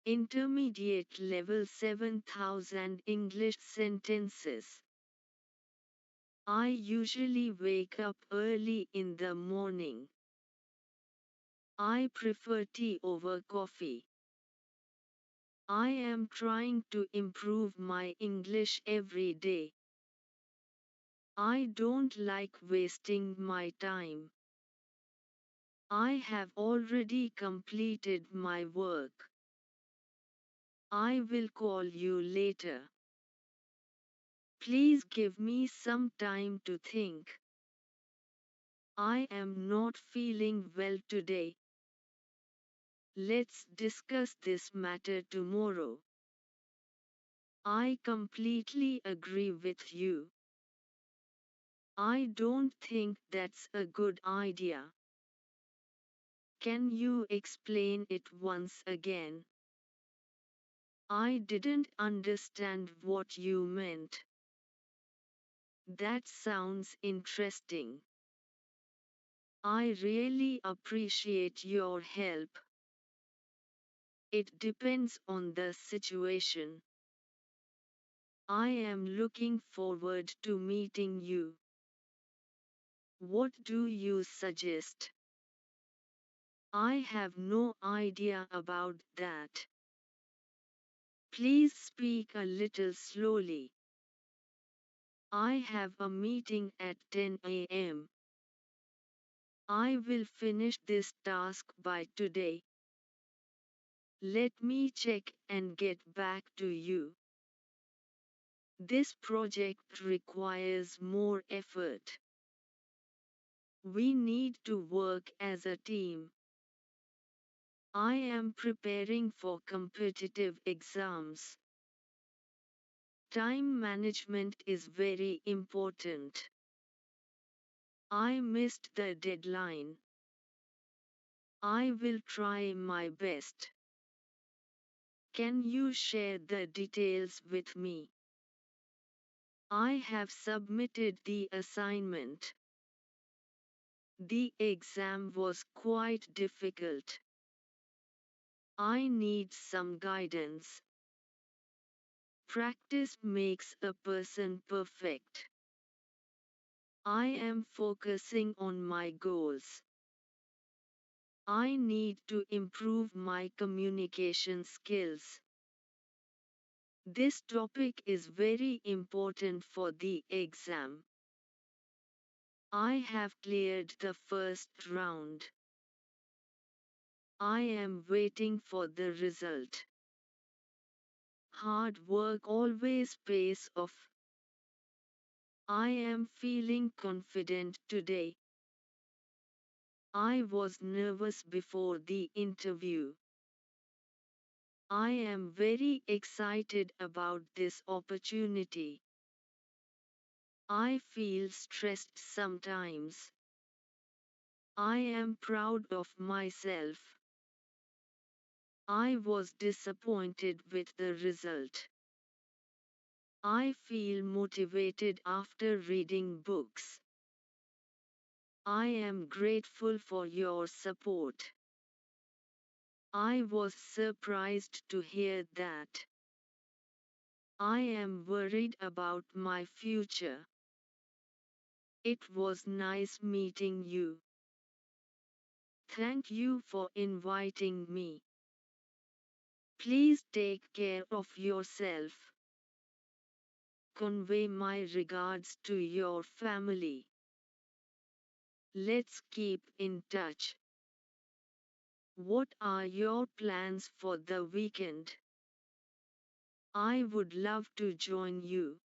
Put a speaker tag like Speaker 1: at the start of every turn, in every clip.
Speaker 1: Intermediate level 7000 English sentences. I usually wake up early in the morning. I prefer tea over coffee. I am trying to improve my English every day. I don't like wasting my time. I have already completed my work. I will call you later. Please give me some time to think. I am not feeling well today. Let's discuss this matter tomorrow. I completely agree with you. I don't think that's a good idea. Can you explain it once again? I didn't understand what you meant. That sounds interesting. I really appreciate your help. It depends on the situation. I am looking forward to meeting you. What do you suggest? I have no idea about that. Please speak a little slowly. I have a meeting at 10 a.m. I will finish this task by today. Let me check and get back to you. This project requires more effort. We need to work as a team. I am preparing for competitive exams. Time management is very important. I missed the deadline. I will try my best. Can you share the details with me? I have submitted the assignment. The exam was quite difficult. I need some guidance. Practice makes a person perfect. I am focusing on my goals. I need to improve my communication skills. This topic is very important for the exam. I have cleared the first round. I am waiting for the result. Hard work always pays off. I am feeling confident today. I was nervous before the interview. I am very excited about this opportunity. I feel stressed sometimes. I am proud of myself. I was disappointed with the result. I feel motivated after reading books. I am grateful for your support. I was surprised to hear that. I am worried about my future. It was nice meeting you. Thank you for inviting me. Please take care of yourself. Convey my regards to your family. Let's keep in touch. What are your plans for the weekend? I would love to join you.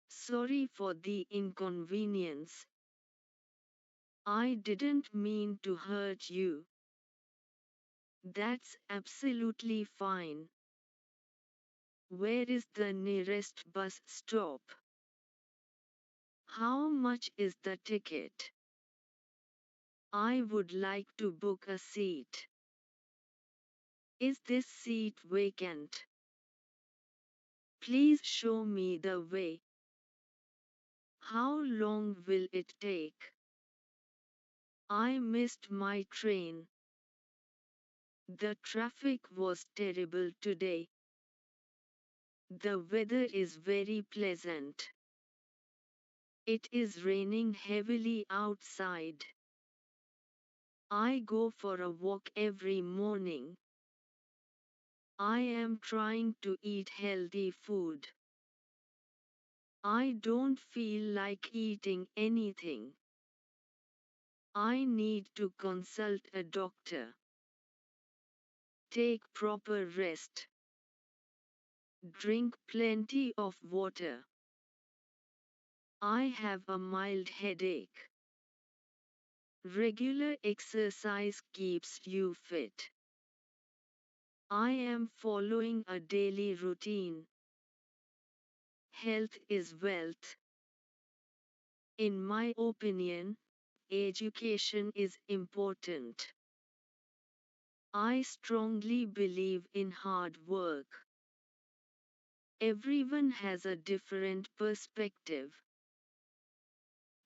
Speaker 1: Sorry for the inconvenience. I didn't mean to hurt you. That's absolutely fine. Where is the nearest bus stop? How much is the ticket? I would like to book a seat. Is this seat vacant? Please show me the way. How long will it take? I missed my train. The traffic was terrible today. The weather is very pleasant. It is raining heavily outside. I go for a walk every morning. I am trying to eat healthy food. I don't feel like eating anything. I need to consult a doctor. Take proper rest. Drink plenty of water. I have a mild headache. Regular exercise keeps you fit. I am following a daily routine. Health is wealth. In my opinion, education is important. I strongly believe in hard work. Everyone has a different perspective.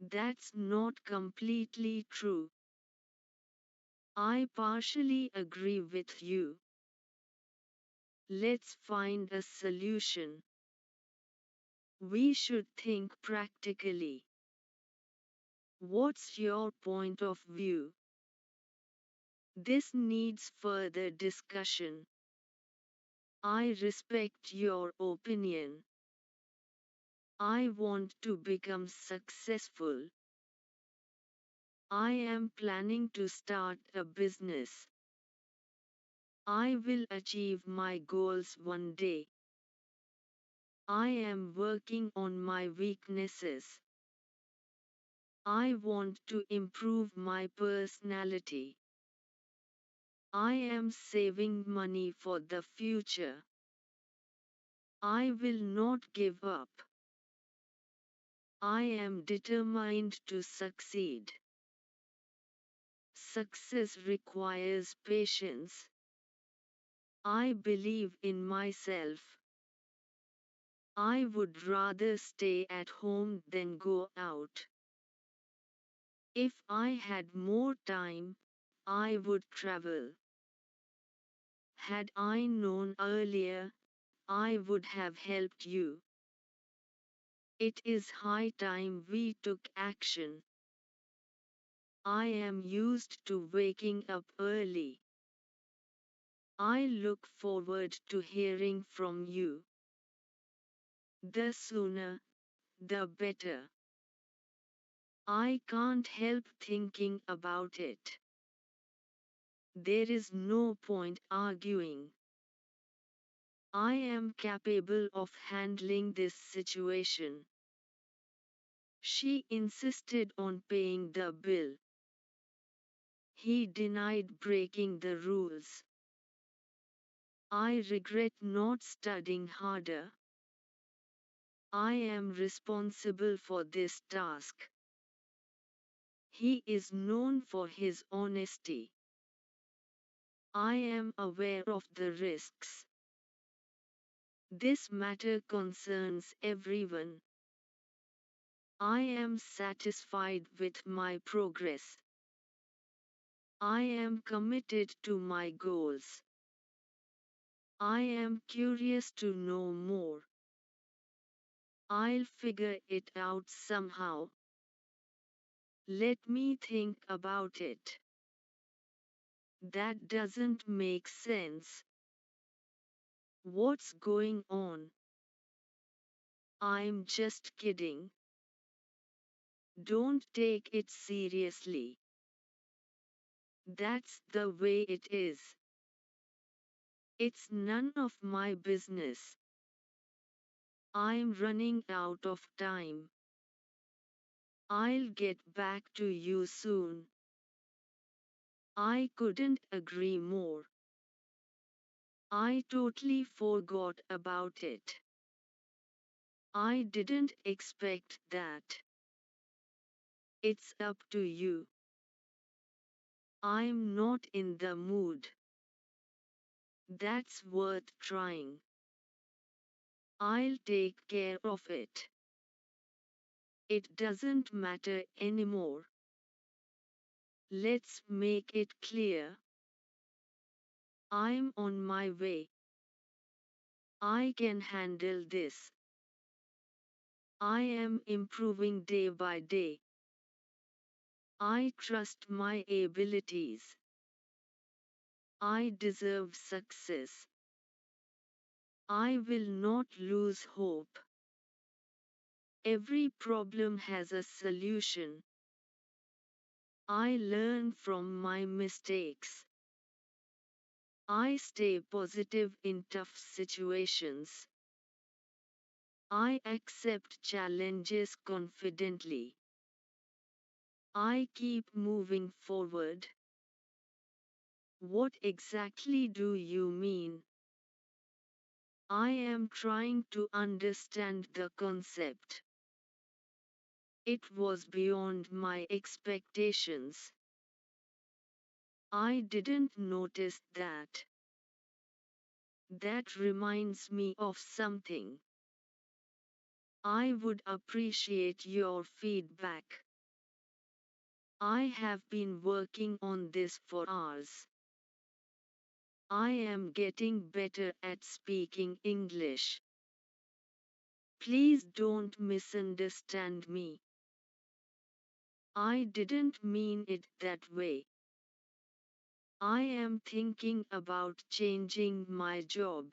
Speaker 1: That's not completely true. I partially agree with you. Let's find a solution. We should think practically. What's your point of view? This needs further discussion. I respect your opinion. I want to become successful. I am planning to start a business. I will achieve my goals one day. I am working on my weaknesses. I want to improve my personality. I am saving money for the future. I will not give up. I am determined to succeed. Success requires patience. I believe in myself. I would rather stay at home than go out. If I had more time, I would travel. Had I known earlier, I would have helped you. It is high time we took action. I am used to waking up early. I look forward to hearing from you. The sooner, the better. I can't help thinking about it. There is no point arguing. I am capable of handling this situation. She insisted on paying the bill. He denied breaking the rules. I regret not studying harder. I am responsible for this task. He is known for his honesty. I am aware of the risks. This matter concerns everyone. I am satisfied with my progress. I am committed to my goals. I am curious to know more. I'll figure it out somehow. Let me think about it. That doesn't make sense. What's going on? I'm just kidding. Don't take it seriously. That's the way it is. It's none of my business. I'm running out of time. I'll get back to you soon. I couldn't agree more. I totally forgot about it. I didn't expect that. It's up to you. I'm not in the mood. That's worth trying. I'll take care of it. It doesn't matter anymore. Let's make it clear. I'm on my way. I can handle this. I am improving day by day. I trust my abilities. I deserve success. I will not lose hope. Every problem has a solution. I learn from my mistakes. I stay positive in tough situations. I accept challenges confidently. I keep moving forward. What exactly do you mean? I am trying to understand the concept. It was beyond my expectations. I didn't notice that. That reminds me of something. I would appreciate your feedback. I have been working on this for hours. I am getting better at speaking English. Please don't misunderstand me. I didn't mean it that way. I am thinking about changing my job.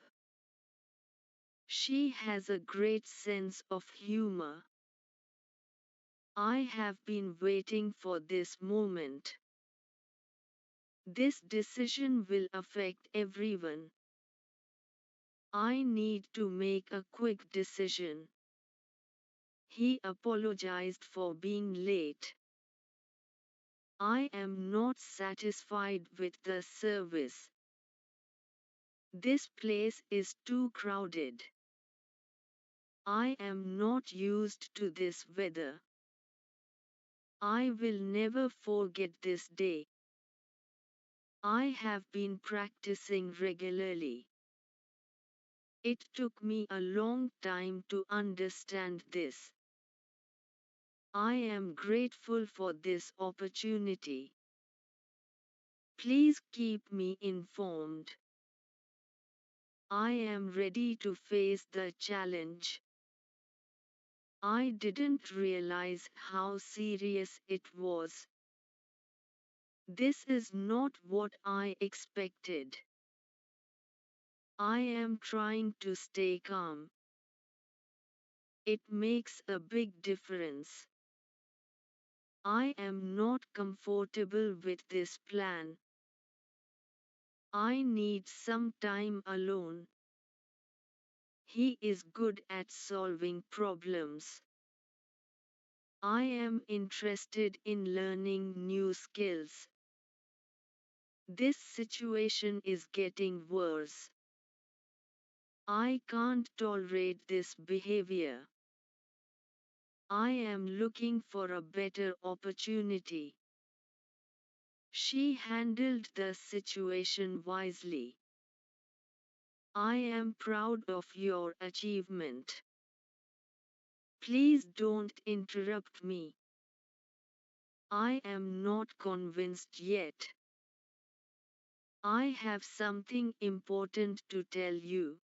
Speaker 1: She has a great sense of humor. I have been waiting for this moment. This decision will affect everyone. I need to make a quick decision. He apologized for being late. I am not satisfied with the service. This place is too crowded. I am not used to this weather. I will never forget this day. I have been practicing regularly. It took me a long time to understand this. I am grateful for this opportunity. Please keep me informed. I am ready to face the challenge. I didn't realize how serious it was. This is not what I expected. I am trying to stay calm. It makes a big difference. I am not comfortable with this plan. I need some time alone. He is good at solving problems. I am interested in learning new skills. This situation is getting worse. I can't tolerate this behavior. I am looking for a better opportunity. She handled the situation wisely. I am proud of your achievement. Please don't interrupt me. I am not convinced yet. I have something important to tell you.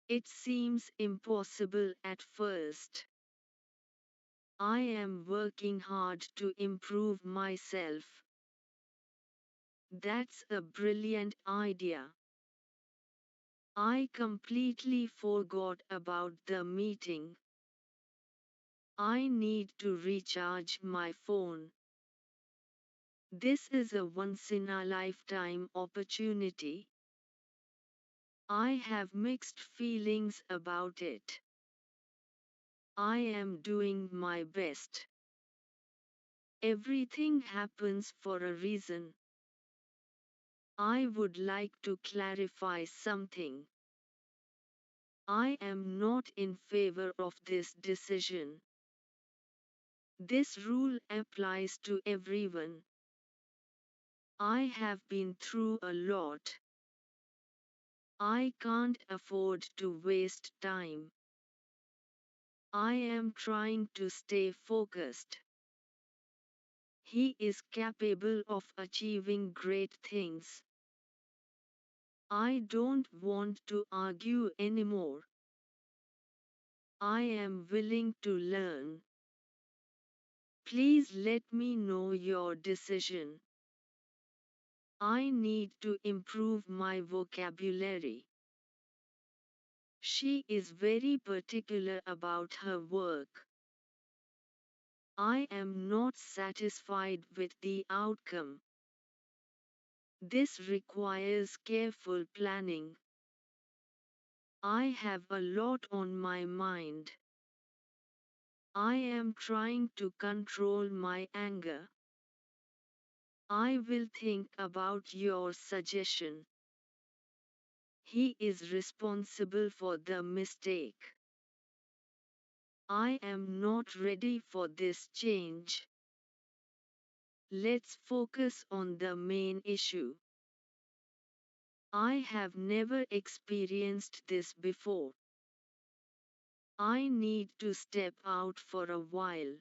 Speaker 1: It seems impossible at first. I am working hard to improve myself. That's a brilliant idea. I completely forgot about the meeting. I need to recharge my phone. This is a once-in-a-lifetime opportunity. I have mixed feelings about it. I am doing my best. Everything happens for a reason. I would like to clarify something. I am not in favor of this decision. This rule applies to everyone. I have been through a lot. I can't afford to waste time. I am trying to stay focused. He is capable of achieving great things. I don't want to argue anymore. I am willing to learn. Please let me know your decision. I need to improve my vocabulary. She is very particular about her work. I am not satisfied with the outcome. This requires careful planning. I have a lot on my mind. I am trying to control my anger. I will think about your suggestion. He is responsible for the mistake. I am not ready for this change. Let's focus on the main issue. I have never experienced this before. I need to step out for a while.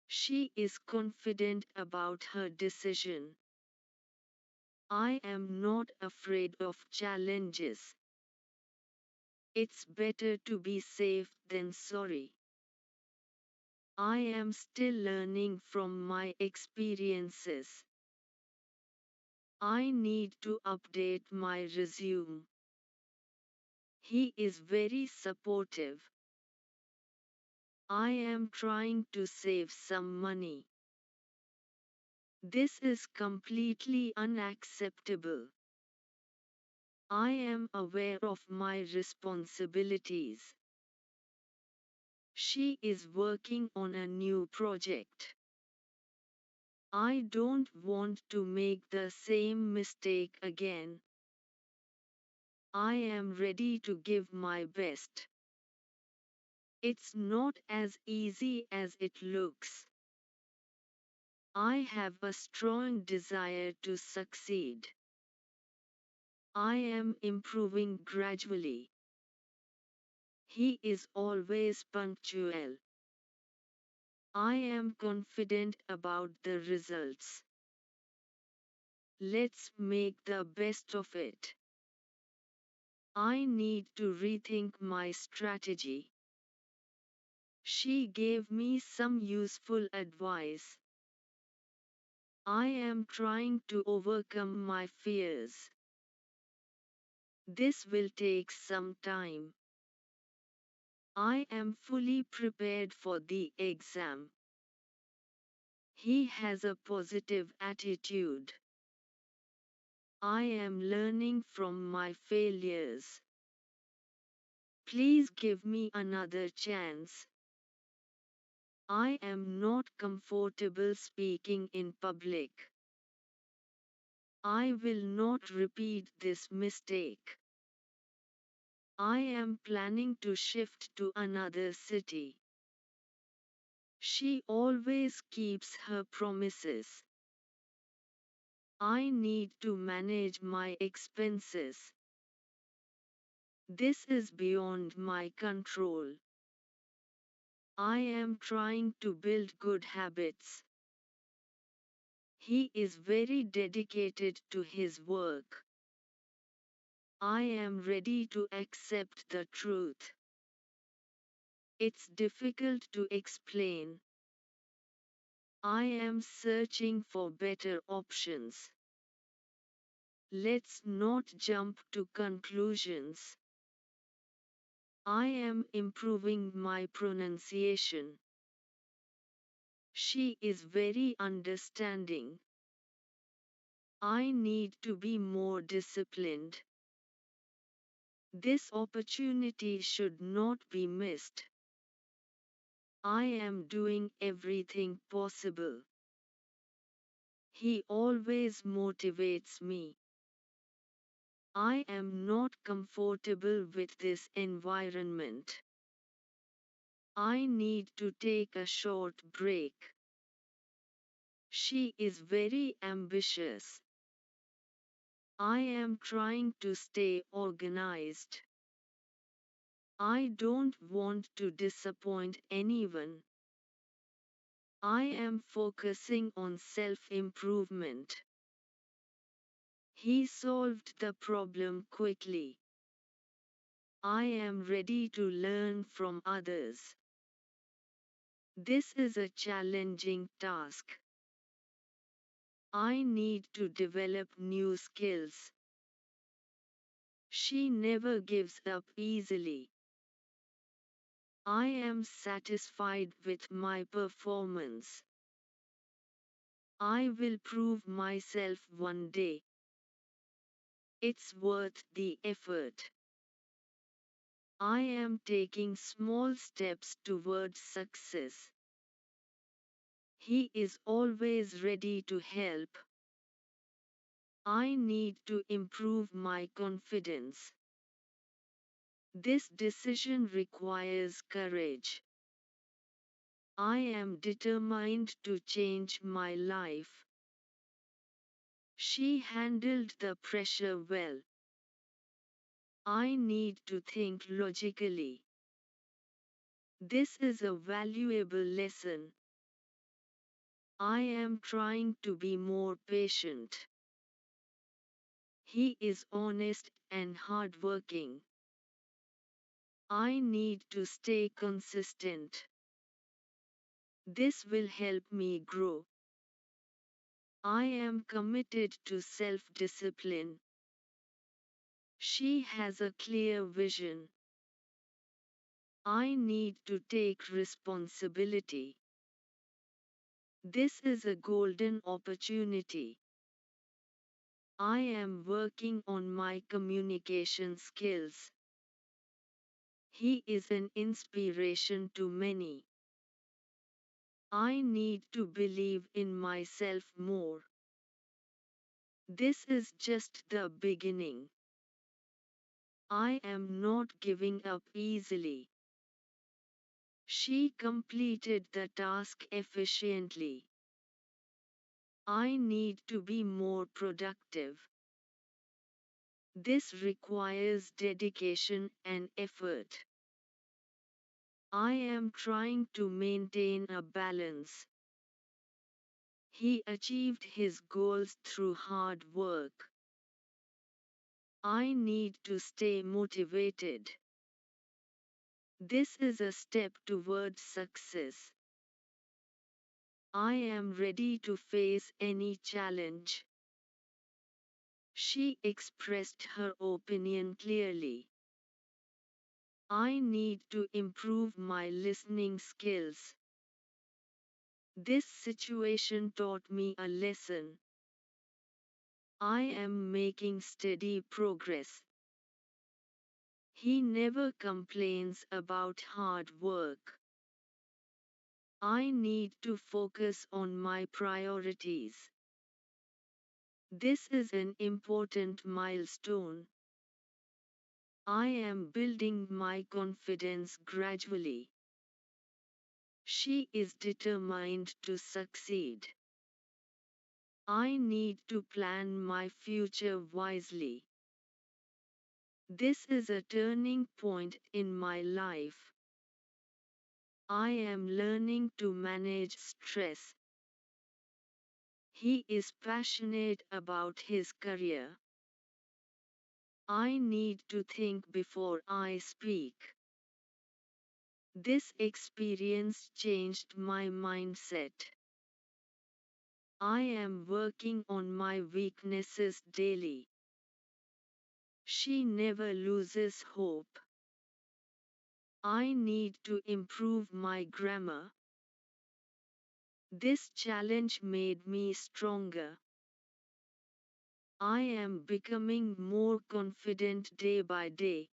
Speaker 1: She is confident about her decision. I am not afraid of challenges. It's better to be safe than sorry. I am still learning from my experiences. I need to update my resume. He is very supportive. I am trying to save some money. This is completely unacceptable. I am aware of my responsibilities. She is working on a new project. I don't want to make the same mistake again. I am ready to give my best. It's not as easy as it looks. I have a strong desire to succeed. I am improving gradually. He is always punctual. I am confident about the results. Let's make the best of it. I need to rethink my strategy. She gave me some useful advice. I am trying to overcome my fears. This will take some time. I am fully prepared for the exam. He has a positive attitude. I am learning from my failures. Please give me another chance. I am not comfortable speaking in public. I will not repeat this mistake. I am planning to shift to another city. She always keeps her promises. I need to manage my expenses. This is beyond my control. I am trying to build good habits. He is very dedicated to his work. I am ready to accept the truth. It's difficult to explain. I am searching for better options. Let's not jump to conclusions. I am improving my pronunciation. She is very understanding. I need to be more disciplined. This opportunity should not be missed. I am doing everything possible. He always motivates me. I am not comfortable with this environment. I need to take a short break. She is very ambitious. I am trying to stay organized. I don't want to disappoint anyone. I am focusing on self-improvement. He solved the problem quickly. I am ready to learn from others. This is a challenging task. I need to develop new skills. She never gives up easily. I am satisfied with my performance. I will prove myself one day. It's worth the effort. I am taking small steps towards success. He is always ready to help. I need to improve my confidence. This decision requires courage. I am determined to change my life. She handled the pressure well. I need to think logically. This is a valuable lesson. I am trying to be more patient. He is honest and hardworking. I need to stay consistent. This will help me grow. I am committed to self-discipline. She has a clear vision. I need to take responsibility. This is a golden opportunity. I am working on my communication skills. He is an inspiration to many. I need to believe in myself more. This is just the beginning. I am not giving up easily. She completed the task efficiently. I need to be more productive. This requires dedication and effort. I am trying to maintain a balance. He achieved his goals through hard work. I need to stay motivated. This is a step towards success. I am ready to face any challenge. She expressed her opinion clearly. I need to improve my listening skills. This situation taught me a lesson. I am making steady progress. He never complains about hard work. I need to focus on my priorities. This is an important milestone. I am building my confidence gradually. She is determined to succeed. I need to plan my future wisely. This is a turning point in my life. I am learning to manage stress. He is passionate about his career. I need to think before I speak. This experience changed my mindset. I am working on my weaknesses daily. She never loses hope. I need to improve my grammar. This challenge made me stronger. I am becoming more confident day by day.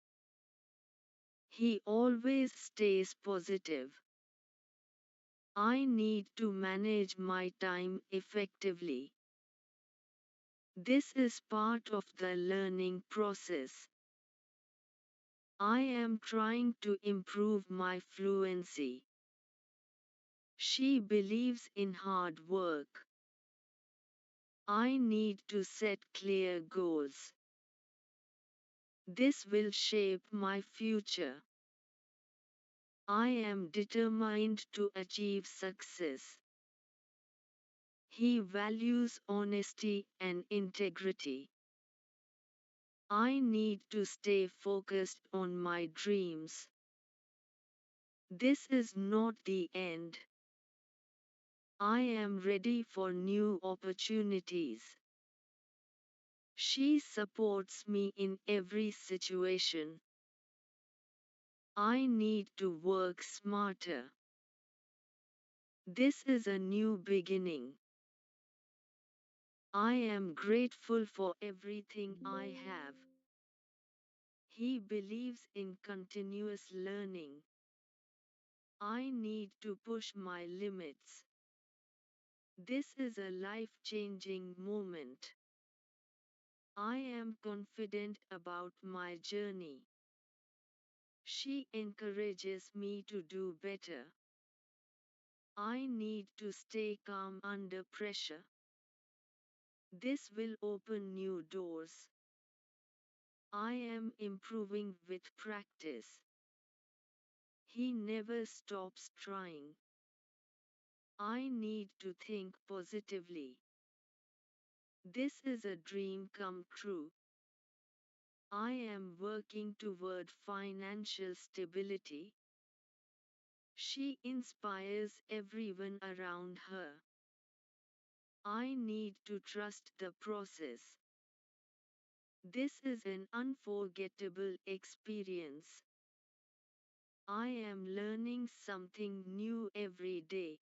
Speaker 1: He always stays positive. I need to manage my time effectively. This is part of the learning process. I am trying to improve my fluency. She believes in hard work. I need to set clear goals. This will shape my future. I am determined to achieve success. He values honesty and integrity. I need to stay focused on my dreams. This is not the end. I am ready for new opportunities. She supports me in every situation. I need to work smarter. This is a new beginning. I am grateful for everything I have. He believes in continuous learning. I need to push my limits. This is a life-changing moment. I am confident about my journey. She encourages me to do better. I need to stay calm under pressure. This will open new doors. I am improving with practice. He never stops trying. I need to think positively. This is a dream come true. I am working toward financial stability. She inspires everyone around her. I need to trust the process. This is an unforgettable experience. I am learning something new every day.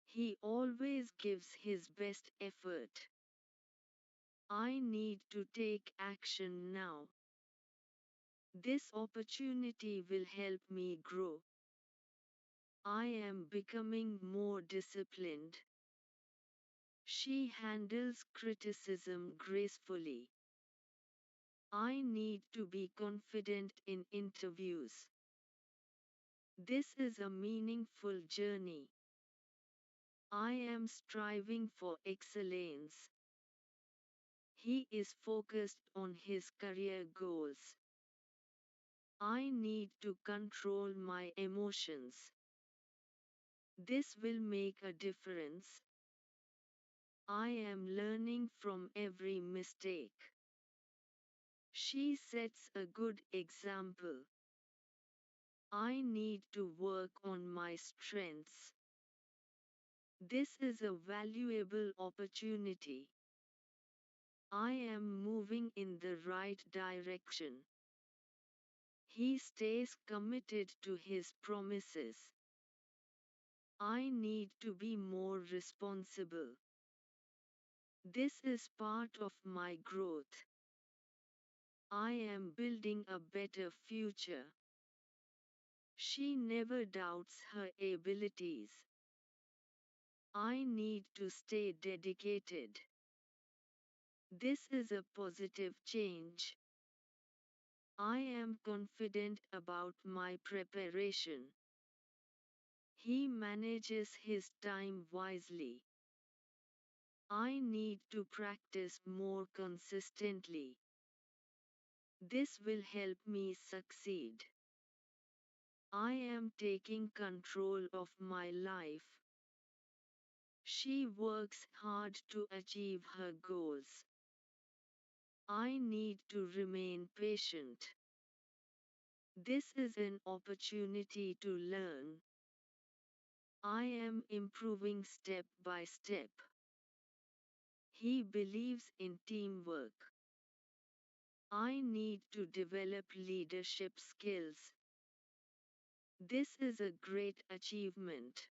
Speaker 1: He always gives his best effort. I need to take action now. This opportunity will help me grow. I am becoming more disciplined. She handles criticism gracefully. I need to be confident in interviews. This is a meaningful journey. I am striving for excellence. He is focused on his career goals. I need to control my emotions. This will make a difference. I am learning from every mistake. She sets a good example. I need to work on my strengths. This is a valuable opportunity. I am moving in the right direction. He stays committed to his promises. I need to be more responsible. This is part of my growth. I am building a better future. She never doubts her abilities. I need to stay dedicated. This is a positive change. I am confident about my preparation. He manages his time wisely. I need to practice more consistently. This will help me succeed. I am taking control of my life. She works hard to achieve her goals. I need to remain patient. This is an opportunity to learn. I am improving step by step. He believes in teamwork. I need to develop leadership skills. This is a great achievement.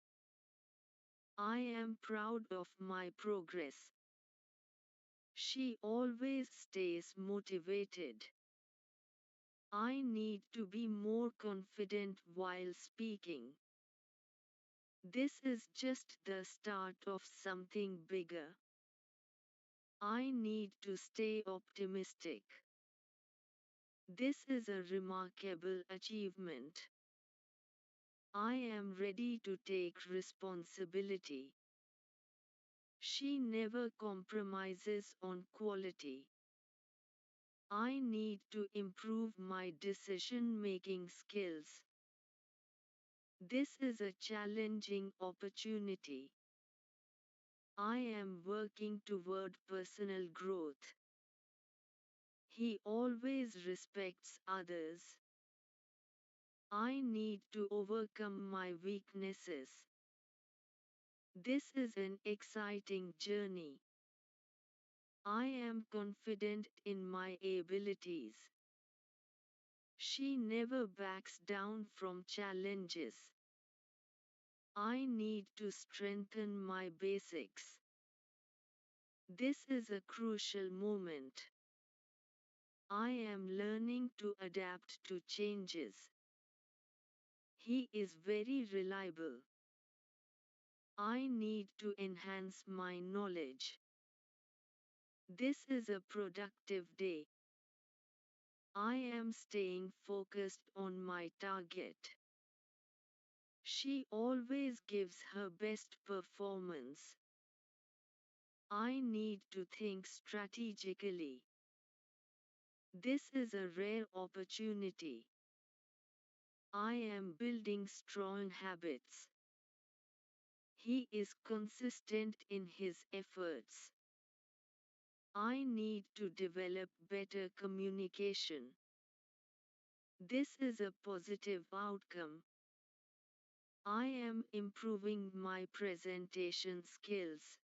Speaker 1: I am proud of my progress. She always stays motivated. I need to be more confident while speaking. This is just the start of something bigger. I need to stay optimistic. This is a remarkable achievement. I am ready to take responsibility. She never compromises on quality. I need to improve my decision-making skills. This is a challenging opportunity. I am working toward personal growth. He always respects others. I need to overcome my weaknesses. This is an exciting journey. I am confident in my abilities. She never backs down from challenges. I need to strengthen my basics. This is a crucial moment. I am learning to adapt to changes. He is very reliable. I need to enhance my knowledge. This is a productive day. I am staying focused on my target. She always gives her best performance. I need to think strategically. This is a rare opportunity. I am building strong habits. He is consistent in his efforts. I need to develop better communication. This is a positive outcome. I am improving my presentation skills.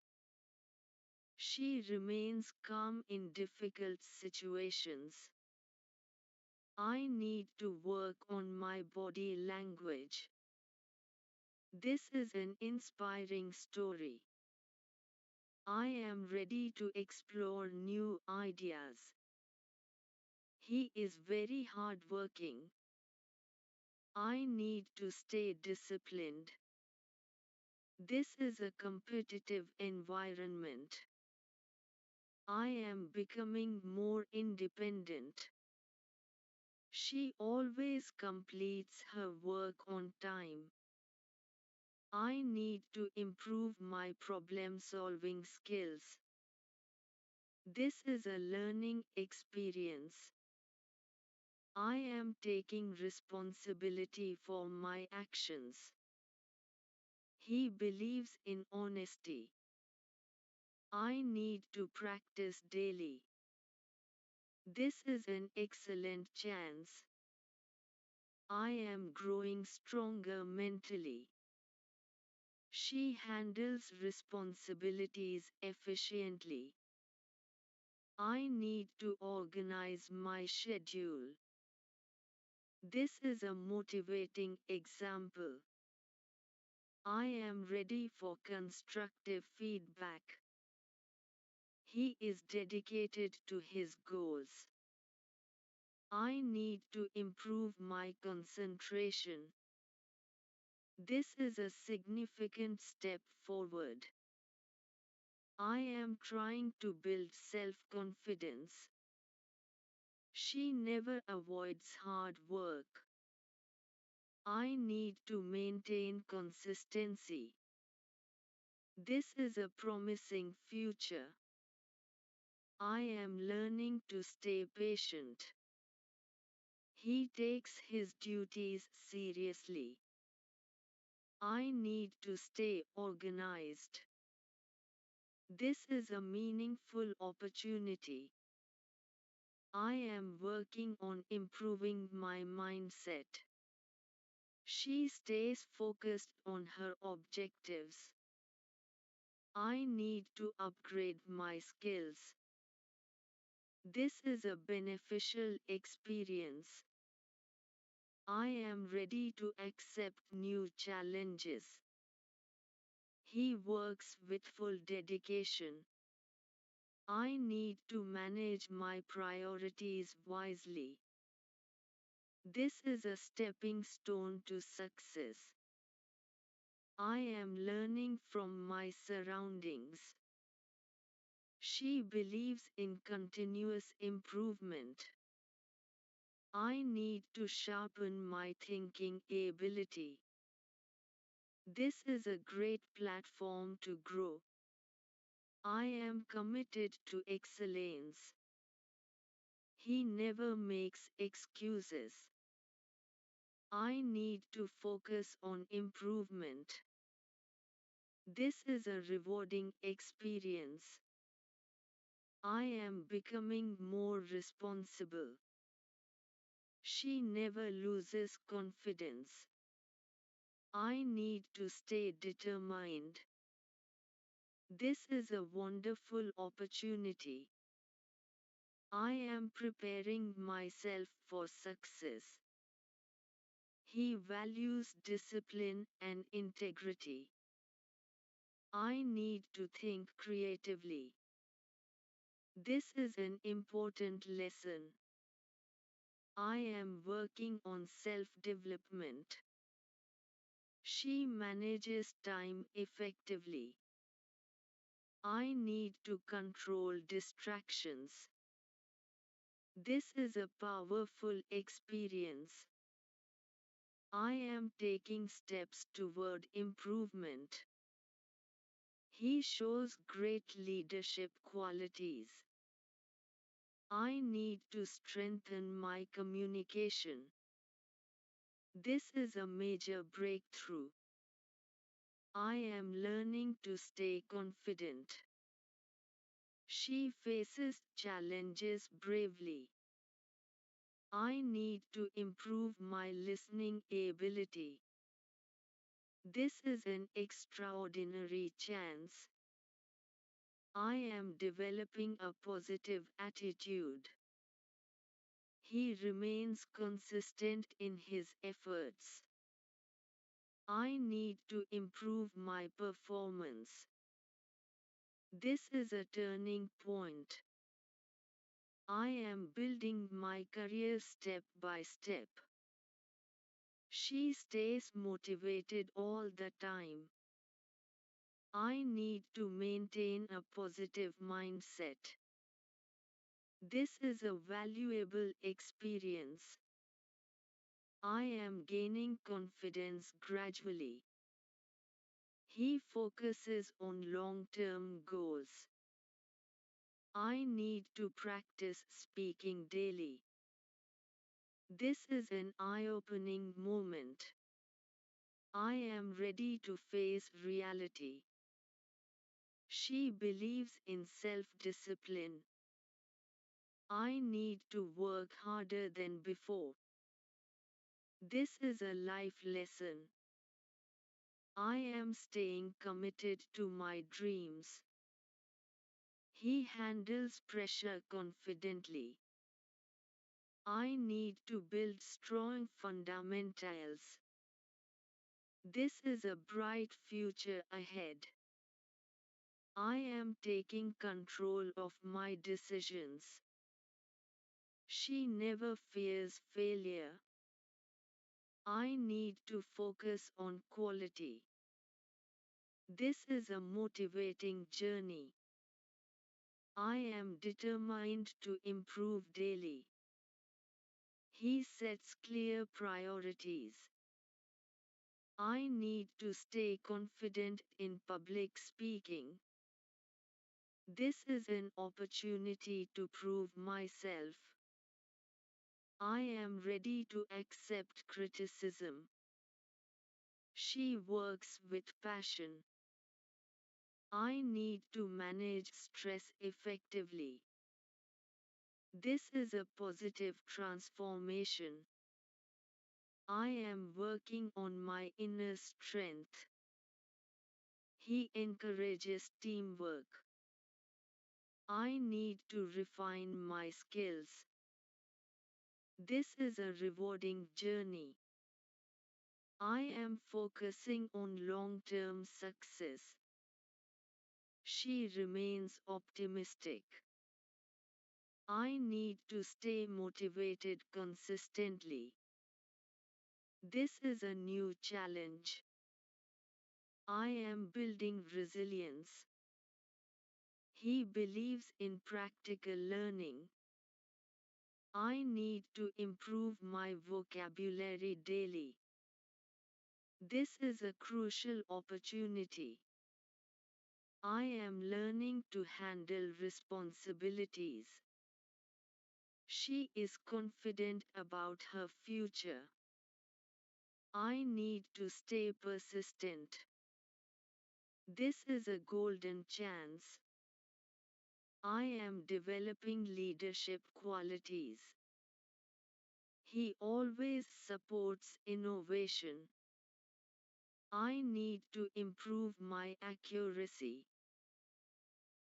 Speaker 1: She remains calm in difficult situations. I need to work on my body language. This is an inspiring story. I am ready to explore new ideas. He is very hardworking. I need to stay disciplined. This is a competitive environment. I am becoming more independent. She always completes her work on time. I need to improve my problem-solving skills. This is a learning experience. I am taking responsibility for my actions. He believes in honesty. I need to practice daily. This is an excellent chance. I am growing stronger mentally. She handles responsibilities efficiently. I need to organize my schedule. This is a motivating example. I am ready for constructive feedback. He is dedicated to his goals. I need to improve my concentration. This is a significant step forward. I am trying to build self-confidence. She never avoids hard work. I need to maintain consistency. This is a promising future. I am learning to stay patient. He takes his duties seriously. I need to stay organized. This is a meaningful opportunity. I am working on improving my mindset. She stays focused on her objectives. I need to upgrade my skills. This is a beneficial experience. I am ready to accept new challenges. He works with full dedication. I need to manage my priorities wisely. This is a stepping stone to success. I am learning from my surroundings. She believes in continuous improvement. I need to sharpen my thinking ability. This is a great platform to grow. I am committed to excellence. He never makes excuses. I need to focus on improvement. This is a rewarding experience. I am becoming more responsible. She never loses confidence. I need to stay determined. This is a wonderful opportunity. I am preparing myself for success. He values discipline and integrity. I need to think creatively. This is an important lesson. I am working on self-development. She manages time effectively. I need to control distractions. This is a powerful experience. I am taking steps toward improvement. He shows great leadership qualities. I need to strengthen my communication. This is a major breakthrough. I am learning to stay confident. She faces challenges bravely. I need to improve my listening ability. This is an extraordinary chance. I am developing a positive attitude. He remains consistent in his efforts. I need to improve my performance. This is a turning point. I am building my career step by step. She stays motivated all the time. I need to maintain a positive mindset. This is a valuable experience. I am gaining confidence gradually. He focuses on long-term goals. I need to practice speaking daily. This is an eye-opening moment. I am ready to face reality. She believes in self-discipline. I need to work harder than before. This is a life lesson. I am staying committed to my dreams. He handles pressure confidently. I need to build strong fundamentals. This is a bright future ahead. I am taking control of my decisions. She never fears failure. I need to focus on quality. This is a motivating journey. I am determined to improve daily. He sets clear priorities. I need to stay confident in public speaking. This is an opportunity to prove myself. I am ready to accept criticism. She works with passion. I need to manage stress effectively. This is a positive transformation. I am working on my inner strength. He encourages teamwork. I need to refine my skills. This is a rewarding journey. I am focusing on long-term success. She remains optimistic. I need to stay motivated consistently. This is a new challenge. I am building resilience. He believes in practical learning. I need to improve my vocabulary daily. This is a crucial opportunity. I am learning to handle responsibilities. She is confident about her future. I need to stay persistent. This is a golden chance. I am developing leadership qualities. He always supports innovation. I need to improve my accuracy.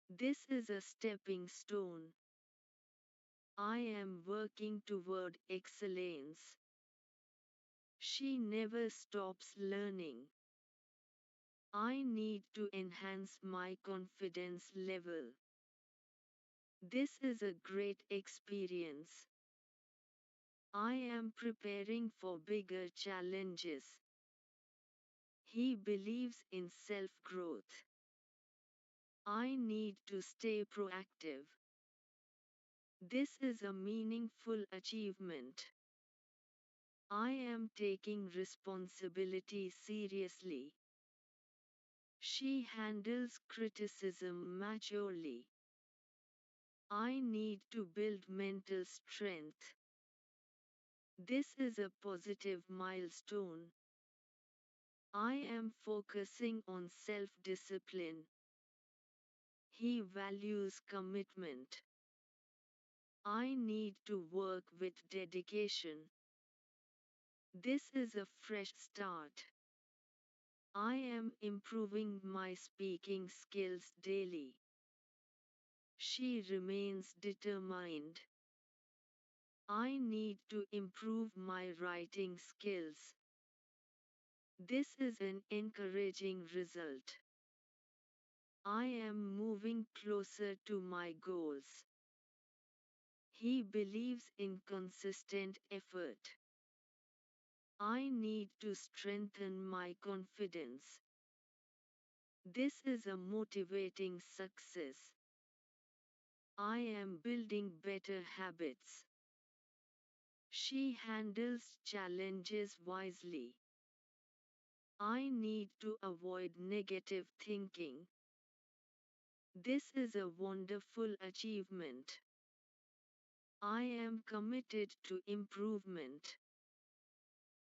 Speaker 1: This is a stepping stone. I am working toward excellence. She never stops learning. I need to enhance my confidence level. This is a great experience. I am preparing for bigger challenges. He believes in self-growth. I need to stay proactive. This is a meaningful achievement. I am taking responsibility seriously. She handles criticism maturely. I need to build mental strength. This is a positive milestone. I am focusing on self-discipline. He values commitment. I need to work with dedication. This is a fresh start. I am improving my speaking skills daily. She remains determined. I need to improve my writing skills. This is an encouraging result. I am moving closer to my goals. He believes in consistent effort. I need to strengthen my confidence. This is a motivating success. I am building better habits. She handles challenges wisely. I need to avoid negative thinking. This is a wonderful achievement. I am committed to improvement.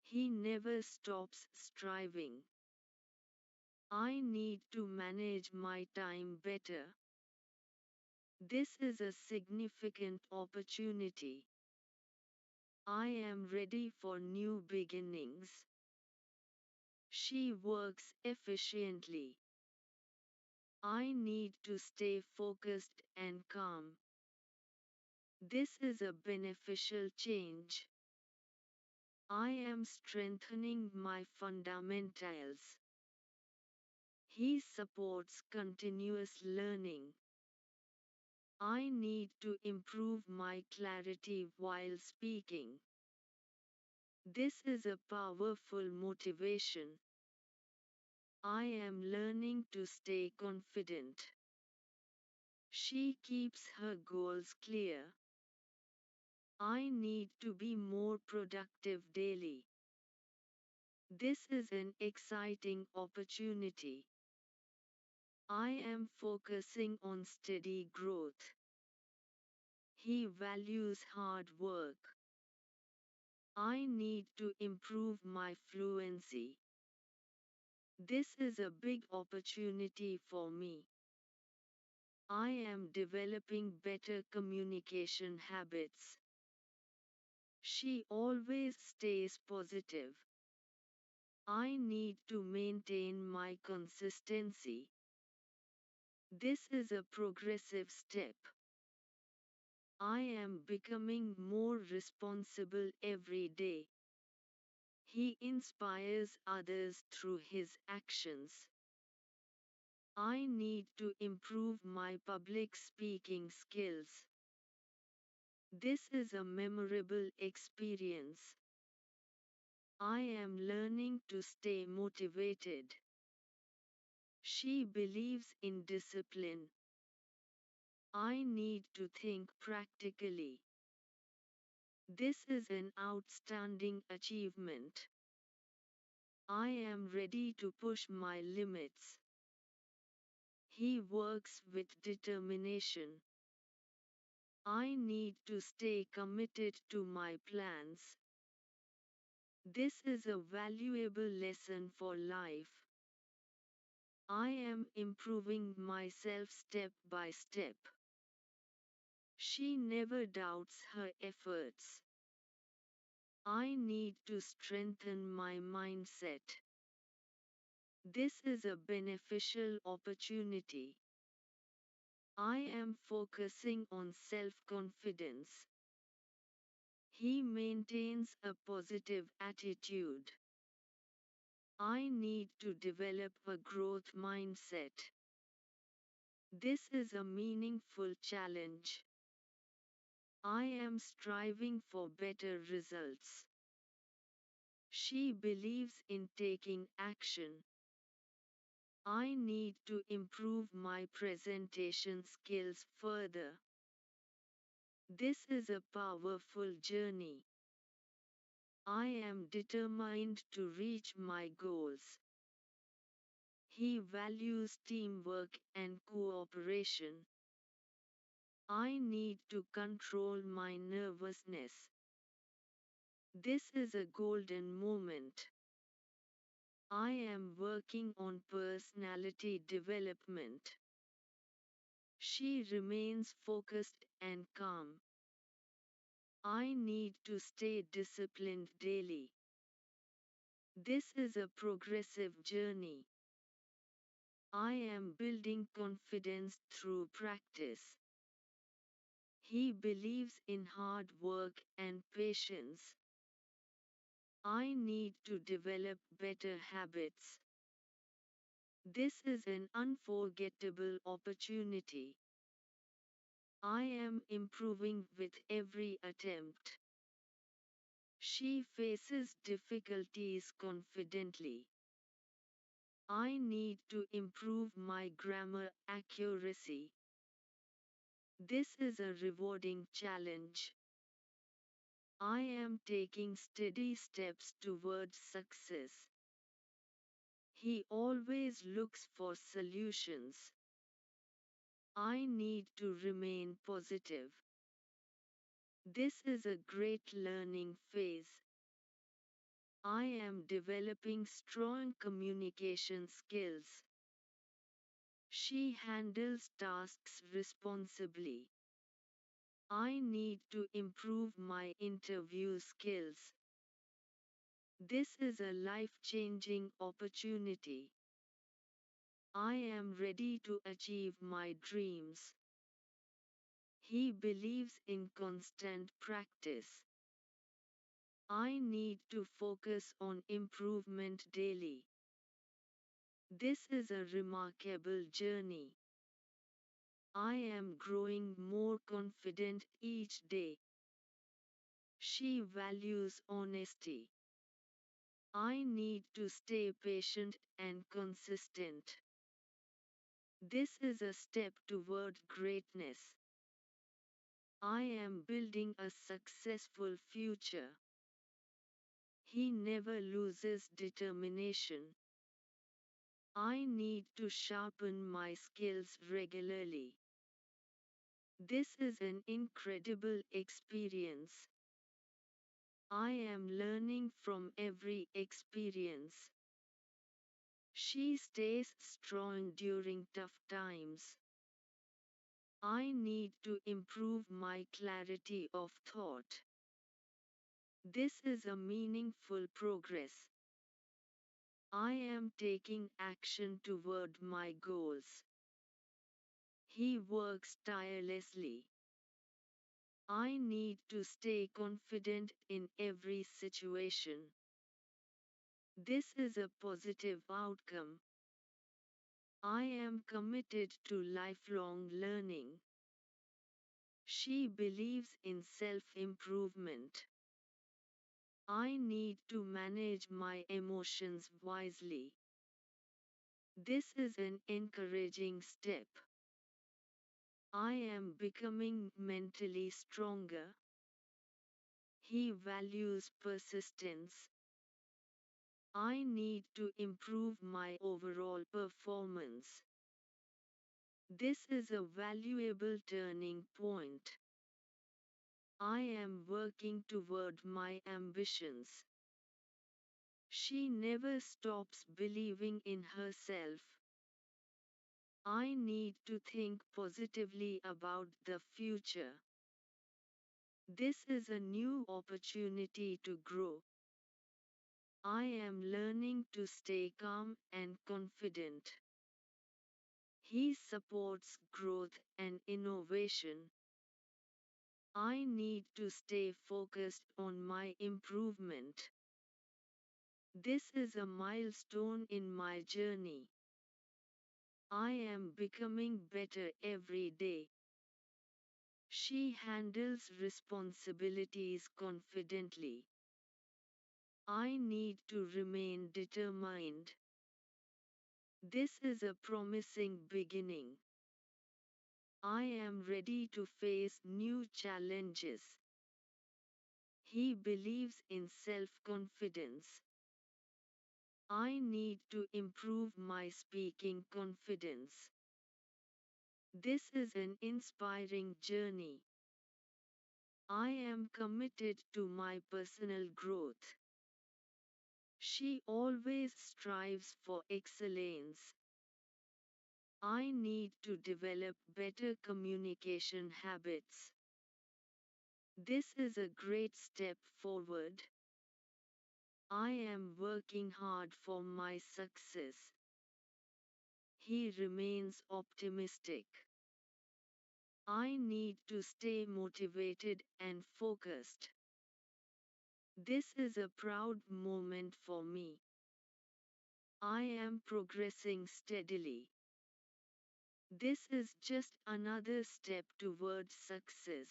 Speaker 1: He never stops striving. I need to manage my time better. This is a significant opportunity. I am ready for new beginnings. She works efficiently. I need to stay focused and calm. This is a beneficial change. I am strengthening my fundamentals. He supports continuous learning. I need to improve my clarity while speaking. This is a powerful motivation. I am learning to stay confident. She keeps her goals clear. I need to be more productive daily. This is an exciting opportunity. I am focusing on steady growth. He values hard work. I need to improve my fluency. This is a big opportunity for me. I am developing better communication habits. She always stays positive. I need to maintain my consistency. This is a progressive step. I am becoming more responsible every day. He inspires others through his actions. I need to improve my public speaking skills. This is a memorable experience. I am learning to stay motivated. She believes in discipline. I need to think practically. This is an outstanding achievement. I am ready to push my limits. He works with determination. I need to stay committed to my plans. This is a valuable lesson for life. I am improving myself step by step. She never doubts her efforts. I need to strengthen my mindset. This is a beneficial opportunity. I am focusing on self-confidence. He maintains a positive attitude. I need to develop a growth mindset. This is a meaningful challenge. I am striving for better results. She believes in taking action. I need to improve my presentation skills further. This is a powerful journey. I am determined to reach my goals. He values teamwork and cooperation. I need to control my nervousness. This is a golden moment. I am working on personality development. She remains focused and calm. I need to stay disciplined daily. This is a progressive journey. I am building confidence through practice. He believes in hard work and patience. I need to develop better habits. This is an unforgettable opportunity. I am improving with every attempt. She faces difficulties confidently. I need to improve my grammar accuracy. This is a rewarding challenge. I am taking steady steps towards success. He always looks for solutions. I need to remain positive. This is a great learning phase. I am developing strong communication skills. She handles tasks responsibly. I need to improve my interview skills. This is a life-changing opportunity. I am ready to achieve my dreams. He believes in constant practice. I need to focus on improvement daily. This is a remarkable journey. I am growing more confident each day. She values honesty. I need to stay patient and consistent. This is a step toward greatness. I am building a successful future. He never loses determination. I need to sharpen my skills regularly. This is an incredible experience. I am learning from every experience. She stays strong during tough times. I need to improve my clarity of thought. This is a meaningful progress. I am taking action toward my goals. He works tirelessly. I need to stay confident in every situation. This is a positive outcome. I am committed to lifelong learning. She believes in self-improvement. I need to manage my emotions wisely. This is an encouraging step. I am becoming mentally stronger. He values persistence. I need to improve my overall performance. This is a valuable turning point. I am working toward my ambitions. She never stops believing in herself. I need to think positively about the future. This is a new opportunity to grow. I am learning to stay calm and confident. He supports growth and innovation. I need to stay focused on my improvement. This is a milestone in my journey. I am becoming better every day. She handles responsibilities confidently. I need to remain determined. This is a promising beginning. I am ready to face new challenges. He believes in self-confidence. I need to improve my speaking confidence. This is an inspiring journey. I am committed to my personal growth. She always strives for excellence. I need to develop better communication habits. This is a great step forward. I am working hard for my success. He remains optimistic. I need to stay motivated and focused. This is a proud moment for me. I am progressing steadily. This is just another step toward success.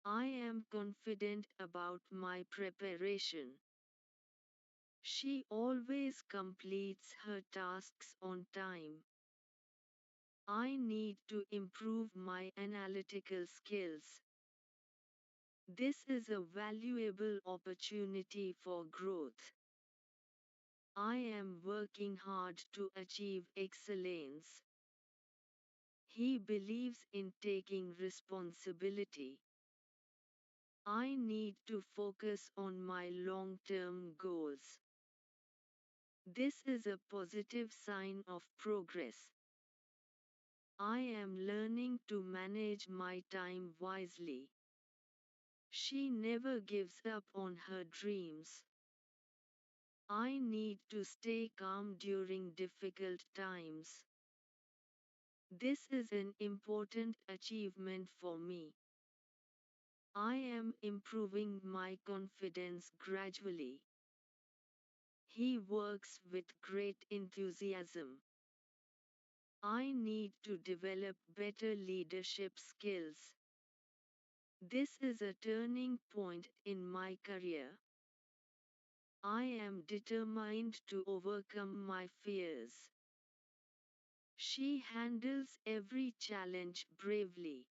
Speaker 1: I am confident about my preparation. She always completes her tasks on time. I need to improve my analytical skills. This is a valuable opportunity for growth. I am working hard to achieve excellence. He believes in taking responsibility. I need to focus on my long-term goals. This is a positive sign of progress. I am learning to manage my time wisely. She never gives up on her dreams. I need to stay calm during difficult times. This is an important achievement for me. I am improving my confidence gradually. He works with great enthusiasm. I need to develop better leadership skills. This is a turning point in my career. I am determined to overcome my fears. She handles every challenge bravely.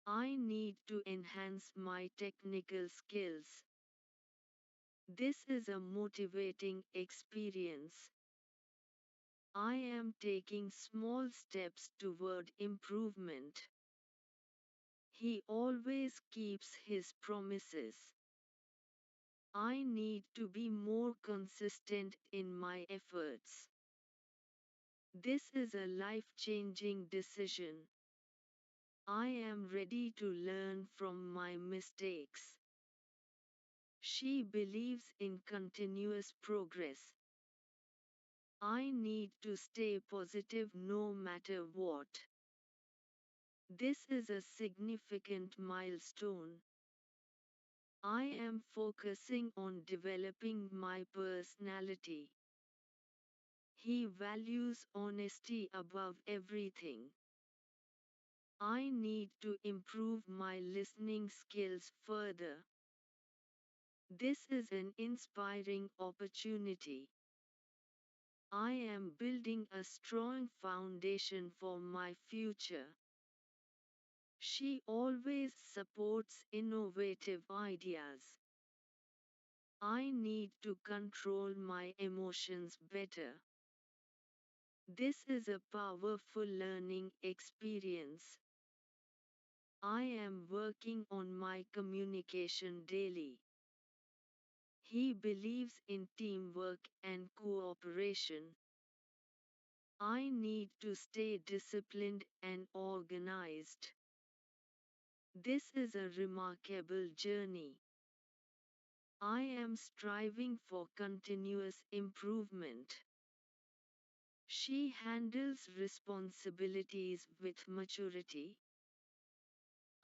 Speaker 1: I need to enhance my technical skills. This is a motivating experience. I am taking small steps toward improvement. He always keeps his promises. I need to be more consistent in my efforts. This is a life-changing decision. I am ready to learn from my mistakes. She believes in continuous progress. I need to stay positive no matter what. This is a significant milestone. I am focusing on developing my personality. He values honesty above everything. I need to improve my listening skills further. This is an inspiring opportunity. I am building a strong foundation for my future. She always supports innovative ideas. I need to control my emotions better. This is a powerful learning experience. I am working on my communication daily. He believes in teamwork and cooperation. I need to stay disciplined and organized. This is a remarkable journey. I am striving for continuous improvement. She handles responsibilities with maturity.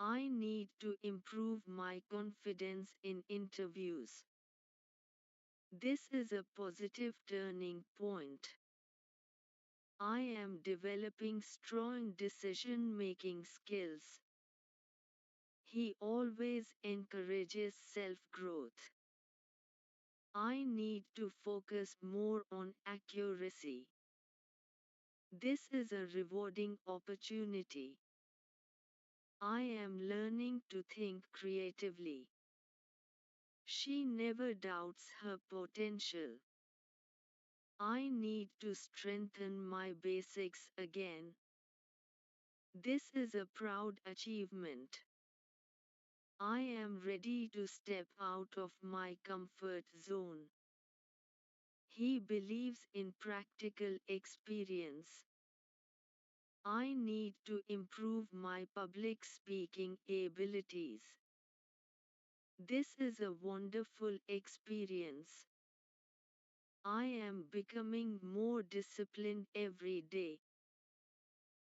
Speaker 1: I need to improve my confidence in interviews. This is a positive turning point. I am developing strong decision-making skills. He always encourages self-growth. I need to focus more on accuracy. This is a rewarding opportunity. I am learning to think creatively. She never doubts her potential. I need to strengthen my basics again. This is a proud achievement. I am ready to step out of my comfort zone. He believes in practical experience. I need to improve my public speaking abilities. This is a wonderful experience. I am becoming more disciplined every day.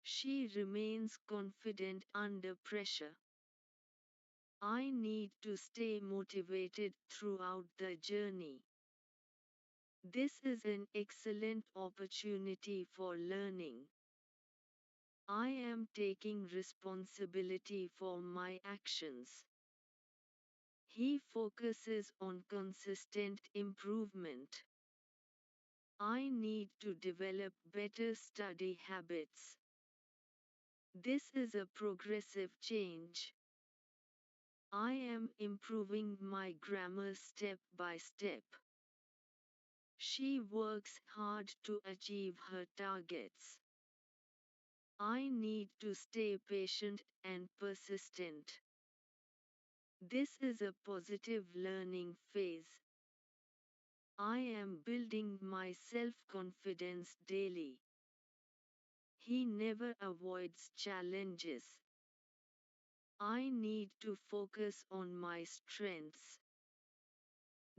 Speaker 1: She remains confident under pressure. I need to stay motivated throughout the journey. This is an excellent opportunity for learning. I am taking responsibility for my actions. He focuses on consistent improvement. I need to develop better study habits. This is a progressive change. I am improving my grammar step by step. She works hard to achieve her targets. I need to stay patient and persistent. This is a positive learning phase. I am building my self-confidence daily. He never avoids challenges. I need to focus on my strengths.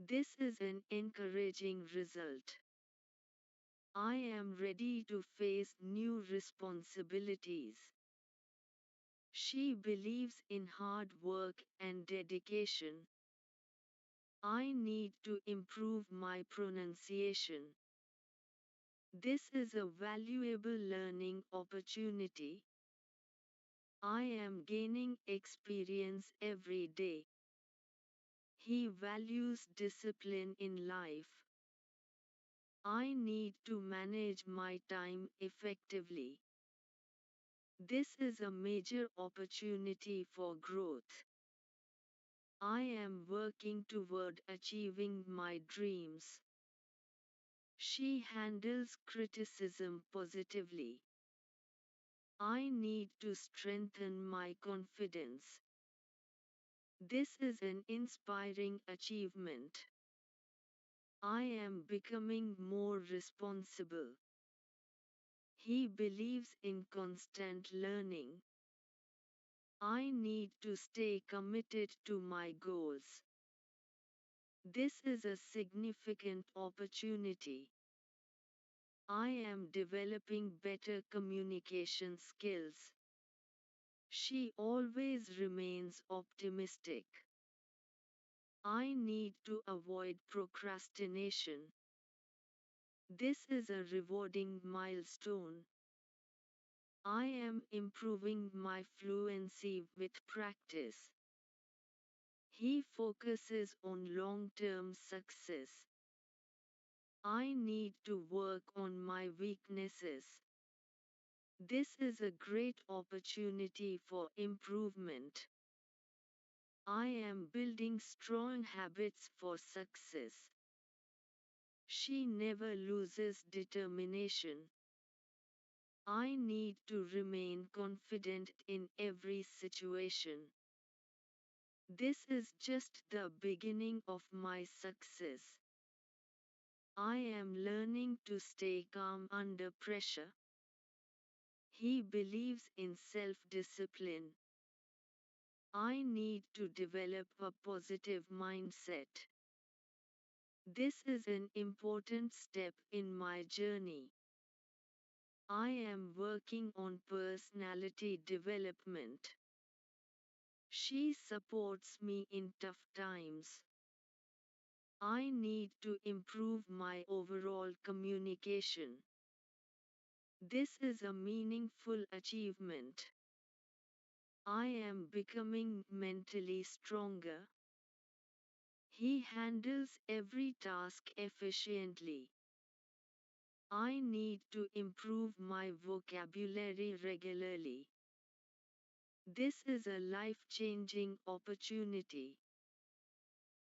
Speaker 1: This is an encouraging result. I am ready to face new responsibilities. She believes in hard work and dedication. I need to improve my pronunciation. This is a valuable learning opportunity. I am gaining experience every day. He values discipline in life. I need to manage my time effectively. This is a major opportunity for growth. I am working toward achieving my dreams. She handles criticism positively. I need to strengthen my confidence. This is an inspiring achievement. I am becoming more responsible. He believes in constant learning. I need to stay committed to my goals. This is a significant opportunity. I am developing better communication skills. She always remains optimistic. I need to avoid procrastination. This is a rewarding milestone. I am improving my fluency with practice. He focuses on long-term success. I need to work on my weaknesses. This is a great opportunity for improvement. I am building strong habits for success. She never loses determination. I need to remain confident in every situation. This is just the beginning of my success. I am learning to stay calm under pressure. He believes in self-discipline. I need to develop a positive mindset. This is an important step in my journey. I am working on personality development. She supports me in tough times. I need to improve my overall communication. This is a meaningful achievement. I am becoming mentally stronger. He handles every task efficiently. I need to improve my vocabulary regularly. This is a life-changing opportunity.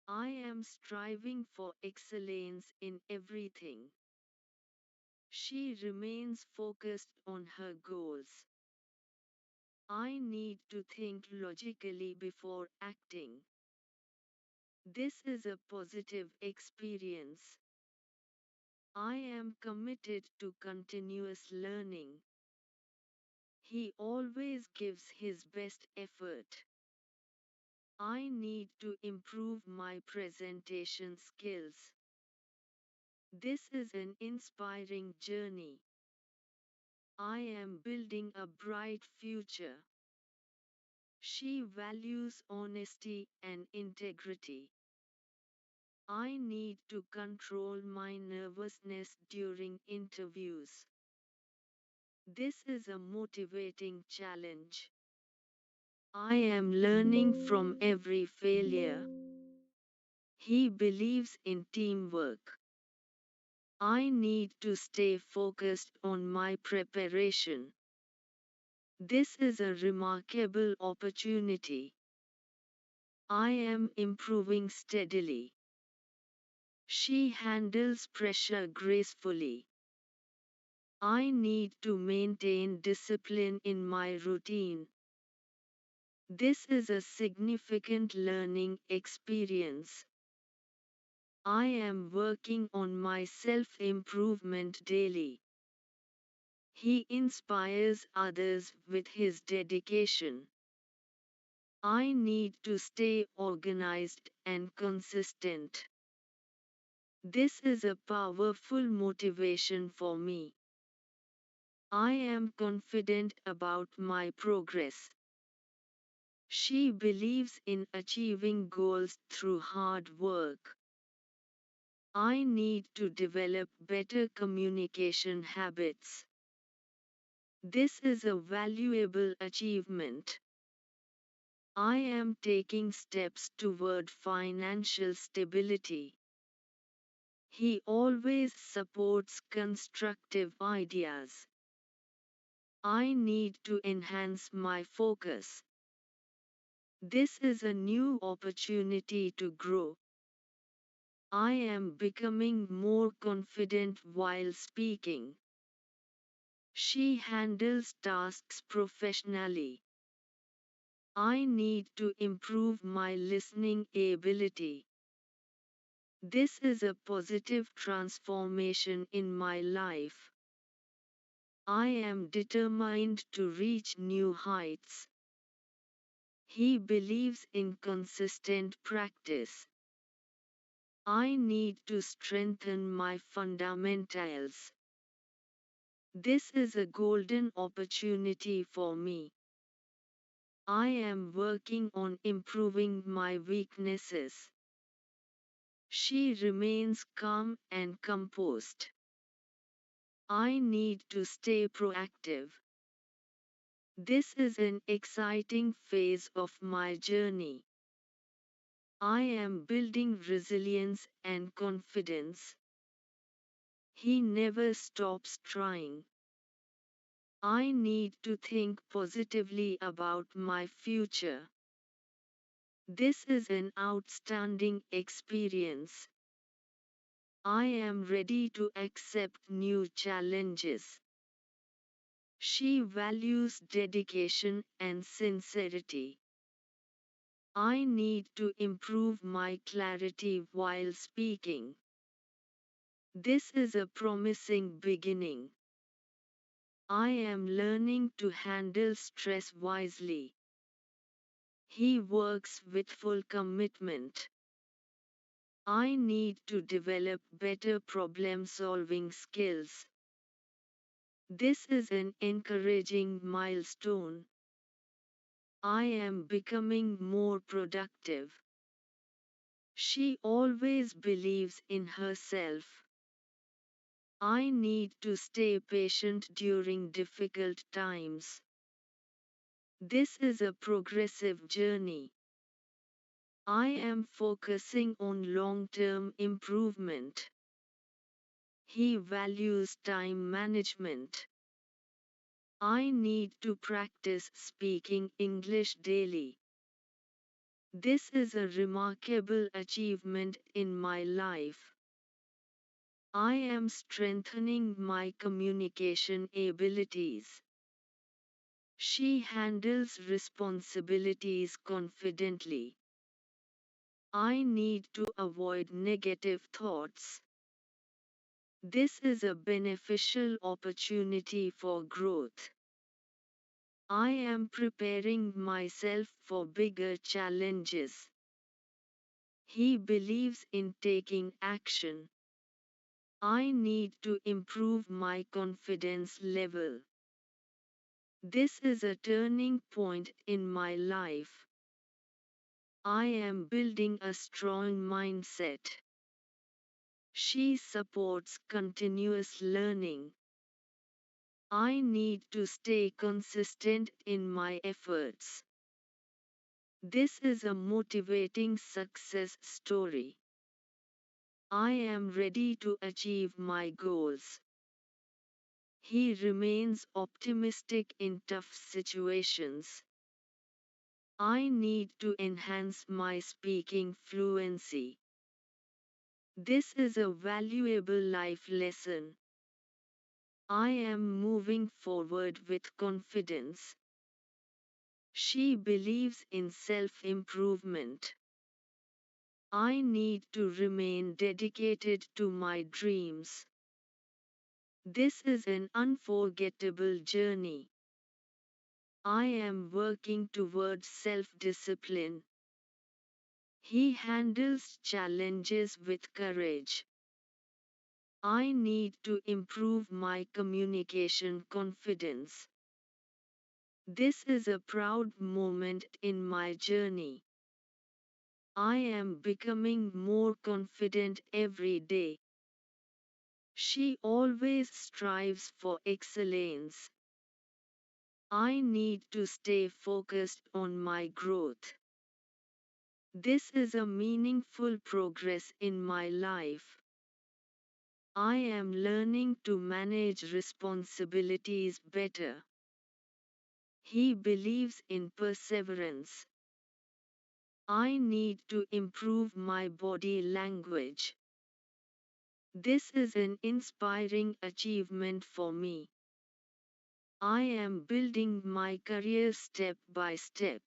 Speaker 1: I am striving for excellence in everything. She remains focused on her goals. I need to think logically before acting. This is a positive experience. I am committed to continuous learning. He always gives his best effort. I need to improve my presentation skills. This is an inspiring journey. I am building a bright future. She values honesty and integrity. I need to control my nervousness during interviews. This is a motivating challenge. I am learning from every failure. He believes in teamwork. I need to stay focused on my preparation. This is a remarkable opportunity. I am improving steadily. She handles pressure gracefully. I need to maintain discipline in my routine. This is a significant learning experience. I am working on my self-improvement daily. He inspires others with his dedication. I need to stay organized and consistent. This is a powerful motivation for me. I am confident about my progress. She believes in achieving goals through hard work. I need to develop better communication habits. This is a valuable achievement. I am taking steps toward financial stability. He always supports constructive ideas. I need to enhance my focus. This is a new opportunity to grow. I am becoming more confident while speaking. She handles tasks professionally. I need to improve my listening ability. This is a positive transformation in my life. I am determined to reach new heights. He believes in consistent practice. I need to strengthen my fundamentals. This is a golden opportunity for me. I am working on improving my weaknesses. She remains calm and composed. I need to stay proactive. This is an exciting phase of my journey. I am building resilience and confidence. He never stops trying. I need to think positively about my future. This is an outstanding experience. I am ready to accept new challenges. She values dedication and sincerity. I need to improve my clarity while speaking. This is a promising beginning. I am learning to handle stress wisely. He works with full commitment. I need to develop better problem-solving skills. This is an encouraging milestone. I am becoming more productive. She always believes in herself. I need to stay patient during difficult times. This is a progressive journey. I am focusing on long-term improvement. He values time management. I need to practice speaking English daily. This is a remarkable achievement in my life. I am strengthening my communication abilities. She handles responsibilities confidently. I need to avoid negative thoughts. This is a beneficial opportunity for growth. I am preparing myself for bigger challenges. He believes in taking action. I need to improve my confidence level. This is a turning point in my life. I am building a strong mindset. She supports continuous learning. I need to stay consistent in my efforts. This is a motivating success story. I am ready to achieve my goals. He remains optimistic in tough situations. I need to enhance my speaking fluency. This is a valuable life lesson. I am moving forward with confidence. She believes in self-improvement. I need to remain dedicated to my dreams. This is an unforgettable journey. I am working towards self-discipline. He handles challenges with courage. I need to improve my communication confidence. This is a proud moment in my journey. I am becoming more confident every day. She always strives for excellence. I need to stay focused on my growth. This is a meaningful progress in my life. I am learning to manage responsibilities better. He believes in perseverance. I need to improve my body language. This is an inspiring achievement for me. I am building my career step by step.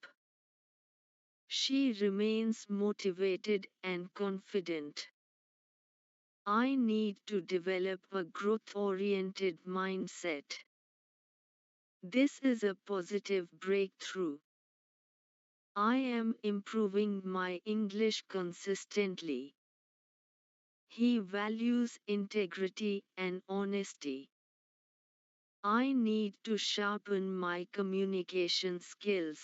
Speaker 1: She remains motivated and confident. I need to develop a growth-oriented mindset. This is a positive breakthrough. I am improving my English consistently. He values integrity and honesty. I need to sharpen my communication skills.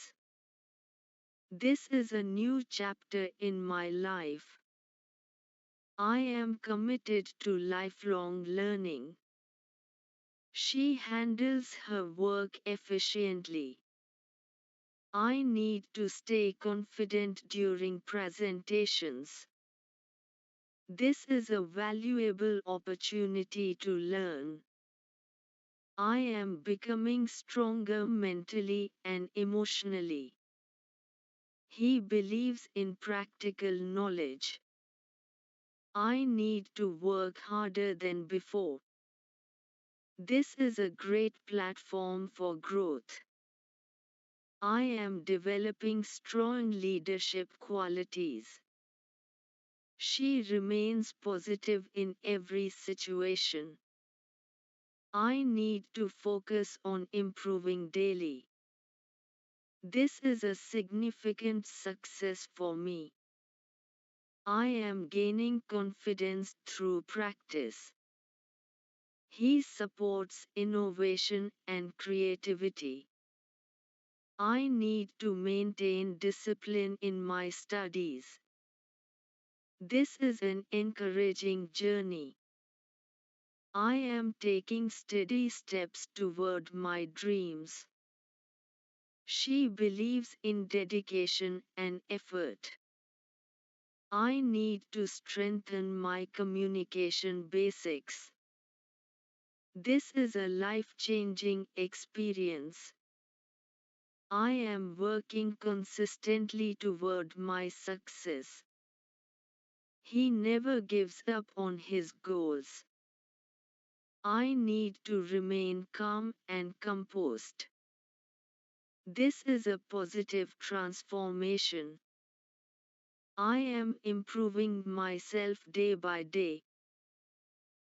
Speaker 1: This is a new chapter in my life. I am committed to lifelong learning. She handles her work efficiently. I need to stay confident during presentations. This is a valuable opportunity to learn. I am becoming stronger mentally and emotionally. He believes in practical knowledge. I need to work harder than before. This is a great platform for growth. I am developing strong leadership qualities. She remains positive in every situation. I need to focus on improving daily. This is a significant success for me. I am gaining confidence through practice. He supports innovation and creativity. I need to maintain discipline in my studies. This is an encouraging journey. I am taking steady steps toward my dreams. She believes in dedication and effort. I need to strengthen my communication basics. This is a life-changing experience. I am working consistently toward my success. He never gives up on his goals. I need to remain calm and composed. This is a positive transformation. I am improving myself day by day.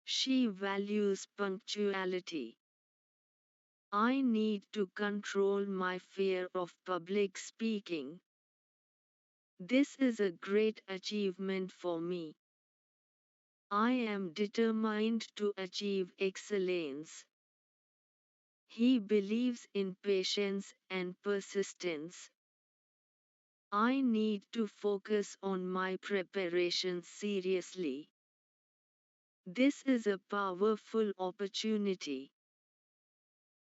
Speaker 1: She values punctuality. I need to control my fear of public speaking. This is a great achievement for me. I am determined to achieve excellence. He believes in patience and persistence. I need to focus on my preparation seriously. This is a powerful opportunity.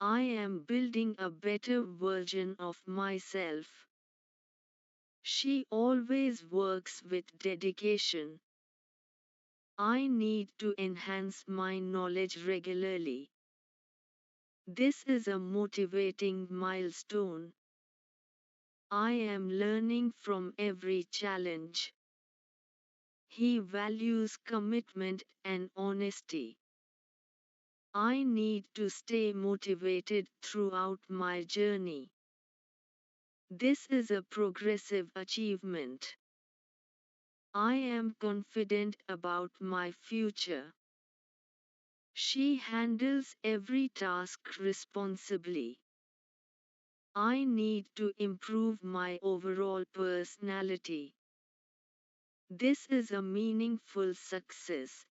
Speaker 1: I am building a better version of myself. She always works with dedication. I need to enhance my knowledge regularly. This is a motivating milestone. I am learning from every challenge. He values commitment and honesty. I need to stay motivated throughout my journey. This is a progressive achievement. I am confident about my future. She handles every task responsibly. I need to improve my overall personality. This is a meaningful success.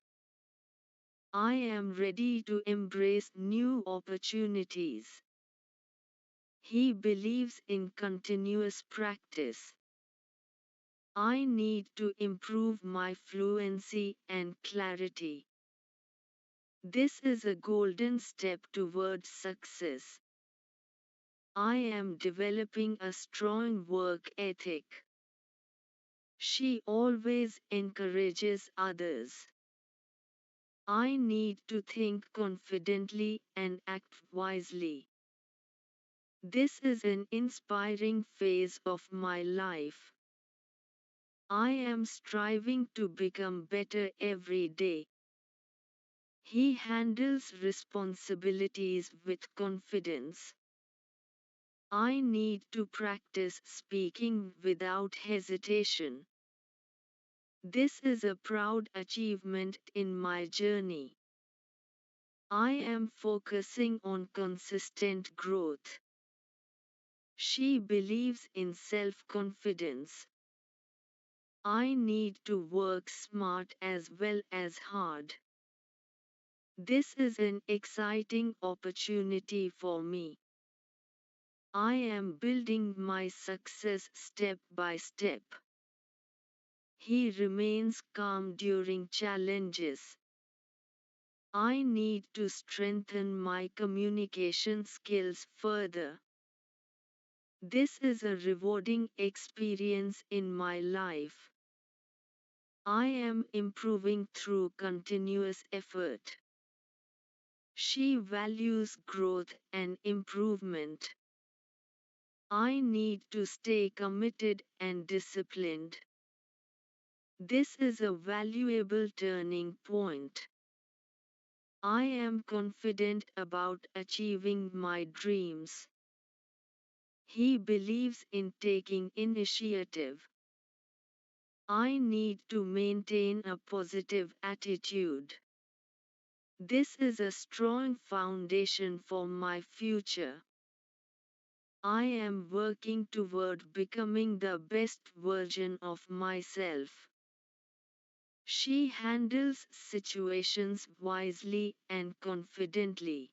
Speaker 1: I am ready to embrace new opportunities. He believes in continuous practice. I need to improve my fluency and clarity. This is a golden step towards success. I am developing a strong work ethic. She always encourages others. I need to think confidently and act wisely. This is an inspiring phase of my life. I am striving to become better every day. He handles responsibilities with confidence. I need to practice speaking without hesitation. This is a proud achievement in my journey. I am focusing on consistent growth. She believes in self-confidence. I need to work smart as well as hard. This is an exciting opportunity for me. I am building my success step by step. He remains calm during challenges. I need to strengthen my communication skills further. This is a rewarding experience in my life. I am improving through continuous effort. She values growth and improvement. I need to stay committed and disciplined. This is a valuable turning point. I am confident about achieving my dreams. He believes in taking initiative. I need to maintain a positive attitude. This is a strong foundation for my future. I am working toward becoming the best version of myself. She handles situations wisely and confidently.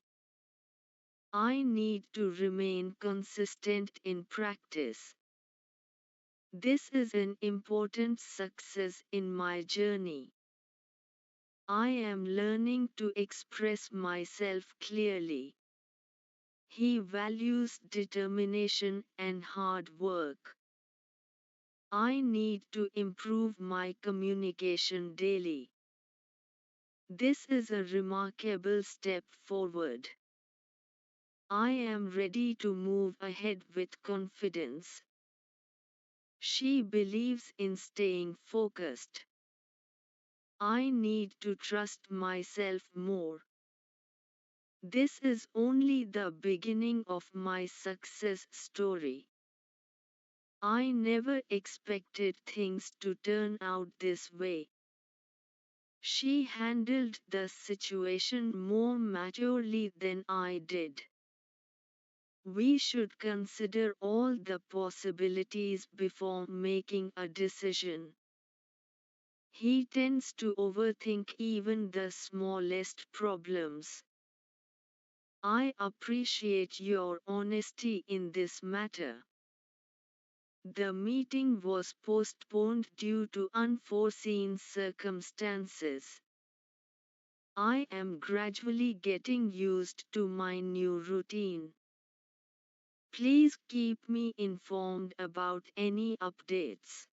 Speaker 1: I need to remain consistent in practice. This is an important success in my journey. I am learning to express myself clearly. He values determination and hard work. I need to improve my communication daily. This is a remarkable step forward. I am ready to move ahead with confidence. She believes in staying focused. I need to trust myself more. This is only the beginning of my success story. I never expected things to turn out this way. She handled the situation more maturely than I did. We should consider all the possibilities before making a decision. He tends to overthink even the smallest problems. I appreciate your honesty in this matter. The meeting was postponed due to unforeseen circumstances. I am gradually getting used to my new routine. Please keep me informed about any updates.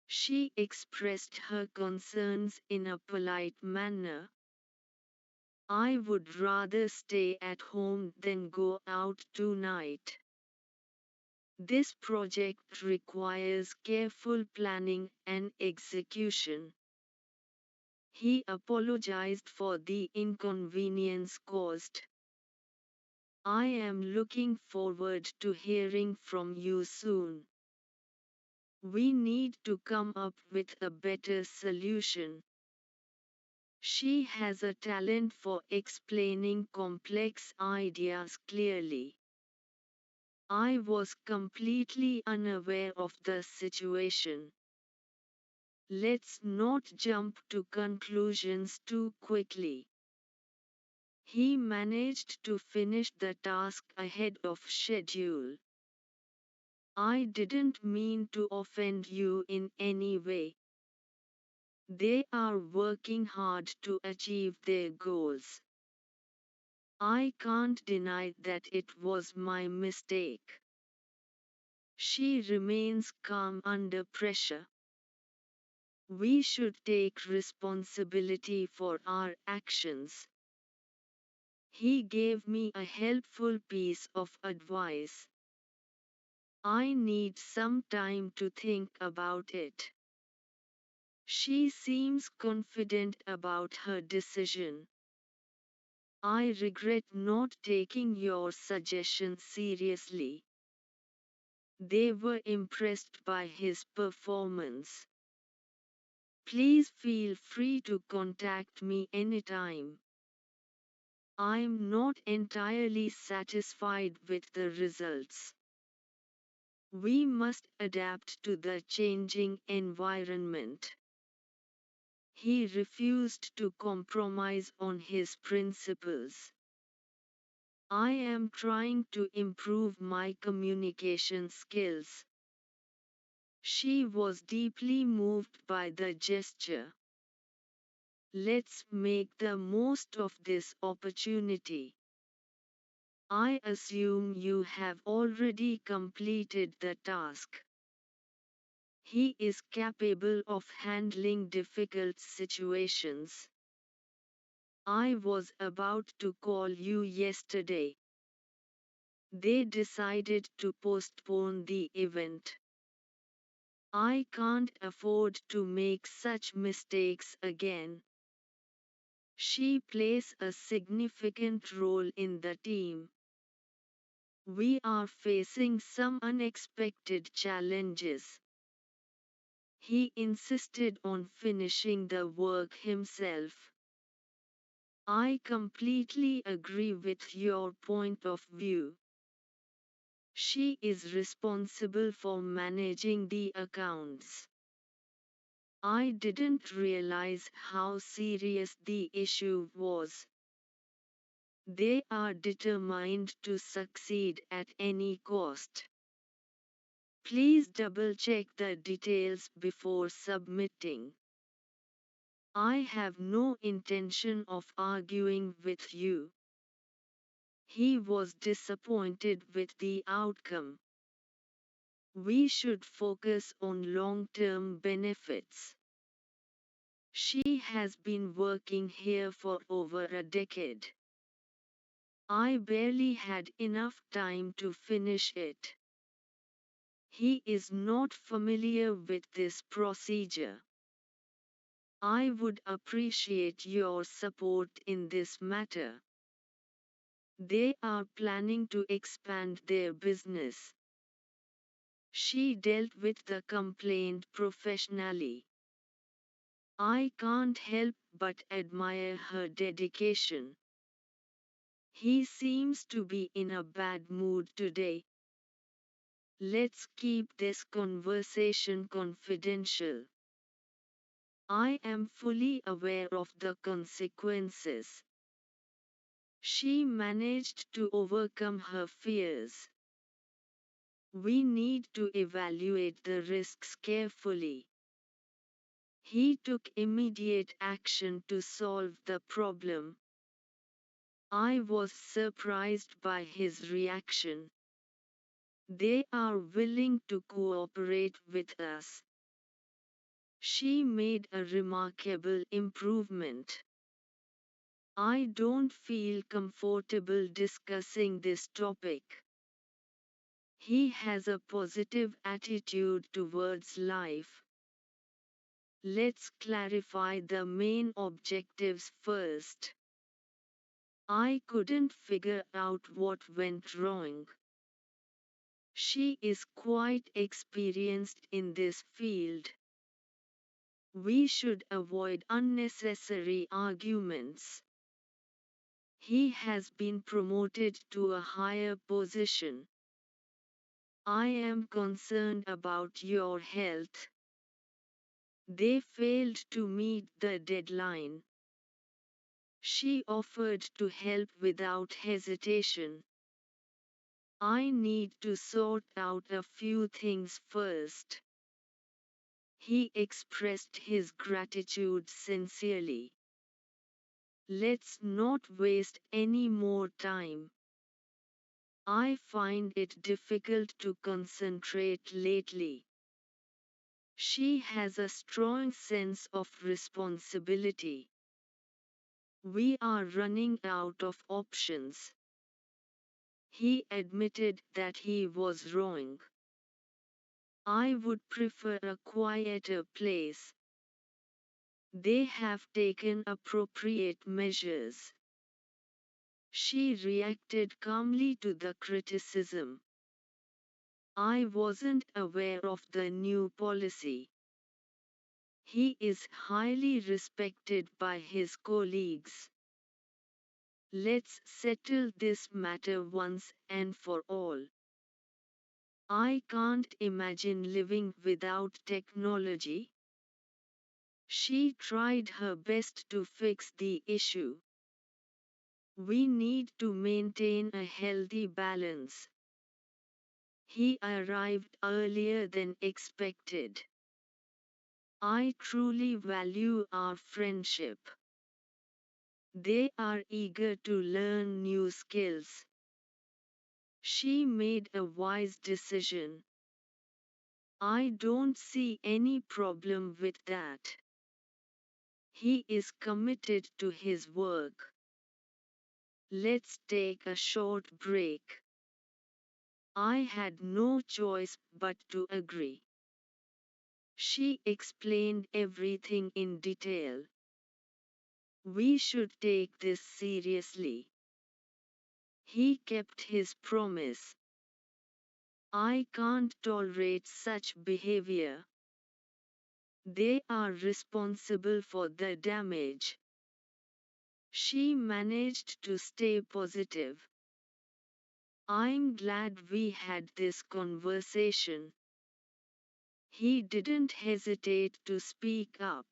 Speaker 1: She expressed her concerns in a polite manner. I would rather stay at home than go out tonight. This project requires careful planning and execution. He apologized for the inconvenience caused. I am looking forward to hearing from you soon. We need to come up with a better solution. She has a talent for explaining complex ideas clearly. I was completely unaware of the situation. Let's not jump to conclusions too quickly. He managed to finish the task ahead of schedule. I didn't mean to offend you in any way. They are working hard to achieve their goals. I can't deny that it was my mistake. She remains calm under pressure. We should take responsibility for our actions. He gave me a helpful piece of advice. I need some time to think about it. She seems confident about her decision. I regret not taking your suggestion seriously. They were impressed by his performance. Please feel free to contact me anytime. I'm not entirely satisfied with the results. We must adapt to the changing environment. He refused to compromise on his principles. I am trying to improve my communication skills. She was deeply moved by the gesture. Let's make the most of this opportunity. I assume you have already completed the task. He is capable of handling difficult situations. I was about to call you yesterday. They decided to postpone the event. I can't afford to make such mistakes again. She plays a significant role in the team. We are facing some unexpected challenges. He insisted on finishing the work himself. I completely agree with your point of view. She is responsible for managing the accounts. I didn't realize how serious the issue was. They are determined to succeed at any cost. Please double check the details before submitting. I have no intention of arguing with you. He was disappointed with the outcome. We should focus on long-term benefits. She has been working here for over a decade. I barely had enough time to finish it. He is not familiar with this procedure. I would appreciate your support in this matter. They are planning to expand their business. She dealt with the complaint professionally. I can't help but admire her dedication. He seems to be in a bad mood today. Let's keep this conversation confidential. I am fully aware of the consequences. She managed to overcome her fears. We need to evaluate the risks carefully. He took immediate action to solve the problem. I was surprised by his reaction. They are willing to cooperate with us. She made a remarkable improvement. I don't feel comfortable discussing this topic. He has a positive attitude towards life. Let's clarify the main objectives first. I couldn't figure out what went wrong. She is quite experienced in this field. We should avoid unnecessary arguments. He has been promoted to a higher position. I am concerned about your health. They failed to meet the deadline. She offered to help without hesitation. I need to sort out a few things first. He expressed his gratitude sincerely. Let's not waste any more time. I find it difficult to concentrate lately. She has a strong sense of responsibility. We are running out of options. He admitted that he was wrong. I would prefer a quieter place. They have taken appropriate measures. She reacted calmly to the criticism. I wasn't aware of the new policy. He is highly respected by his colleagues. Let's settle this matter once and for all. I can't imagine living without technology. She tried her best to fix the issue. We need to maintain a healthy balance. He arrived earlier than expected. I truly value our friendship. They are eager to learn new skills. She made a wise decision. I don't see any problem with that. He is committed to his work. Let's take a short break. I had no choice but to agree. She explained everything in detail. We should take this seriously. He kept his promise. I can't tolerate such behavior. They are responsible for the damage. She managed to stay positive. I'm glad we had this conversation. He didn't hesitate to speak up.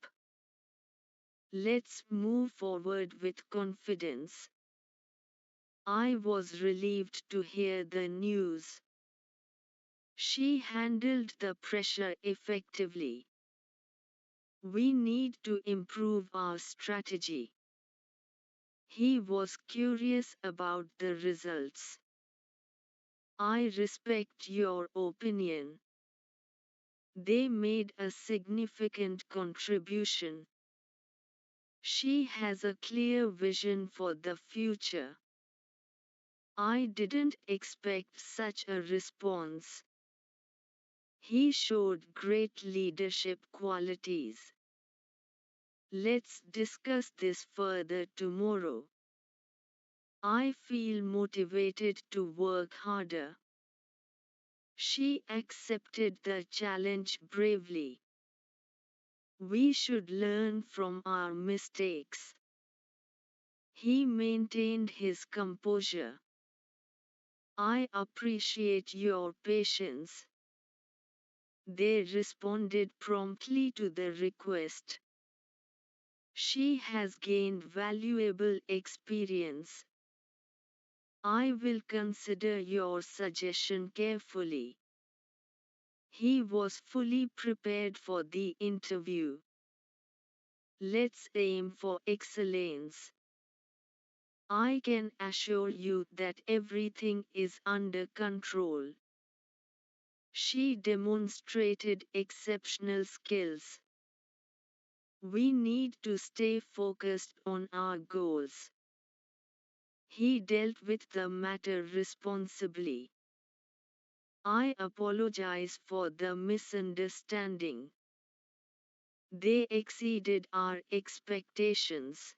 Speaker 1: Let's move forward with confidence. I was relieved to hear the news. She handled the pressure effectively. We need to improve our strategy. He was curious about the results. I respect your opinion. They made a significant contribution. She has a clear vision for the future. I didn't expect such a response. He showed great leadership qualities. Let's discuss this further tomorrow. I feel motivated to work harder. She accepted the challenge bravely. We should learn from our mistakes. He maintained his composure. I appreciate your patience. They responded promptly to the request. She has gained valuable experience. I will consider your suggestion carefully. He was fully prepared for the interview. Let's aim for excellence. I can assure you that everything is under control. She demonstrated exceptional skills. We need to stay focused on our goals. He dealt with the matter responsibly. I apologize for the misunderstanding. They exceeded our expectations.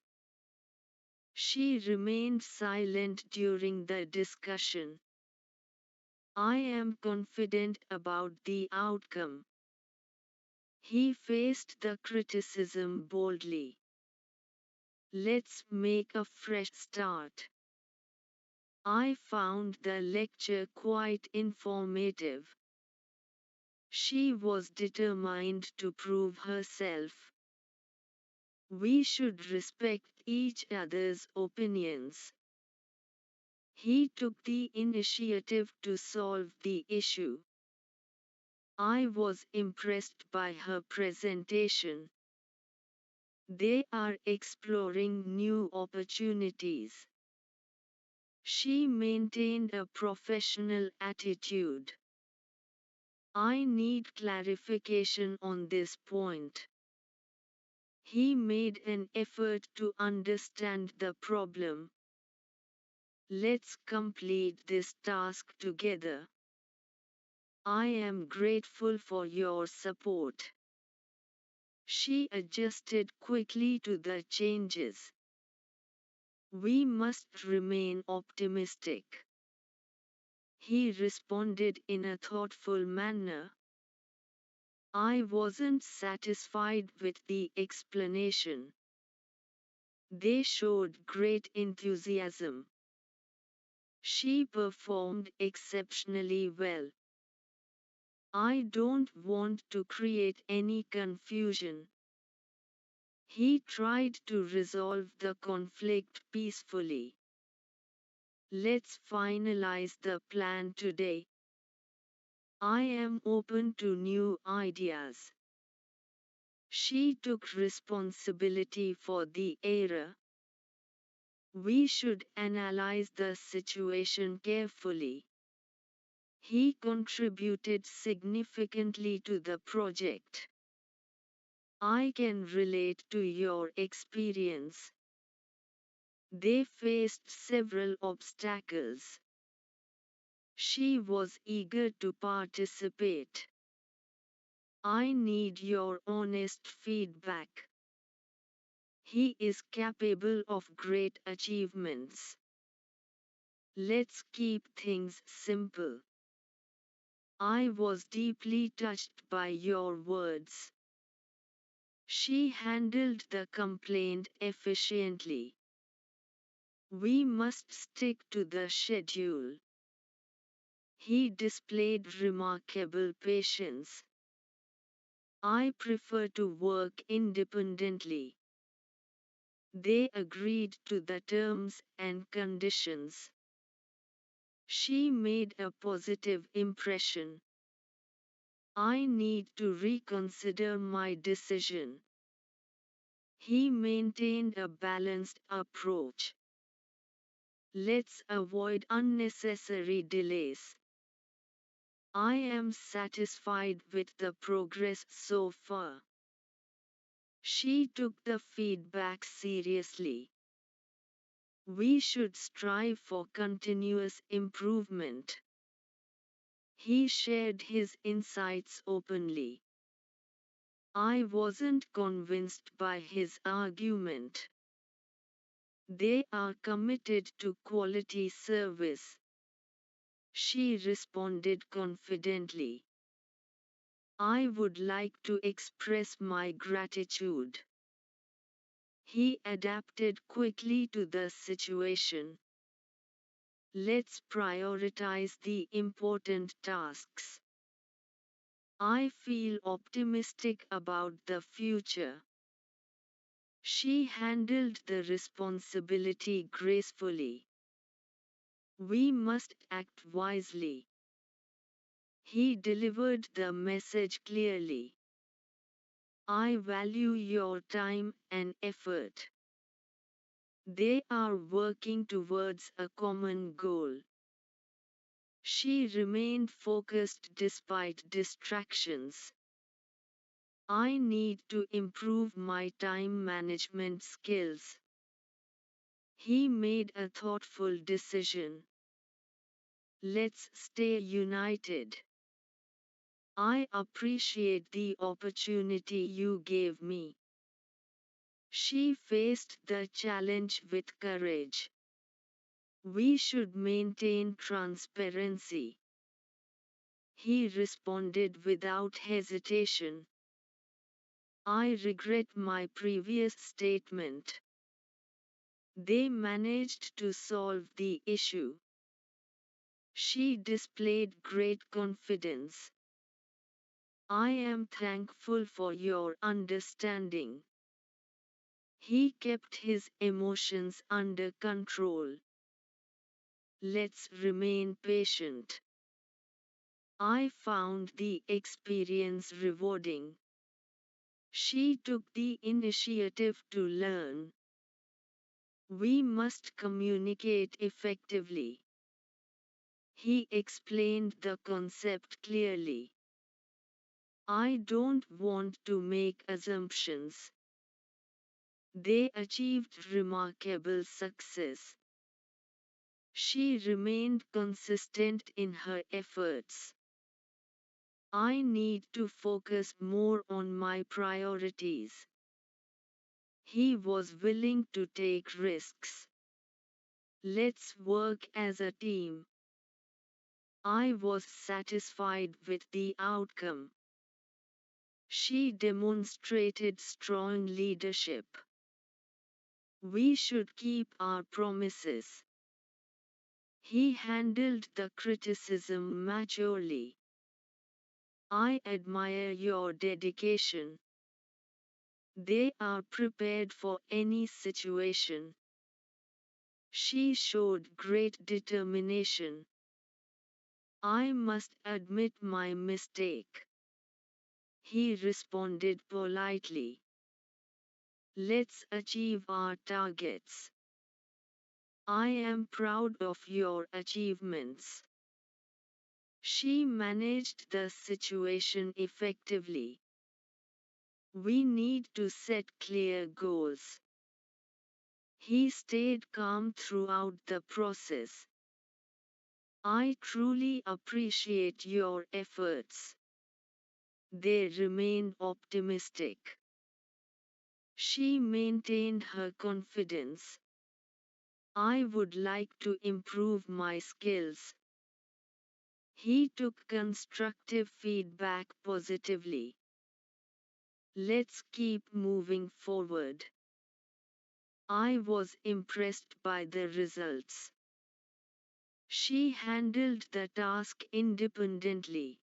Speaker 1: She remained silent during the discussion. I am confident about the outcome. He faced the criticism boldly. Let's make a fresh start. I found the lecture quite informative. She was determined to prove herself. We should respect each other's opinions. He took the initiative to solve the issue. I was impressed by her presentation. They are exploring new opportunities. She maintained a professional attitude. I need clarification on this point. He made an effort to understand the problem. Let's complete this task together. I am grateful for your support. She adjusted quickly to the changes. We must remain optimistic. He responded in a thoughtful manner. I wasn't satisfied with the explanation. They showed great enthusiasm. She performed exceptionally well. I don't want to create any confusion. He tried to resolve the conflict peacefully. Let's finalize the plan today. I am open to new ideas. She took responsibility for the error. We should analyze the situation carefully. He contributed significantly to the project. I can relate to your experience. They faced several obstacles. She was eager to participate. I need your honest feedback. He is capable of great achievements. Let's keep things simple. I was deeply touched by your words. She handled the complaint efficiently. We must stick to the schedule. He displayed remarkable patience. I prefer to work independently. They agreed to the terms and conditions. She made a positive impression. I need to reconsider my decision. He maintained a balanced approach. Let's avoid unnecessary delays. I am satisfied with the progress so far. She took the feedback seriously. We should strive for continuous improvement. He shared his insights openly. I wasn't convinced by his argument. They are committed to quality service. She responded confidently. I would like to express my gratitude. He adapted quickly to the situation. Let's prioritize the important tasks. I feel optimistic about the future. She handled the responsibility gracefully. We must act wisely. He delivered the message clearly. I value your time and effort. They are working towards a common goal. She remained focused despite distractions. I need to improve my time management skills. He made a thoughtful decision. Let's stay united. I appreciate the opportunity you gave me. She faced the challenge with courage. We should maintain transparency. He responded without hesitation. I regret my previous statement. They managed to solve the issue. She displayed great confidence. I am thankful for your understanding. He kept his emotions under control. Let's remain patient. I found the experience rewarding. She took the initiative to learn. We must communicate effectively. He explained the concept clearly. I don't want to make assumptions. They achieved remarkable success. She remained consistent in her efforts. I need to focus more on my priorities. He was willing to take risks. Let's work as a team. I was satisfied with the outcome. She demonstrated strong leadership. We should keep our promises. He handled the criticism maturely. I admire your dedication. They are prepared for any situation. She showed great determination. I must admit my mistake. He responded politely. Let's achieve our targets. I am proud of your achievements. She managed the situation effectively. We need to set clear goals. He stayed calm throughout the process. I truly appreciate your efforts. They remained optimistic. She maintained her confidence. I would like to improve my skills. He took constructive feedback positively. Let's keep moving forward. I was impressed by the results. She handled the task independently.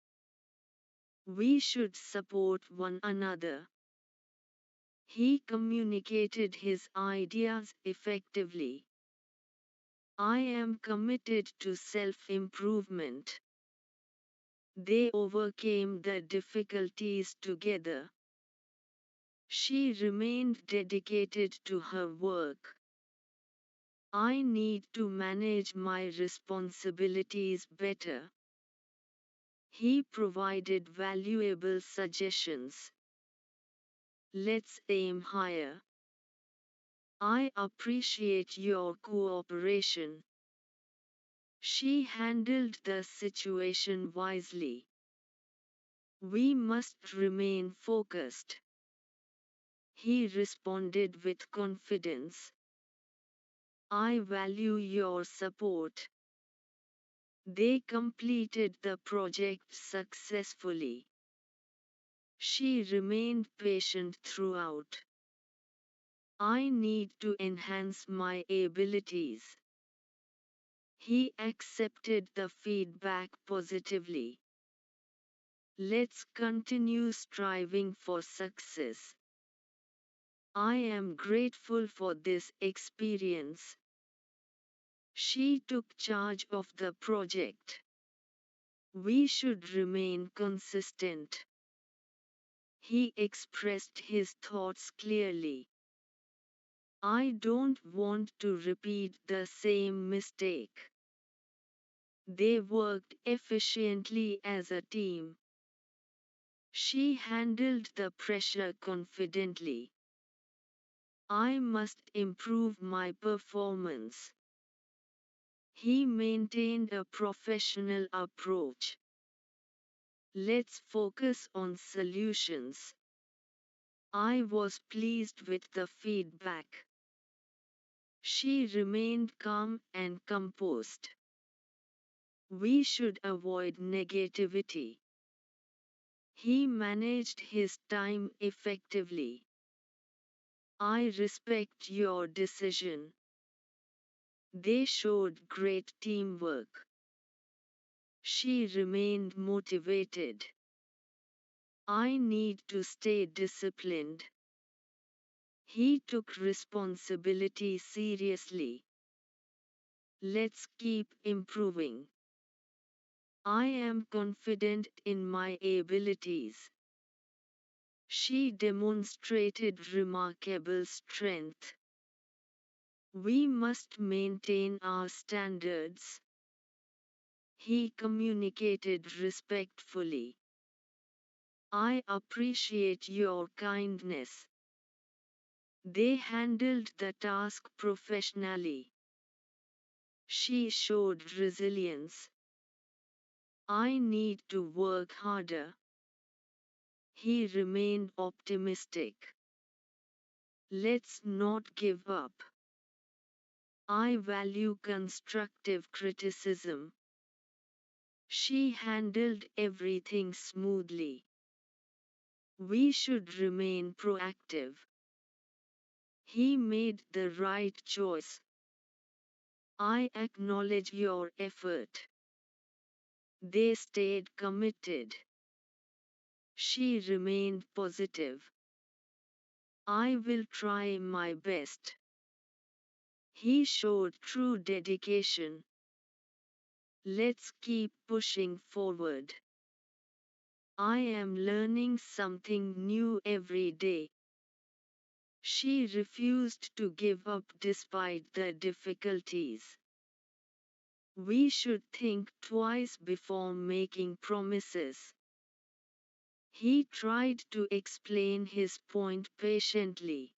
Speaker 1: We should support one another. He communicated his ideas effectively. I am committed to self-improvement. They overcame the difficulties together. She remained dedicated to her work. I need to manage my responsibilities better. He provided valuable suggestions. Let's aim higher. I appreciate your cooperation. She handled the situation wisely. We must remain focused. He responded with confidence. I value your support. They completed the project successfully. She remained patient throughout. I need to enhance my abilities. He accepted the feedback positively. Let's continue striving for success. I am grateful for this experience. She took charge of the project. We should remain consistent. He expressed his thoughts clearly. I don't want to repeat the same mistake. They worked efficiently as a team. She handled the pressure confidently. I must improve my performance. He maintained a professional approach. Let's focus on solutions. I was pleased with the feedback. She remained calm and composed. We should avoid negativity. He managed his time effectively. I respect your decision. They showed great teamwork. She remained motivated. I need to stay disciplined. He took responsibility seriously. Let's keep improving. I am confident in my abilities. She demonstrated remarkable strength. We must maintain our standards. He communicated respectfully. I appreciate your kindness. They handled the task professionally. She showed resilience. I need to work harder. He remained optimistic. Let's not give up. I value constructive criticism. She handled everything smoothly. We should remain proactive. He made the right choice. I acknowledge your effort. They stayed committed. She remained positive. I will try my best. He showed true dedication. Let's keep pushing forward. I am learning something new every day. She refused to give up despite the difficulties. We should think twice before making promises. He tried to explain his point patiently.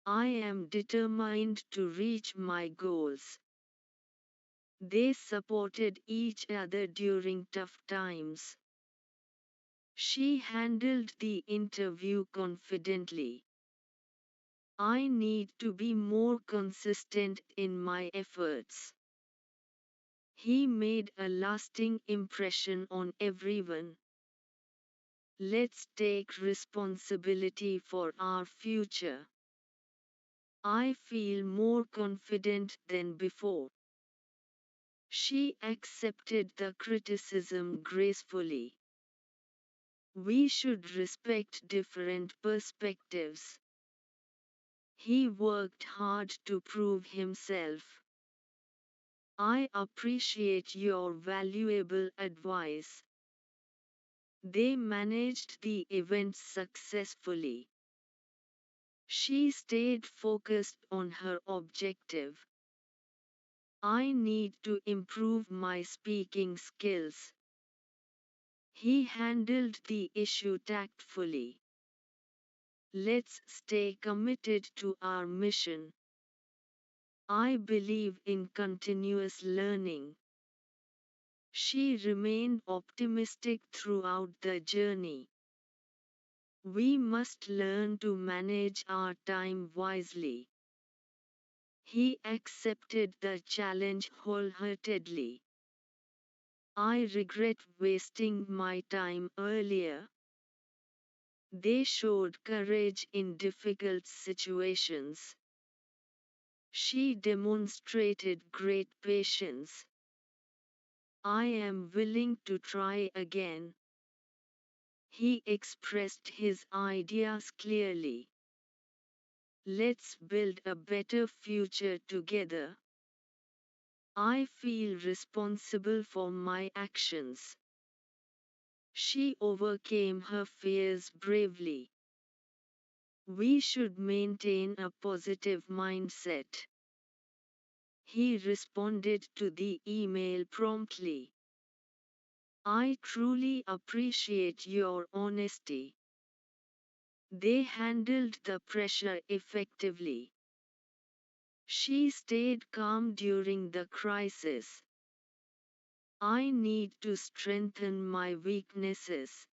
Speaker 1: I am determined to reach my goals. They supported each other during tough times. She handled the interview confidently. I need to be more consistent in my efforts. He made a lasting impression on everyone. Let's take responsibility for our future. I feel more confident than before. She accepted the criticism gracefully. We should respect different perspectives. He worked hard to prove himself. I appreciate your valuable advice. They managed the event successfully. She stayed focused on her objective. I need to improve my speaking skills. He handled the issue tactfully. Let's stay committed to our mission. I believe in continuous learning. She remained optimistic throughout the journey. We must learn to manage our time wisely. He accepted the challenge wholeheartedly. I regret wasting my time earlier. They showed courage in difficult situations. She demonstrated great patience. I am willing to try again. He expressed his ideas clearly. Let's build a better future together. I feel responsible for my actions. She overcame her fears bravely. We should maintain a positive mindset. He responded to the email promptly. I truly appreciate your honesty. They handled the pressure effectively. She stayed calm during the crisis. I need to strengthen my weaknesses.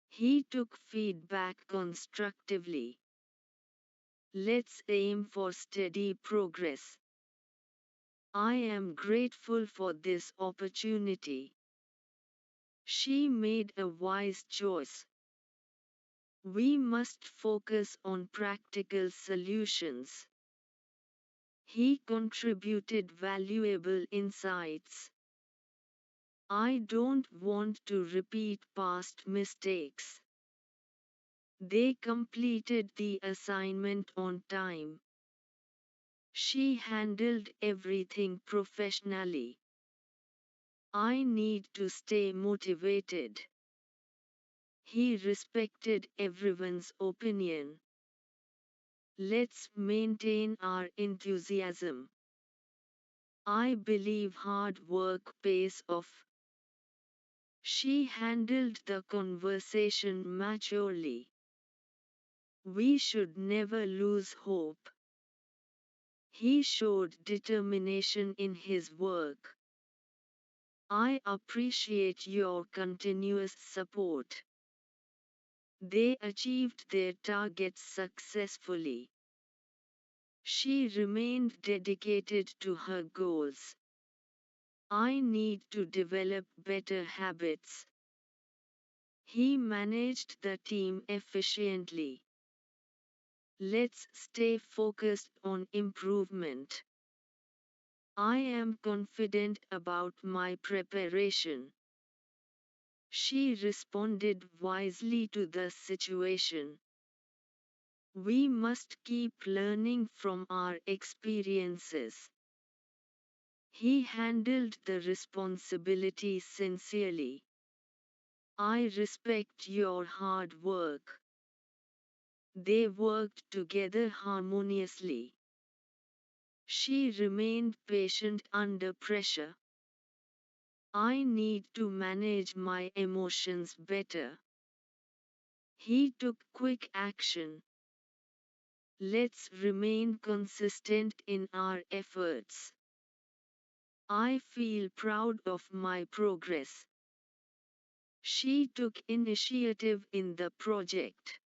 Speaker 1: He took feedback constructively. Let's aim for steady progress. I am grateful for this opportunity. She made a wise choice. We must focus on practical solutions. He contributed valuable insights. I don't want to repeat past mistakes. They completed the assignment on time. She handled everything professionally. I need to stay motivated. He respected everyone's opinion. Let's maintain our enthusiasm. I believe hard work pays off. She handled the conversation maturely. We should never lose hope. He showed determination in his work. I appreciate your continuous support. They achieved their targets successfully. She remained dedicated to her goals. I need to develop better habits. He managed the team efficiently. Let's stay focused on improvement. I am confident about my preparation. She responded wisely to the situation. We must keep learning from our experiences. He handled the responsibility sincerely. I respect your hard work. They worked together harmoniously. She remained patient under pressure. I need to manage my emotions better. He took quick action. Let's remain consistent in our efforts. I feel proud of my progress. She took initiative in the project.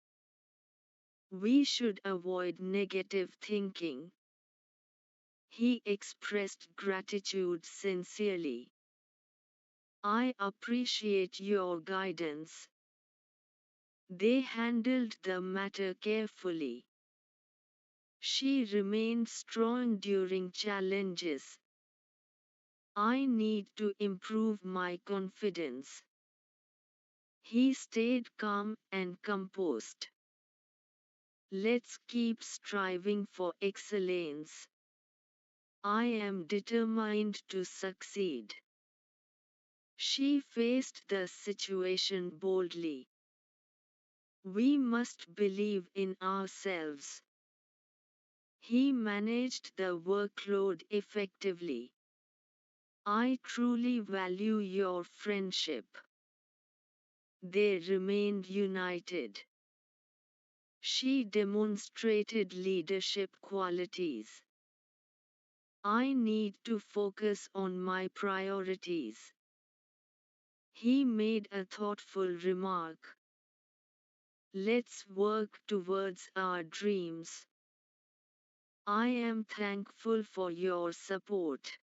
Speaker 1: We should avoid negative thinking. He expressed gratitude sincerely. I appreciate your guidance. They handled the matter carefully. She remained strong during challenges. I need to improve my confidence. He stayed calm and composed. Let's keep striving for excellence. I am determined to succeed. She faced the situation boldly. We must believe in ourselves. He managed the workload effectively. I truly value your friendship. They remained united. She demonstrated leadership qualities. I need to focus on my priorities. He made a thoughtful remark. Let's work towards our dreams. I am thankful for your support.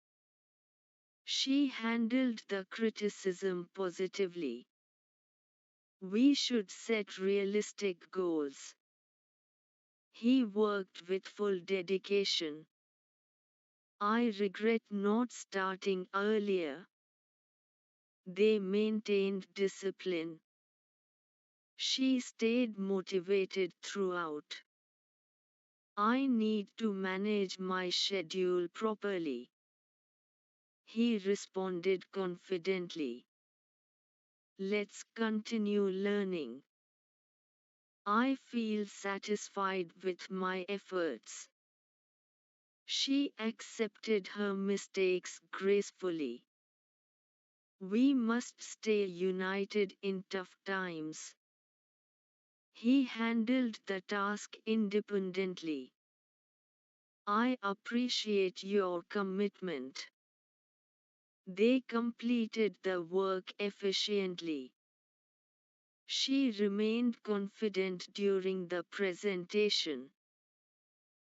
Speaker 1: She handled the criticism positively. We should set realistic goals. He worked with full dedication. I regret not starting earlier. They maintained discipline. She stayed motivated throughout. I need to manage my schedule properly. He responded confidently. Let's continue learning. I feel satisfied with my efforts. She accepted her mistakes gracefully. We must stay united in tough times. He handled the task independently. I appreciate your commitment. They completed the work efficiently. She remained confident during the presentation.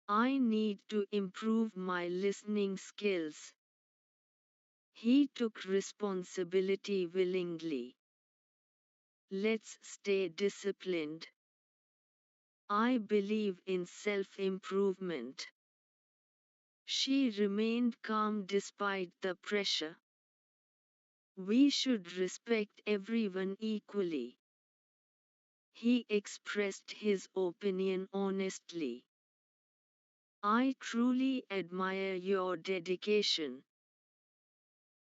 Speaker 1: I need to improve my listening skills. He took responsibility willingly. Let's stay disciplined. I believe in self-improvement. She remained calm despite the pressure. We should respect everyone equally. He expressed his opinion honestly. I truly admire your dedication.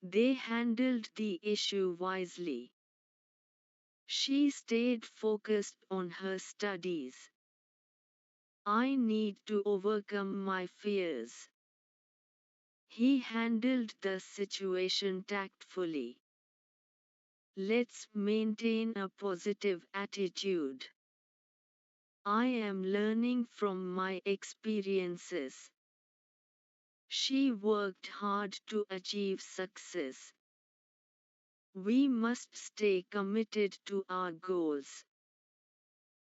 Speaker 1: They handled the issue wisely. She stayed focused on her studies. I need to overcome my fears. He handled the situation tactfully. Let's maintain a positive attitude. I am learning from my experiences. She worked hard to achieve success. We must stay committed to our goals.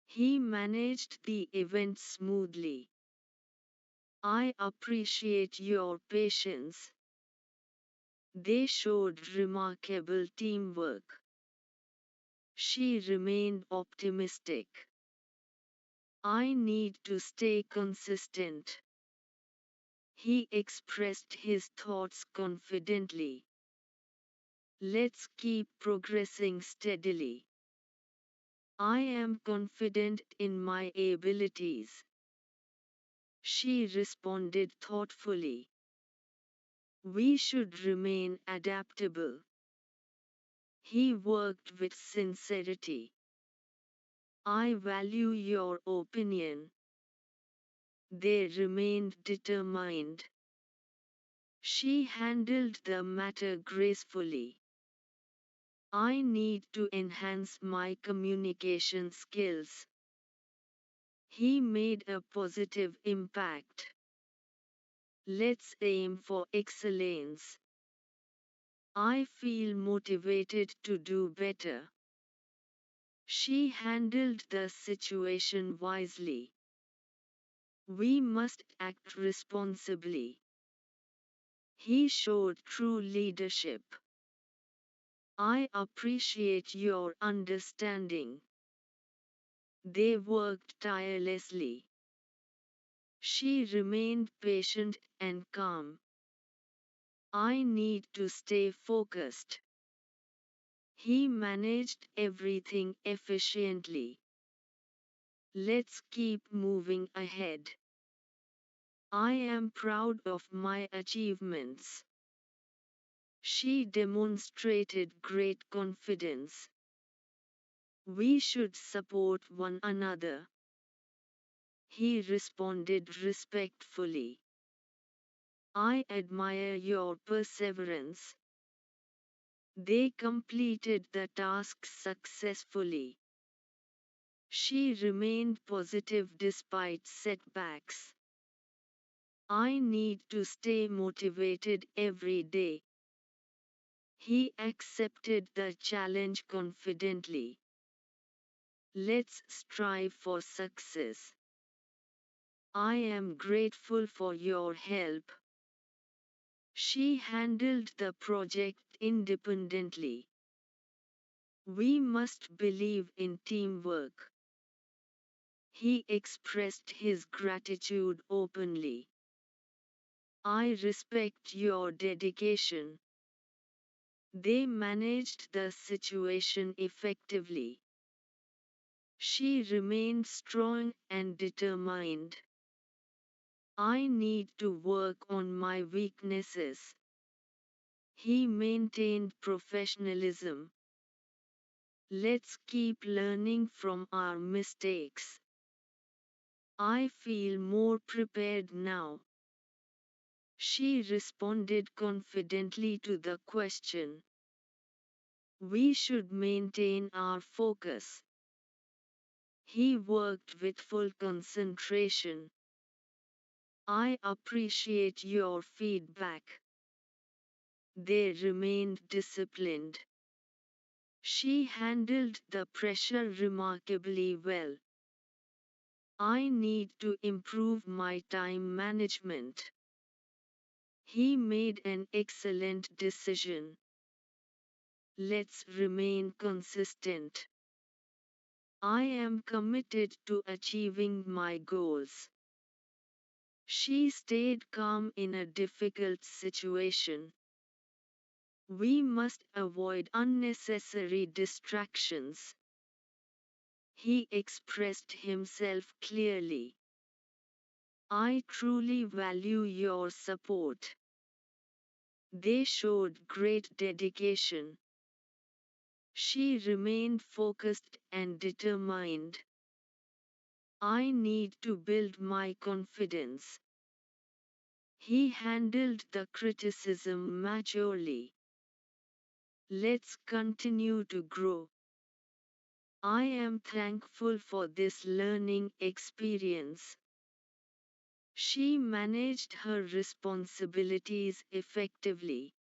Speaker 1: He managed the event smoothly. I appreciate your patience. They showed remarkable teamwork. She remained optimistic. I need to stay consistent. He expressed his thoughts confidently. Let's keep progressing steadily. I am confident in my abilities. She responded thoughtfully. We should remain adaptable. He worked with sincerity. I value your opinion. They remained determined. She handled the matter gracefully. I need to enhance my communication skills. He made a positive impact. Let's aim for excellence. I feel motivated to do better. She handled the situation wisely. We must act responsibly. He showed true leadership. I appreciate your understanding. They worked tirelessly. She remained patient and calm. I need to stay focused. He managed everything efficiently. Let's keep moving ahead. I am proud of my achievements. She demonstrated great confidence. We should support one another. He responded respectfully. I admire your perseverance. They completed the task successfully. She remained positive despite setbacks. I need to stay motivated every day. He accepted the challenge confidently. Let's strive for success. I am grateful for your help. She handled the project independently. We must believe in teamwork. He expressed his gratitude openly. I respect your dedication. They managed the situation effectively. She remained strong and determined. I need to work on my weaknesses. He maintained professionalism. Let's keep learning from our mistakes. I feel more prepared now. She responded confidently to the question. We should maintain our focus. He worked with full concentration. I appreciate your feedback. They remained disciplined. She handled the pressure remarkably well. I need to improve my time management. He made an excellent decision. Let's remain consistent. I am committed to achieving my goals. She stayed calm in a difficult situation. We must avoid unnecessary distractions. He expressed himself clearly. I truly value your support. They showed great dedication. She remained focused and determined. I need to build my confidence. He handled the criticism maturely. Let's continue to grow. I am thankful for this learning experience. She managed her responsibilities effectively.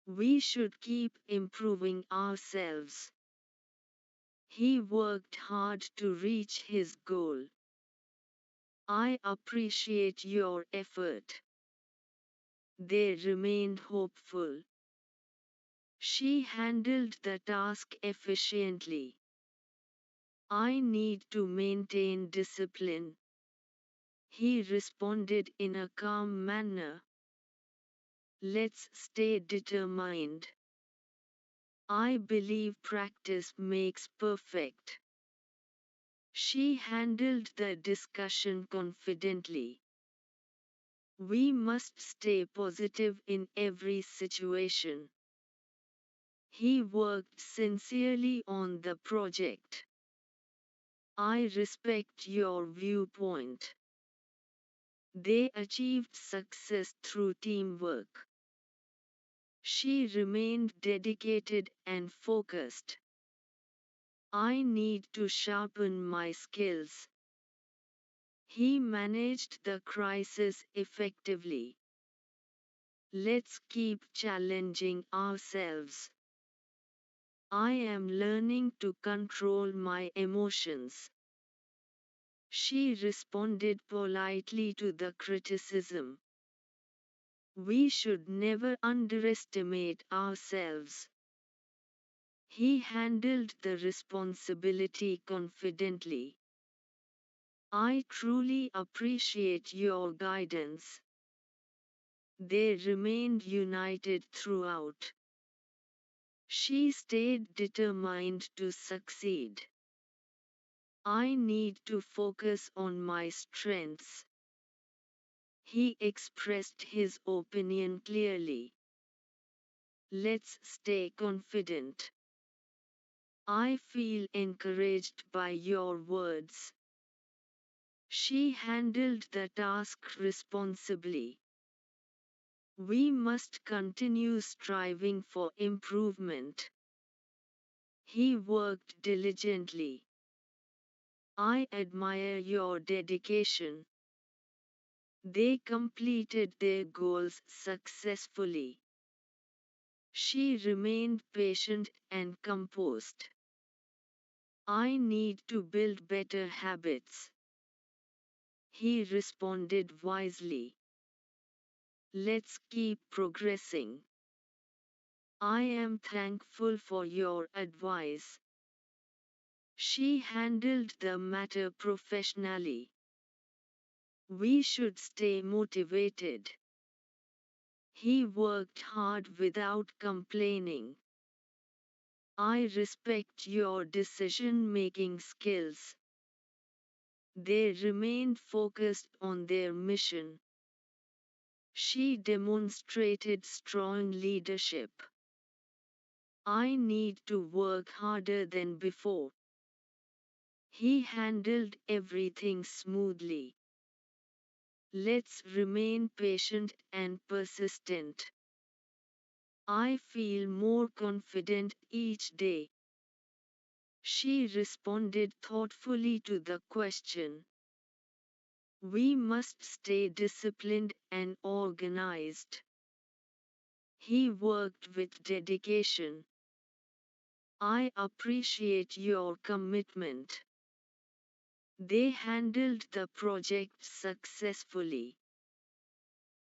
Speaker 1: We should keep improving ourselves. He worked hard to reach his goal. I appreciate your effort. They remained hopeful. She handled the task efficiently. I need to maintain discipline. He responded in a calm manner. Let's stay determined. I believe practice makes perfect. She handled the discussion confidently. We must stay positive in every situation. He worked sincerely on the project. I respect your viewpoint. They achieved success through teamwork. She remained dedicated and focused. I need to sharpen my skills. He managed the crisis effectively. Let's keep challenging ourselves. I am learning to control my emotions. She responded politely to the criticism. We should never underestimate ourselves. He handled the responsibility confidently. I truly appreciate your guidance. They remained united throughout. She stayed determined to succeed. I need to focus on my strengths. He expressed his opinion clearly. Let's stay confident. I feel encouraged by your words. She handled the task responsibly. We must continue striving for improvement. He worked diligently. I admire your dedication. They completed their goals successfully. She remained patient and composed. I need to build better habits. He responded wisely. Let's keep progressing. I am thankful for your advice. She handled the matter professionally. We should stay motivated. He worked hard without complaining. I respect your decision-making skills. They remained focused on their mission. She demonstrated strong leadership. I need to work harder than before. He handled everything smoothly. Let's remain patient and persistent. I feel more confident each day. She responded thoughtfully to the question. We must stay disciplined and organized. He worked with dedication. I appreciate your commitment. They handled the project successfully.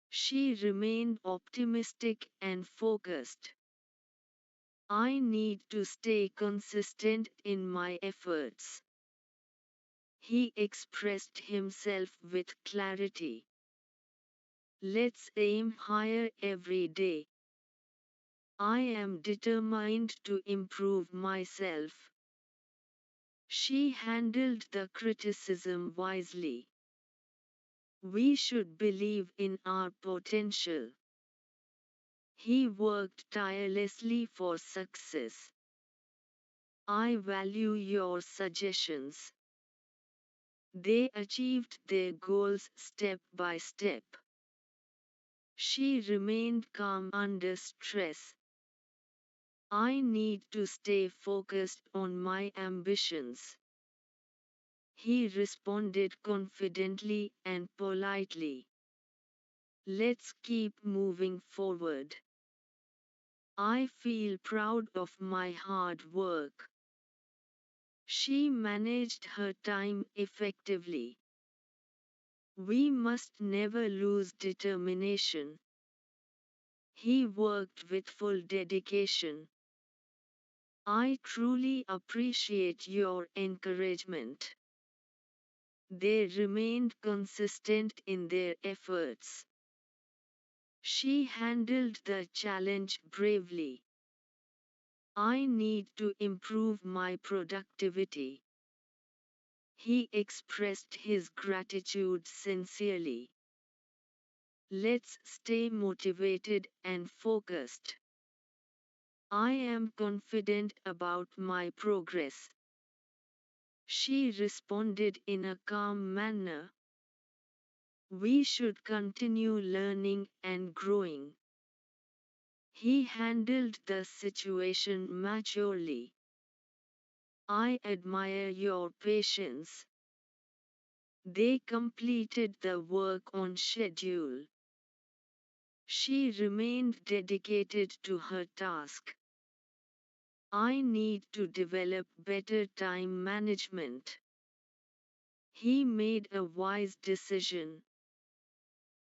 Speaker 1: She remained optimistic and focused. I need to stay consistent in my efforts. He expressed himself with clarity. Let's aim higher every day. I am determined to improve myself. She handled the criticism wisely. We should believe in our potential. He worked tirelessly for success. I value your suggestions. They achieved their goals step by step. She remained calm under stress. I need to stay focused on my ambitions. He responded confidently and politely. Let's keep moving forward. I feel proud of my hard work. She managed her time effectively. We must never lose determination. He worked with full dedication. I truly appreciate your encouragement. They remained consistent in their efforts. She handled the challenge bravely. I need to improve my productivity. He expressed his gratitude sincerely. Let's stay motivated and focused. I am confident about my progress. She responded in a calm manner. We should continue learning and growing. He handled the situation maturely. I admire your patience. They completed the work on schedule. She remained dedicated to her task. I need to develop better time management. He made a wise decision.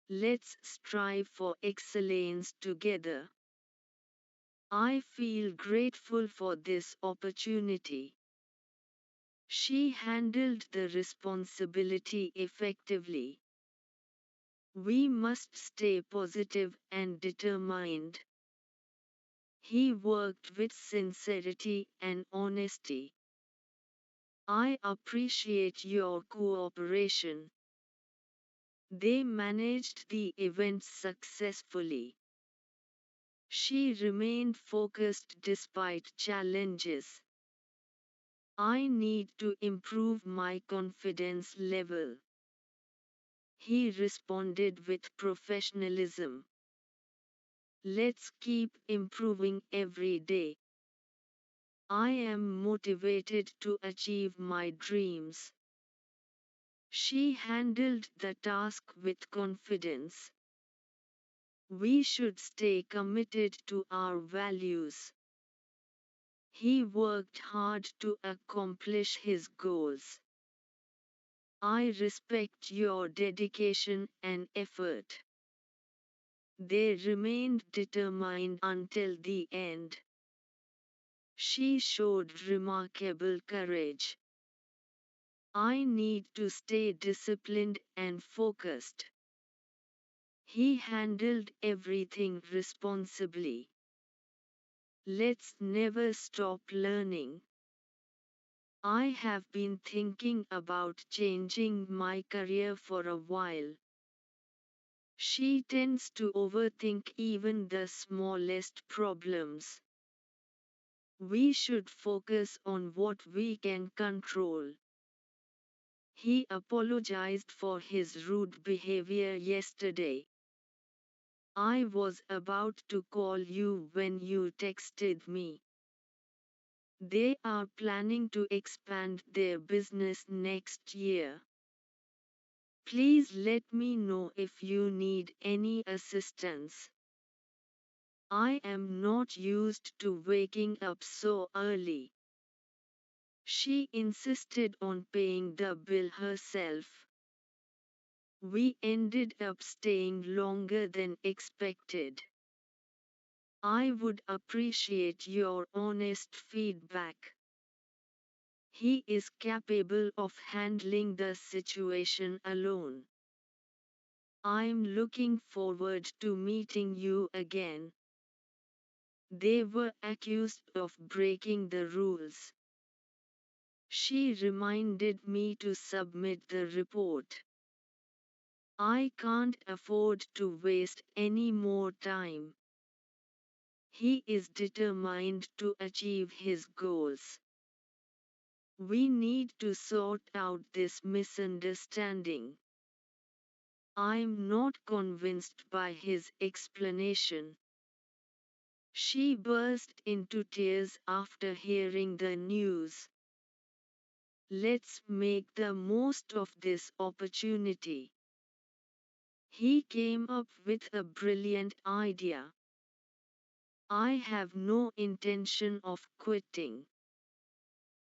Speaker 1: Let's strive for excellence together. I feel grateful for this opportunity. She handled the responsibility effectively. We must stay positive and determined. He worked with sincerity and honesty. I appreciate your cooperation. They managed the event successfully. She remained focused despite challenges. I need to improve my confidence level. He responded with professionalism. Let's keep improving every day. I am motivated to achieve my dreams. She handled the task with confidence. We should stay committed to our values. He worked hard to accomplish his goals. I respect your dedication and effort. They remained determined until the end. She showed remarkable courage. I need to stay disciplined and focused. He handled everything responsibly. Let's never stop learning. I have been thinking about changing my career for a while. She tends to overthink even the smallest problems. We should focus on what we can control. He apologized for his rude behavior yesterday. I was about to call you when you texted me. They are planning to expand their business next year. Please let me know if you need any assistance. I am not used to waking up so early. She insisted on paying the bill herself. We ended up staying longer than expected. I would appreciate your honest feedback. He is capable of handling the situation alone. I'm looking forward to meeting you again. They were accused of breaking the rules. She reminded me to submit the report. I can't afford to waste any more time. He is determined to achieve his goals. We need to sort out this misunderstanding. I'm not convinced by his explanation. She burst into tears after hearing the news. Let's make the most of this opportunity. He came up with a brilliant idea. I have no intention of quitting.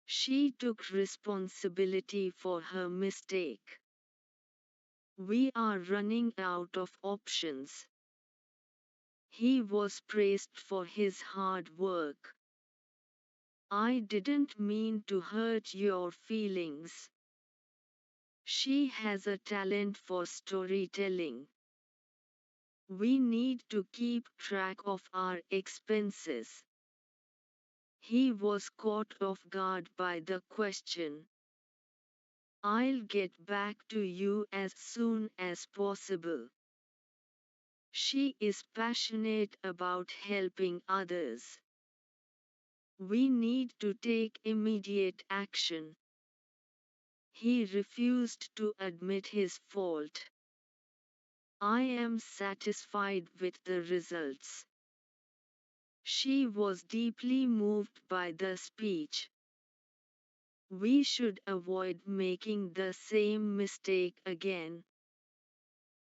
Speaker 1: She took responsibility for her mistake. We are running out of options. He was praised for his hard work. I didn't mean to hurt your feelings. She has a talent for storytelling. We need to keep track of our expenses. He was caught off guard by the question. I'll get back to you as soon as possible. She is passionate about helping others. We need to take immediate action. He refused to admit his fault. I am satisfied with the results. She was deeply moved by the speech. We should avoid making the same mistake again.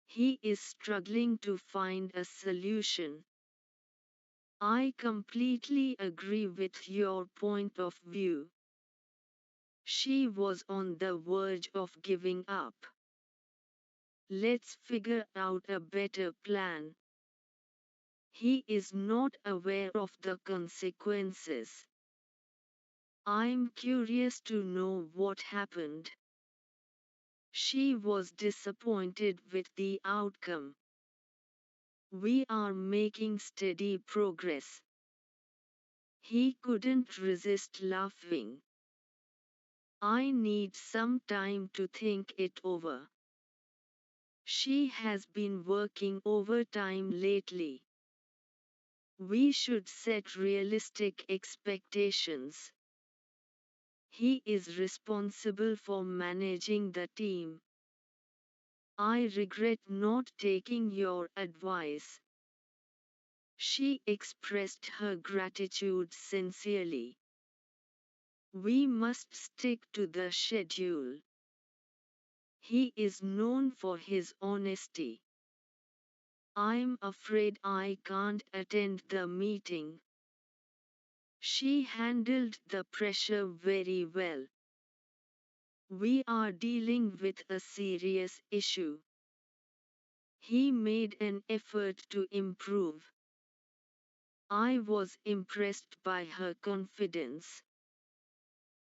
Speaker 1: He is struggling to find a solution. I completely agree with your point of view. She was on the verge of giving up. Let's figure out a better plan. He is not aware of the consequences. I'm curious to know what happened. She was disappointed with the outcome. We are making steady progress. He couldn't resist laughing. I need some time to think it over. She has been working overtime lately. We should set realistic expectations. He is responsible for managing the team. I regret not taking your advice. She expressed her gratitude sincerely. We must stick to the schedule. He is known for his honesty. I'm afraid I can't attend the meeting. She handled the pressure very well. We are dealing with a serious issue. He made an effort to improve. I was impressed by her confidence.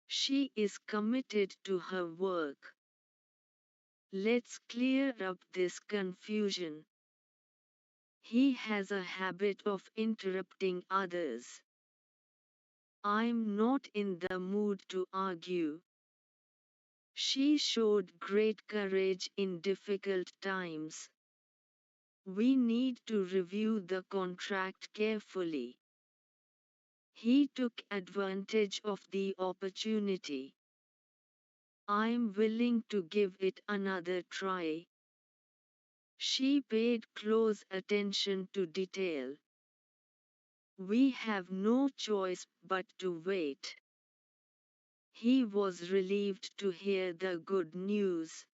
Speaker 1: She is committed to her work. Let's clear up this confusion. He has a habit of interrupting others. I'm not in the mood to argue. She showed great courage in difficult times. We need to review the contract carefully. He took advantage of the opportunity. I'm willing to give it another try. She paid close attention to detail. We have no choice but to wait. He was relieved to hear the good news.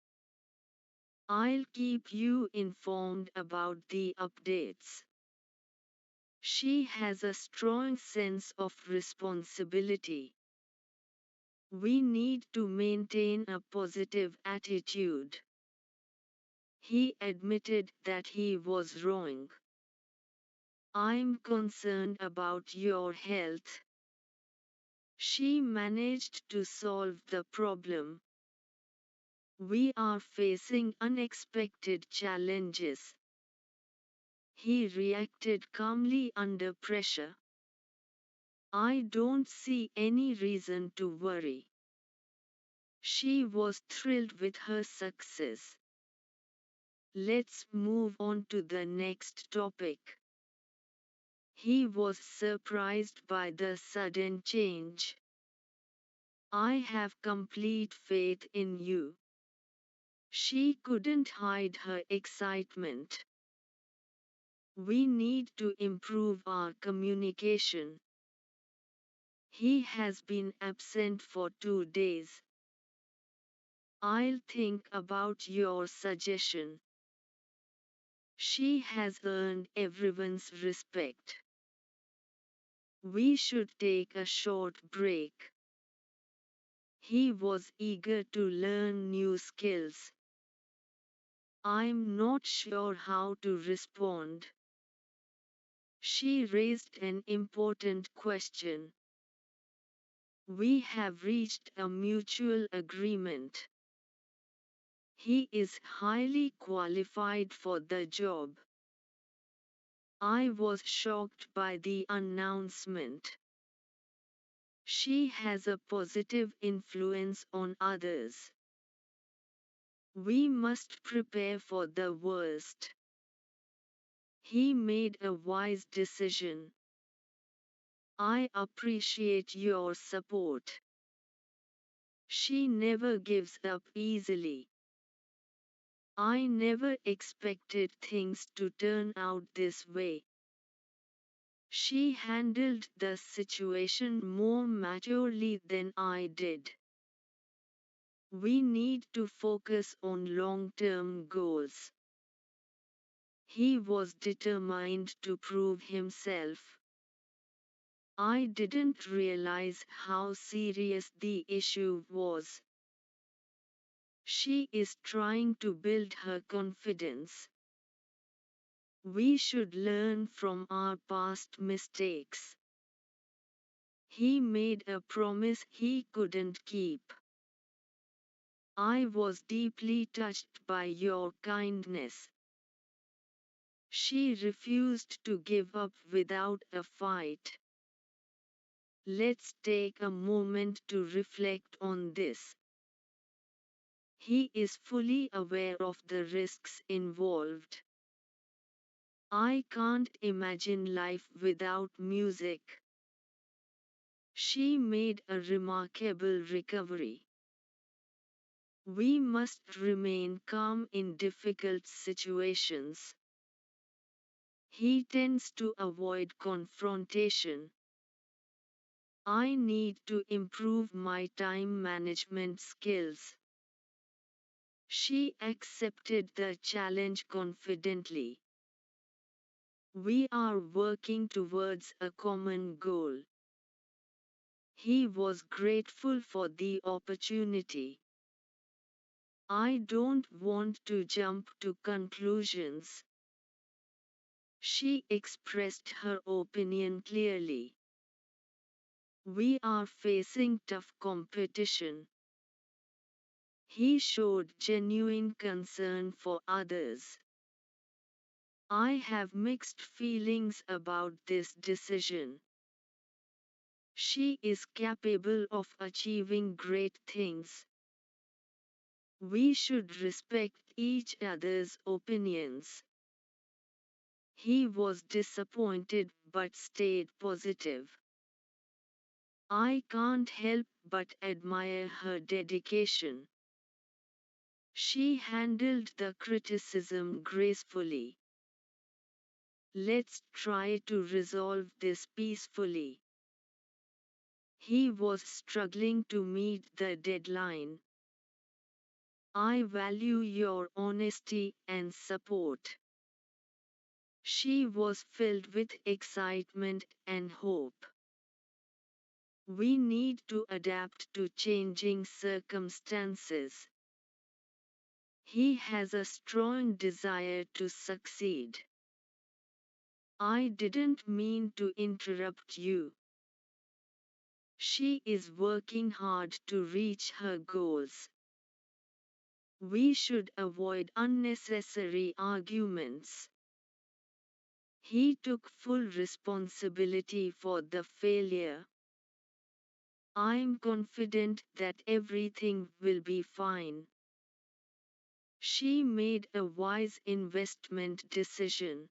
Speaker 1: I'll keep you informed about the updates. She has a strong sense of responsibility. We need to maintain a positive attitude. He admitted that he was wrong. I'm concerned about your health. She managed to solve the problem. We are facing unexpected challenges. He reacted calmly under pressure. I don't see any reason to worry. She was thrilled with her success. Let's move on to the next topic. He was surprised by the sudden change. I have complete faith in you. She couldn't hide her excitement. We need to improve our communication. He has been absent for 2 days. I'll think about your suggestion. She has earned everyone's respect. We should take a short break. He was eager to learn new skills. I'm not sure how to respond. She raised an important question. We have reached a mutual agreement. He is highly qualified for the job. I was shocked by the announcement. She has a positive influence on others. We must prepare for the worst. He made a wise decision. I appreciate your support. She never gives up easily. I never expected things to turn out this way. She handled the situation more maturely than I did. We need to focus on long-term goals. He was determined to prove himself. I didn't realize how serious the issue was. She is trying to build her confidence. We should learn from our past mistakes. He made a promise he couldn't keep. I was deeply touched by your kindness. She refused to give up without a fight. Let's take a moment to reflect on this. He is fully aware of the risks involved. I can't imagine life without music. She made a remarkable recovery. We must remain calm in difficult situations. He tends to avoid confrontation. I need to improve my time management skills. She accepted the challenge confidently. We are working towards a common goal. He was grateful for the opportunity. I don't want to jump to conclusions. She expressed her opinion clearly. We are facing tough competition. He showed genuine concern for others. I have mixed feelings about this decision. She is capable of achieving great things. We should respect each other's opinions. He was disappointed but stayed positive. I can't help but admire her dedication. She handled the criticism gracefully. Let's try to resolve this peacefully. He was struggling to meet the deadline. I value your honesty and support. She was filled with excitement and hope. We need to adapt to changing circumstances. He has a strong desire to succeed. I didn't mean to interrupt you. She is working hard to reach her goals. We should avoid unnecessary arguments. He took full responsibility for the failure. I'm confident that everything will be fine. She made a wise investment decision.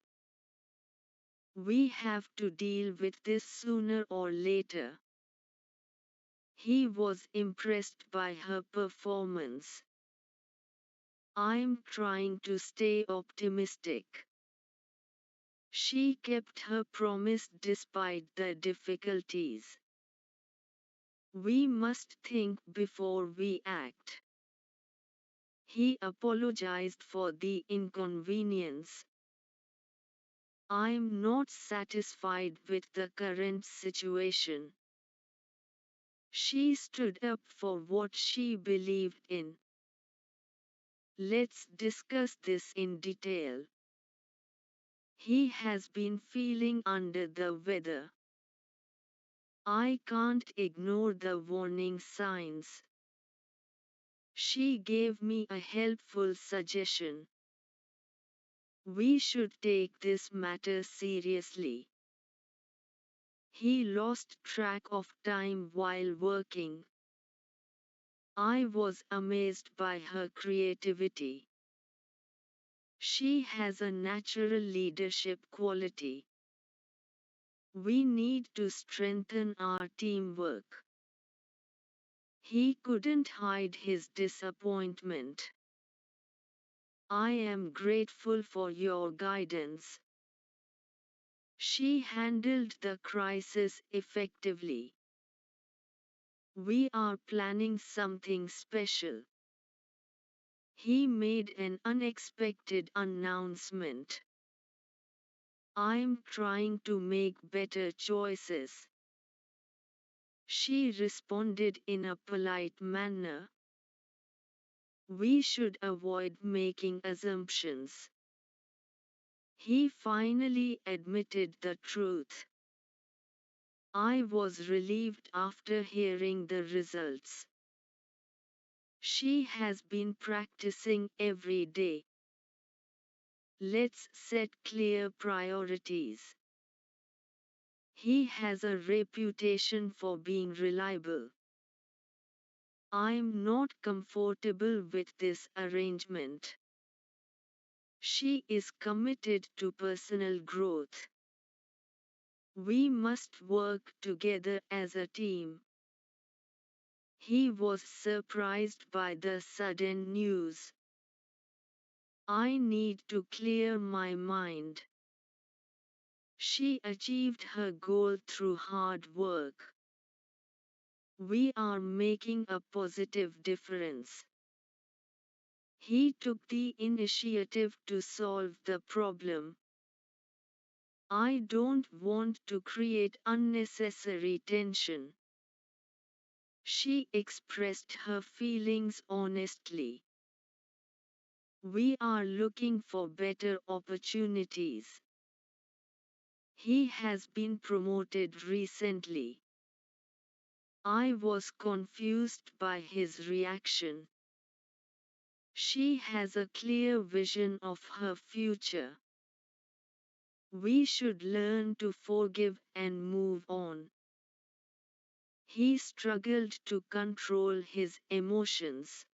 Speaker 1: We have to deal with this sooner or later. He was impressed by her performance. I'm trying to stay optimistic. She kept her promise despite the difficulties. We must think before we act. He apologized for the inconvenience. I'm not satisfied with the current situation. She stood up for what she believed in. Let's discuss this in detail. He has been feeling under the weather. I can't ignore the warning signs. She gave me a helpful suggestion. We should take this matter seriously. He lost track of time while working. I was amazed by her creativity. She has a natural leadership quality. We need to strengthen our teamwork. He couldn't hide his disappointment. I am grateful for your guidance. She handled the crisis effectively. We are planning something special. He made an unexpected announcement. I'm trying to make better choices. She responded in a polite manner. We should avoid making assumptions. He finally admitted the truth. I was relieved after hearing the results. She has been practicing every day. Let's set clear priorities. He has a reputation for being reliable. I'm not comfortable with this arrangement. She is committed to personal growth. We must work together as a team. He was surprised by the sudden news. I need to clear my mind. She achieved her goal through hard work. We are making a positive difference. He took the initiative to solve the problem. I don't want to create unnecessary tension. She expressed her feelings honestly. We are looking for better opportunities. He has been promoted recently. I was confused by his reaction. She has a clear vision of her future. We should learn to forgive and move on. He struggled to control his emotions.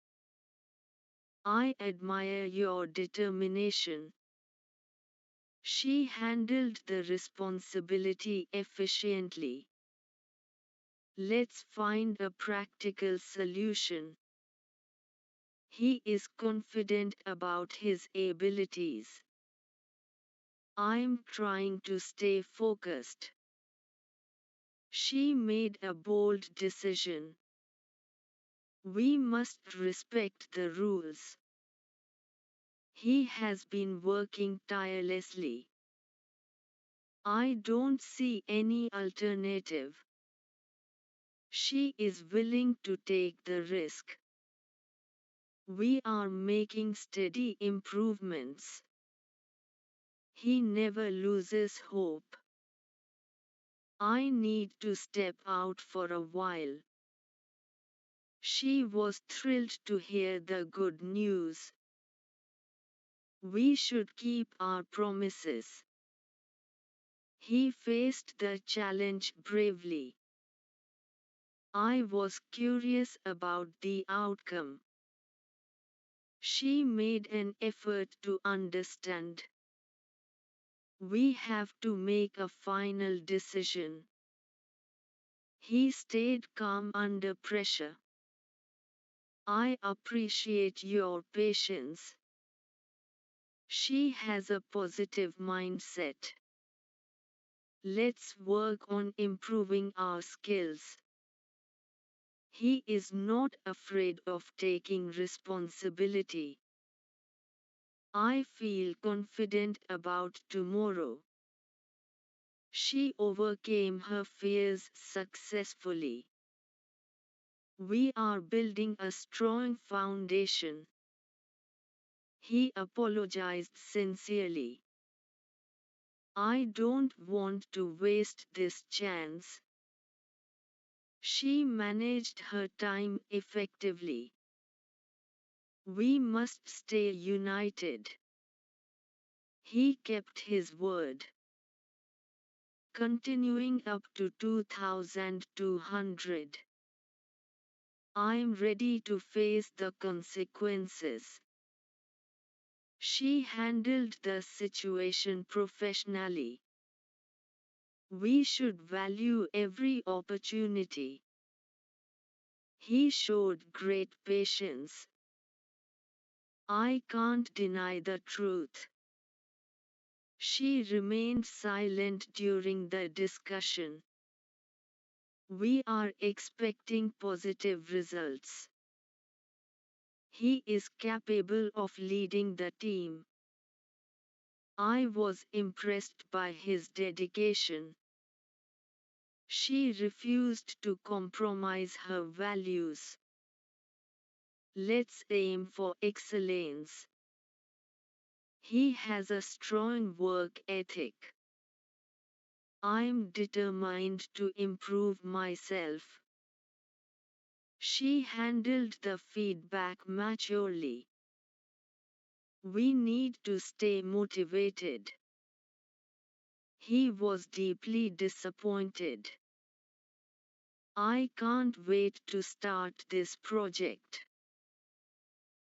Speaker 1: I admire your determination. She handled the responsibility efficiently. Let's find a practical solution. He is confident about his abilities. I'm trying to stay focused. She made a bold decision. We must respect the rules. He has been working tirelessly. I don't see any alternative. She is willing to take the risk. We are making steady improvements. He never loses hope. I need to step out for a while. She was thrilled to hear the good news. We should keep our promises. He faced the challenge bravely. I was curious about the outcome. She made an effort to understand. We have to make a final decision. He stayed calm under pressure. I appreciate your patience. She has a positive mindset. Let's work on improving our skills. He is not afraid of taking responsibility. I feel confident about tomorrow. She overcame her fears successfully. We are building a strong foundation. He apologized sincerely. I don't want to waste this chance. She managed her time effectively. We must stay united. He kept his word. Continuing up to 2200. I'm ready to face the consequences. She handled the situation professionally. We should value every opportunity. He showed great patience. I can't deny the truth. She remained silent during the discussion. We are expecting positive results. He is capable of leading the team. I was impressed by his dedication. She refused to compromise her values. Let's aim for excellence. He has a strong work ethic. I'm determined to improve myself. She handled the feedback maturely. We need to stay motivated. He was deeply disappointed. I can't wait to start this project.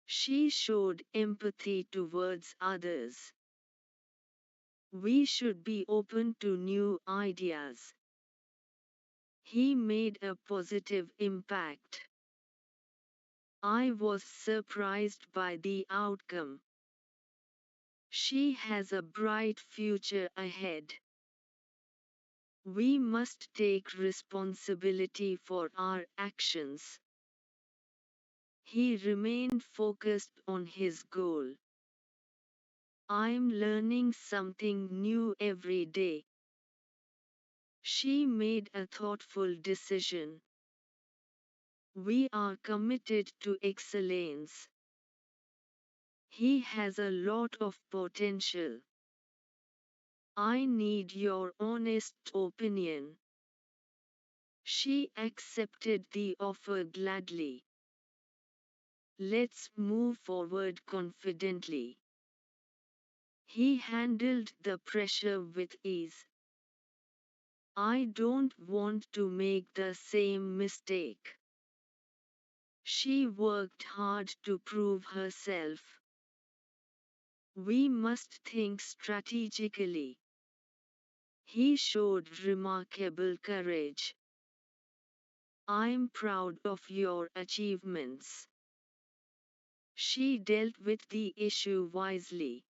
Speaker 1: She showed empathy towards others. We should be open to new ideas. He made a positive impact. I was surprised by the outcome. She has a bright future ahead. We must take responsibility for our actions. He remained focused on his goal. I'm learning something new every day. She made a thoughtful decision. We are committed to excellence. He has a lot of potential. I need your honest opinion. She accepted the offer gladly. Let's move forward confidently. He handled the pressure with ease. I don't want to make the same mistake. She worked hard to prove herself. We must think strategically. He showed remarkable courage. I'm proud of your achievements. She dealt with the issue wisely.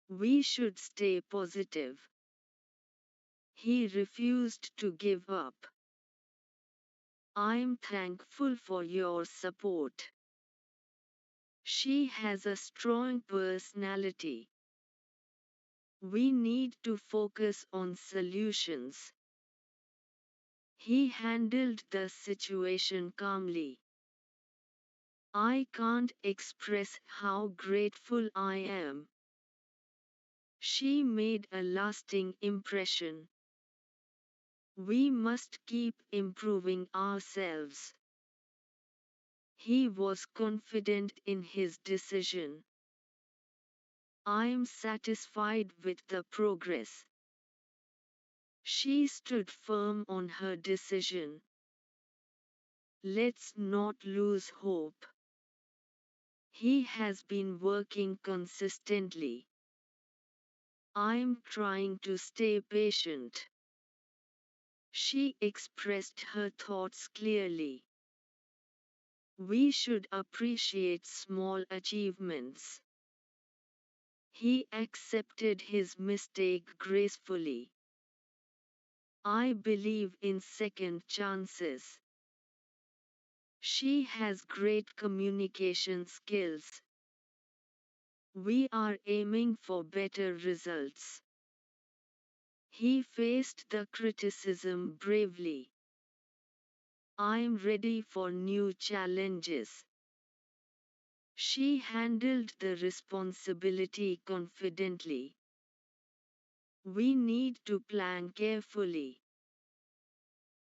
Speaker 1: We should stay positive. He refused to give up. I'm thankful for your support. She has a strong personality. We need to focus on solutions. He handled the situation calmly. I can't express how grateful I am. She made a lasting impression. We must keep improving ourselves. He was confident in his decision. I'm satisfied with the progress. She stood firm on her decision. Let's not lose hope. He has been working consistently. I'm trying to stay patient. She expressed her thoughts clearly. We should appreciate small achievements. He accepted his mistake gracefully. I believe in second chances. She has great communication skills. We are aiming for better results. He faced the criticism bravely. I'm ready for new challenges. She handled the responsibility confidently. We need to plan carefully.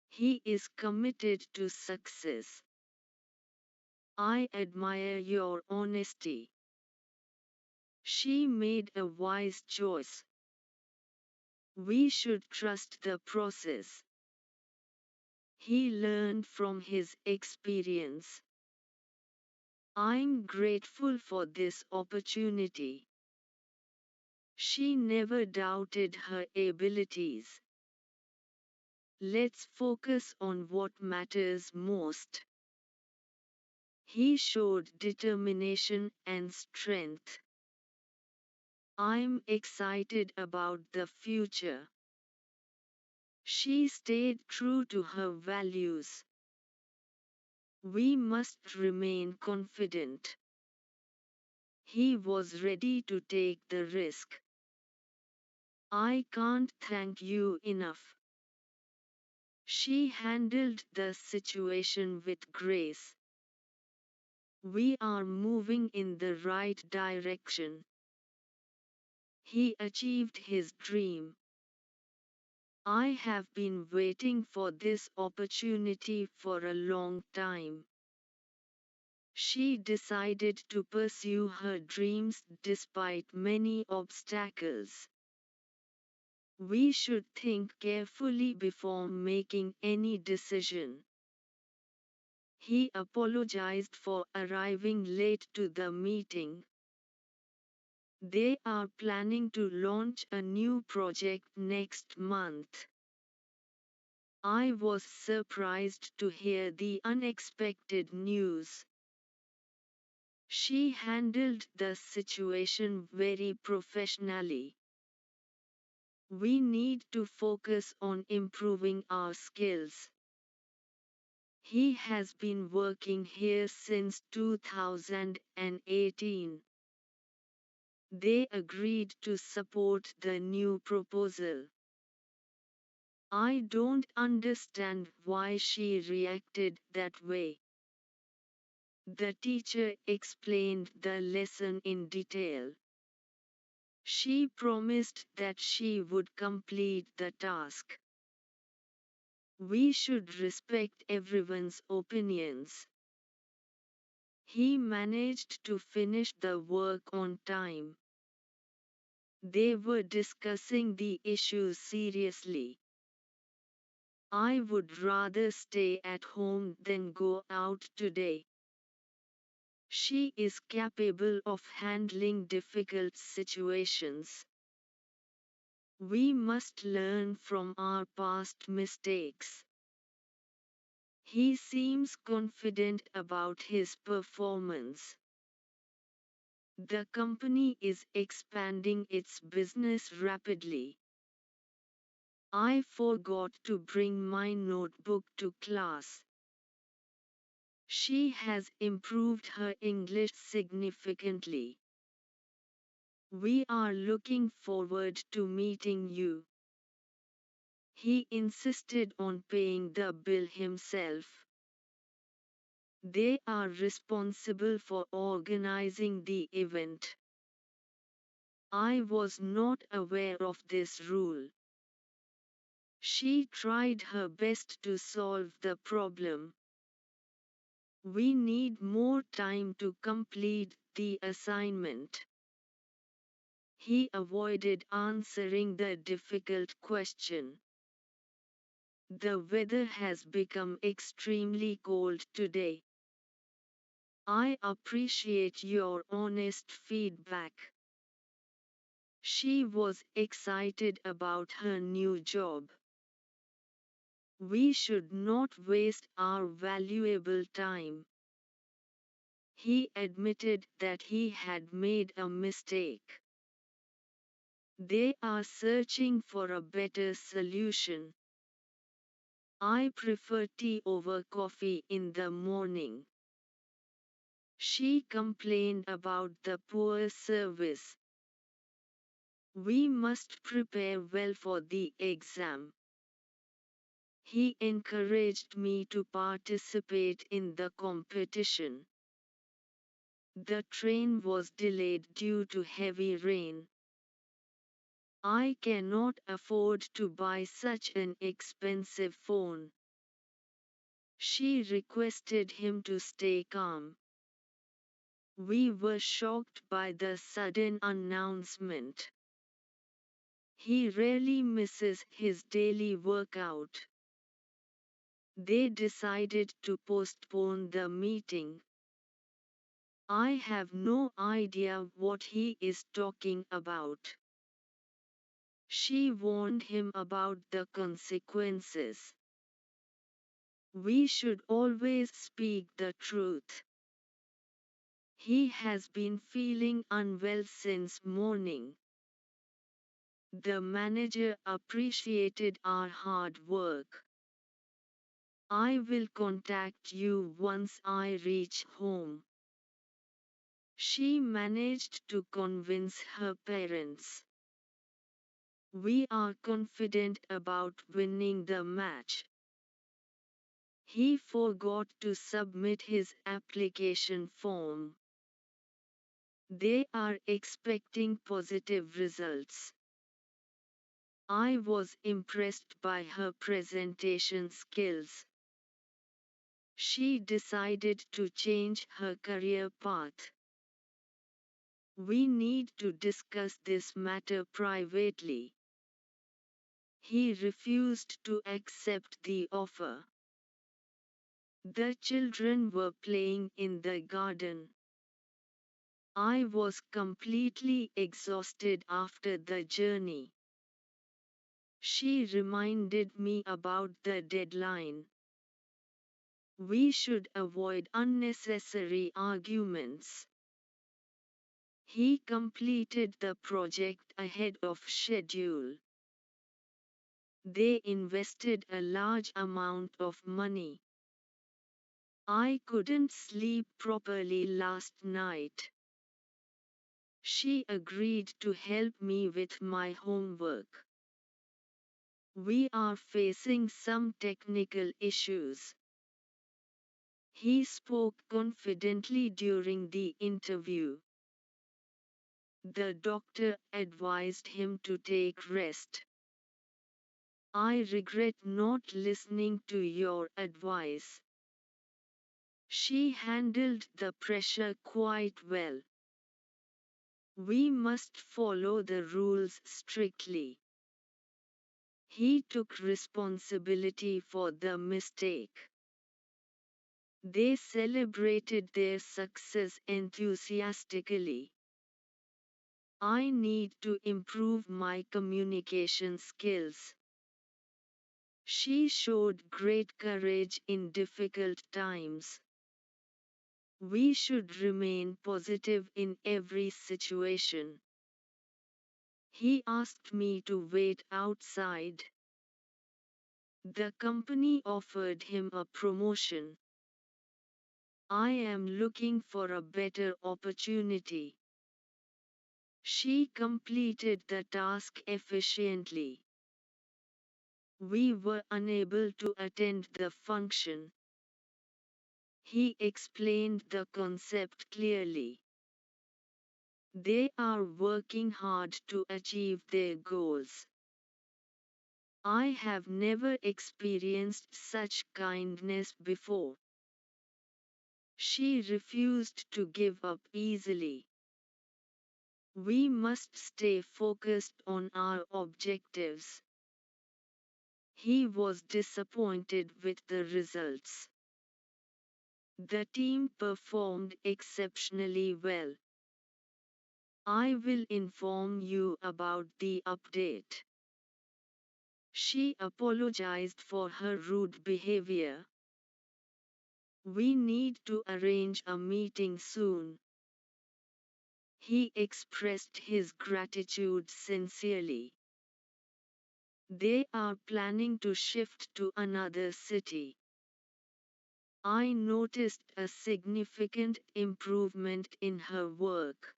Speaker 1: He is committed to success. I admire your honesty. She made a wise choice. We should trust the process. He learned from his experience. I'm grateful for this opportunity. She never doubted her abilities. Let's focus on what matters most. He showed determination and strength. I'm excited about the future. She stayed true to her values. We must remain confident. He was ready to take the risk. I can't thank you enough. She handled the situation with grace. We are moving in the right direction. He achieved his dream. I have been waiting for this opportunity for a long time. She decided to pursue her dreams despite many obstacles. We should think carefully before making any decision. He apologized for arriving late to the meeting. They are planning to launch a new project next month. I was surprised to hear the unexpected news. She handled the situation very professionally. We need to focus on improving our skills. He has been working here since 2018. They agreed to support the new proposal. I don't understand why she reacted that way. The teacher explained the lesson in detail. She promised that she would complete the task. We should respect everyone's opinions. He managed to finish the work on time. They were discussing the issue seriously. I would rather stay at home than go out today. She is capable of handling difficult situations. We must learn from our past mistakes. He seems confident about his performance. The company is expanding its business rapidly. I forgot to bring my notebook to class. She has improved her English significantly. We are looking forward to meeting you. He insisted on paying the bill himself. They are responsible for organizing the event. I was not aware of this rule. She tried her best to solve the problem. We need more time to complete the assignment. He avoided answering the difficult question. The weather has become extremely cold today. I appreciate your honest feedback. She was excited about her new job. We should not waste our valuable time. He admitted that he had made a mistake. They are searching for a better solution. I prefer tea over coffee in the morning. She complained about the poor service. We must prepare well for the exam. He encouraged me to participate in the competition. The train was delayed due to heavy rain. I cannot afford to buy such an expensive phone. She requested him to stay calm. We were shocked by the sudden announcement. He rarely misses his daily workout. They decided to postpone the meeting. I have no idea what he is talking about. She warned him about the consequences. We should always speak the truth. He has been feeling unwell since morning. The manager appreciated our hard work. I will contact you once I reach home. She managed to convince her parents. We are confident about winning the match. He forgot to submit his application form. They are expecting positive results. I was impressed by her presentation skills. She decided to change her career path. We need to discuss this matter privately. He refused to accept the offer. The children were playing in the garden. I was completely exhausted after the journey. She reminded me about the deadline. We should avoid unnecessary arguments. He completed the project ahead of schedule. They invested a large amount of money. I couldn't sleep properly last night. She agreed to help me with my homework. We are facing some technical issues. He spoke confidently during the interview. The doctor advised him to take rest. I regret not listening to your advice. She handled the pressure quite well. We must follow the rules strictly. He took responsibility for the mistake. They celebrated their success enthusiastically. I need to improve my communication skills. She showed great courage in difficult times. We should remain positive in every situation. He asked me to wait outside. The company offered him a promotion. I am looking for a better opportunity. She completed the task efficiently. We were unable to attend the function. He explained the concept clearly. They are working hard to achieve their goals. I have never experienced such kindness before. She refused to give up easily. We must stay focused on our objectives. He was disappointed with the results. The team performed exceptionally well. I will inform you about the update. She apologized for her rude behavior. We need to arrange a meeting soon. He expressed his gratitude sincerely. They are planning to shift to another city. I noticed a significant improvement in her work.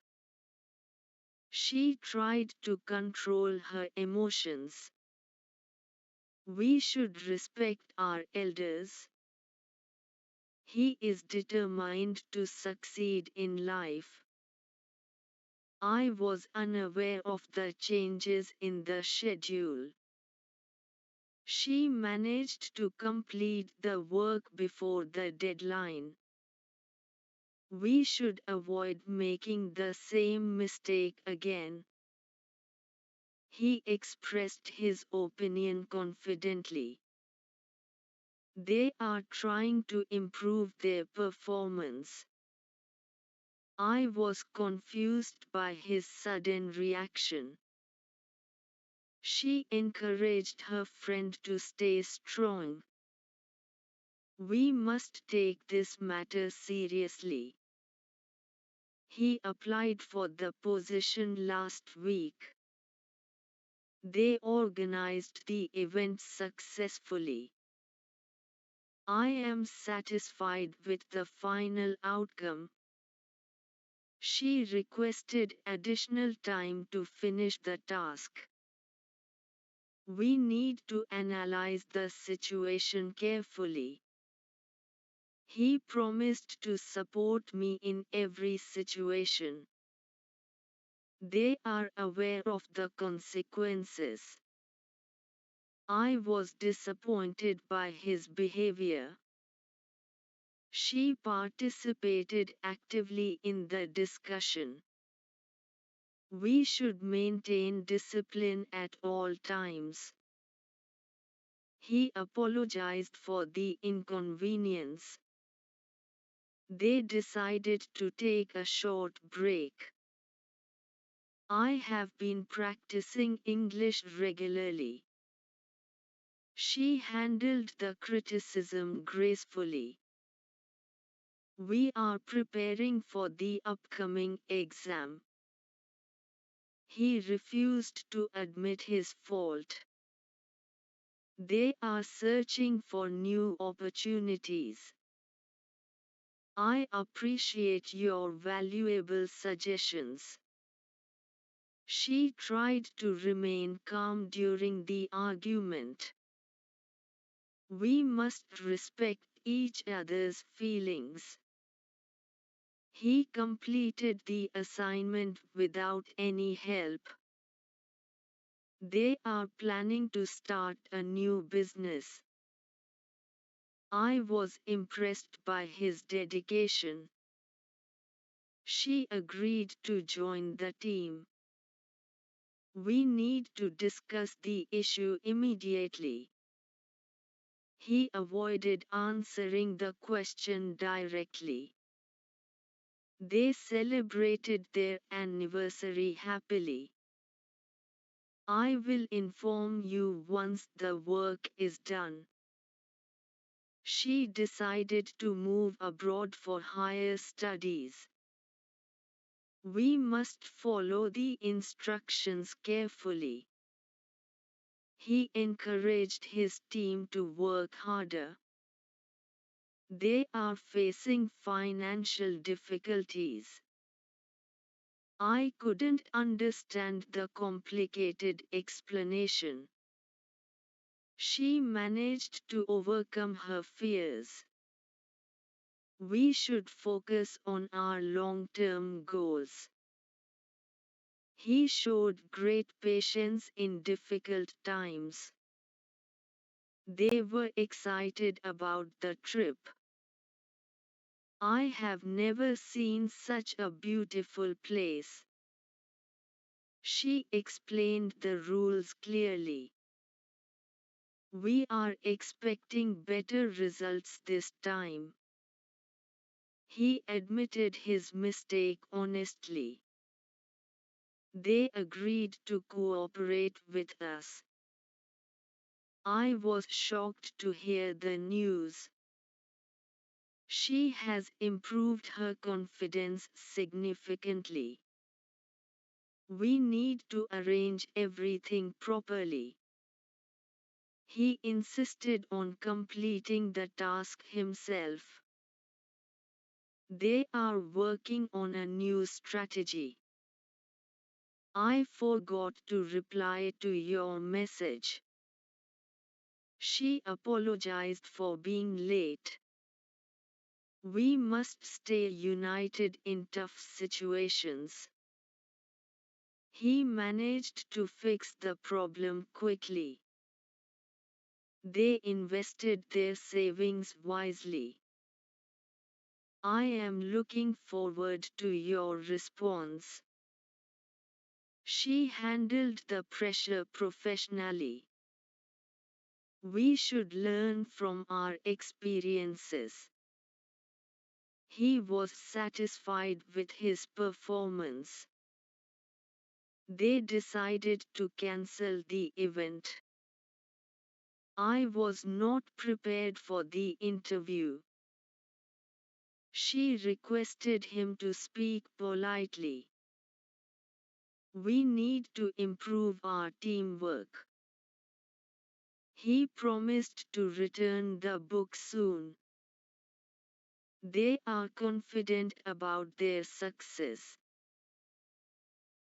Speaker 1: She tried to control her emotions. We should respect our elders. He is determined to succeed in life. I was unaware of the changes in the schedule. She managed to complete the work before the deadline. We should avoid making the same mistake again. He expressed his opinion confidently. They are trying to improve their performance. I was confused by his sudden reaction. She encouraged her friend to stay strong. We must take this matter seriously. He applied for the position last week. They organized the event successfully. I am satisfied with the final outcome. She requested additional time to finish the task. We need to analyze the situation carefully. He promised to support me in every situation. They are aware of the consequences. I was disappointed by his behavior. She participated actively in the discussion. We should maintain discipline at all times. He apologized for the inconvenience. They decided to take a short break. I have been practicing English regularly. She handled the criticism gracefully. We are preparing for the upcoming exam. He refused to admit his fault. They are searching for new opportunities. I appreciate your valuable suggestions. She tried to remain calm during the argument. We must respect each other's feelings. He completed the assignment without any help. They are planning to start a new business. I was impressed by his dedication. She agreed to join the team. We need to discuss the issue immediately. He avoided answering the question directly. They celebrated their anniversary happily. I will inform you once the work is done. She decided to move abroad for higher studies. We must follow the instructions carefully. He encouraged his team to work harder. They are facing financial difficulties. I couldn't understand the complicated explanation. She managed to overcome her fears. We should focus on our long-term goals. He showed great patience in difficult times. They were excited about the trip. I have never seen such a beautiful place. She explained the rules clearly. We are expecting better results this time. He admitted his mistake honestly. They agreed to cooperate with us. I was shocked to hear the news. She has improved her confidence significantly. We need to arrange everything properly. He insisted on completing the task himself. They are working on a new strategy. I forgot to reply to your message. She apologized for being late. We must stay united in tough situations. He managed to fix the problem quickly. They invested their savings wisely. I am looking forward to your response. She handled the pressure professionally. We should learn from our experiences. He was satisfied with his performance. They decided to cancel the event. I was not prepared for the interview. She requested him to speak politely. We need to improve our teamwork. He promised to return the book soon. They are confident about their success.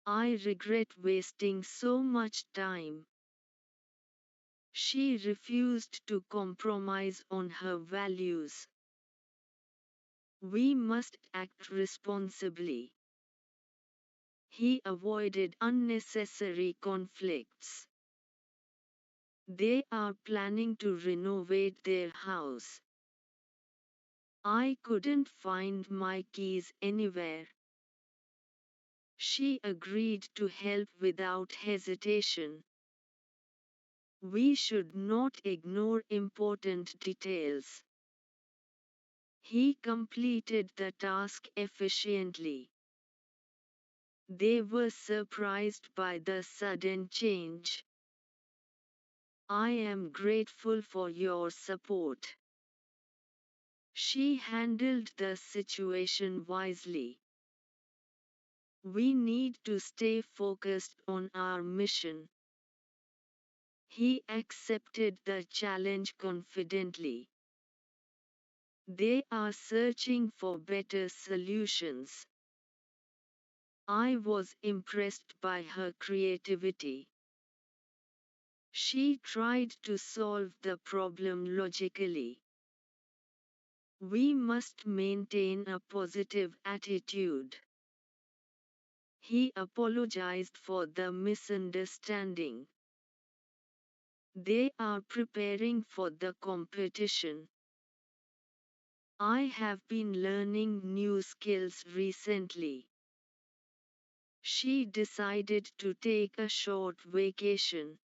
Speaker 1: I regret wasting so much time. She refused to compromise on her values. We must act responsibly. He avoided unnecessary conflicts. They are planning to renovate their house. I couldn't find my keys anywhere. She agreed to help without hesitation. We should not ignore important details. He completed the task efficiently. They were surprised by the sudden change. I am grateful for your support. She handled the situation wisely. We need to stay focused on our mission. He accepted the challenge confidently. They are searching for better solutions. I was impressed by her creativity. She tried to solve the problem logically. We must maintain a positive attitude. He apologized for the misunderstanding. They are preparing for the competition. I have been learning new skills recently. She decided to take a short vacation.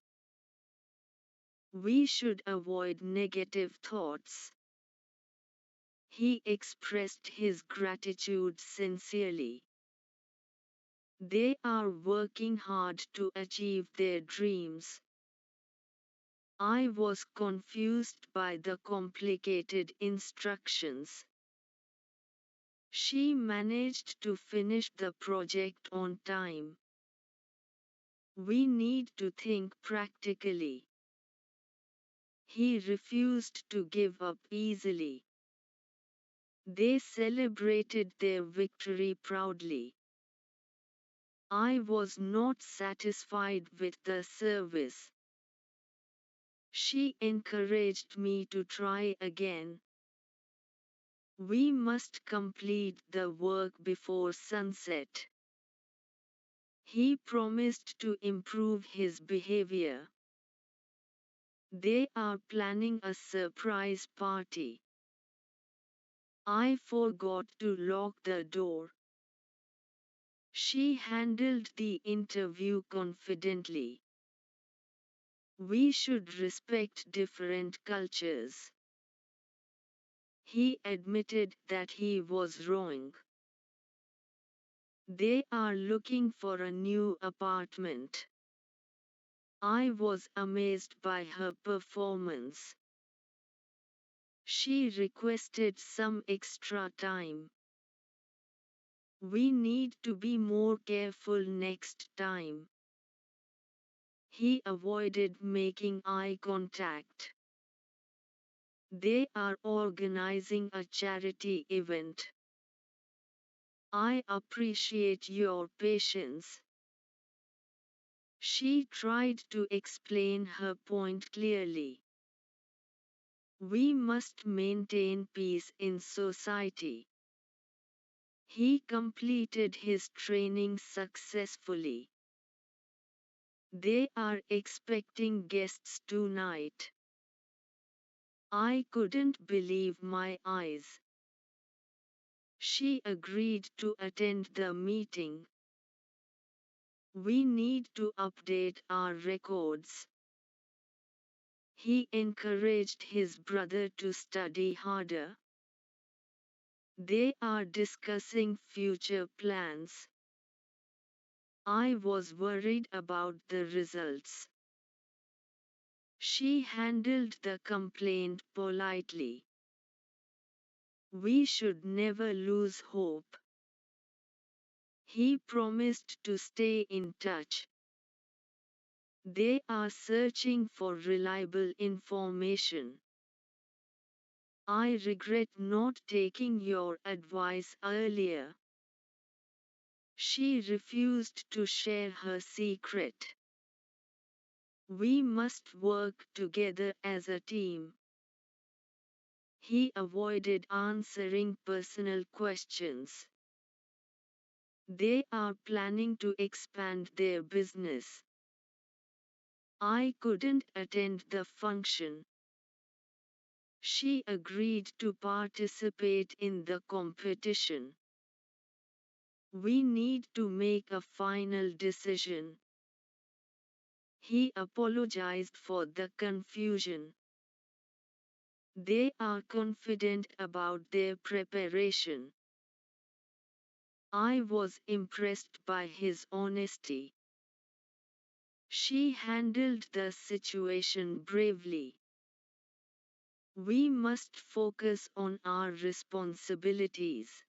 Speaker 1: We should avoid negative thoughts. He expressed his gratitude sincerely. They are working hard to achieve their dreams. I was confused by the complicated instructions. She managed to finish the project on time. We need to think practically. He refused to give up easily. They celebrated their victory proudly. I was not satisfied with the service. She encouraged me to try again. We must complete the work before sunset. He promised to improve his behavior. They are planning a surprise party. I forgot to lock the door. She handled the interview confidently. We should respect different cultures. He admitted that he was wrong. They are looking for a new apartment. I was amazed by her performance. She requested some extra time. We need to be more careful next time. He avoided making eye contact. They are organizing a charity event. I appreciate your patience. She tried to explain her point clearly. We must maintain peace in society. He completed his training successfully. They are expecting guests tonight. I couldn't believe my eyes. She agreed to attend the meeting. We need to update our records. He encouraged his brother to study harder. They are discussing future plans. I was worried about the results. She handled the complaint politely. We should never lose hope. He promised to stay in touch. They are searching for reliable information. I regret not taking your advice earlier. She refused to share her secret. We must work together as a team. He avoided answering personal questions. They are planning to expand their business. I couldn't attend the function. She agreed to participate in the competition. We need to make a final decision. He apologized for the confusion. They are confident about their preparation. I was impressed by his honesty. She handled the situation bravely. We must focus on our responsibilities.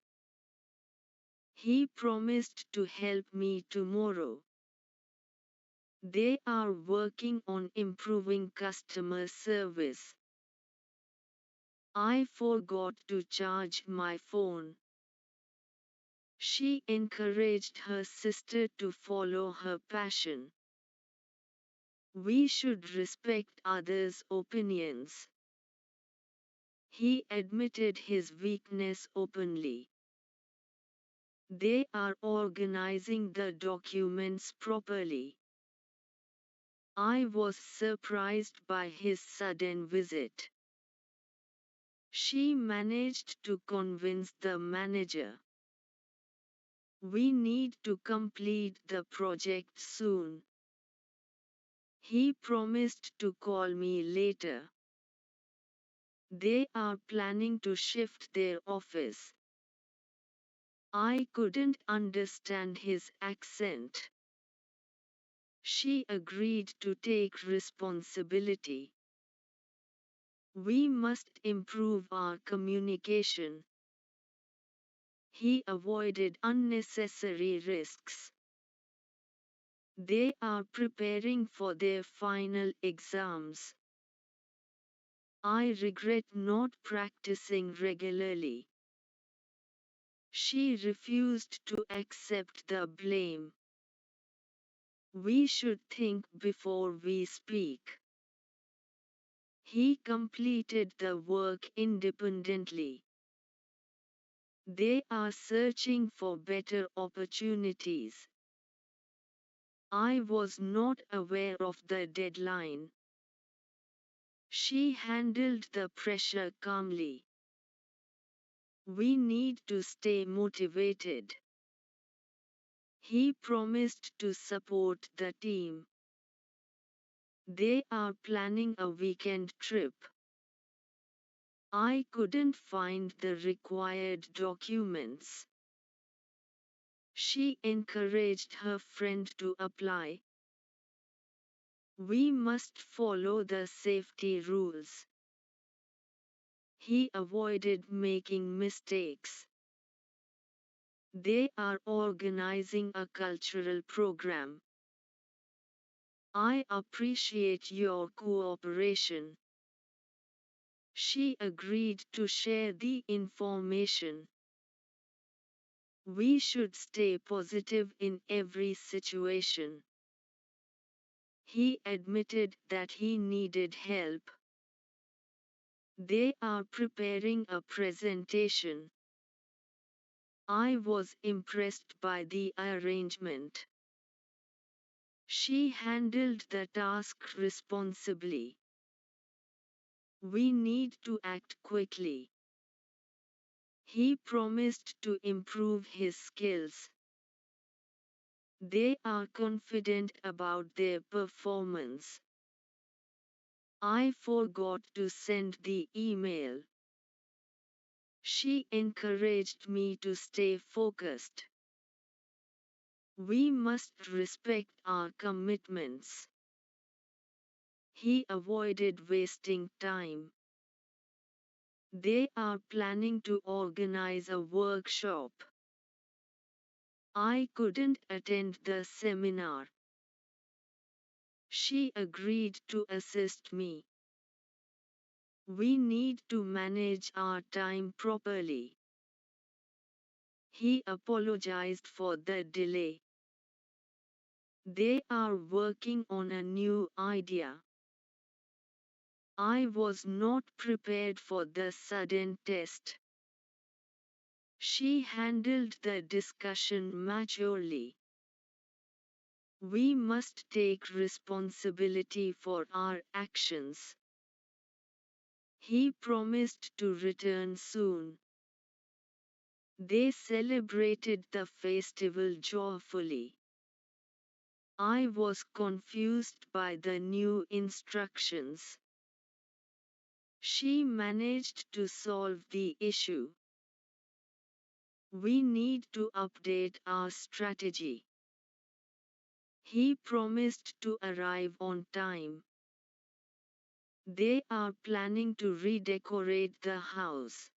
Speaker 1: He promised to help me tomorrow. They are working on improving customer service. I forgot to charge my phone. She encouraged her sister to follow her passion. We should respect others' opinions. He admitted his weakness openly. They are organizing the documents properly. I was surprised by his sudden visit. She managed to convince the manager. We need to complete the project soon. He promised to call me later. They are planning to shift their office. I couldn't understand his accent. She agreed to take responsibility. We must improve our communication. He avoided unnecessary risks. They are preparing for their final exams. I regret not practicing regularly. She refused to accept the blame. We should think before we speak. He completed the work independently. They are searching for better opportunities. I was not aware of the deadline. She handled the pressure calmly. We need to stay motivated. He promised to support the team. They are planning a weekend trip. I couldn't find the required documents. She encouraged her friend to apply. We must follow the safety rules. He avoided making mistakes. They are organizing a cultural program. I appreciate your cooperation. She agreed to share the information. We should stay positive in every situation. He admitted that he needed help. They are preparing a presentation. I was impressed by the arrangement. She handled the task responsibly. We need to act quickly. He promised to improve his skills. They are confident about their performance. I forgot to send the email. She encouraged me to stay focused. We must respect our commitments. He avoided wasting time. They are planning to organize a workshop. I couldn't attend the seminar. She agreed to assist me. We need to manage our time properly. He apologized for the delay. They are working on a new idea. I was not prepared for the sudden test. She handled the discussion maturely. We must take responsibility for our actions. He promised to return soon. They celebrated the festival joyfully. I was confused by the new instructions. She managed to solve the issue. We need to update our strategy. He promised to arrive on time. They are planning to redecorate the house.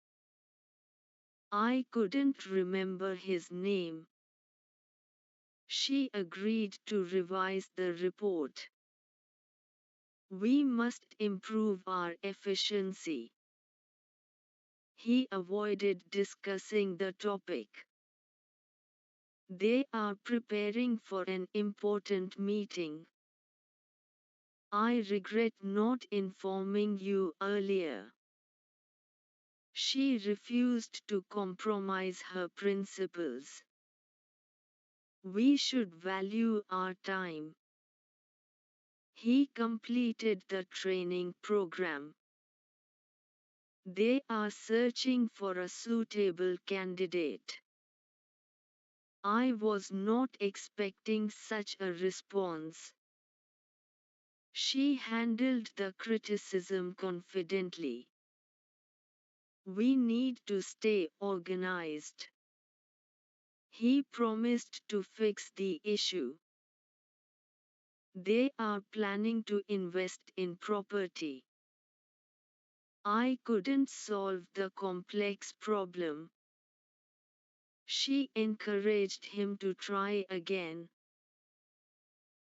Speaker 1: I couldn't remember his name. She agreed to revise the report. We must improve our efficiency. He avoided discussing the topic. They are preparing for an important meeting. I regret not informing you earlier. She refused to compromise her principles. We should value our time. He completed the training program. They are searching for a suitable candidate. I was not expecting such a response. She handled the criticism confidently. We need to stay organized. He promised to fix the issue. They are planning to invest in property. I couldn't solve the complex problem. She encouraged him to try again.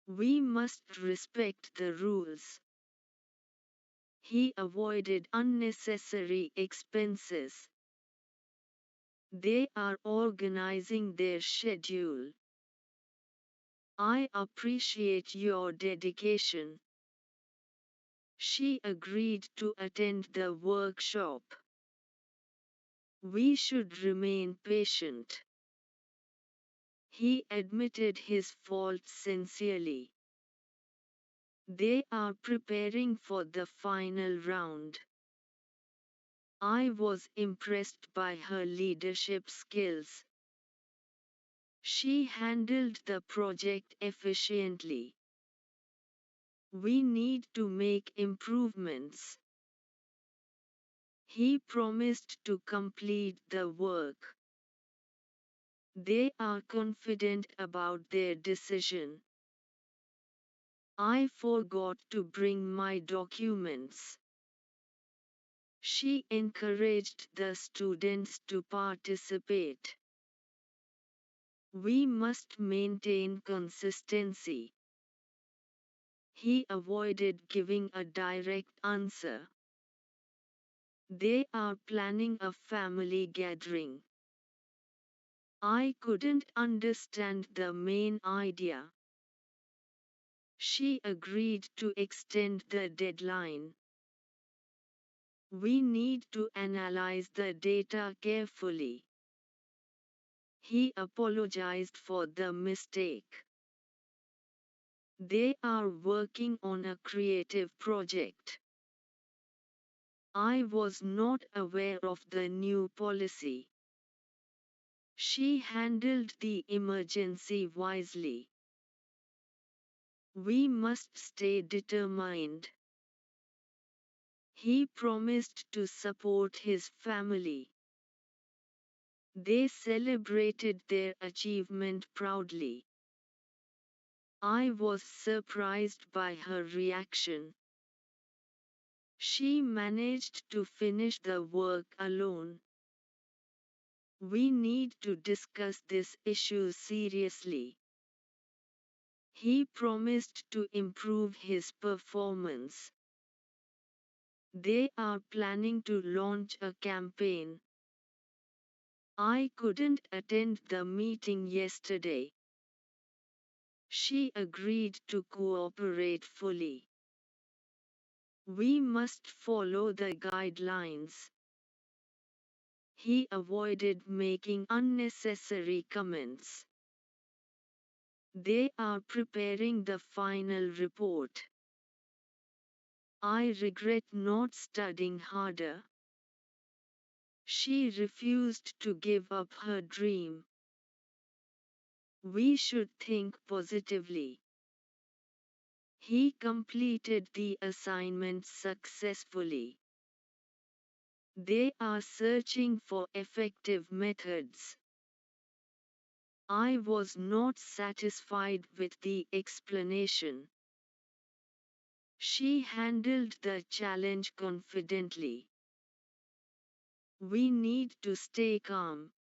Speaker 1: We must respect the rules. He avoided unnecessary expenses. They are organizing their schedule. I appreciate your dedication. She agreed to attend the workshop. We should remain patient. He admitted his fault sincerely. They are preparing for the final round. I was impressed by her leadership skills. She handled the project efficiently. We need to make improvements. He promised to complete the work. They are confident about their decision. I forgot to bring my documents. She encouraged the students to participate. We must maintain consistency. He avoided giving a direct answer. They are planning a family gathering. I couldn't understand the main idea. She agreed to extend the deadline. We need to analyze the data carefully. He apologized for the mistake. They are working on a creative project. I was not aware of the new policy. She handled the emergency wisely. We must stay determined. He promised to support his family. They celebrated their achievement proudly. I was surprised by her reaction. She managed to finish the work alone. We need to discuss this issue seriously. He promised to improve his performance. They are planning to launch a campaign. I couldn't attend the meeting yesterday. She agreed to cooperate fully. We must follow the guidelines. He avoided making unnecessary comments. They are preparing the final report. I regret not studying harder. She refused to give up her dream. We should think positively. He completed the assignment successfully. They are searching for effective methods. I was not satisfied with the explanation. She handled the challenge confidently. We need to stay calm.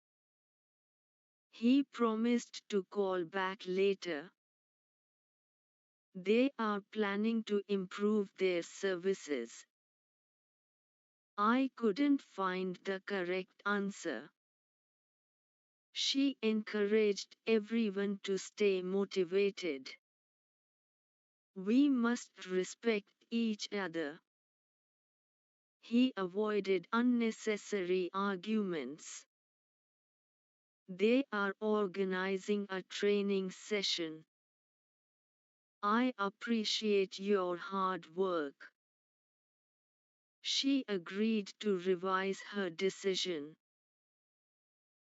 Speaker 1: He promised to call back later. They are planning to improve their services. I couldn't find the correct answer. She encouraged everyone to stay motivated. We must respect each other. He avoided unnecessary arguments. They are organizing a training session. I appreciate your hard work. She agreed to revise her decision.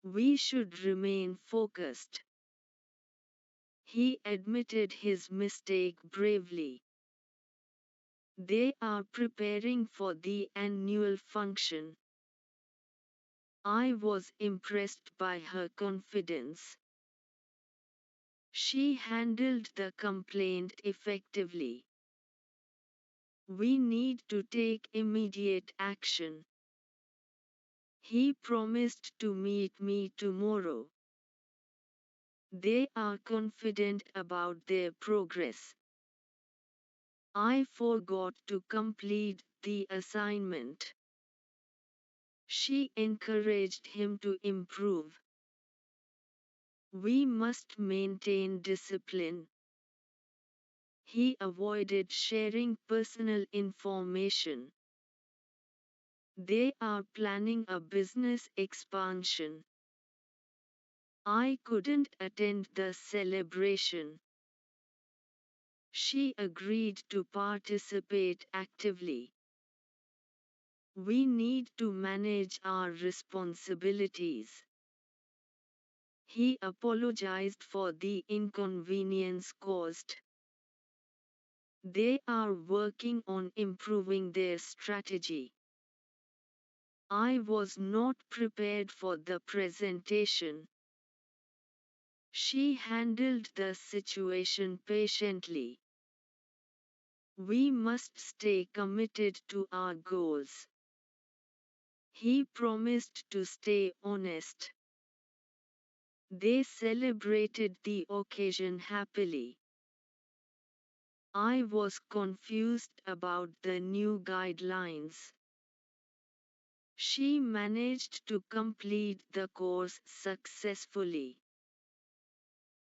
Speaker 1: We should remain focused. He admitted his mistake bravely. They are preparing for the annual function. I was impressed by her confidence. She handled the complaint effectively. We need to take immediate action. He promised to meet me tomorrow. They are confident about their progress. I forgot to complete the assignment. She encouraged him to improve. We must maintain discipline. He avoided sharing personal information. They are planning a business expansion. I couldn't attend the celebration. She agreed to participate actively. We need to manage our responsibilities. He apologized for the inconvenience caused. They are working on improving their strategy. I was not prepared for the presentation. She handled the situation patiently. We must stay committed to our goals. He promised to stay honest. They celebrated the occasion happily. I was confused about the new guidelines. She managed to complete the course successfully.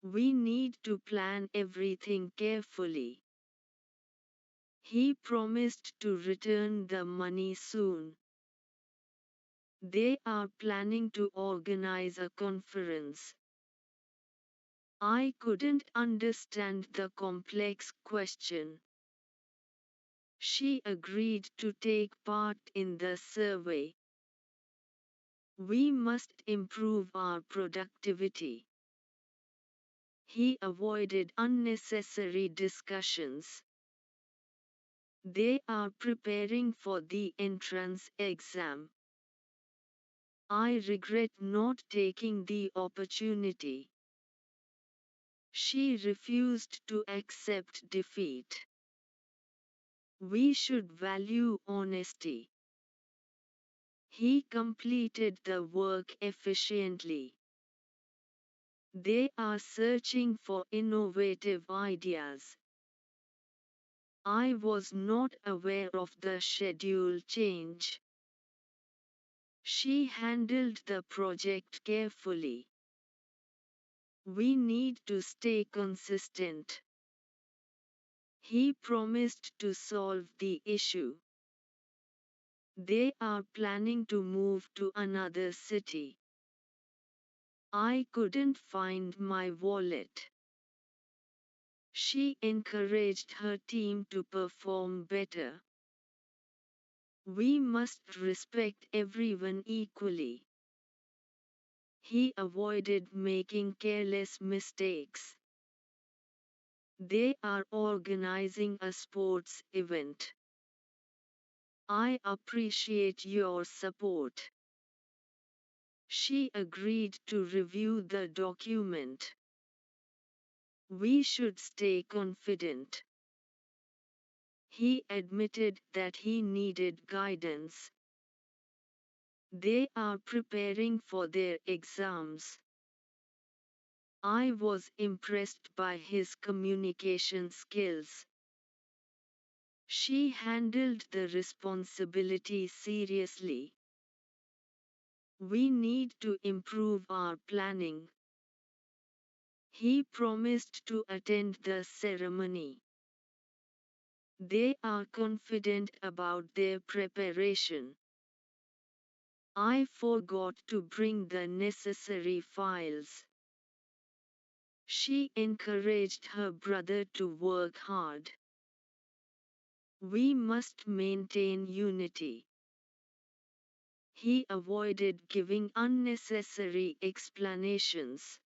Speaker 1: We need to plan everything carefully. He promised to return the money soon. They are planning to organize a conference. I couldn't understand the complex question. She agreed to take part in the survey. We must improve our productivity. He avoided unnecessary discussions. They are preparing for the entrance exam. I regret not taking the opportunity. She refused to accept defeat. We should value honesty. He completed the work efficiently. They are searching for innovative ideas. I was not aware of the schedule change. She handled the project carefully. We need to stay consistent. He promised to solve the issue. They are planning to move to another city. I couldn't find my wallet. She encouraged her team to perform better. We must respect everyone equally. He avoided making careless mistakes. They are organizing a sports event. I appreciate your support. She agreed to review the document. We should stay confident. He admitted that he needed guidance. They are preparing for their exams. I was impressed by his communication skills. She handled the responsibility seriously. We need to improve our planning. He promised to attend the ceremony. They are confident about their preparation. I forgot to bring the necessary files. She encouraged her brother to work hard. We must maintain unity. He avoided giving unnecessary explanations.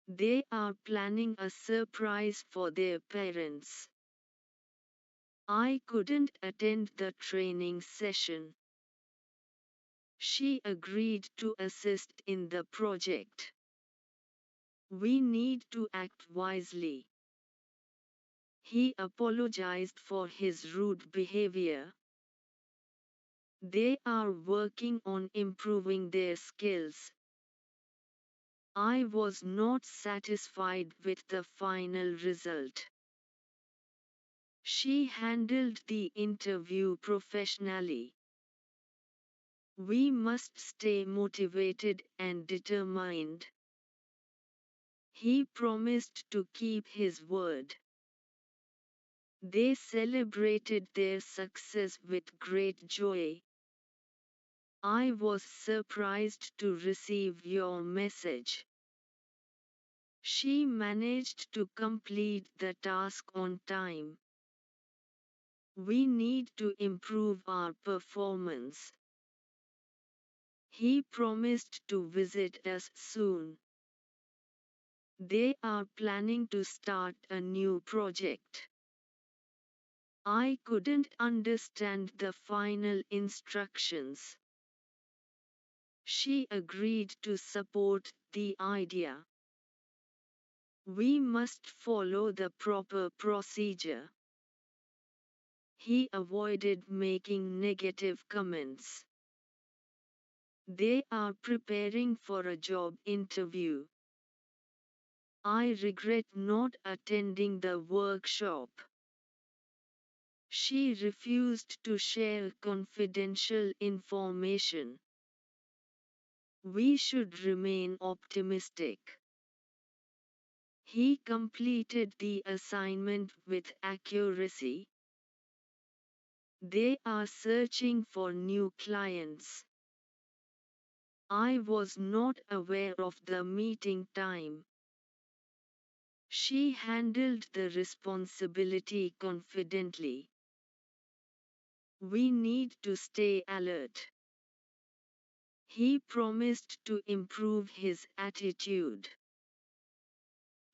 Speaker 1: They are planning a surprise for their parents. I couldn't attend the training session. She agreed to assist in the project. We need to act wisely. He apologized for his rude behavior. They are working on improving their skills. I was not satisfied with the final result. She handled the interview professionally. We must stay motivated and determined. He promised to keep his word. They celebrated their success with great joy. I was surprised to receive your message. She managed to complete the task on time. We need to improve our performance. He promised to visit us soon. They are planning to start a new project. I couldn't understand the final instructions. She agreed to support the idea. We must follow the proper procedure. He avoided making negative comments. They are preparing for a job interview. I regret not attending the workshop. She refused to share confidential information. We should remain optimistic. He completed the assignment with accuracy. They are searching for new clients. I was not aware of the meeting time. She handled the responsibility confidently. We need to stay alert. He promised to improve his attitude.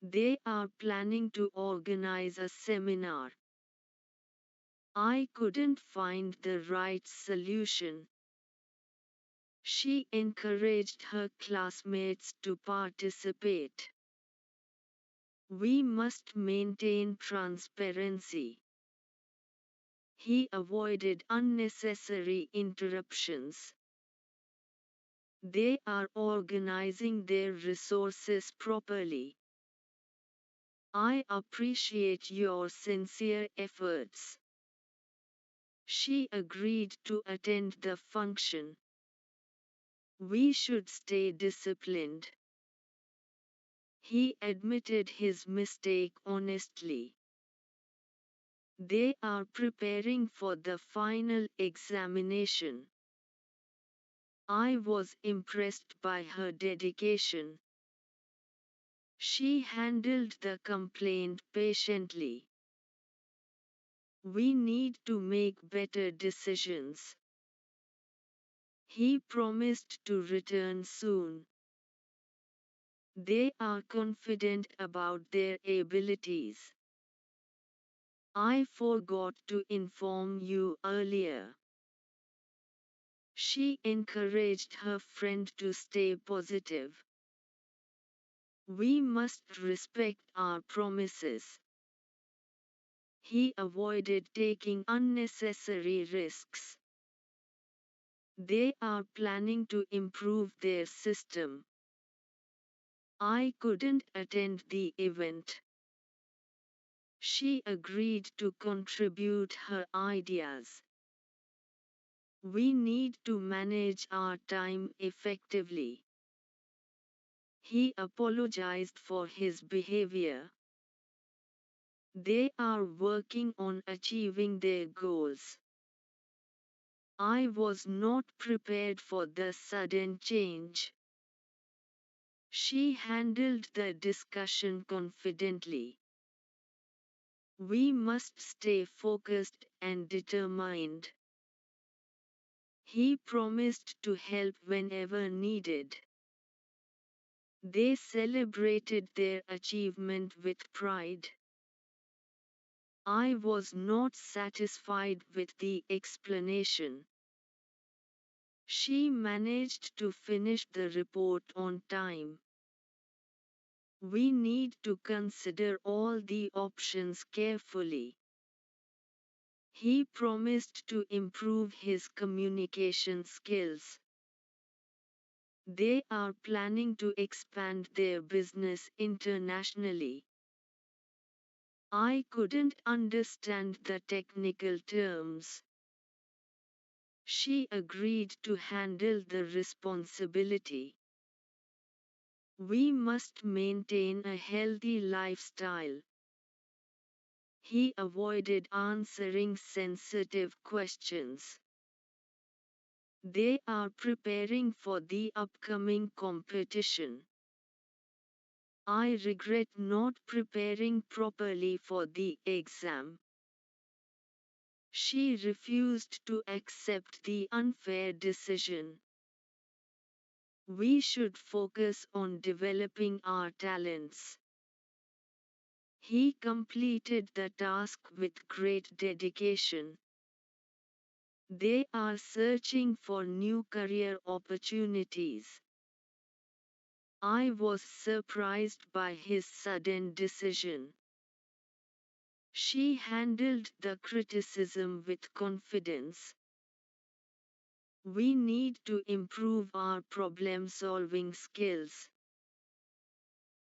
Speaker 1: They are planning to organize a seminar. I couldn't find the right solution. She encouraged her classmates to participate. We must maintain transparency. He avoided unnecessary interruptions. They are organizing their resources properly. I appreciate your sincere efforts. She agreed to attend the function. We should stay disciplined. He admitted his mistake honestly. They are preparing for the final examination. I was impressed by her dedication. She handled the complaint patiently. We need to make better decisions. He promised to return soon. They are confident about their abilities. I forgot to inform you earlier. She encouraged her friend to stay positive. We must respect our promises. He avoided taking unnecessary risks. They are planning to improve their system. I couldn't attend the event. She agreed to contribute her ideas. We need to manage our time effectively. He apologized for his behavior. They are working on achieving their goals. I was not prepared for the sudden change. She handled the discussion confidently. We must stay focused and determined. He promised to help whenever needed. They celebrated their achievement with pride. I was not satisfied with the explanation. She managed to finish the report on time. We need to consider all the options carefully. He promised to improve his communication skills. They are planning to expand their business internationally. I couldn't understand the technical terms. She agreed to handle the responsibility. We must maintain a healthy lifestyle. He avoided answering sensitive questions. They are preparing for the upcoming competition. I regret not preparing properly for the exam. She refused to accept the unfair decision. We should focus on developing our talents. He completed the task with great dedication. They are searching for new career opportunities. I was surprised by his sudden decision. She handled the criticism with confidence. We need to improve our problem-solving skills.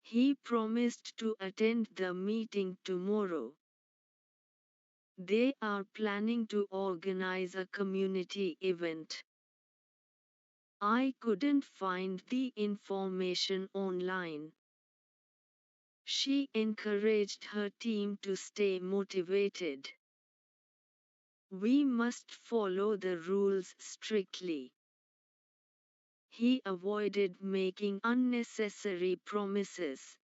Speaker 1: He promised to attend the meeting tomorrow. They are planning to organize a community event. I couldn't find the information online. She encouraged her team to stay motivated. We must follow the rules strictly. He avoided making unnecessary promises.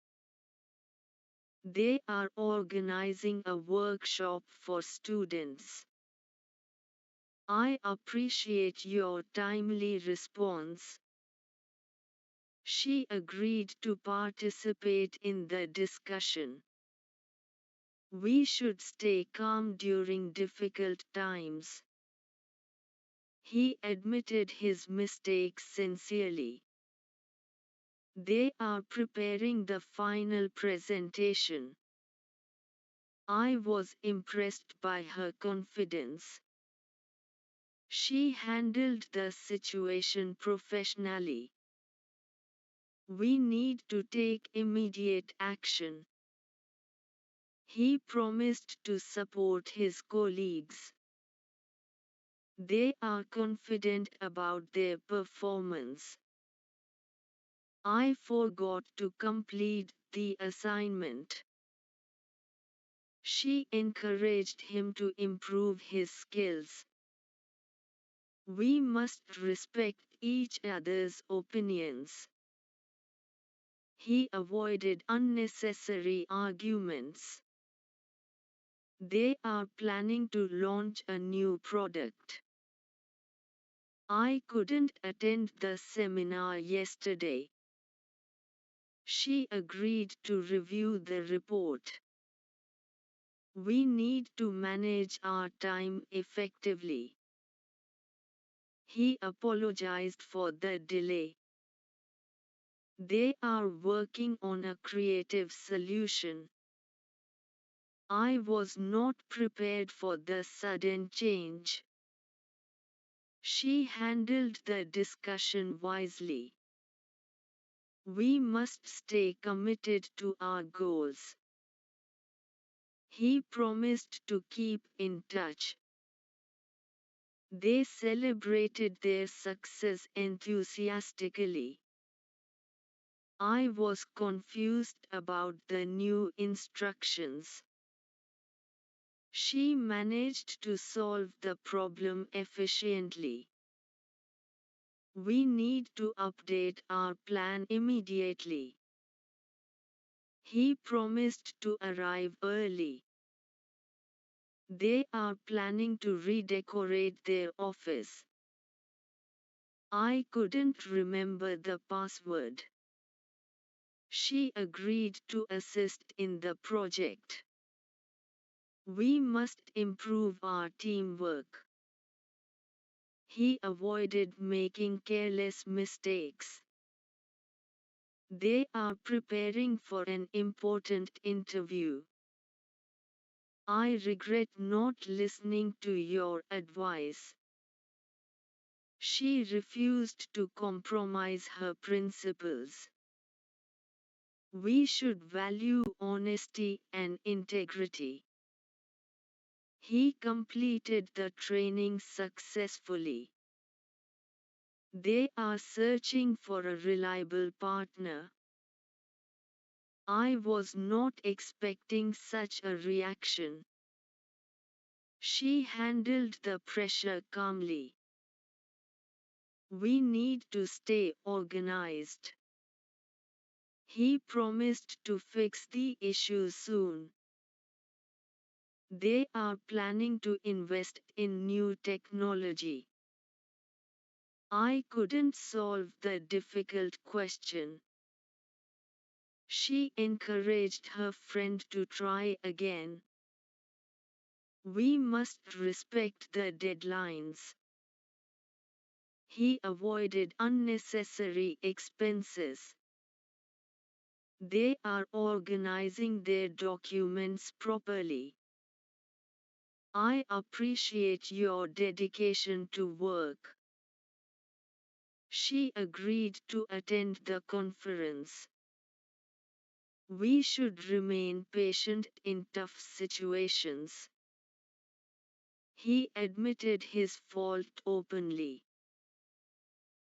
Speaker 1: They are organizing a workshop for students. I appreciate your timely response. She agreed to participate in the discussion. We should stay calm during difficult times. He admitted his mistakes sincerely. They are preparing the final presentation. I was impressed by her confidence. She handled the situation professionally. We need to take immediate action. He promised to support his colleagues. They are confident about their performance. I forgot to complete the assignment. She encouraged him to improve his skills. We must respect each other's opinions. He avoided unnecessary arguments. They are planning to launch a new product. I couldn't attend the seminar yesterday. She agreed to review the report. We need to manage our time effectively. He apologized for the delay. They are working on a creative solution. I was not prepared for the sudden change. She handled the discussion wisely. We must stay committed to our goals. He promised to keep in touch. They celebrated their success enthusiastically. I was confused about the new instructions. She managed to solve the problem efficiently. We need to update our plan immediately. He promised to arrive early. They are planning to redecorate their office. I couldn't remember the password. She agreed to assist in the project. We must improve our teamwork. He avoided making careless mistakes. They are preparing for an important interview. I regret not listening to your advice. She refused to compromise her principles. We should value honesty and integrity. He completed the training successfully. They are searching for a reliable partner. I was not expecting such a reaction. She handled the pressure calmly. We need to stay organized. He promised to fix the issue soon. They are planning to invest in new technology. I couldn't solve the difficult question. She encouraged her friend to try again. We must respect the deadlines. He avoided unnecessary expenses. They are organizing their documents properly. I appreciate your dedication to work. She agreed to attend the conference. We should remain patient in tough situations. He admitted his fault openly.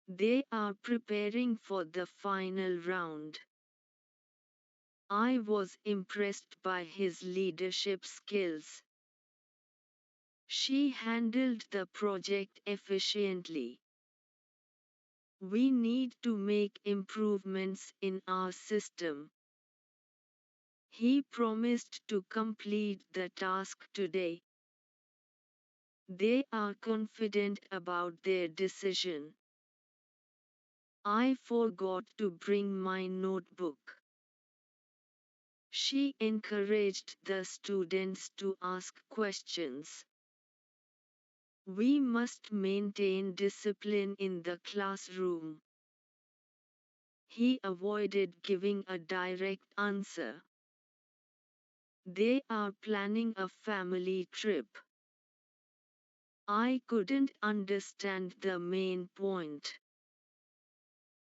Speaker 1: They are preparing for the final round. I was impressed by his leadership skills. She handled the project efficiently. We need to make improvements in our system. He promised to complete the task today. They are confident about their decision. I forgot to bring my notebook. She encouraged the students to ask questions. We must maintain discipline in the classroom. He avoided giving a direct answer. They are planning a family trip. I couldn't understand the main point.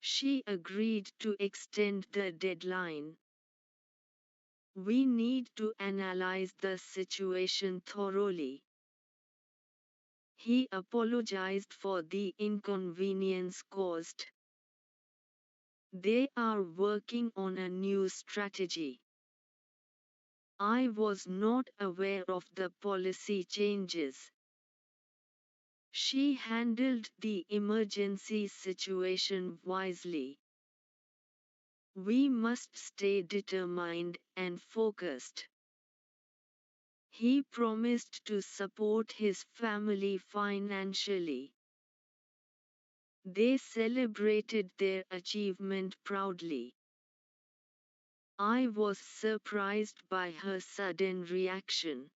Speaker 1: She agreed to extend the deadline. We need to analyze the situation thoroughly. He apologized for the inconvenience caused. They are working on a new strategy. I was not aware of the policy changes. She handled the emergency situation wisely. We must stay determined and focused. He promised to support his family financially. They celebrated their achievement proudly. I was surprised by her sudden reaction.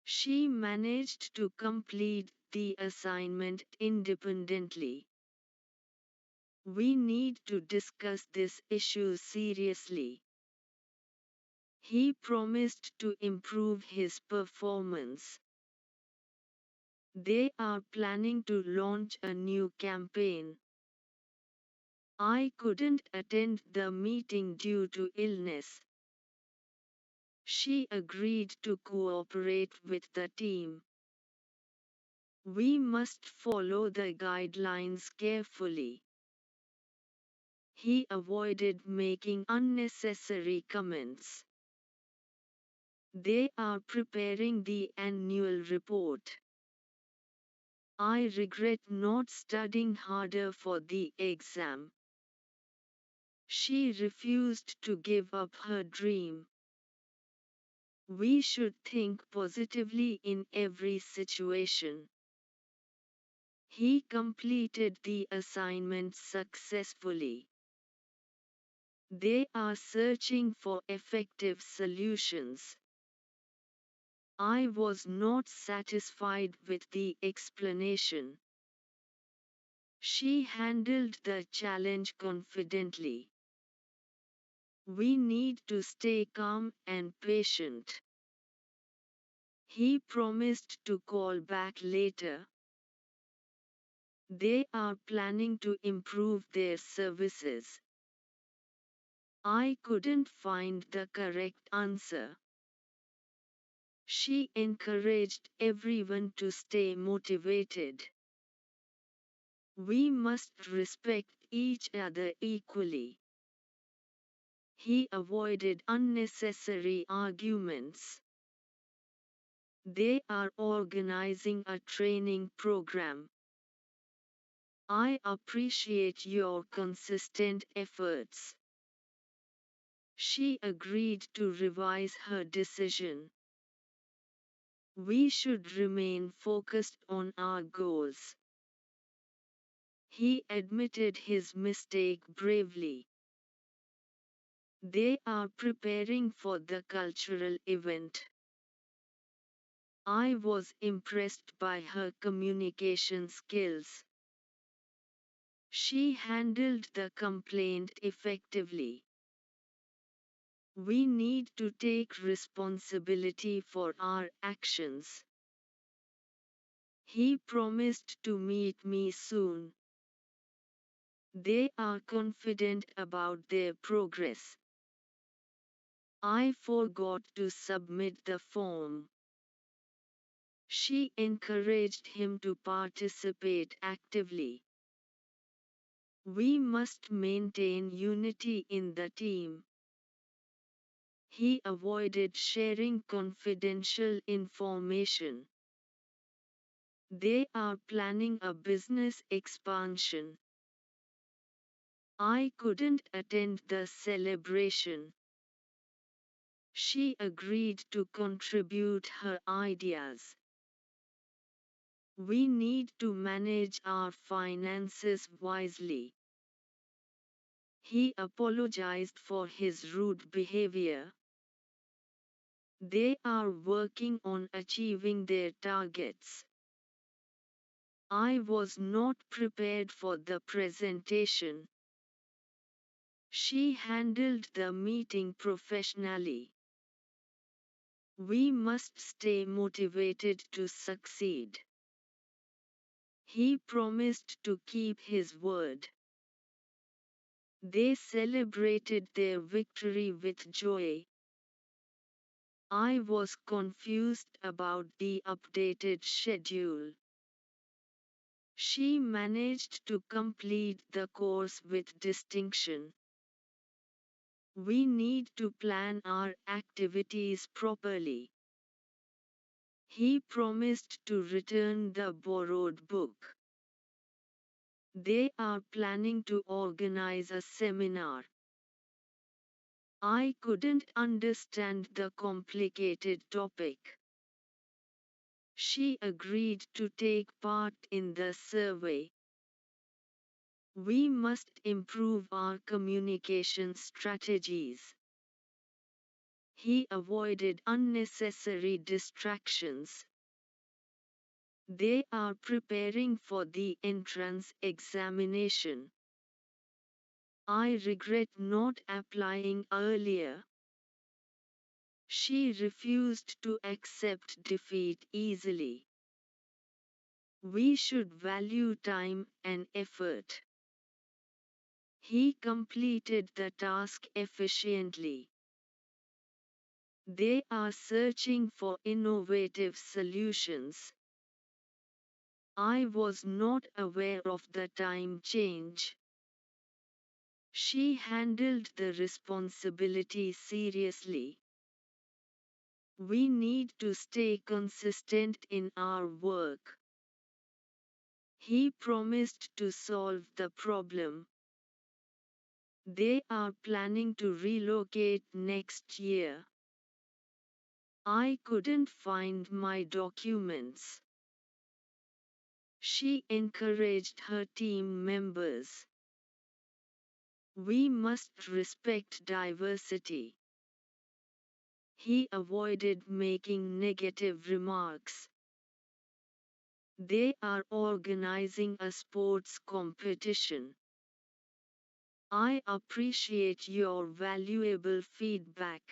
Speaker 1: She managed to complete the assignment independently. We need to discuss this issue seriously. He promised to improve his performance. They are planning to launch a new campaign. I couldn't attend the meeting due to illness. She agreed to cooperate with the team. We must follow the guidelines carefully. He avoided making unnecessary comments. They are preparing the annual report. I regret not studying harder for the exam. She refused to give up her dream. We should think positively in every situation. He completed the assignment successfully. They are searching for effective solutions. I was not satisfied with the explanation. She handled the challenge confidently. We need to stay calm and patient. He promised to call back later. They are planning to improve their services. I couldn't find the correct answer. She encouraged everyone to stay motivated. We must respect each other equally. He avoided unnecessary arguments. They are organizing a training program. I appreciate your consistent efforts. She agreed to revise her decision. We should remain focused on our goals. He admitted his mistake bravely. They are preparing for the cultural event. I was impressed by her communication skills. She handled the complaint effectively. We need to take responsibility for our actions. He promised to meet me soon. They are confident about their progress. I forgot to submit the form. She encouraged him to participate actively. We must maintain unity in the team. He avoided sharing confidential information. They are planning a business expansion. I couldn't attend the celebration. She agreed to contribute her ideas. We need to manage our finances wisely. He apologized for his rude behavior. They are working on achieving their targets. I was not prepared for the presentation. She handled the meeting professionally. We must stay motivated to succeed. He promised to keep his word. They celebrated their victory with joy. I was confused about the updated schedule. She managed to complete the course with distinction. We need to plan our activities properly. He promised to return the borrowed book. They are planning to organize a seminar. I couldn't understand the complicated topic. She agreed to take part in the survey. We must improve our communication strategies. He avoided unnecessary distractions. They are preparing for the entrance examination. I regret not applying earlier. She refused to accept defeat easily. We should value time and effort. He completed the task efficiently. They are searching for innovative solutions. I was not aware of the time change. She handled the responsibility seriously. We need to stay consistent in our work. He promised to solve the problem. They are planning to relocate next year. I couldn't find my documents. She encouraged her team members. We must respect diversity. He avoided making negative remarks. They are organizing a sports competition. I appreciate your valuable feedback.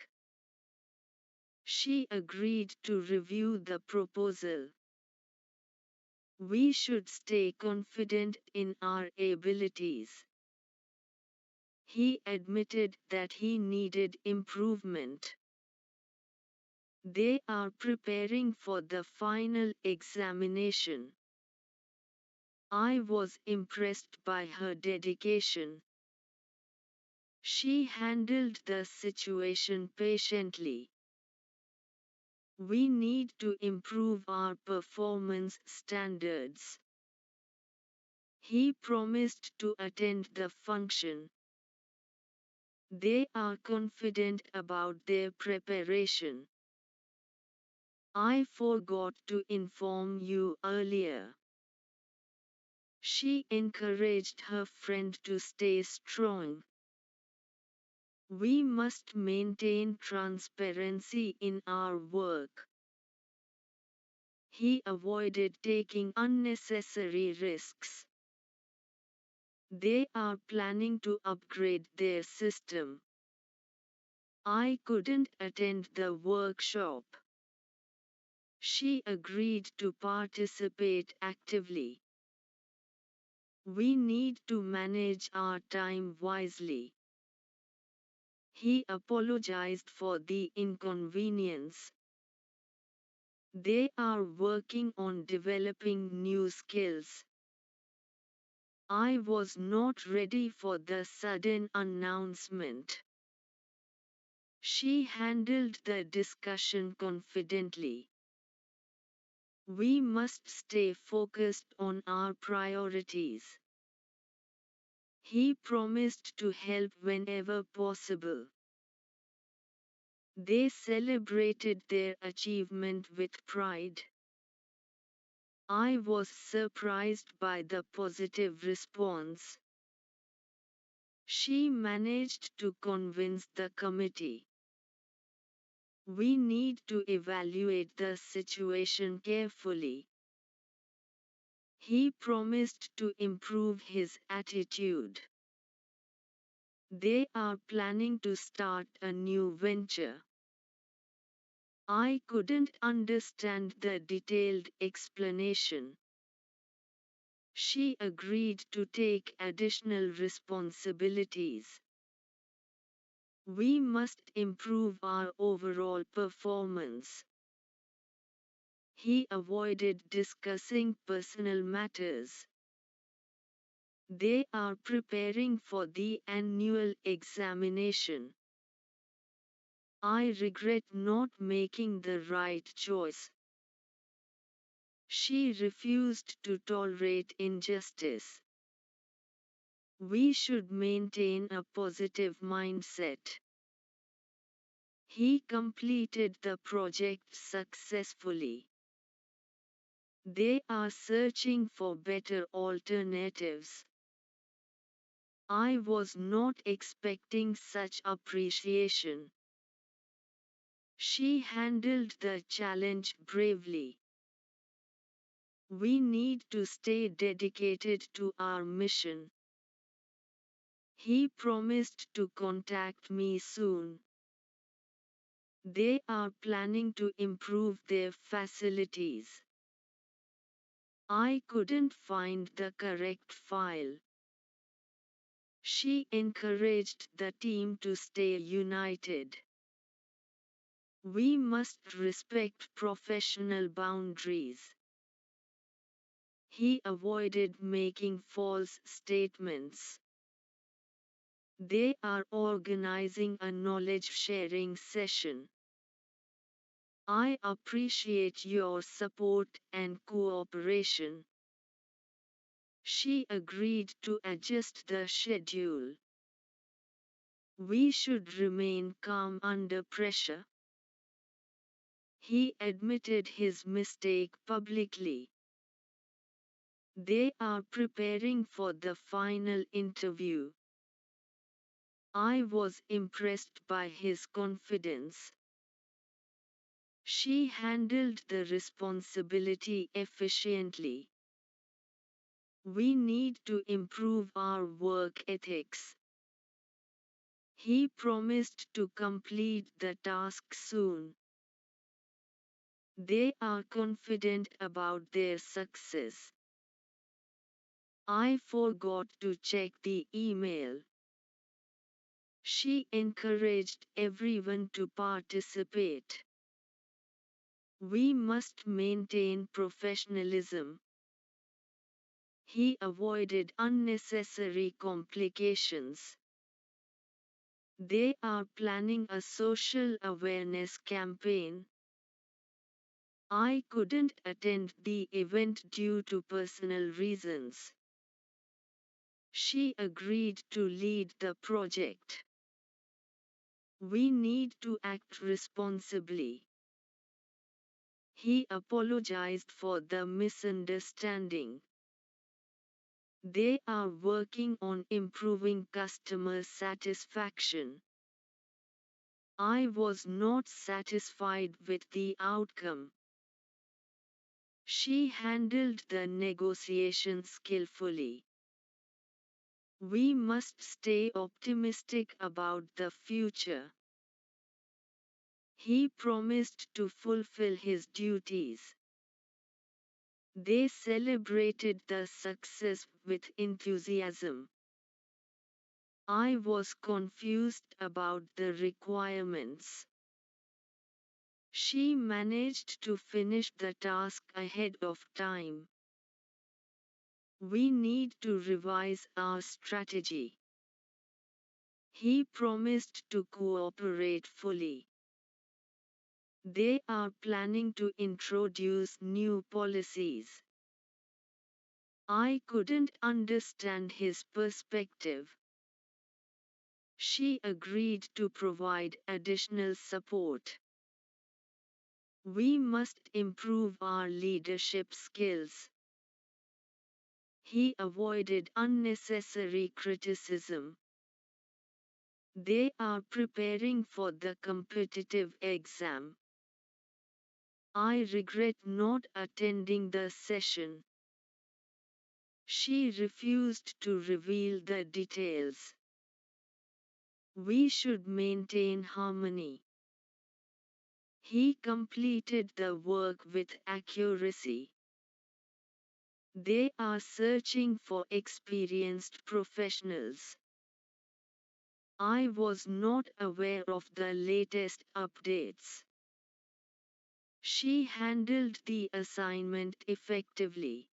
Speaker 1: She agreed to review the proposal. We should stay confident in our abilities. He admitted that he needed improvement. They are preparing for the final examination. I was impressed by her dedication. She handled the situation patiently. We need to improve our performance standards. He promised to attend the function. They are confident about their preparation. I forgot to inform you earlier. She encouraged her friend to stay strong. We must maintain transparency in our work. He avoided taking unnecessary risks. They are planning to upgrade their system. I couldn't attend the workshop. She agreed to participate actively. We need to manage our time wisely. He apologized for the inconvenience. They are working on developing new skills. I was not ready for the sudden announcement. She handled the discussion confidently. We must stay focused on our priorities. He promised to help whenever possible. They celebrated their achievement with pride. I was surprised by the positive response. She managed to convince the committee. We need to evaluate the situation carefully. He promised to improve his attitude. They are planning to start a new venture. I couldn't understand the detailed explanation. She agreed to take additional responsibilities. We must improve our overall performance. He avoided discussing personal matters. They are preparing for the annual examination. I regret not making the right choice. She refused to tolerate injustice. We should maintain a positive mindset. He completed the project successfully. They are searching for better alternatives. I was not expecting such appreciation. She handled the challenge bravely. We need to stay dedicated to our mission. He promised to contact me soon. They are planning to improve their facilities. I couldn't find the correct file. She encouraged the team to stay united. We must respect professional boundaries. He avoided making false statements. They are organizing a knowledge sharing session. I appreciate your support and cooperation. She agreed to adjust the schedule. We should remain calm under pressure. He admitted his mistake publicly. They are preparing for the final interview. I was impressed by his confidence. She handled the responsibility efficiently. We need to improve our work ethics. He promised to complete the task soon. They are confident about their success. I forgot to check the email. She encouraged everyone to participate. We must maintain professionalism. He avoided unnecessary complications. They are planning a social awareness campaign. I couldn't attend the event due to personal reasons. She agreed to lead the project. We need to act responsibly. He apologized for the misunderstanding. They are working on improving customer satisfaction. I was not satisfied with the outcome. She handled the negotiation skillfully. We must stay optimistic about the future. He promised to fulfill his duties. They celebrated the success with enthusiasm. I was confused about the requirements. She managed to finish the task ahead of time. We need to revise our strategy. He promised to cooperate fully. They are planning to introduce new policies. I couldn't understand his perspective. She agreed to provide additional support. We must improve our leadership skills. He avoided unnecessary criticism. They are preparing for the competitive exam. I regret not attending the session. She refused to reveal the details. We should maintain harmony. He completed the work with accuracy. They are searching for experienced professionals. I was not aware of the latest updates. She handled the assignment effectively.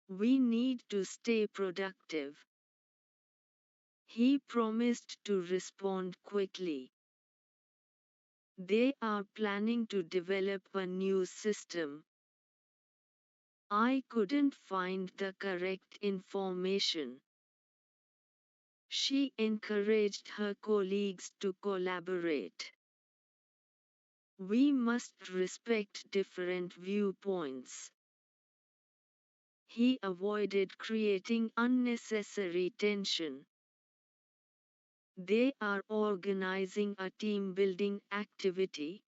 Speaker 1: We need to stay productive. He promised to respond quickly. They are planning to develop a new system. I couldn't find the correct information. She encouraged her colleagues to collaborate. We must respect different viewpoints. He avoided creating unnecessary tension. They are organizing a team building activity.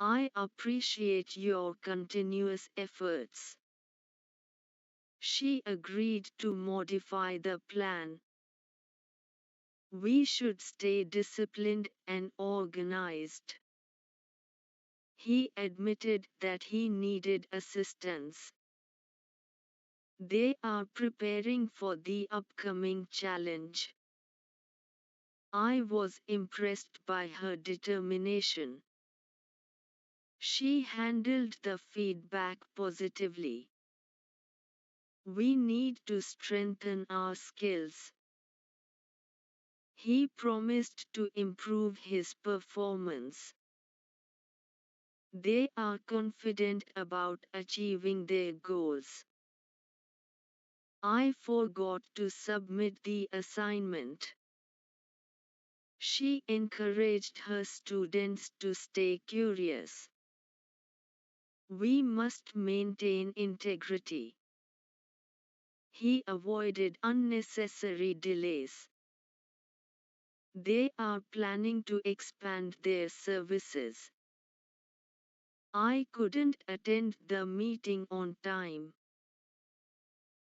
Speaker 1: I appreciate your continuous efforts. She agreed to modify the plan. We should stay disciplined and organized. He admitted that he needed assistance. They are preparing for the upcoming challenge. I was impressed by her determination. She handled the feedback positively. We need to strengthen our skills. He promised to improve his performance. They are confident about achieving their goals. I forgot to submit the assignment. She encouraged her students to stay curious. We must maintain integrity. He avoided unnecessary delays. They are planning to expand their services. I couldn't attend the meeting on time.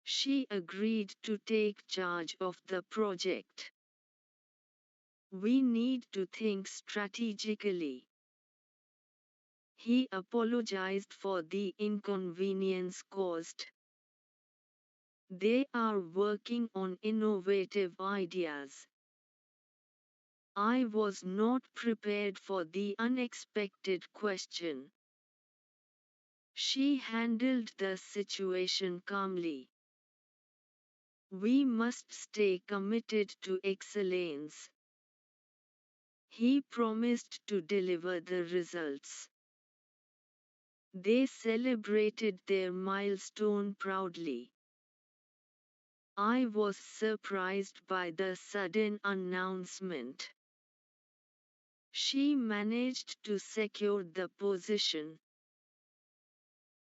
Speaker 1: She agreed to take charge of the project. We need to think strategically. He apologized for the inconvenience caused. They are working on innovative ideas. I was not prepared for the unexpected question. She handled the situation calmly. We must stay committed to excellence. He promised to deliver the results. They celebrated their milestone proudly. I was surprised by the sudden announcement. She managed to secure the position.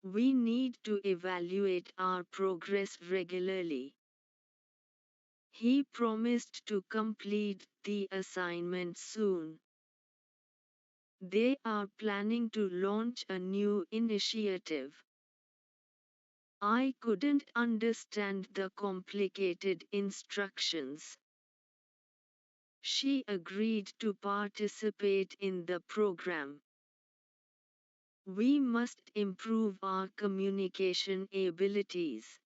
Speaker 1: We need to evaluate our progress regularly. He promised to complete the assignment soon. They are planning to launch a new initiative. I couldn't understand the complicated instructions. She agreed to participate in the program. We must improve our communication abilities.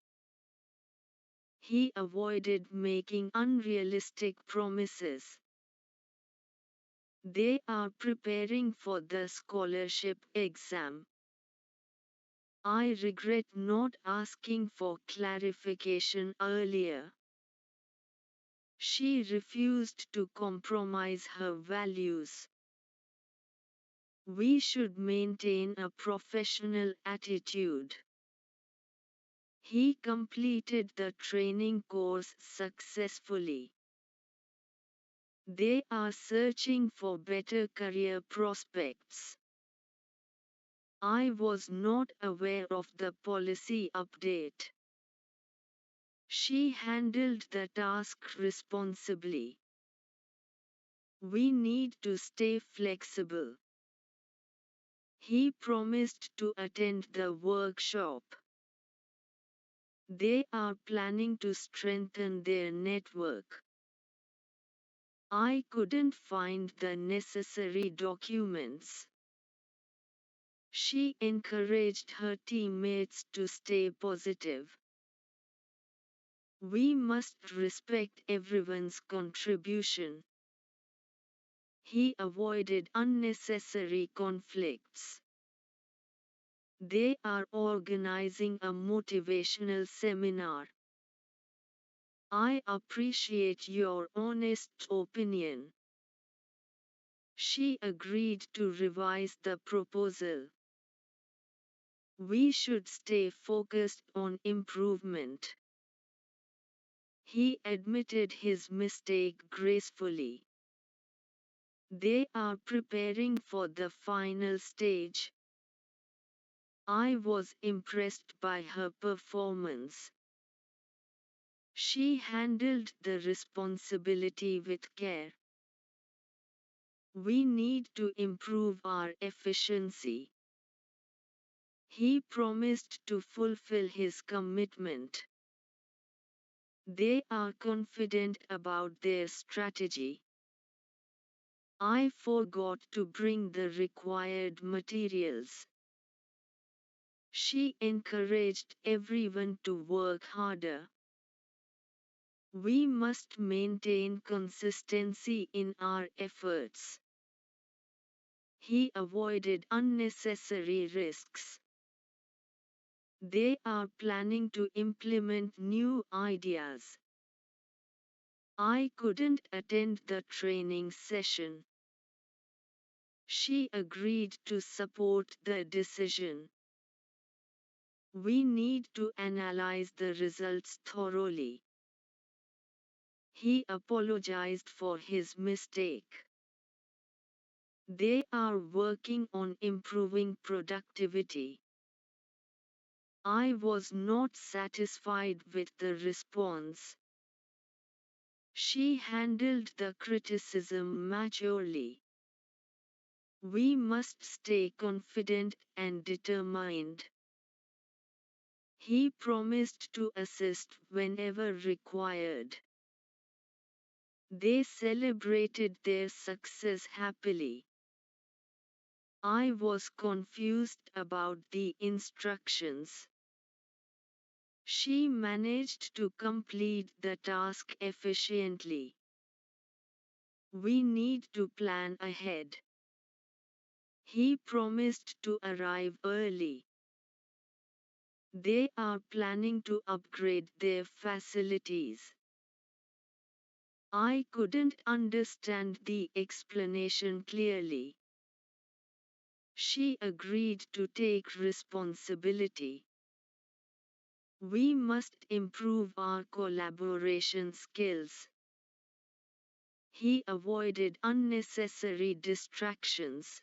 Speaker 1: He avoided making unrealistic promises. They are preparing for the scholarship exam. I regret not asking for clarification earlier. She refused to compromise her values. We should maintain a professional attitude. He completed the training course successfully. They are searching for better career prospects. I was not aware of the policy update. She handled the task responsibly. We need to stay flexible. He promised to attend the workshop. They are planning to strengthen their network. I couldn't find the necessary documents. She encouraged her teammates to stay positive. We must respect everyone's contribution. He avoided unnecessary conflicts. They are organizing a motivational seminar. I appreciate your honest opinion. She agreed to revise the proposal. We should stay focused on improvement. He admitted his mistake gracefully. They are preparing for the final stage. I was impressed by her performance. She handled the responsibility with care. We need to improve our efficiency. He promised to fulfill his commitment. They are confident about their strategy. I forgot to bring the required materials. She encouraged everyone to work harder. We must maintain consistency in our efforts. He avoided unnecessary risks. They are planning to implement new ideas. I couldn't attend the training session. She agreed to support the decision. We need to analyze the results thoroughly. He apologized for his mistake. They are working on improving productivity. I was not satisfied with the response. She handled the criticism maturely. We must stay confident and determined. He promised to assist whenever required. They celebrated their success happily. I was confused about the instructions. She managed to complete the task efficiently. We need to plan ahead. He promised to arrive early. They are planning to upgrade their facilities. I couldn't understand the explanation clearly. She agreed to take responsibility. We must improve our collaboration skills. He avoided unnecessary distractions.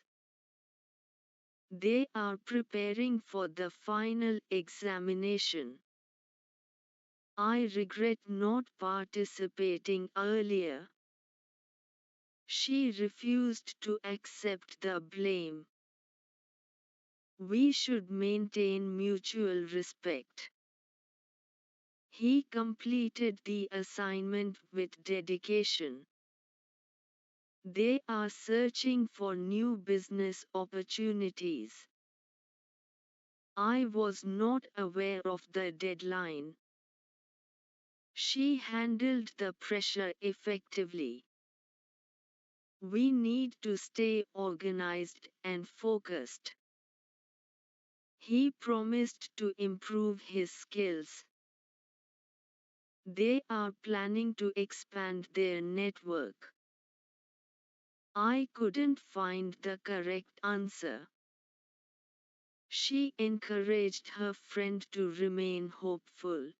Speaker 1: They are preparing for the final examination. I regret not participating earlier. She refused to accept the blame. We should maintain mutual respect. He completed the assignment with dedication. They are searching for new business opportunities. I was not aware of the deadline. She handled the pressure effectively. We need to stay organized and focused. He promised to improve his skills. They are planning to expand their network. I couldn't find the correct answer. She encouraged her friend to remain hopeful.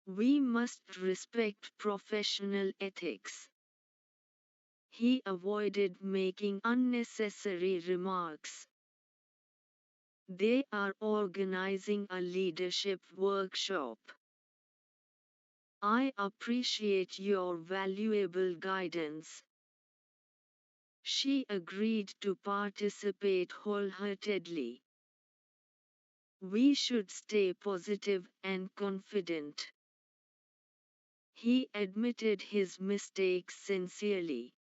Speaker 1: We must respect professional ethics. He avoided making unnecessary remarks. They are organizing a leadership workshop. I appreciate your valuable guidance. She agreed to participate wholeheartedly. We should stay positive and confident. He admitted his mistakes sincerely.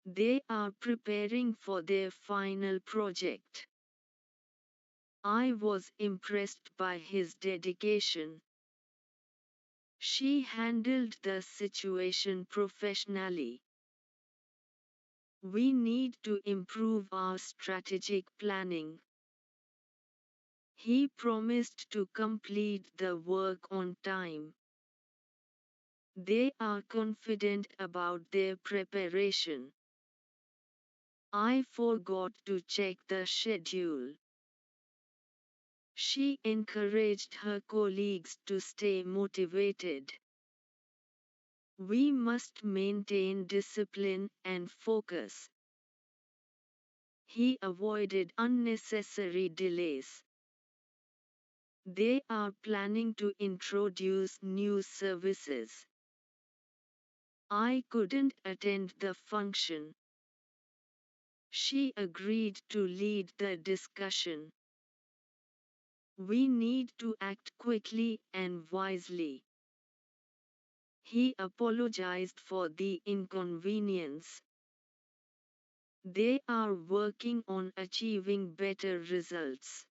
Speaker 1: They are preparing for their final project. I was impressed by his dedication. She handled the situation professionally. We need to improve our strategic planning. He promised to complete the work on time. They are confident about their preparation. I forgot to check the schedule. She encouraged her colleagues to stay motivated. We must maintain discipline and focus. He avoided unnecessary delays. They are planning to introduce new services. I couldn't attend the function. She agreed to lead the discussion. We need to act quickly and wisely. He apologized for the inconvenience. They are working on achieving better results.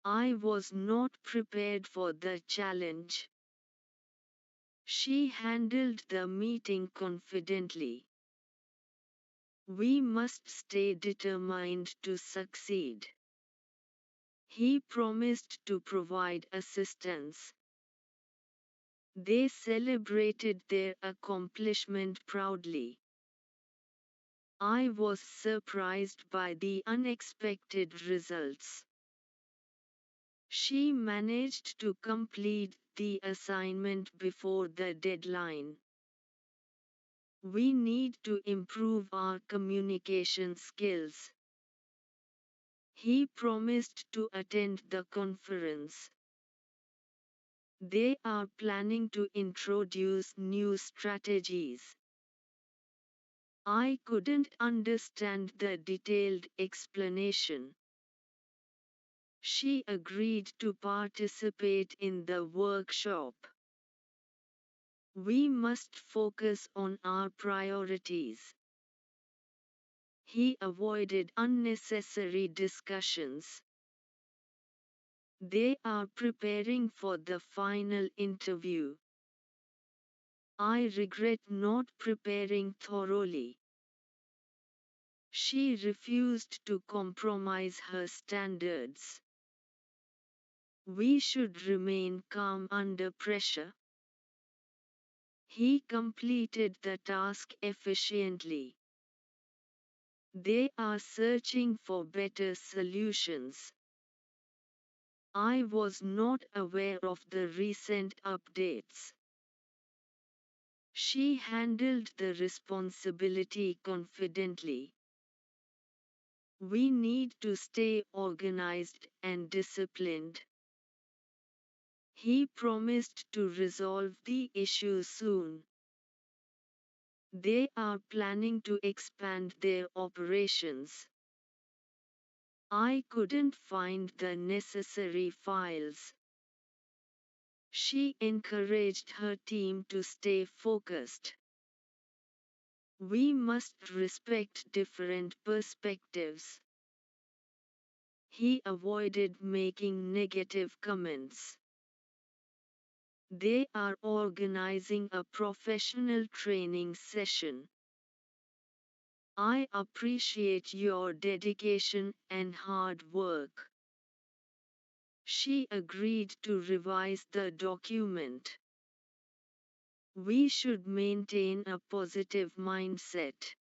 Speaker 1: I was not prepared for the challenge. She handled the meeting confidently. We must stay determined to succeed. He promised to provide assistance. They celebrated their accomplishment proudly. I was surprised by the unexpected results. She managed to complete the assignment before the deadline. We need to improve our communication skills. He promised to attend the conference. They are planning to introduce new strategies. I couldn't understand the detailed explanation. She agreed to participate in the workshop. We must focus on our priorities. He avoided unnecessary discussions. They are preparing for the final interview. I regret not preparing thoroughly. She refused to compromise her standards. We should remain calm under pressure. He completed the task efficiently. They are searching for better solutions. I was not aware of the recent updates. She handled the responsibility confidently. We need to stay organized and disciplined. He promised to resolve the issue soon. They are planning to expand their operations. I couldn't find the necessary files. She encouraged her team to stay focused. We must respect different perspectives. He avoided making negative comments. They are organizing a professional training session. I appreciate your dedication and hard work. She agreed to revise the document. We should maintain a positive mindset.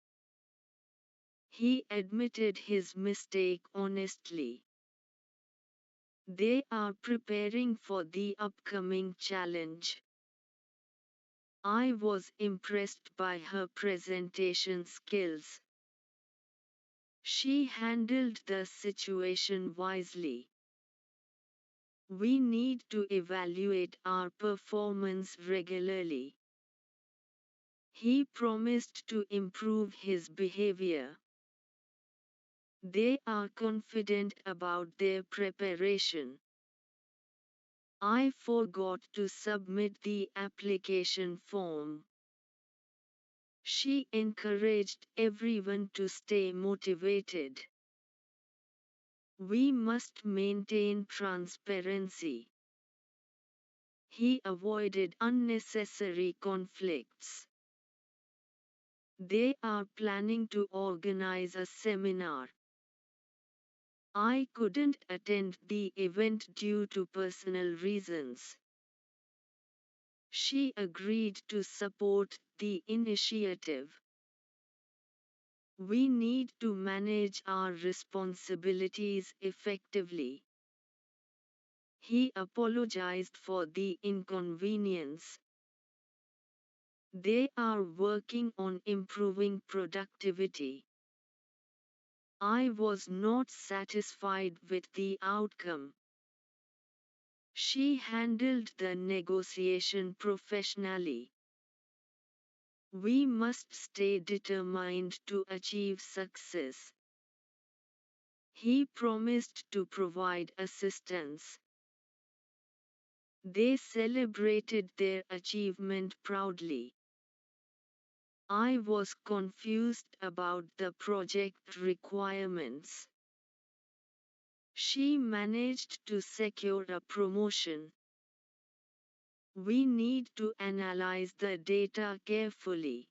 Speaker 1: He admitted his mistake honestly. They are preparing for the upcoming challenge. I was impressed by her presentation skills. She handled the situation wisely. We need to evaluate our performance regularly. He promised to improve his behavior. They are confident about their preparation. I forgot to submit the application form. She encouraged everyone to stay motivated. We must maintain transparency. He avoided unnecessary conflicts. They are planning to organize a seminar. I couldn't attend the event due to personal reasons. She agreed to support the initiative. We need to manage our responsibilities effectively. He apologized for the inconvenience. They are working on improving productivity. I was not satisfied with the outcome. She handled the negotiation professionally. We must stay determined to achieve success. He promised to provide assistance. They celebrated their achievement proudly. I was confused about the project requirements. She managed to secure a promotion. We need to analyze the data carefully.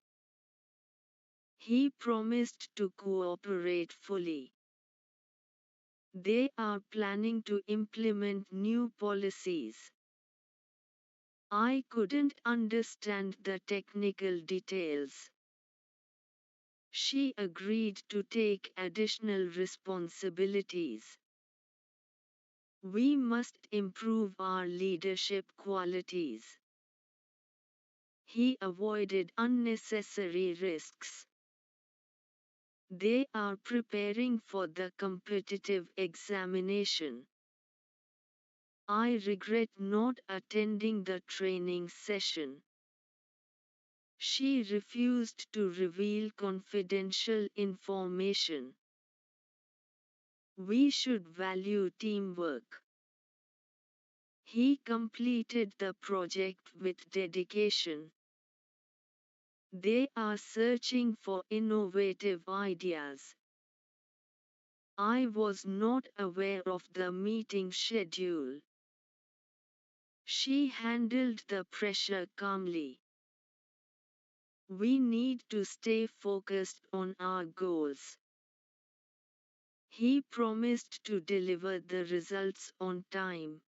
Speaker 1: He promised to cooperate fully. They are planning to implement new policies. I couldn't understand the technical details. She agreed to take additional responsibilities. We must improve our leadership qualities. He avoided unnecessary risks. They are preparing for the competitive examination. I regret not attending the training session. She refused to reveal confidential information. We should value teamwork. He completed the project with dedication. They are searching for innovative ideas. I was not aware of the meeting schedule. She handled the pressure calmly. We need to stay focused on our goals. He promised to deliver the results on time.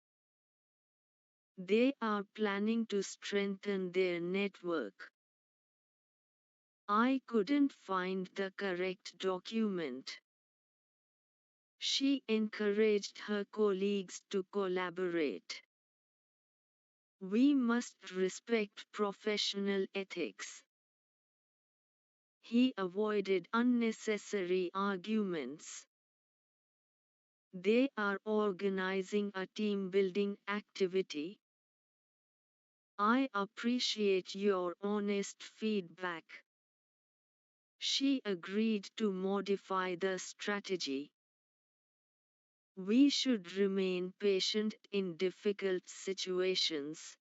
Speaker 1: They are planning to strengthen their network. I couldn't find the correct document. She encouraged her colleagues to collaborate. We must respect professional ethics. He avoided unnecessary arguments. They are organizing a team-building activity. I appreciate your honest feedback. She agreed to modify the strategy. We should remain patient in difficult situations.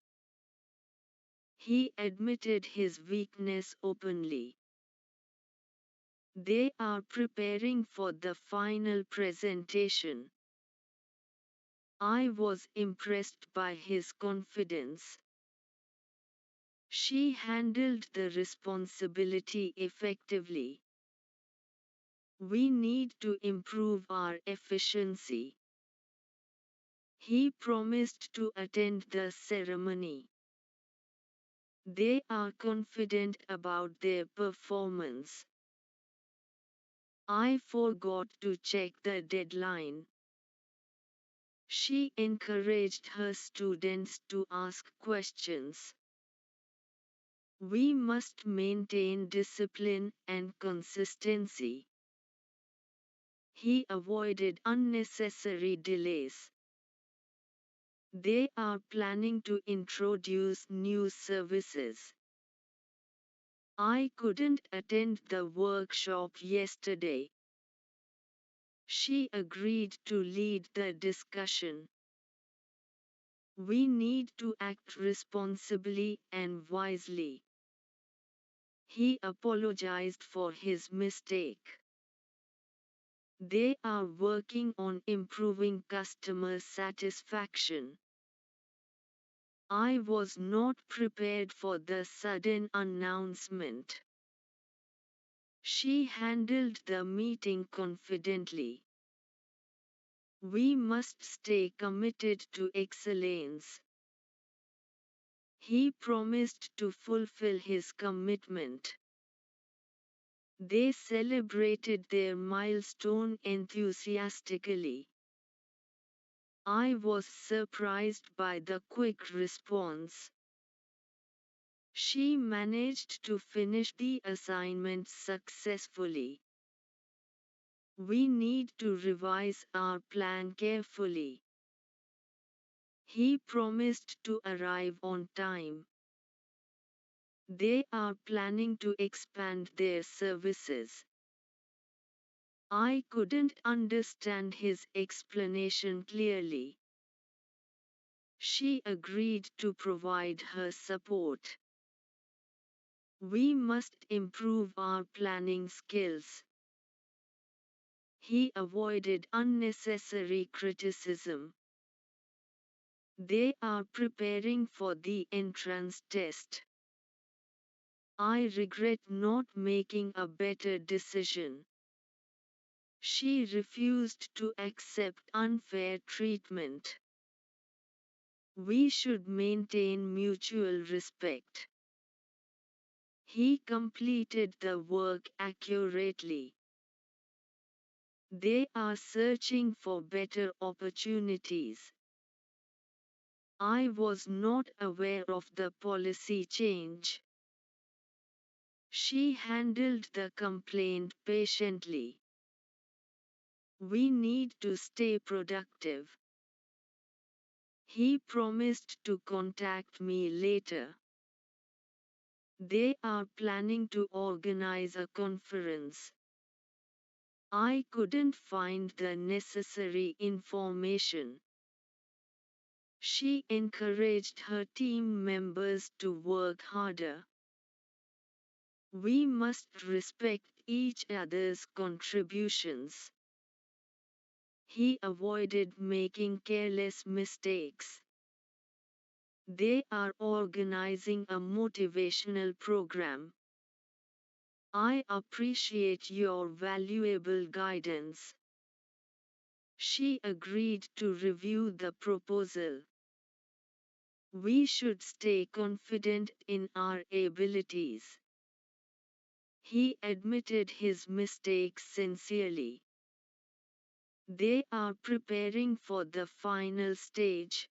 Speaker 1: He admitted his weakness openly. They are preparing for the final presentation. I was impressed by his confidence. She handled the responsibility effectively. We need to improve our efficiency. He promised to attend the ceremony. They are confident about their performance. I forgot to check the deadline. She encouraged her students to ask questions. We must maintain discipline and consistency. He avoided unnecessary delays. They are planning to introduce new services. I couldn't attend the workshop yesterday. She agreed to lead the discussion. We need to act responsibly and wisely. He apologized for his mistake. They are working on improving customer satisfaction. I was not prepared for the sudden announcement. She handled the meeting confidently. We must stay committed to excellence. He promised to fulfill his commitment. They celebrated their milestone enthusiastically. I was surprised by the quick response. She managed to finish the assignment successfully. We need to revise our plan carefully. He promised to arrive on time. They are planning to expand their services. I couldn't understand his explanation clearly. She agreed to provide her support. We must improve our planning skills. He avoided unnecessary criticism. They are preparing for the entrance test. I regret not making a better decision. She refused to accept unfair treatment. We should maintain mutual respect. He completed the work accurately. They are searching for better opportunities. I was not aware of the policy change. She handled the complaint patiently. We need to stay productive. He promised to contact me later. They are planning to organize a conference. I couldn't find the necessary information. She encouraged her team members to work harder. We must respect each other's contributions. He avoided making careless mistakes. They are organizing a motivational program. I appreciate your valuable guidance. She agreed to review the proposal. We should stay confident in our abilities. He admitted his mistakes sincerely. They are preparing for the final stage.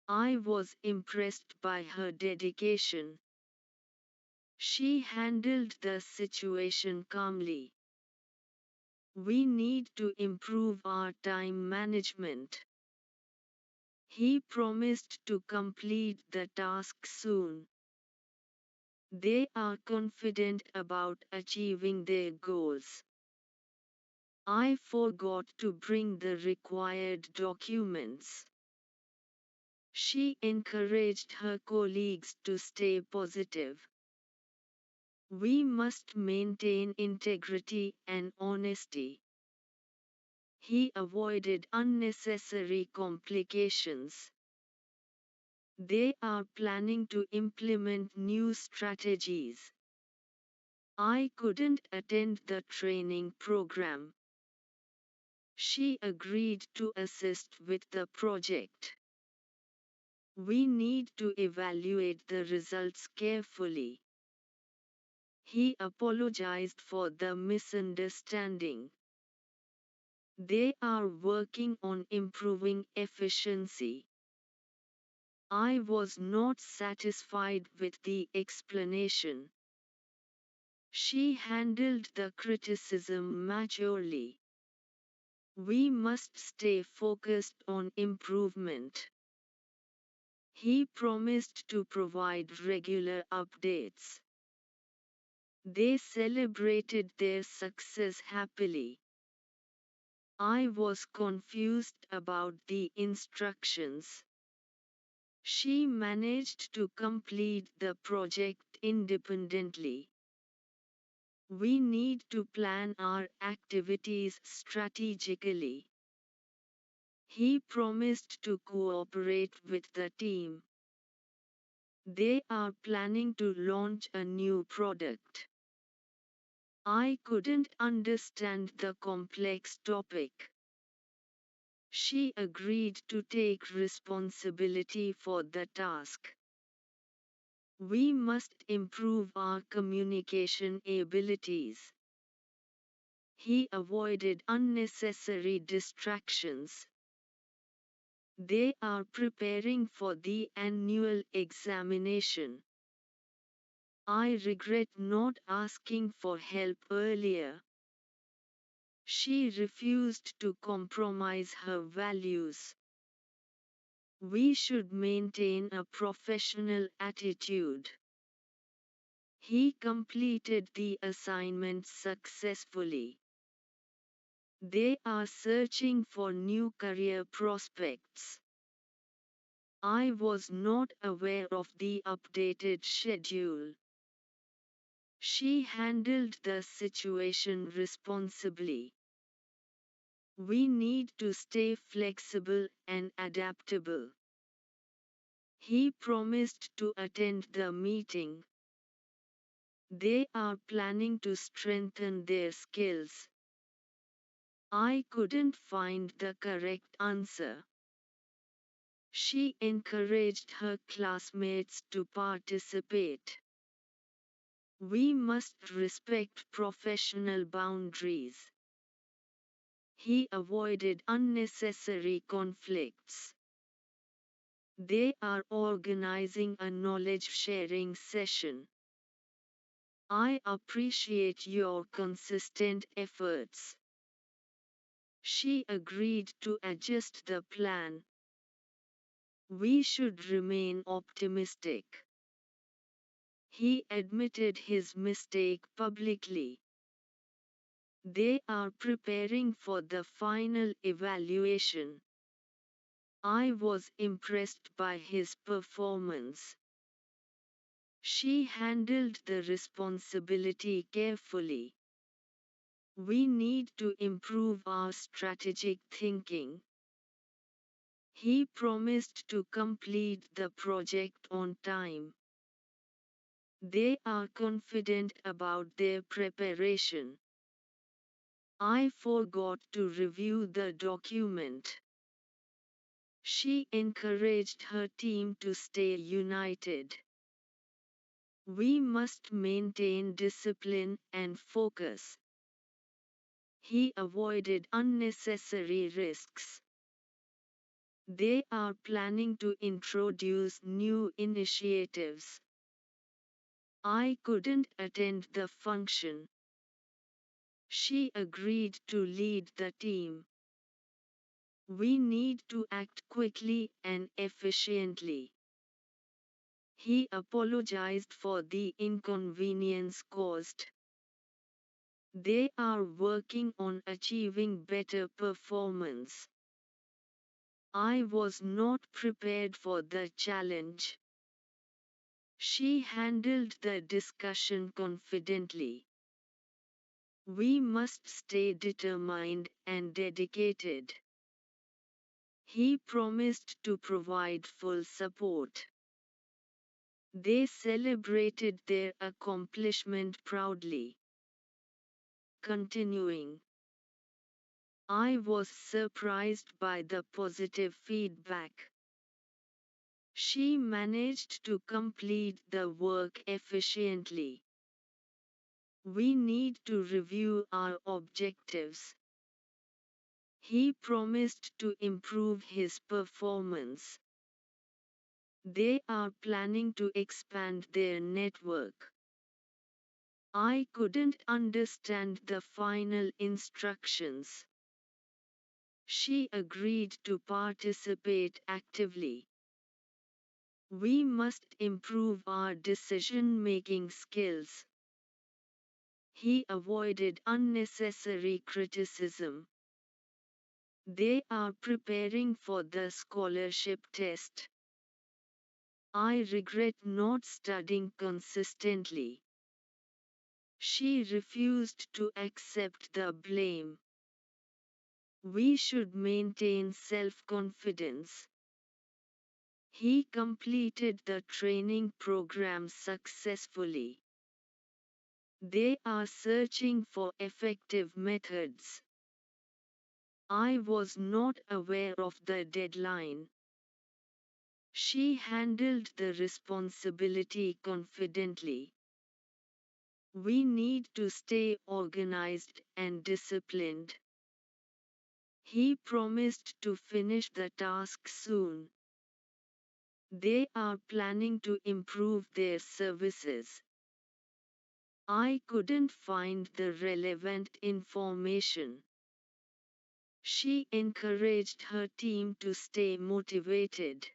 Speaker 1: I was impressed by her dedication. She handled the situation calmly. We need to improve our time management. He promised to complete the task soon. They are confident about achieving their goals. I forgot to bring the required documents. She encouraged her colleagues to stay positive. We must maintain integrity and honesty. He avoided unnecessary complications. They are planning to implement new strategies. I couldn't attend the training program. She agreed to assist with the project. We need to evaluate the results carefully. He apologized for the misunderstanding. They are working on improving efficiency. I was not satisfied with the explanation. She handled the criticism maturely. We must stay focused on improvement. He promised to provide regular updates. They celebrated their success happily. I was confused about the instructions. She managed to complete the project independently. We need to plan our activities strategically. He promised to cooperate with the team. They are planning to launch a new product. I couldn't understand the complex topic. She agreed to take responsibility for the task. We must improve our communication abilities. He avoided unnecessary distractions. They are preparing for the annual examination. I regret not asking for help earlier. She refused to compromise her values. We should maintain a professional attitude. He completed the assignment successfully. They are searching for new career prospects. I was not aware of the updated schedule. She handled the situation responsibly. We need to stay flexible and adaptable. He promised to attend the meeting. They are planning to strengthen their skills. I couldn't find the correct answer. She encouraged her classmates to participate. We must respect professional boundaries. He avoided unnecessary conflicts. They are organizing a knowledge sharing session. I appreciate your consistent efforts. She agreed to adjust the plan. We should remain optimistic. He admitted his mistake publicly. They are preparing for the final evaluation. I was impressed by his performance. She handled the responsibility carefully. We need to improve our strategic thinking. He promised to complete the project on time. They are confident about their preparation. I forgot to review the document. She encouraged her team to stay united. We must maintain discipline and focus. He avoided unnecessary risks. They are planning to introduce new initiatives. I couldn't attend the function. She agreed to lead the team. We need to act quickly and efficiently. He apologized for the inconvenience caused. They are working on achieving better performance. I was not prepared for the challenge. She handled the discussion confidently. We must stay determined and dedicated. He promised to provide full support. They celebrated their accomplishment proudly. Continuing. I was surprised by the positive feedback. She managed to complete the work efficiently. We need to review our objectives. He promised to improve his performance. They are planning to expand their network. I couldn't understand the final instructions. She agreed to participate actively. We must improve our decision-making skills. He avoided unnecessary criticism. They are preparing for the scholarship test. I regret not studying consistently. She refused to accept the blame. We should maintain self-confidence. He completed the training program successfully. They are searching for effective methods. I was not aware of the deadline. She handled the responsibility confidently. We need to stay organized and disciplined. He promised to finish the task soon. They are planning to improve their services. I couldn't find the relevant information. She encouraged her team to stay motivated.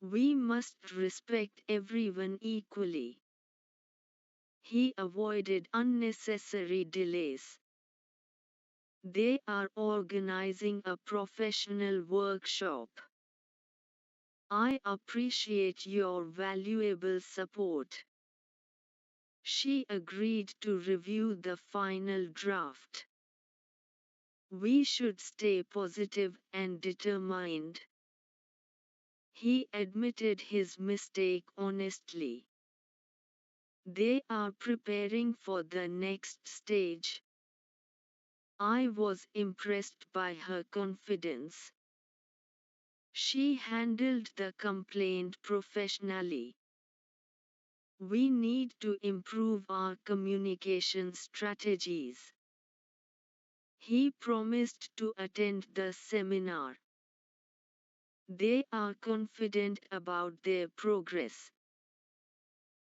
Speaker 1: We must respect everyone equally. He avoided unnecessary delays. They are organizing a professional workshop. I appreciate your valuable support. She agreed to review the final draft. We should stay positive and determined. He admitted his mistake honestly. They are preparing for the next stage. I was impressed by her confidence. She handled the complaint professionally. We need to improve our communication strategies. He promised to attend the seminar. They are confident about their progress.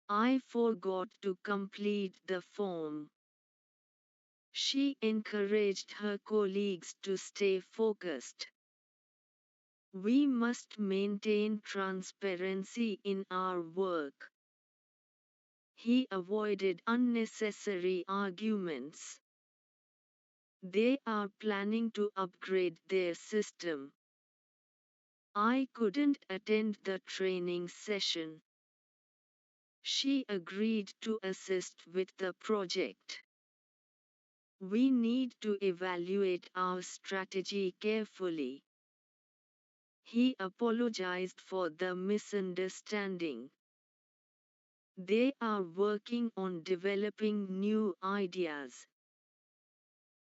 Speaker 1: I forgot to complete the form. She encouraged her colleagues to stay focused. We must maintain transparency in our work. He avoided unnecessary arguments. They are planning to upgrade their system. I couldn't attend the training session. She agreed to assist with the project. We need to evaluate our strategy carefully. He apologized for the misunderstanding. They are working on developing new ideas.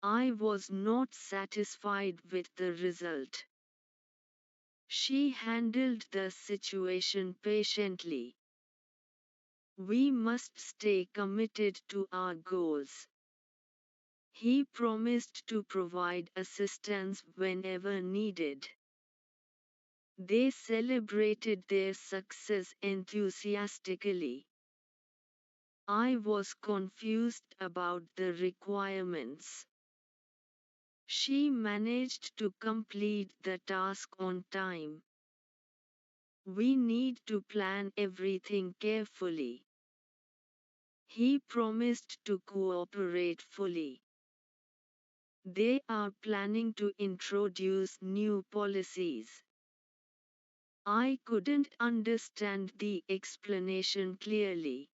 Speaker 1: I was not satisfied with the result. She handled the situation patiently. We must stay committed to our goals. He promised to provide assistance whenever needed. They celebrated their success enthusiastically. I was confused about the requirements. She managed to complete the task on time. We need to plan everything carefully. He promised to cooperate fully. They are planning to introduce new policies. I couldn't understand the explanation clearly.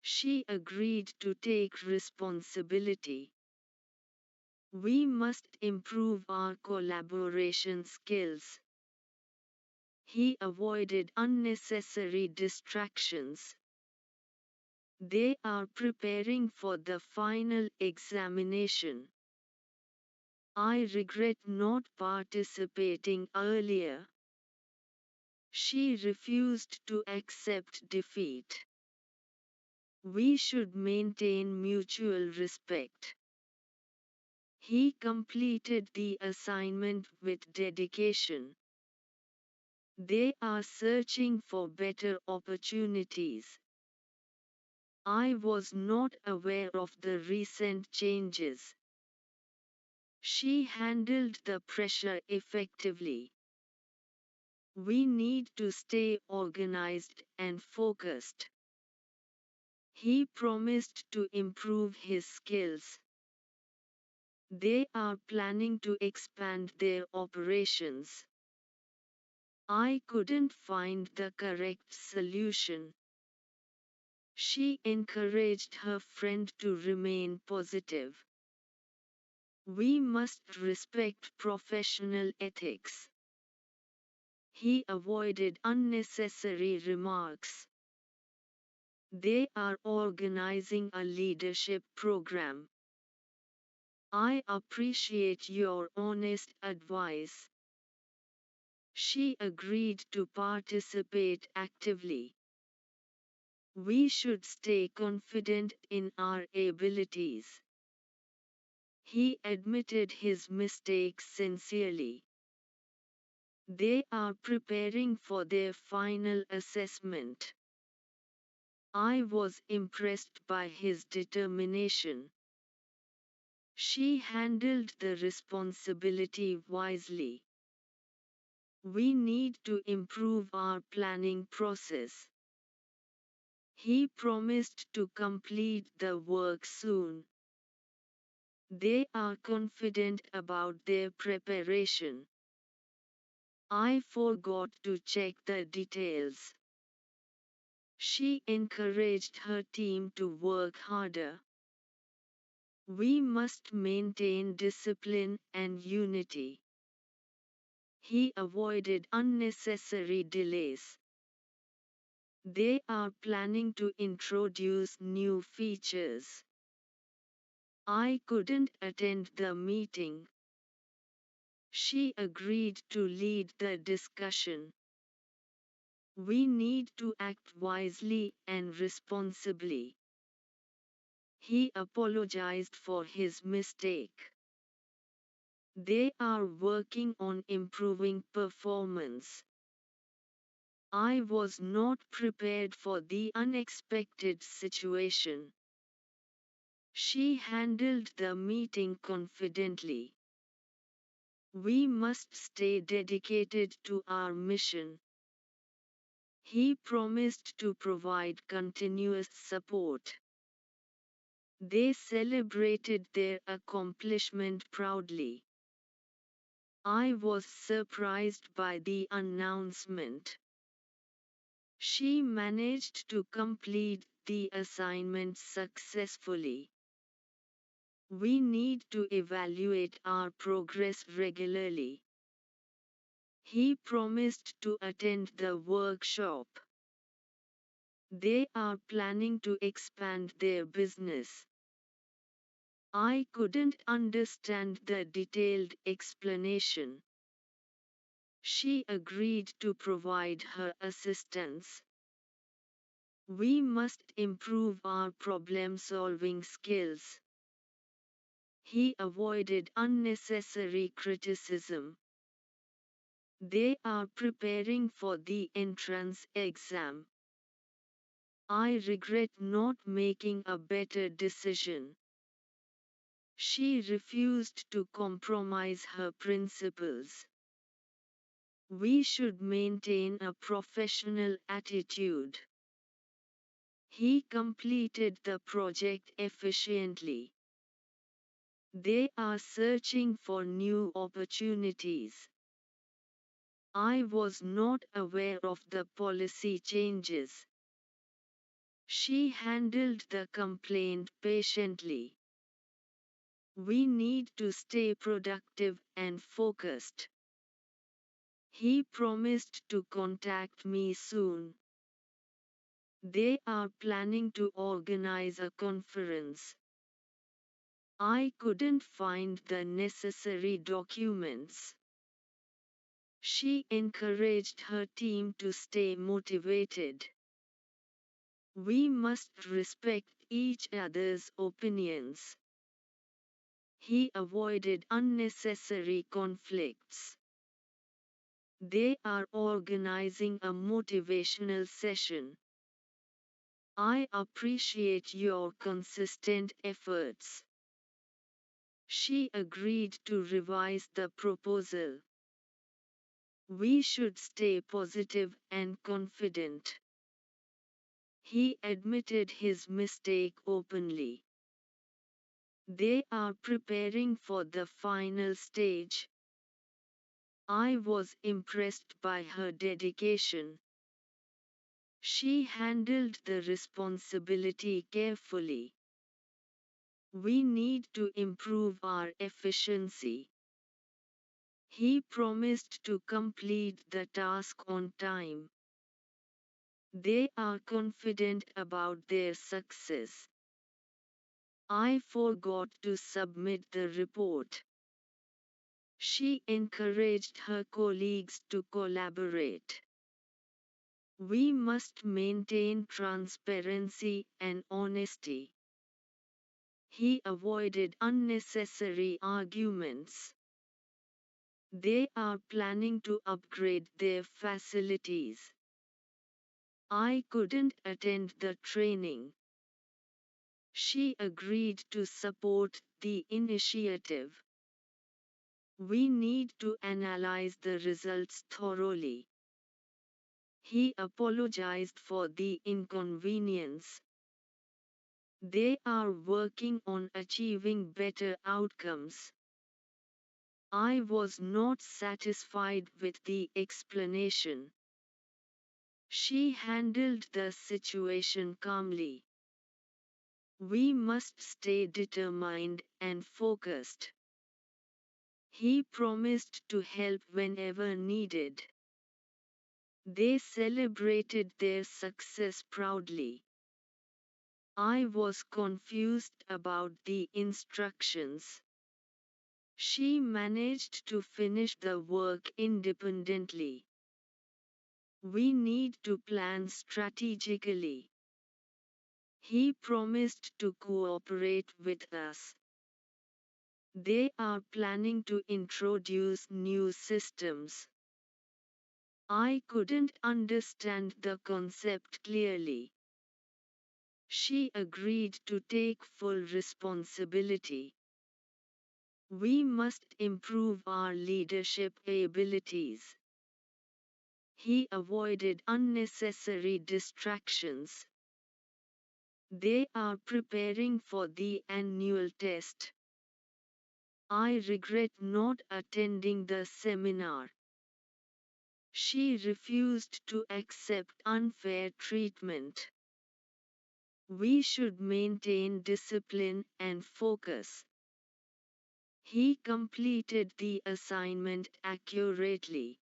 Speaker 1: She agreed to take responsibility. We must improve our collaboration skills. He avoided unnecessary distractions. They are preparing for the final examination. I regret not participating earlier. She refused to accept defeat. We should maintain mutual respect. He completed the assignment with dedication. They are searching for better opportunities. I was not aware of the recent changes. She handled the pressure effectively. We need to stay organized and focused. He promised to improve his skills. They are planning to expand their operations. I couldn't find the correct solution. She encouraged her friend to remain positive. We must respect professional ethics. He avoided unnecessary remarks. They are organizing a leadership program. I appreciate your honest advice. She agreed to participate actively. We should stay confident in our abilities. He admitted his mistakes sincerely. They are preparing for their final assessment. I was impressed by his determination. She handled the responsibility wisely. We need to improve our planning process. He promised to complete the work soon. They are confident about their preparation. I forgot to check the details. She encouraged her team to work harder. We must maintain discipline and unity. He avoided unnecessary delays. They are planning to introduce new features. I couldn't attend the meeting. She agreed to lead the discussion. We need to act wisely and responsibly. He apologized for his mistake. They are working on improving performance. I was not prepared for the unexpected situation. She handled the meeting confidently. We must stay dedicated to our mission. He promised to provide continuous support. They celebrated their accomplishment proudly. I was surprised by the announcement. She managed to complete the assignment successfully. We need to evaluate our progress regularly. He promised to attend the workshop. They are planning to expand their business. I couldn't understand the detailed explanation. She agreed to provide her assistance. We must improve our problem-solving skills. He avoided unnecessary criticism. They are preparing for the entrance exam. I regret not making a better decision. She refused to compromise her principles. We should maintain a professional attitude. He completed the project efficiently. They are searching for new opportunities. I was not aware of the policy changes. She handled the complaint patiently. We need to stay productive and focused. He promised to contact me soon. They are planning to organize a conference. I couldn't find the necessary documents. She encouraged her team to stay motivated. We must respect each other's opinions. He avoided unnecessary conflicts. They are organizing a motivational session. I appreciate your consistent efforts. She agreed to revise the proposal. We should stay positive and confident. He admitted his mistake openly. They are preparing for the final stage. I was impressed by her dedication. She handled the responsibility carefully. We need to improve our efficiency. He promised to complete the task on time. They are confident about their success. I forgot to submit the report. She encouraged her colleagues to collaborate. We must maintain transparency and honesty. He avoided unnecessary arguments. They are planning to upgrade their facilities. I couldn't attend the training. She agreed to support the initiative. We need to analyze the results thoroughly. He apologized for the inconvenience. They are working on achieving better outcomes. I was not satisfied with the explanation. She handled the situation calmly. We must stay determined and focused. He promised to help whenever needed. They celebrated their success proudly. I was confused about the instructions. She managed to finish the work independently. We need to plan strategically. He promised to cooperate with us. They are planning to introduce new systems. I couldn't understand the concept clearly. She agreed to take full responsibility. We must improve our leadership abilities. He avoided unnecessary distractions. They are preparing for the annual test. I regret not attending the seminar. She refused to accept unfair treatment. We should maintain discipline and focus. He completed the assignment accurately.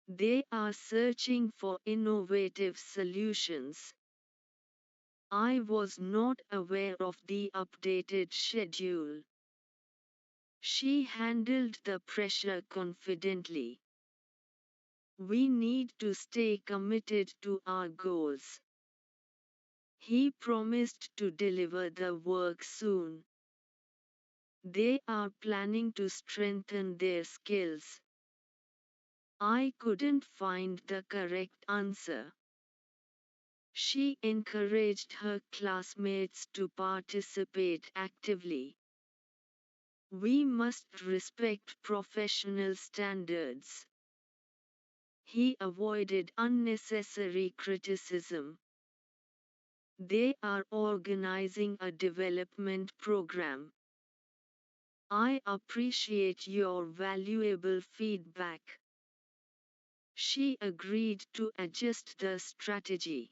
Speaker 1: They are searching for innovative solutions. I was not aware of the updated schedule. She handled the pressure confidently. We need to stay committed to our goals. He promised to deliver the work soon. They are planning to strengthen their skills. I couldn't find the correct answer. She encouraged her classmates to participate actively. We must respect professional standards. He avoided unnecessary criticism. They are organizing a development program. I appreciate your valuable feedback. She agreed to adjust the strategy.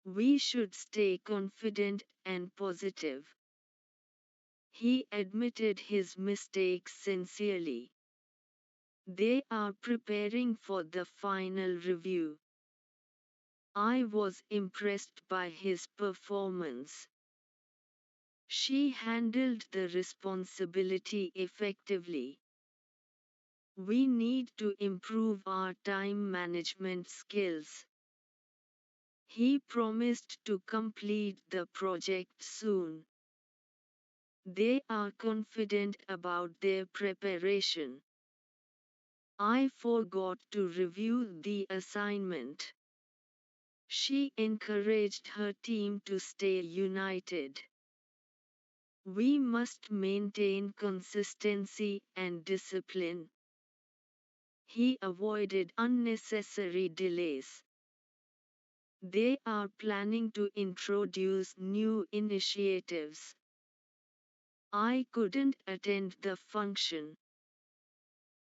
Speaker 1: We should stay confident and positive. He admitted his mistakes sincerely. They are preparing for the final review. I was impressed by his performance. She handled the responsibility effectively. We need to improve our time management skills. He promised to complete the project soon. They are confident about their preparation. I forgot to review the assignment. She encouraged her team to stay united. We must maintain consistency and discipline. He avoided unnecessary delays. They are planning to introduce new initiatives. I couldn't attend the function.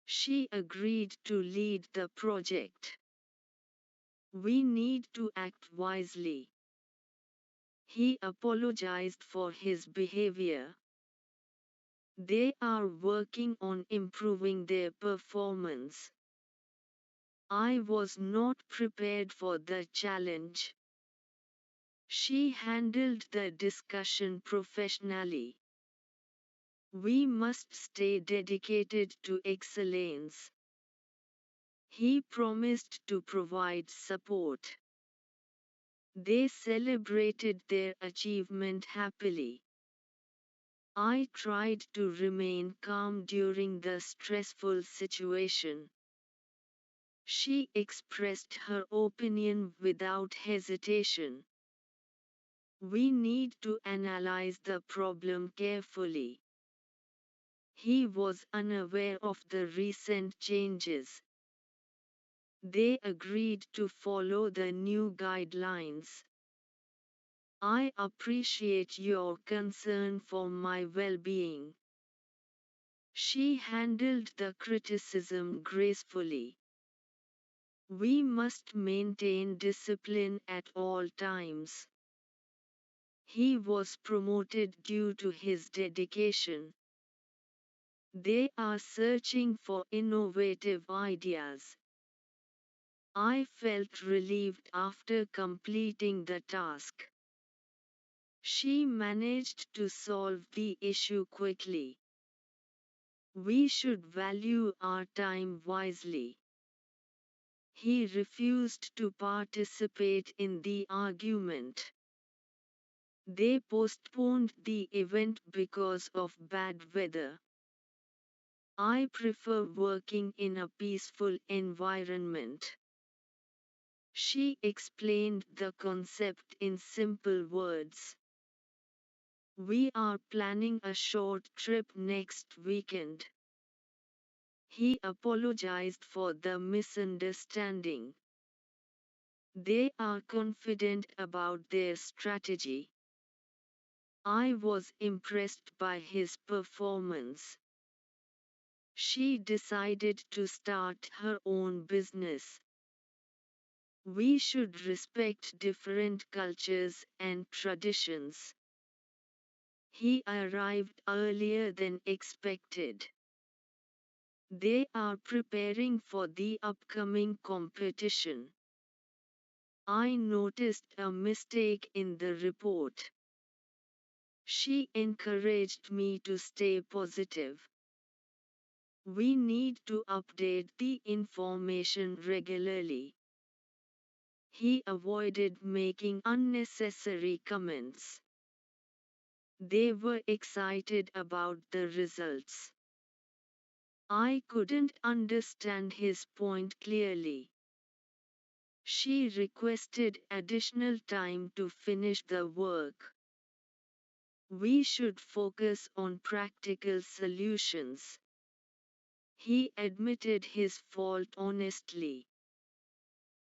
Speaker 1: She agreed to lead the project. We need to act wisely. He apologized for his behavior. They are working on improving their performance. I was not prepared for the challenge. She handled the discussion professionally. We must stay dedicated to excellence. He promised to provide support. They celebrated their achievement happily. I tried to remain calm during the stressful situation. She expressed her opinion without hesitation. We need to analyze the problem carefully. He was unaware of the recent changes. They agreed to follow the new guidelines. I appreciate your concern for my well-being. She handled the criticism gracefully. We must maintain discipline at all times. He was promoted due to his dedication. They are searching for innovative ideas. I felt relieved after completing the task. She managed to solve the issue quickly. We should value our time wisely. He refused to participate in the argument. They postponed the event because of bad weather. I prefer working in a peaceful environment. She explained the concept in simple words. We are planning a short trip next weekend. He apologized for the misunderstanding. They are confident about their strategy. I was impressed by his performance. She decided to start her own business. We should respect different cultures and traditions. He arrived earlier than expected. They are preparing for the upcoming competition. I noticed a mistake in the report. She encouraged me to stay positive. We need to update the information regularly. He avoided making unnecessary comments. They were excited about the results. I couldn't understand his point clearly. She requested additional time to finish the work. We should focus on practical solutions. He admitted his fault honestly.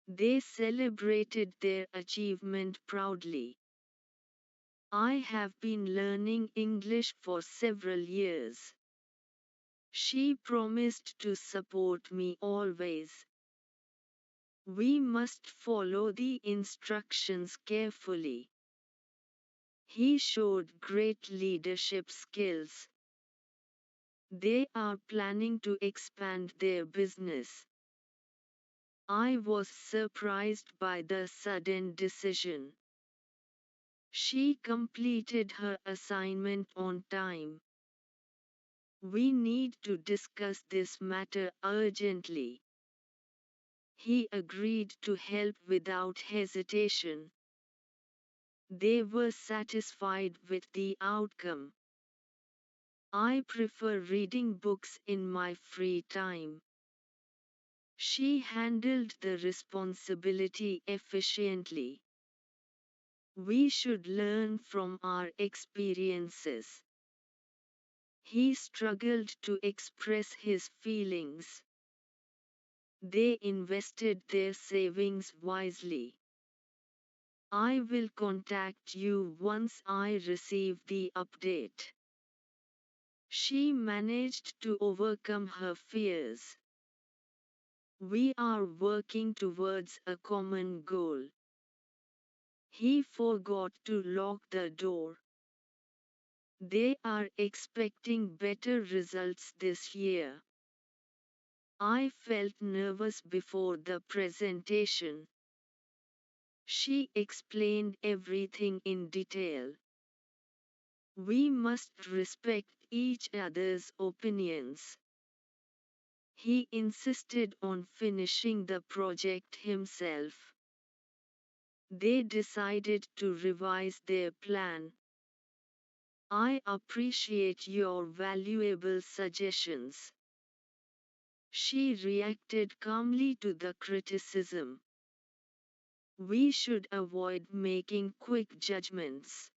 Speaker 1: They celebrated their achievement proudly. I have been learning English for several years. She promised to support me always. We must follow the instructions carefully. He showed great leadership skills. They are planning to expand their business. I was surprised by the sudden decision. She completed her assignment on time. We need to discuss this matter urgently. He agreed to help without hesitation. They were satisfied with the outcome. I prefer reading books in my free time. She handled the responsibility efficiently. We should learn from our experiences. He struggled to express his feelings. They invested their savings wisely. I will contact you once I receive the update. She managed to overcome her fears. We are working towards a common goal. He forgot to lock the door. They are expecting better results this year. I felt nervous before the presentation. She explained everything in detail. We must respect each other's opinions. He insisted on finishing the project himself. They decided to revise their plan. I appreciate your valuable suggestions. She reacted calmly to the criticism. We should avoid making quick judgments.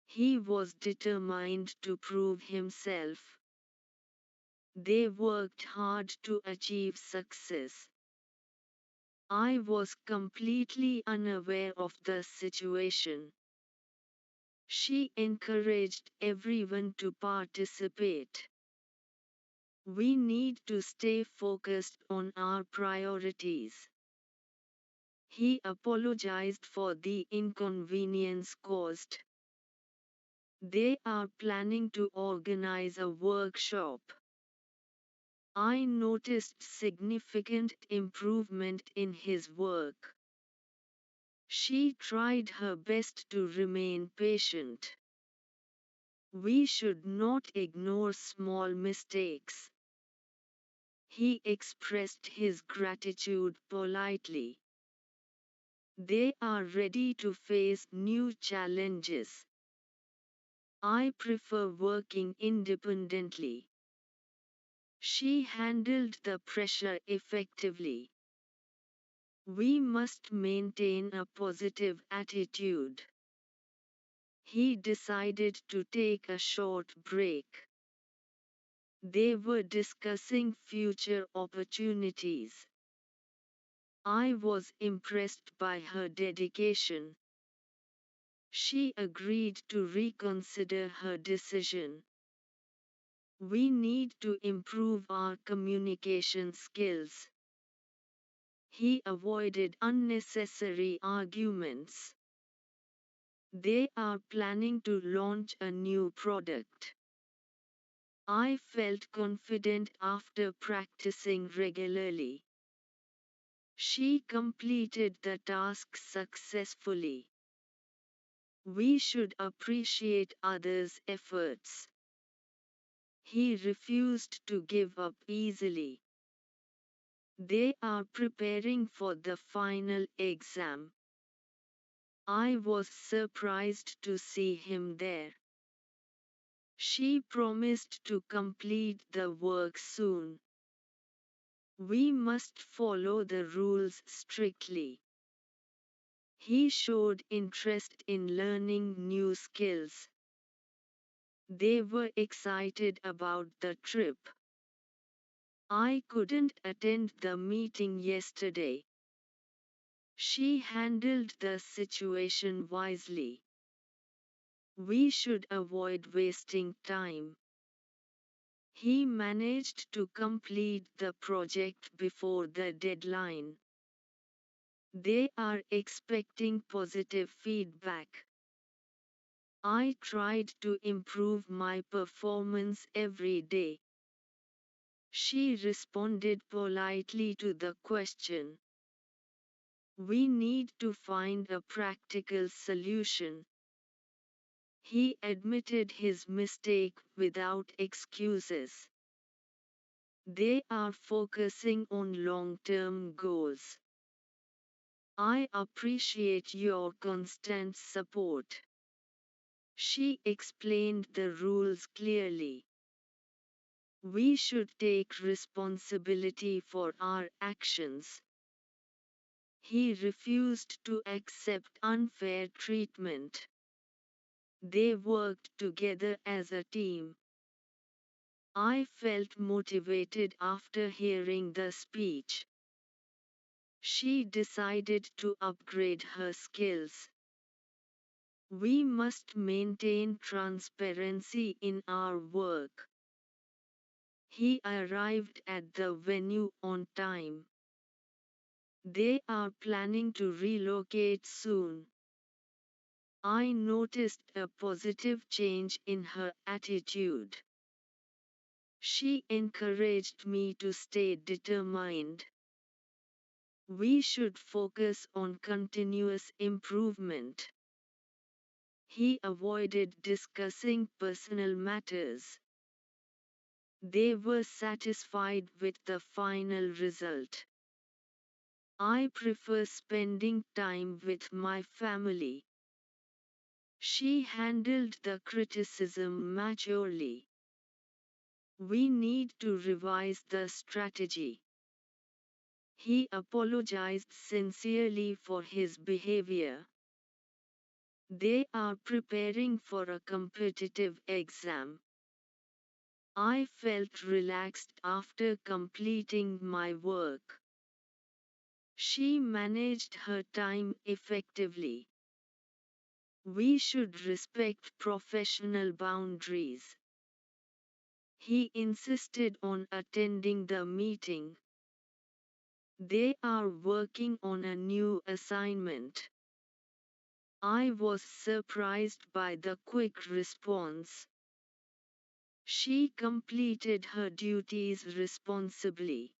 Speaker 1: He was determined to prove himself. They worked hard to achieve success. I was completely unaware of the situation. She encouraged everyone to participate. We need to stay focused on our priorities. He apologized for the inconvenience caused. They are planning to organize a workshop. I noticed significant improvement in his work. She tried her best to remain patient. We should not ignore small mistakes. He expressed his gratitude politely. They are ready to face new challenges. I prefer working independently. She handled the pressure effectively. We must maintain a positive attitude. He decided to take a short break. They were discussing future opportunities. I was impressed by her dedication. She agreed to reconsider her decision. We need to improve our communication skills. He avoided unnecessary arguments. They are planning to launch a new product. I felt confident after practicing regularly. She completed the task successfully. We should appreciate others' efforts. He refused to give up easily. They are preparing for the final exam. I was surprised to see him there. She promised to complete the work soon. We must follow the rules strictly. He showed interest in learning new skills. They were excited about the trip. I couldn't attend the meeting yesterday. She handled the situation wisely. We should avoid wasting time. He managed to complete the project before the deadline. They are expecting positive feedback. I tried to improve my performance every day. She responded politely to the question. We need to find a practical solution. He admitted his mistake without excuses. They are focusing on long-term goals. I appreciate your constant support. She explained the rules clearly. We should take responsibility for our actions. He refused to accept unfair treatment. They worked together as a team. I felt motivated after hearing the speech. She decided to upgrade her skills. We must maintain transparency in our work. He arrived at the venue on time. They are planning to relocate soon. I noticed a positive change in her attitude. She encouraged me to stay determined. We should focus on continuous improvement. He avoided discussing personal matters. They were satisfied with the final result. I prefer spending time with my family. She handled the criticism maturely. We need to revise the strategy. He apologized sincerely for his behavior. They are preparing for a competitive exam. I felt relaxed after completing my work. She managed her time effectively. We should respect professional boundaries. He insisted on attending the meeting. They are working on a new assignment. I was surprised by the quick response. She completed her duties responsibly.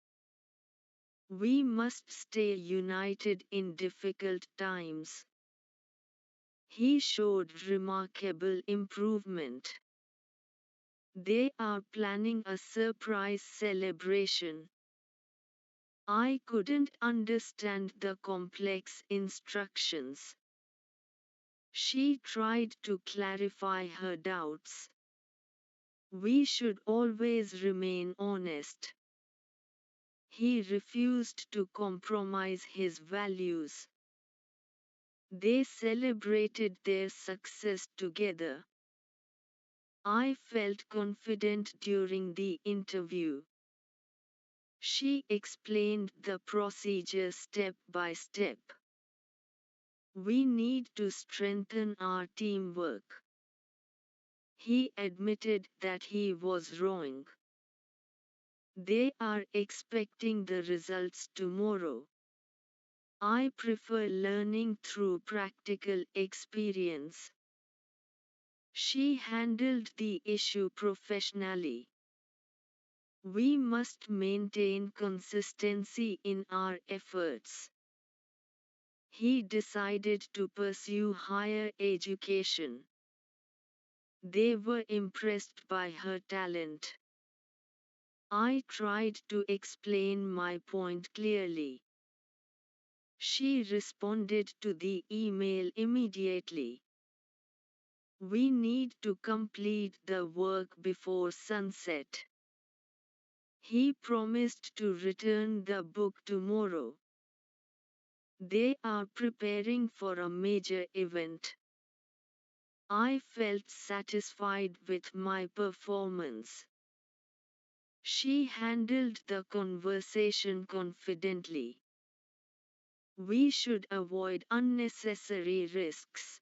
Speaker 1: We must stay united in difficult times. He showed remarkable improvement. They are planning a surprise celebration. I couldn't understand the complex instructions. She tried to clarify her doubts. We should always remain honest. He refused to compromise his values. They celebrated their success together. I felt confident during the interview. She explained the procedure step by step. We need to strengthen our teamwork. He admitted that he was wrong. They are expecting the results tomorrow. I prefer learning through practical experience. She handled the issue professionally. We must maintain consistency in our efforts. He decided to pursue higher education. They were impressed by her talent. I tried to explain my point clearly. She responded to the email immediately. We need to complete the work before sunset. He promised to return the book tomorrow. They are preparing for a major event. I felt satisfied with my performance. She handled the conversation confidently. We should avoid unnecessary risks.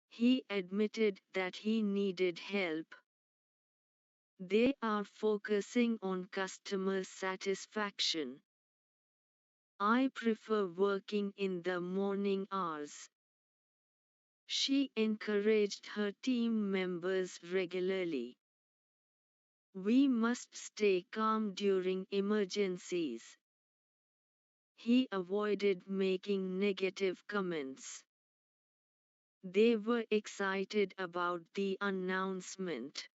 Speaker 1: He admitted that he needed help. They are focusing on customer satisfaction. I prefer working in the morning hours. She encouraged her team members regularly. We must stay calm during emergencies. He avoided making negative comments. They were excited about the announcement.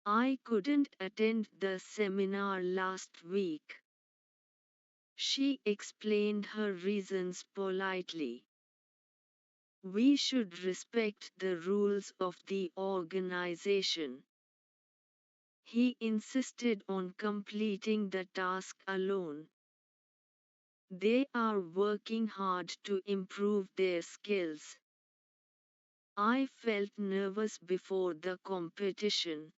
Speaker 1: I couldn't attend the seminar last week. She explained her reasons politely. We should respect the rules of the organization. He insisted on completing the task alone. They are working hard to improve their skills. I felt nervous before the competition.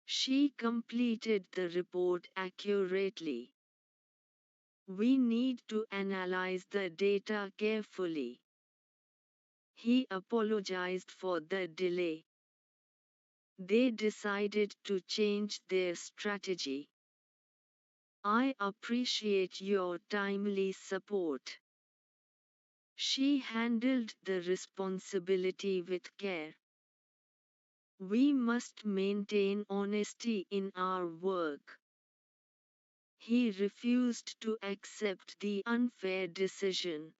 Speaker 1: She completed the report accurately. We need to analyze the data carefully. He apologized for the delay. They decided to change their strategy. I appreciate your timely support. She handled the responsibility with care. We must maintain honesty in our work. He refused to accept the unfair decision.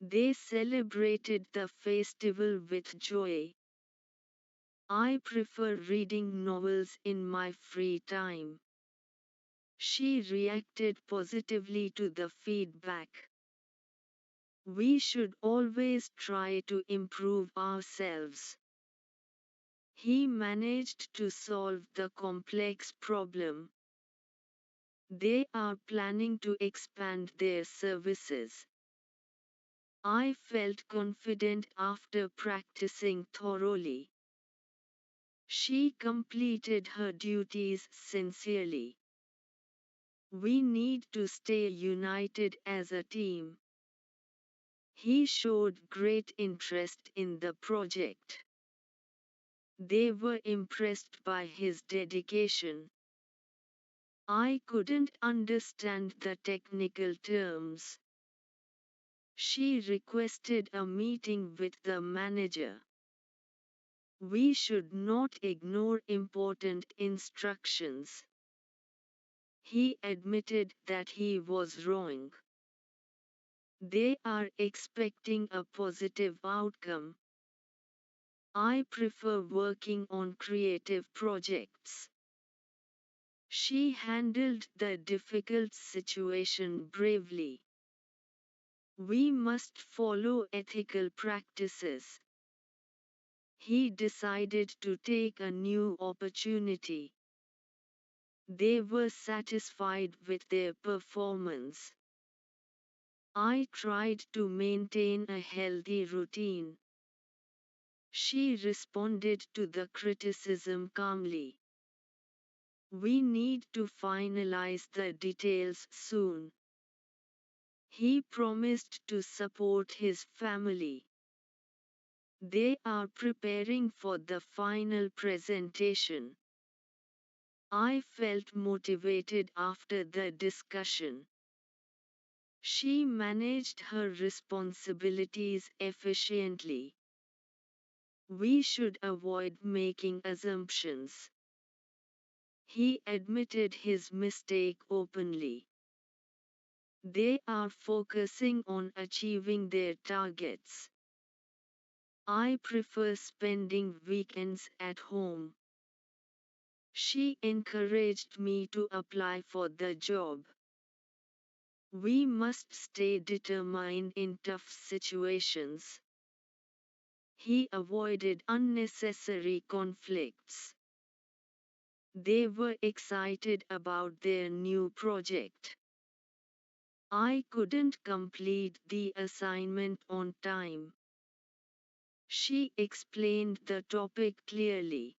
Speaker 1: They celebrated the festival with joy. I prefer reading novels in my free time. She reacted positively to the feedback. We should always try to improve ourselves. He managed to solve the complex problem. They are planning to expand their services. I felt confident after practicing thoroughly. She completed her duties sincerely. We need to stay united as a team. He showed great interest in the project. They were impressed by his dedication. I couldn't understand the technical terms. She requested a meeting with the manager. We should not ignore important instructions. He admitted that he was wrong. They are expecting a positive outcome. I prefer working on creative projects. She handled the difficult situation bravely. We must follow ethical practices. He decided to take a new opportunity. They were satisfied with their performance. I tried to maintain a healthy routine. She responded to the criticism calmly. We need to finalize the details soon. He promised to support his family. They are preparing for the final presentation. I felt motivated after the discussion. She managed her responsibilities efficiently. We should avoid making assumptions. He admitted his mistake openly. They are focusing on achieving their targets. I prefer spending weekends at home. She encouraged me to apply for the job. We must stay determined in tough situations. He avoided unnecessary conflicts. They were excited about their new project. I couldn't complete the assignment on time. She explained the topic clearly.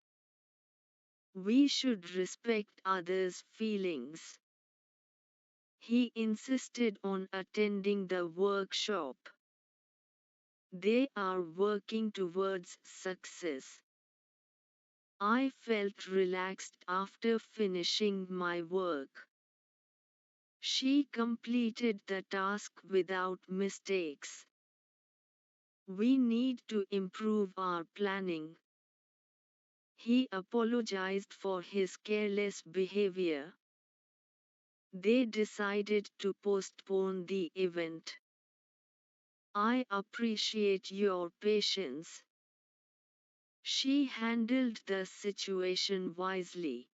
Speaker 1: We should respect others' feelings. He insisted on attending the workshop. They are working towards success. I felt relaxed after finishing my work. She completed the task without mistakes. We need to improve our planning. He apologized for his careless behavior. They decided to postpone the event. I appreciate your patience. She handled the situation wisely.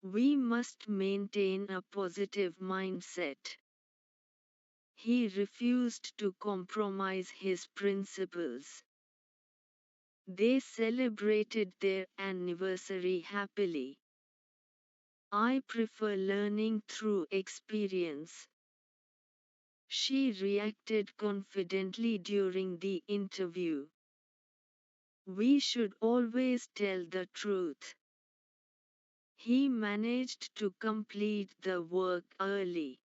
Speaker 1: We must maintain a positive mindset. He refused to compromise his principles. They celebrated their anniversary happily. I prefer learning through experience. She reacted confidently during the interview. We should always tell the truth. He managed to complete the work early.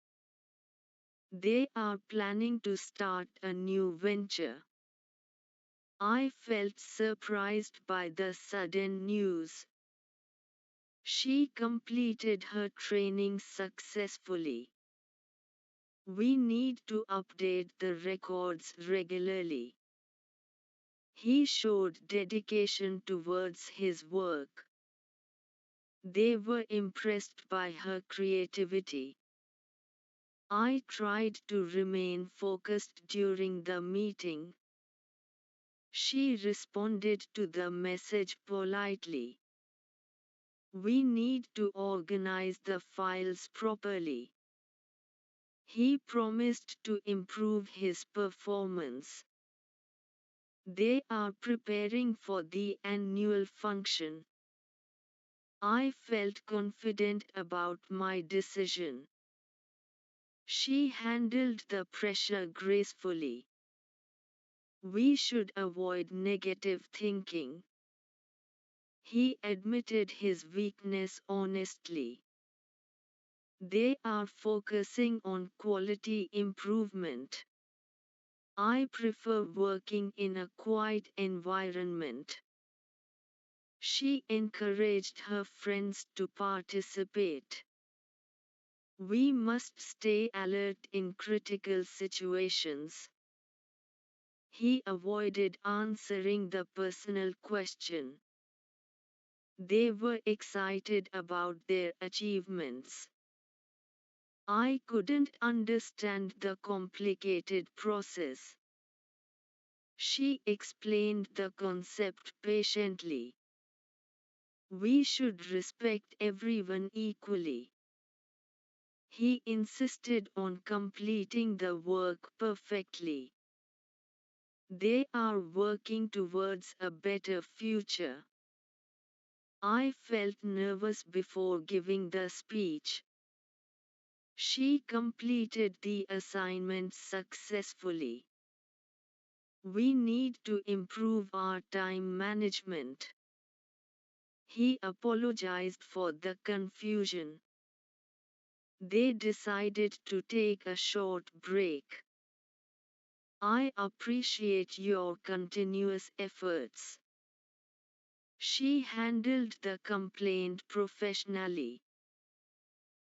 Speaker 1: They are planning to start a new venture. I felt surprised by the sudden news. She completed her training successfully. We need to update the records regularly. He showed dedication towards his work. They were impressed by her creativity. I tried to remain focused during the meeting. She responded to the message politely. We need to organize the files properly. He promised to improve his performance. They are preparing for the annual function. I felt confident about my decision. She handled the pressure gracefully. We should avoid negative thinking. He admitted his weakness honestly. They are focusing on quality improvement. I prefer working in a quiet environment. She encouraged her friends to participate. We must stay alert in critical situations. He avoided answering the personal question. They were excited about their achievements. I couldn't understand the complicated process. She explained the concept patiently. We should respect everyone equally. He insisted on completing the work perfectly. They are working towards a better future. I felt nervous before giving the speech. She completed the assignment successfully. We need to improve our time management. He apologized for the confusion. They decided to take a short break. I appreciate your continuous efforts. She handled the complaint professionally.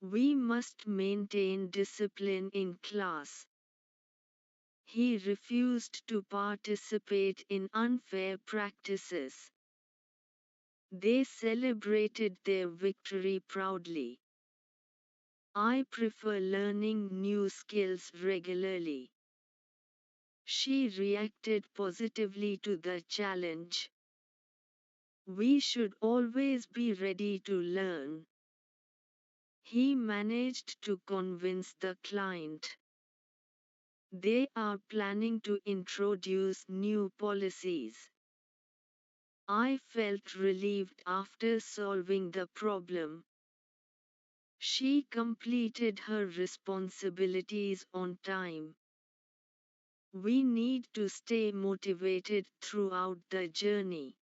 Speaker 1: We must maintain discipline in class. He refused to participate in unfair practices. They celebrated their victory proudly. I prefer learning new skills regularly. She reacted positively to the challenge. We should always be ready to learn. He managed to convince the client. They are planning to introduce new policies. I felt relieved after solving the problem. She completed her responsibilities on time. We need to stay motivated throughout the journey.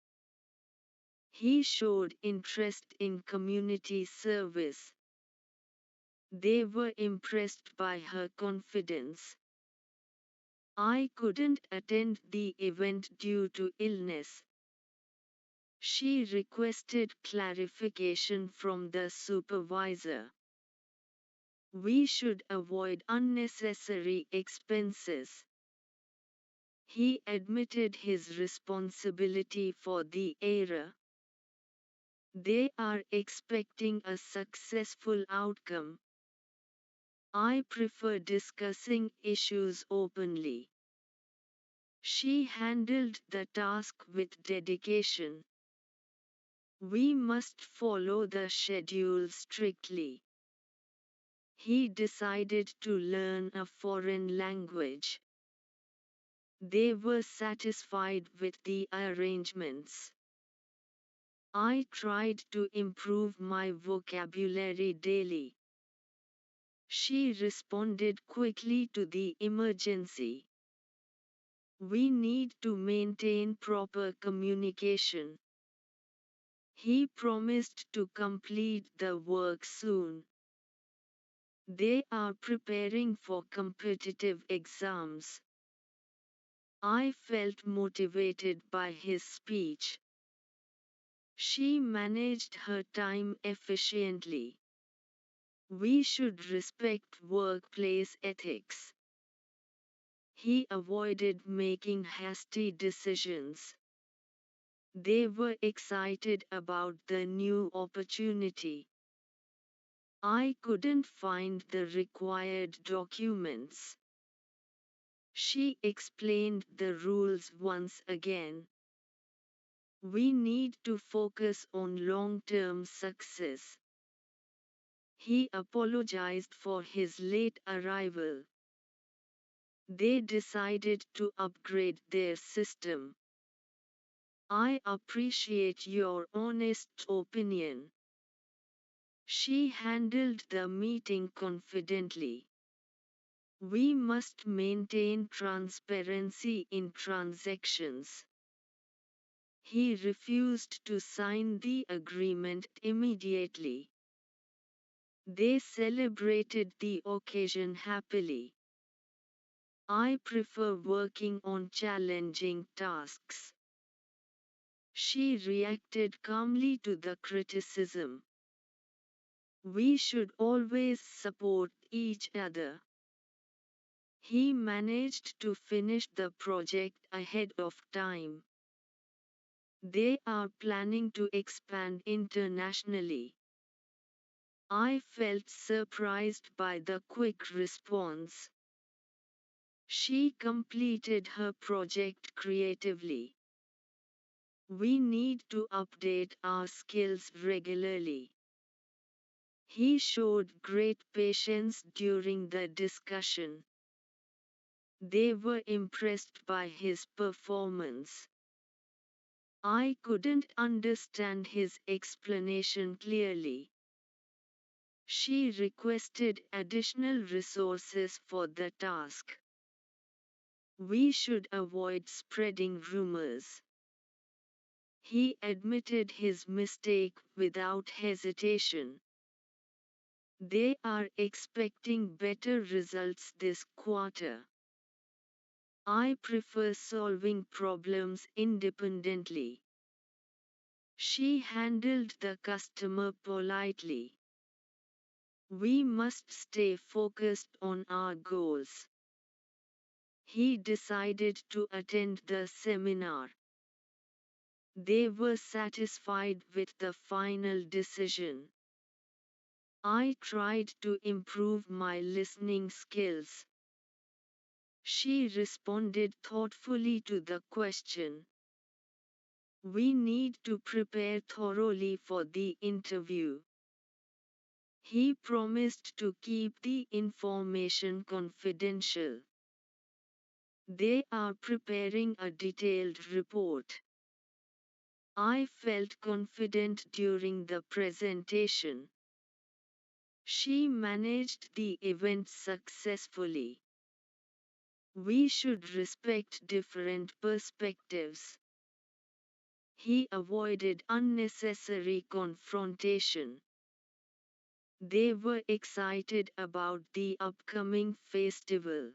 Speaker 1: He showed interest in community service. They were impressed by her confidence. I couldn't attend the event due to illness. She requested clarification from the supervisor. We should avoid unnecessary expenses. He admitted his responsibility for the error. They are expecting a successful outcome. I prefer discussing issues openly. She handled the task with dedication. We must follow the schedule strictly. He decided to learn a foreign language. They were satisfied with the arrangements. I tried to improve my vocabulary daily. She responded quickly to the emergency. We need to maintain proper communication. He promised to complete the work soon. They are preparing for competitive exams. I felt motivated by his speech. She managed her time efficiently. We should respect workplace ethics. He avoided making hasty decisions. They were excited about the new opportunity. I couldn't find the required documents. She explained the rules once again. We need to focus on long-term success. He apologized for his late arrival. They decided to upgrade their system. I appreciate your honest opinion. She handled the meeting confidently. We must maintain transparency in transactions. He refused to sign the agreement immediately. They celebrated the occasion happily. I prefer working on challenging tasks. She reacted calmly to the criticism. We should always support each other. He managed to finish the project ahead of time. They are planning to expand internationally. I felt surprised by the quick response. She completed her project creatively. We need to update our skills regularly. He showed great patience during the discussion. They were impressed by his performance. I couldn't understand his explanation clearly. She requested additional resources for the task. We should avoid spreading rumors. He admitted his mistake without hesitation. They are expecting better results this quarter. I prefer solving problems independently. She handled the customer politely. We must stay focused on our goals. He decided to attend the seminar. They were satisfied with the final decision. I tried to improve my listening skills. She responded thoughtfully to the question. We need to prepare thoroughly for the interview. He promised to keep the information confidential. They are preparing a detailed report. I felt confident during the presentation. She managed the event successfully. We should respect different perspectives. He avoided unnecessary confrontation. They were excited about the upcoming festival.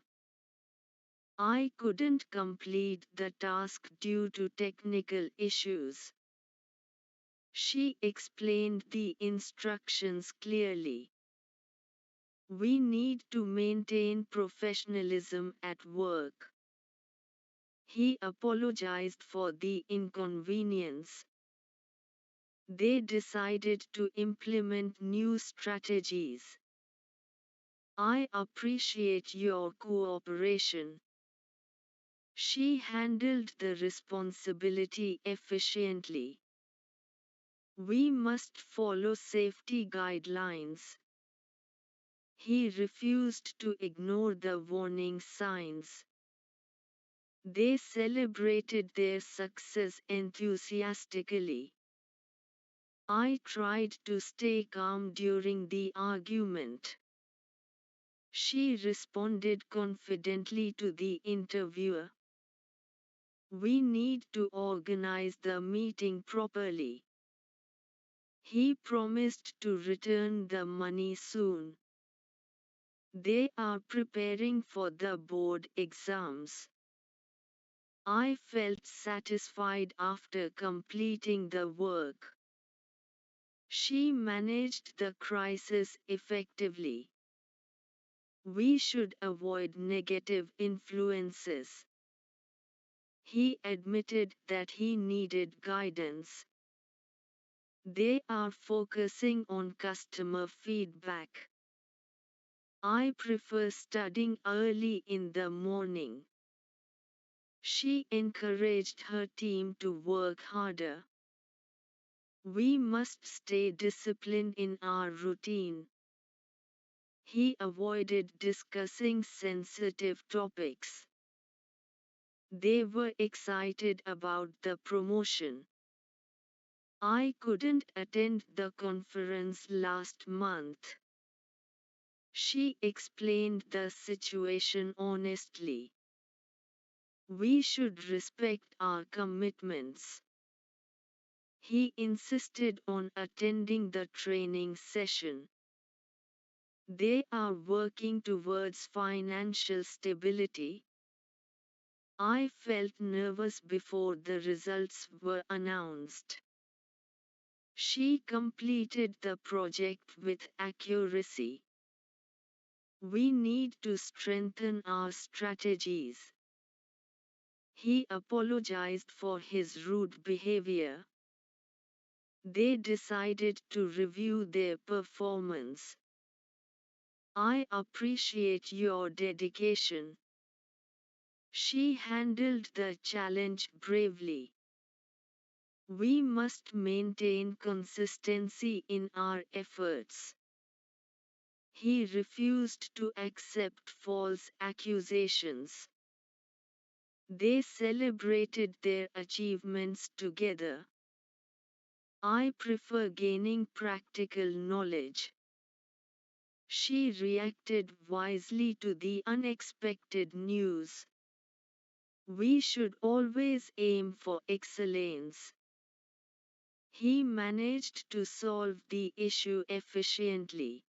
Speaker 1: I couldn't complete the task due to technical issues. She explained the instructions clearly. We need to maintain professionalism at work. He apologized for the inconvenience. They decided to implement new strategies. I appreciate your cooperation. She handled the responsibility efficiently. We must follow safety guidelines. He refused to ignore the warning signs. They celebrated their success enthusiastically. I tried to stay calm during the argument. She responded confidently to the interviewer. We need to organize the meeting properly. He promised to return the money soon. They are preparing for the board exams. I felt satisfied after completing the work. She managed the crisis effectively. We should avoid negative influences. He admitted that he needed guidance. They are focusing on customer feedback. I prefer studying early in the morning. She encouraged her team to work harder. We must stay disciplined in our routine. He avoided discussing sensitive topics. They were excited about the promotion. I couldn't attend the conference last month. She explained the situation honestly. We should respect our commitments. He insisted on attending the training session. They are working towards financial stability. I felt nervous before the results were announced. She completed the project with accuracy. We need to strengthen our strategies. He apologized for his rude behavior. They decided to review their performance. I appreciate your dedication. She handled the challenge bravely. We must maintain consistency in our efforts. He refused to accept false accusations. They celebrated their achievements together. I prefer gaining practical knowledge. She reacted wisely to the unexpected news. We should always aim for excellence. He managed to solve the issue efficiently.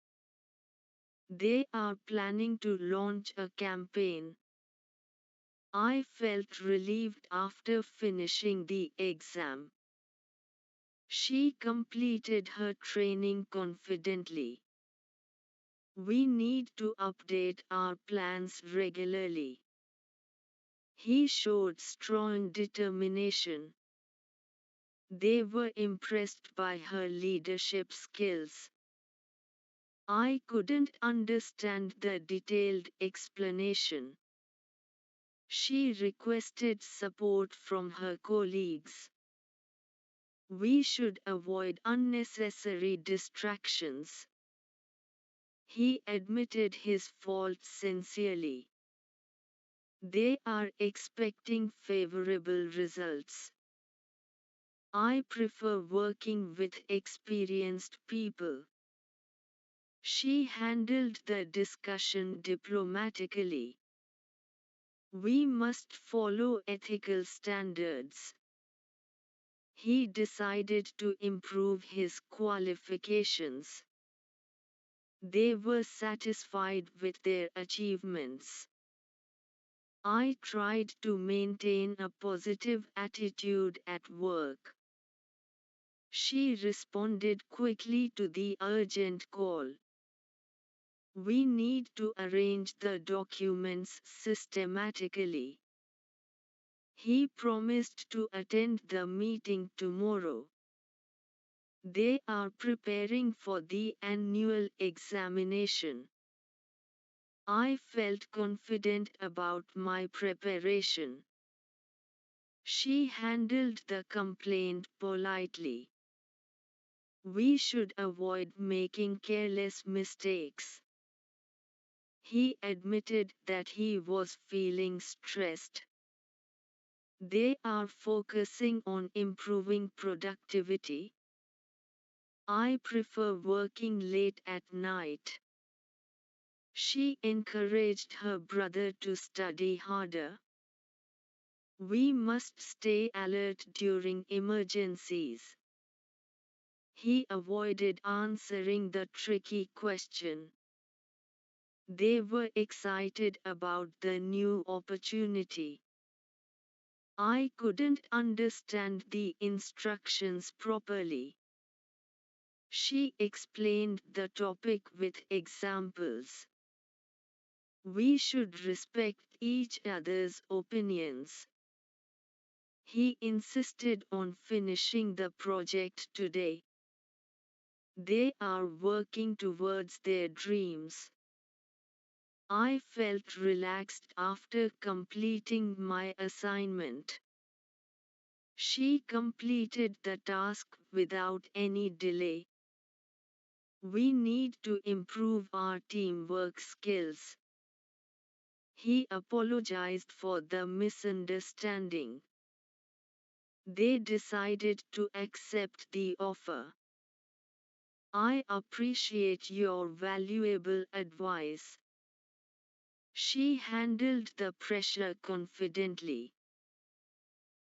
Speaker 1: They are planning to launch a campaign. I felt relieved after finishing the exam. She completed her training confidently. We need to update our plans regularly. He showed strong determination. They were impressed by her leadership skills. I couldn't understand the detailed explanation. She requested support from her colleagues. We should avoid unnecessary distractions. He admitted his fault sincerely. They are expecting favorable results. I prefer working with experienced people. She handled the discussion diplomatically. We must follow ethical standards. He decided to improve his qualifications. They were satisfied with their achievements. I tried to maintain a positive attitude at work. She responded quickly to the urgent call. We need to arrange the documents systematically. He promised to attend the meeting tomorrow. They are preparing for the annual examination. I felt confident about my preparation. She handled the complaint politely. We should avoid making careless mistakes. He admitted that he was feeling stressed. They are focusing on improving productivity. I prefer working late at night. She encouraged her brother to study harder. We must stay alert during emergencies. He avoided answering the tricky question. They were excited about the new opportunity. I couldn't understand the instructions properly. She explained the topic with examples. We should respect each other's opinions. He insisted on finishing the project today. They are working towards their dreams. I felt relaxed after completing my assignment. She completed the task without any delay. We need to improve our teamwork skills. He apologized for the misunderstanding. They decided to accept the offer. I appreciate your valuable advice. She handled the pressure confidently.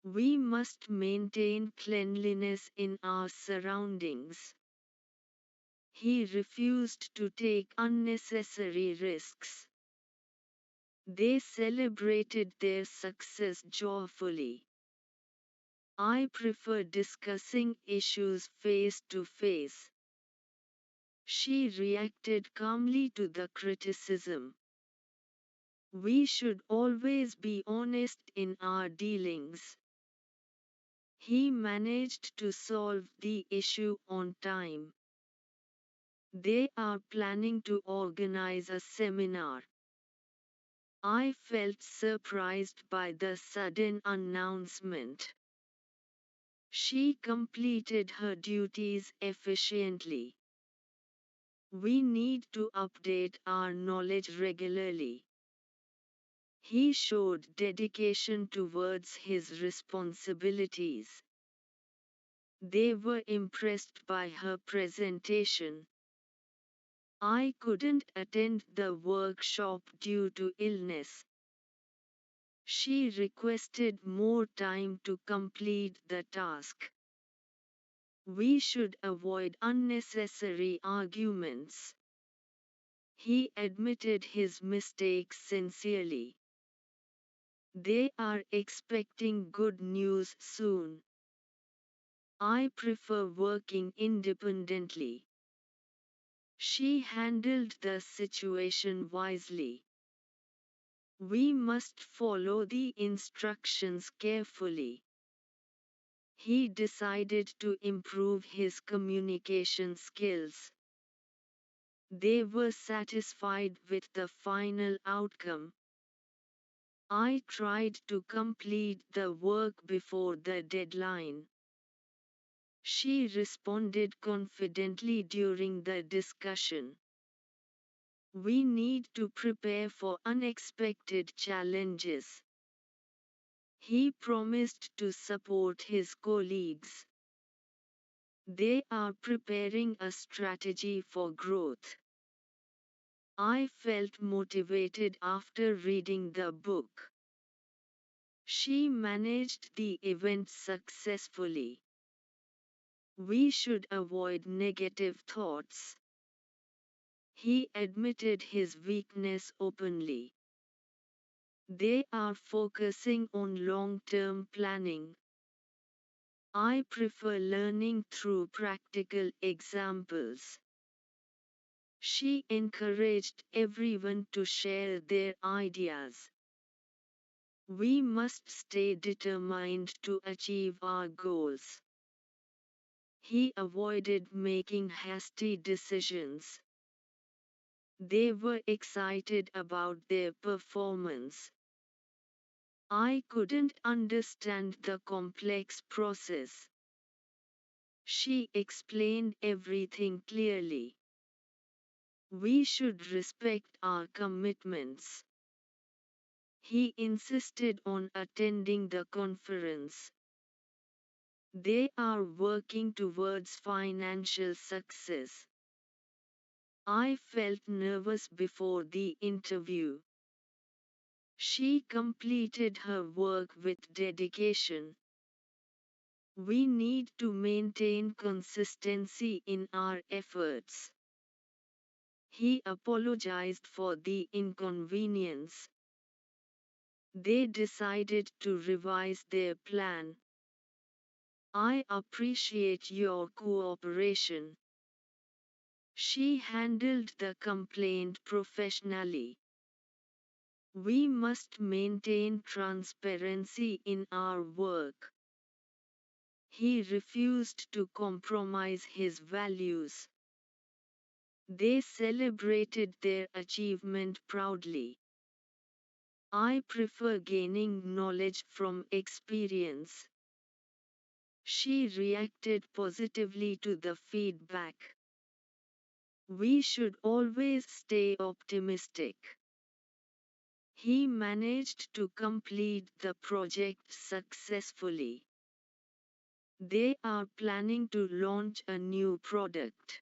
Speaker 1: We must maintain cleanliness in our surroundings. He refused to take unnecessary risks. They celebrated their success joyfully. I prefer discussing issues face to face. She reacted calmly to the criticism. We should always be honest in our dealings. He managed to solve the issue on time. They are planning to organize a seminar. I felt surprised by the sudden announcement. She completed her duties efficiently. We need to update our knowledge regularly. He showed dedication towards his responsibilities. They were impressed by her presentation. I couldn't attend the workshop due to illness. She requested more time to complete the task. We should avoid unnecessary arguments. He admitted his mistakes sincerely. They are expecting good news soon. I prefer working independently. She handled the situation wisely. We must follow the instructions carefully. He decided to improve his communication skills. They were satisfied with the final outcome. I tried to complete the work before the deadline. She responded confidently during the discussion. We need to prepare for unexpected challenges. He promised to support his colleagues. They are preparing a strategy for growth. I felt motivated after reading the book. She managed the event successfully. We should avoid negative thoughts. He admitted his weakness openly. They are focusing on long-term planning. I prefer learning through practical examples. She encouraged everyone to share their ideas. We must stay determined to achieve our goals. He avoided making hasty decisions. They were excited about their performance. I couldn't understand the complex process. She explained everything clearly. We should respect our commitments. He insisted on attending the conference. They are working towards financial success. I felt nervous before the interview. She completed her work with dedication. We need to maintain consistency in our efforts. He apologized for the inconvenience. They decided to revise their plan. I appreciate your cooperation. She handled the complaint professionally. We must maintain transparency in our work. He refused to compromise his values. They celebrated their achievement proudly. I prefer gaining knowledge from experience. She reacted positively to the feedback. We should always stay optimistic. He managed to complete the project successfully. They are planning to launch a new product.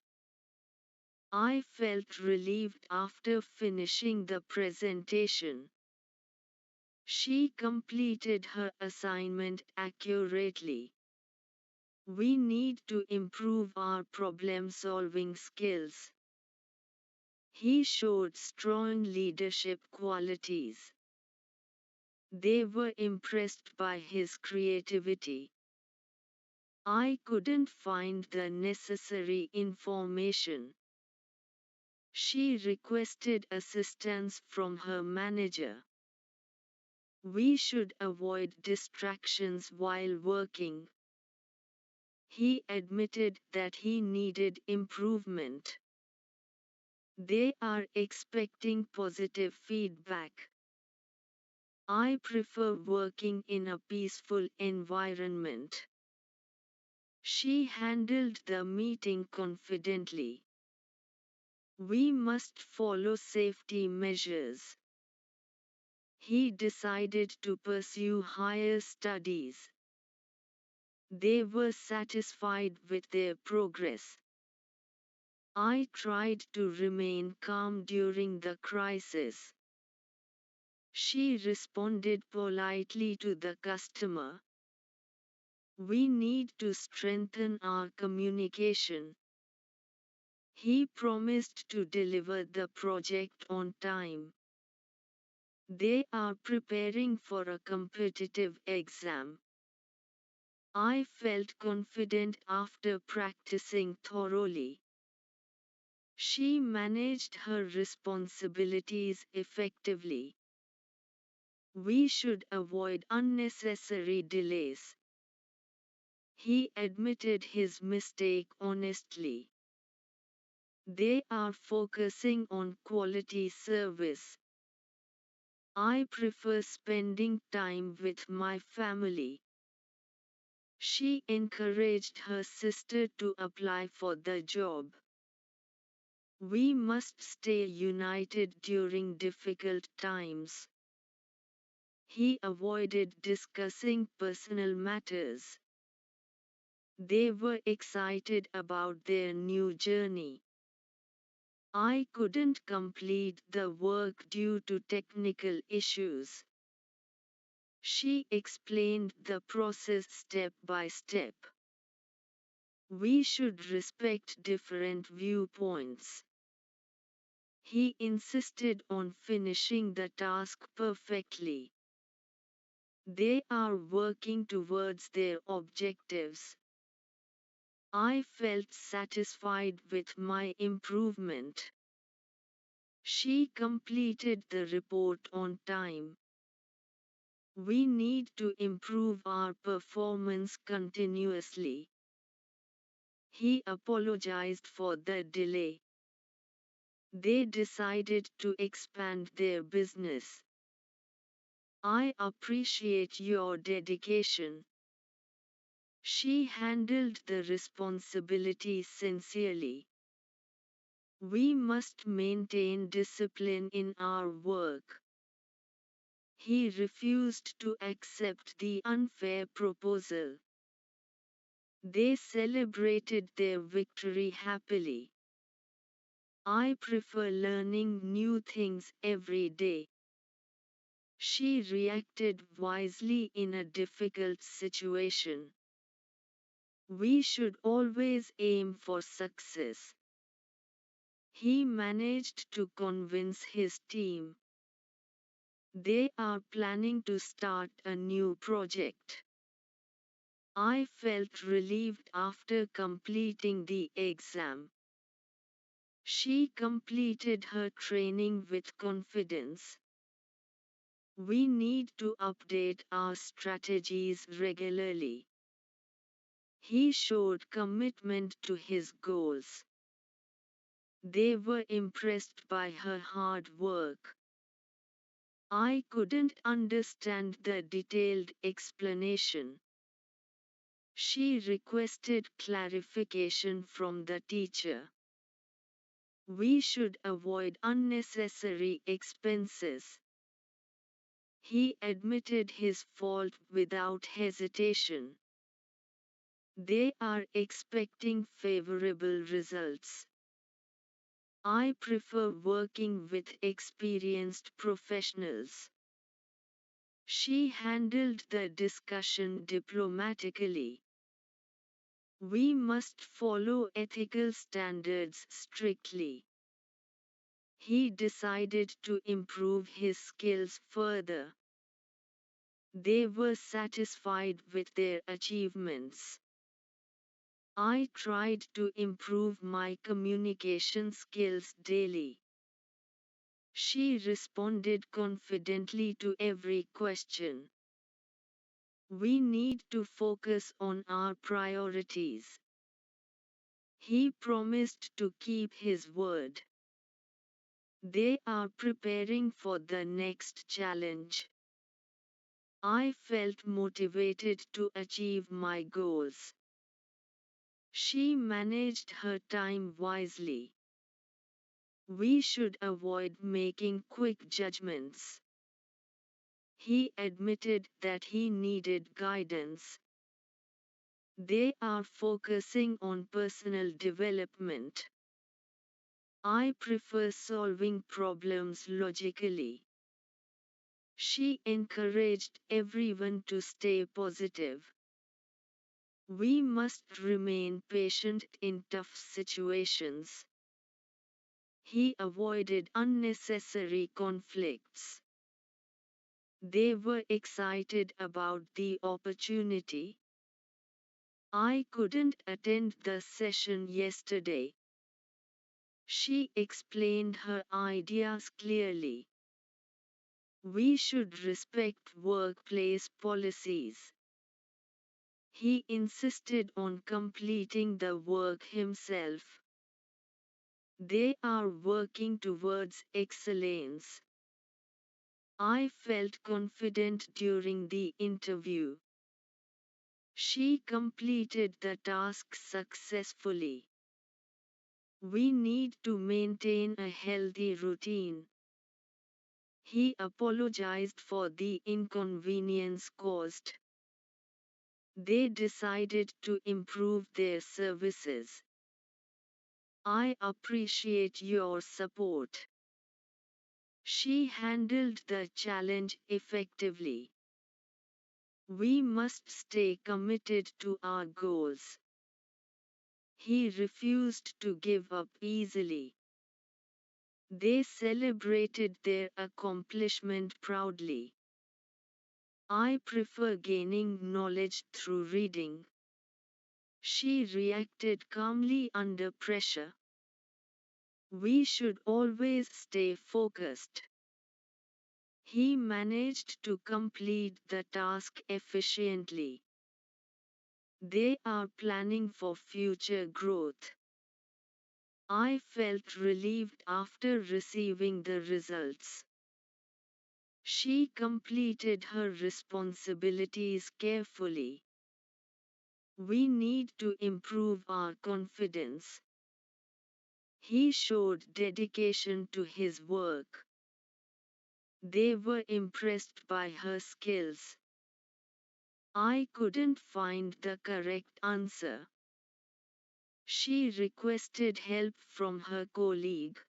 Speaker 1: I felt relieved after finishing the presentation. She completed her assignment accurately. We need to improve our problem-solving skills. He showed strong leadership qualities. They were impressed by his creativity. I couldn't find the necessary information. She requested assistance from her manager. We should avoid distractions while working. He admitted that he needed improvement. They are expecting positive feedback. I prefer working in a peaceful environment. She handled the meeting confidently. We must follow safety measures. He decided to pursue higher studies. They were satisfied with their progress. I tried to remain calm during the crisis. She responded politely to the customer. We need to strengthen our communication. He promised to deliver the project on time. They are preparing for a competitive exam. I felt confident after practicing thoroughly. She managed her responsibilities effectively. We should avoid unnecessary delays. He admitted his mistake honestly. They are focusing on quality service. I prefer spending time with my family. She encouraged her sister to apply for the job. We must stay united during difficult times. He avoided discussing personal matters. They were excited about their new journey. I couldn't complete the work due to technical issues. She explained the process step by step. We should respect different viewpoints. He insisted on finishing the task perfectly. They are working towards their objectives. I felt satisfied with my improvement. She completed the report on time. We need to improve our performance continuously. He apologized for the delay. They decided to expand their business. I appreciate your dedication. She handled the responsibility sincerely. We must maintain discipline in our work. He refused to accept the unfair proposal. They celebrated their victory happily. I prefer learning new things every day. She reacted wisely in a difficult situation. We should always aim for success. He managed to convince his team. They are planning to start a new project. I felt relieved after completing the exam. She completed her training with confidence. We need to update our strategies regularly. He showed commitment to his goals. They were impressed by her hard work. I couldn't understand the detailed explanation. She requested clarification from the teacher. We should avoid unnecessary expenses. He admitted his fault without hesitation. They are expecting favorable results. I prefer working with experienced professionals. She handled the discussion diplomatically. We must follow ethical standards strictly. He decided to improve his skills further. They were satisfied with their achievements. I tried to improve my communication skills daily. She responded confidently to every question. We need to focus on our priorities. He promised to keep his word. They are preparing for the next challenge. I felt motivated to achieve my goals. She managed her time wisely. We should avoid making quick judgments. He admitted that he needed guidance. They are focusing on personal development. I prefer solving problems logically. She encouraged everyone to stay positive. We must remain patient in tough situations. He avoided unnecessary conflicts. They were excited about the opportunity. I couldn't attend the session yesterday. She explained her ideas clearly. We should respect workplace policies. He insisted on completing the work himself. They are working towards excellence. I felt confident during the interview. She completed the task successfully. We need to maintain a healthy routine. He apologized for the inconvenience caused. They decided to improve their services. I appreciate your support. She handled the challenge effectively. We must stay committed to our goals. He refused to give up easily. They celebrated their accomplishment proudly. I prefer gaining knowledge through reading. She reacted calmly under pressure. We should always stay focused. He managed to complete the task efficiently. They are planning for future growth. I felt relieved after receiving the results. She completed her responsibilities carefully. We need to improve our confidence. He showed dedication to his work. They were impressed by her skills. I couldn't find the correct answer. She requested help from her colleague.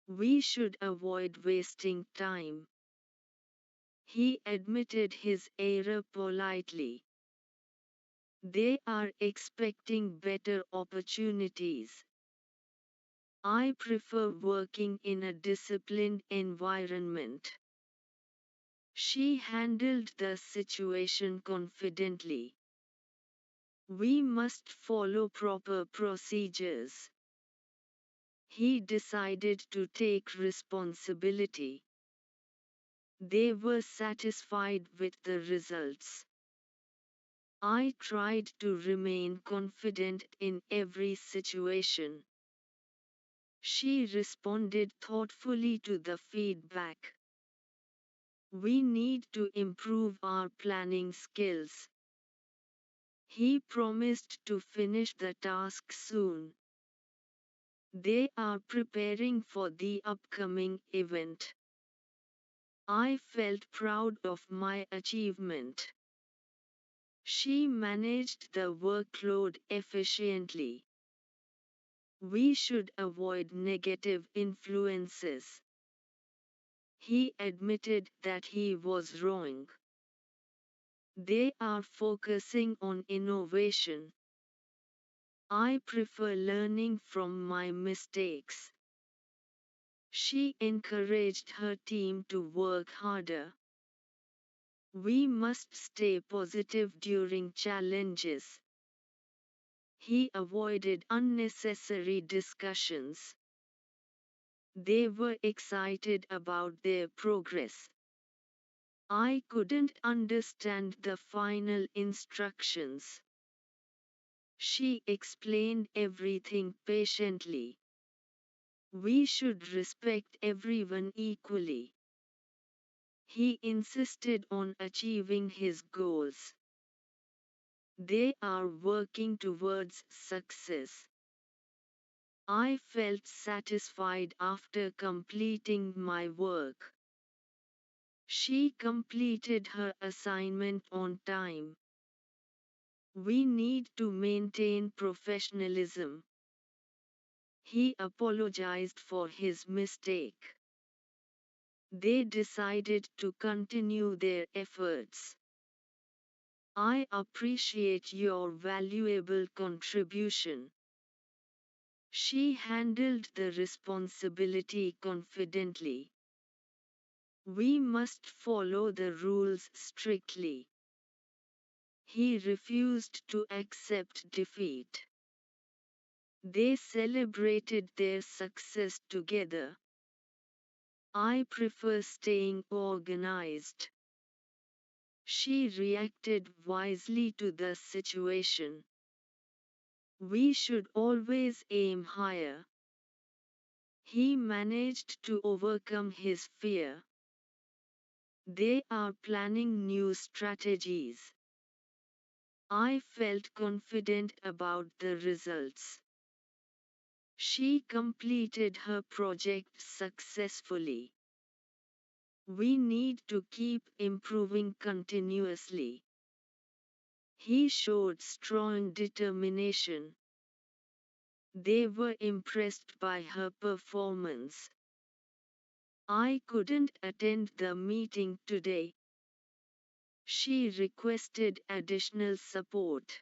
Speaker 1: We should avoid wasting time. He admitted his error politely. They are expecting better opportunities. I prefer working in a disciplined environment. She handled the situation confidently. We must follow proper procedures. He decided to take responsibility. They were satisfied with the results. I tried to remain confident in every situation. She responded thoughtfully to the feedback. We need to improve our planning skills. He promised to finish the task soon. They are preparing for the upcoming event. I felt proud of my achievement. She managed the workload efficiently. We should avoid negative influences. He admitted that he was wrong. They are focusing on innovation. I prefer learning from my mistakes. She encouraged her team to work harder. We must stay positive during challenges. He avoided unnecessary discussions. They were excited about their progress. I couldn't understand the final instructions. She explained everything patiently. We should respect everyone equally. He insisted on achieving his goals. They are working towards success. I felt satisfied after completing my work. She completed her assignment on time. We need to maintain professionalism. He apologized for his mistake. They decided to continue their efforts. I appreciate your valuable contribution. She handled the responsibility confidently. We must follow the rules strictly. He refused to accept defeat. They celebrated their success together. I prefer staying organized. She reacted wisely to the situation. We should always aim higher. He managed to overcome his fear. They are planning new strategies. I felt confident about the results. She completed her project successfully. We need to keep improving continuously. He showed strong determination. They were impressed by her performance. I couldn't attend the meeting today. She requested additional support.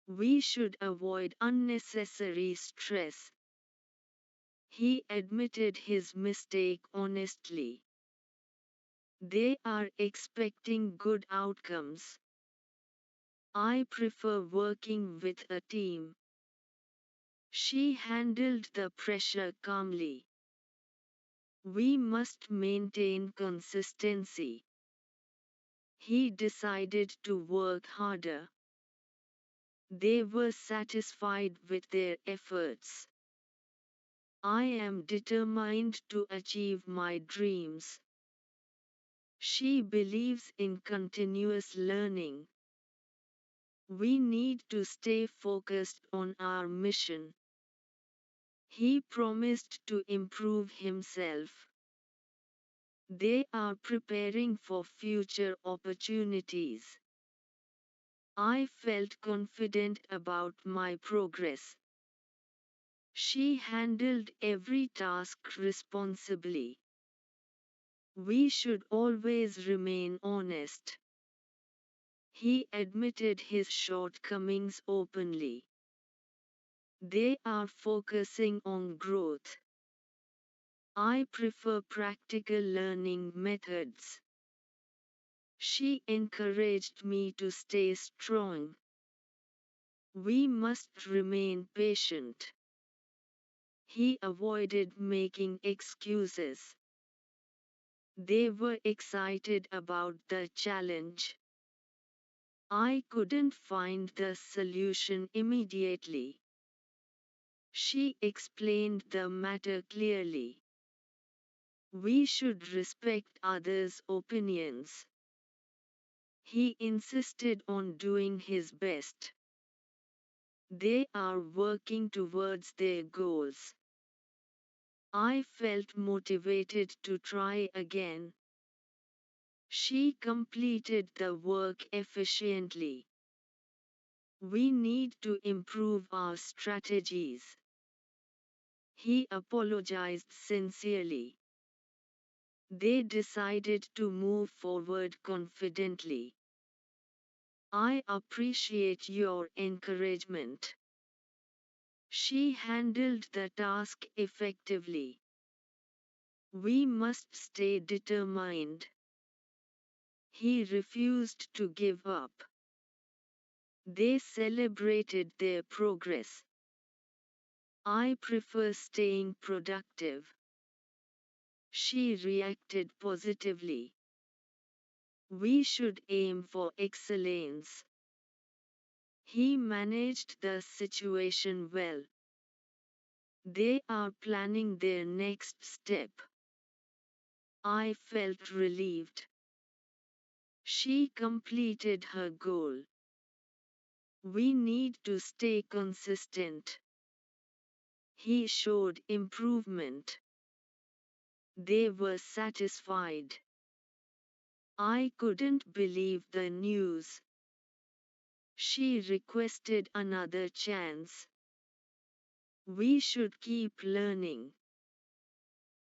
Speaker 1: We should avoid unnecessary stress. He admitted his mistake honestly. They are expecting good outcomes. I prefer working with a team. She handled the pressure calmly. We must maintain consistency. He decided to work harder. They were satisfied with their efforts. I am determined to achieve my dreams. She believes in continuous learning. We need to stay focused on our mission. He promised to improve himself. They are preparing for future opportunities. I felt confident about my progress. She handled every task responsibly. We should always remain honest. He admitted his shortcomings openly. They are focusing on growth. I prefer practical learning methods. She encouraged me to stay strong. We must remain patient. He avoided making excuses. They were excited about the challenge. I couldn't find the solution immediately. She explained the matter clearly. We should respect others' opinions. He insisted on doing his best. They are working towards their goals. I felt motivated to try again. She completed the work efficiently. We need to improve our strategies. He apologized sincerely. They decided to move forward confidently. I appreciate your encouragement. She handled the task effectively. We must stay determined. He refused to give up. They celebrated their progress. I prefer staying productive. She reacted positively. We should aim for excellence. He managed the situation well. They are planning their next step. I felt relieved. She completed her goal. We need to stay consistent. He showed improvement. They were satisfied. I couldn't believe the news. She requested another chance. We should keep learning.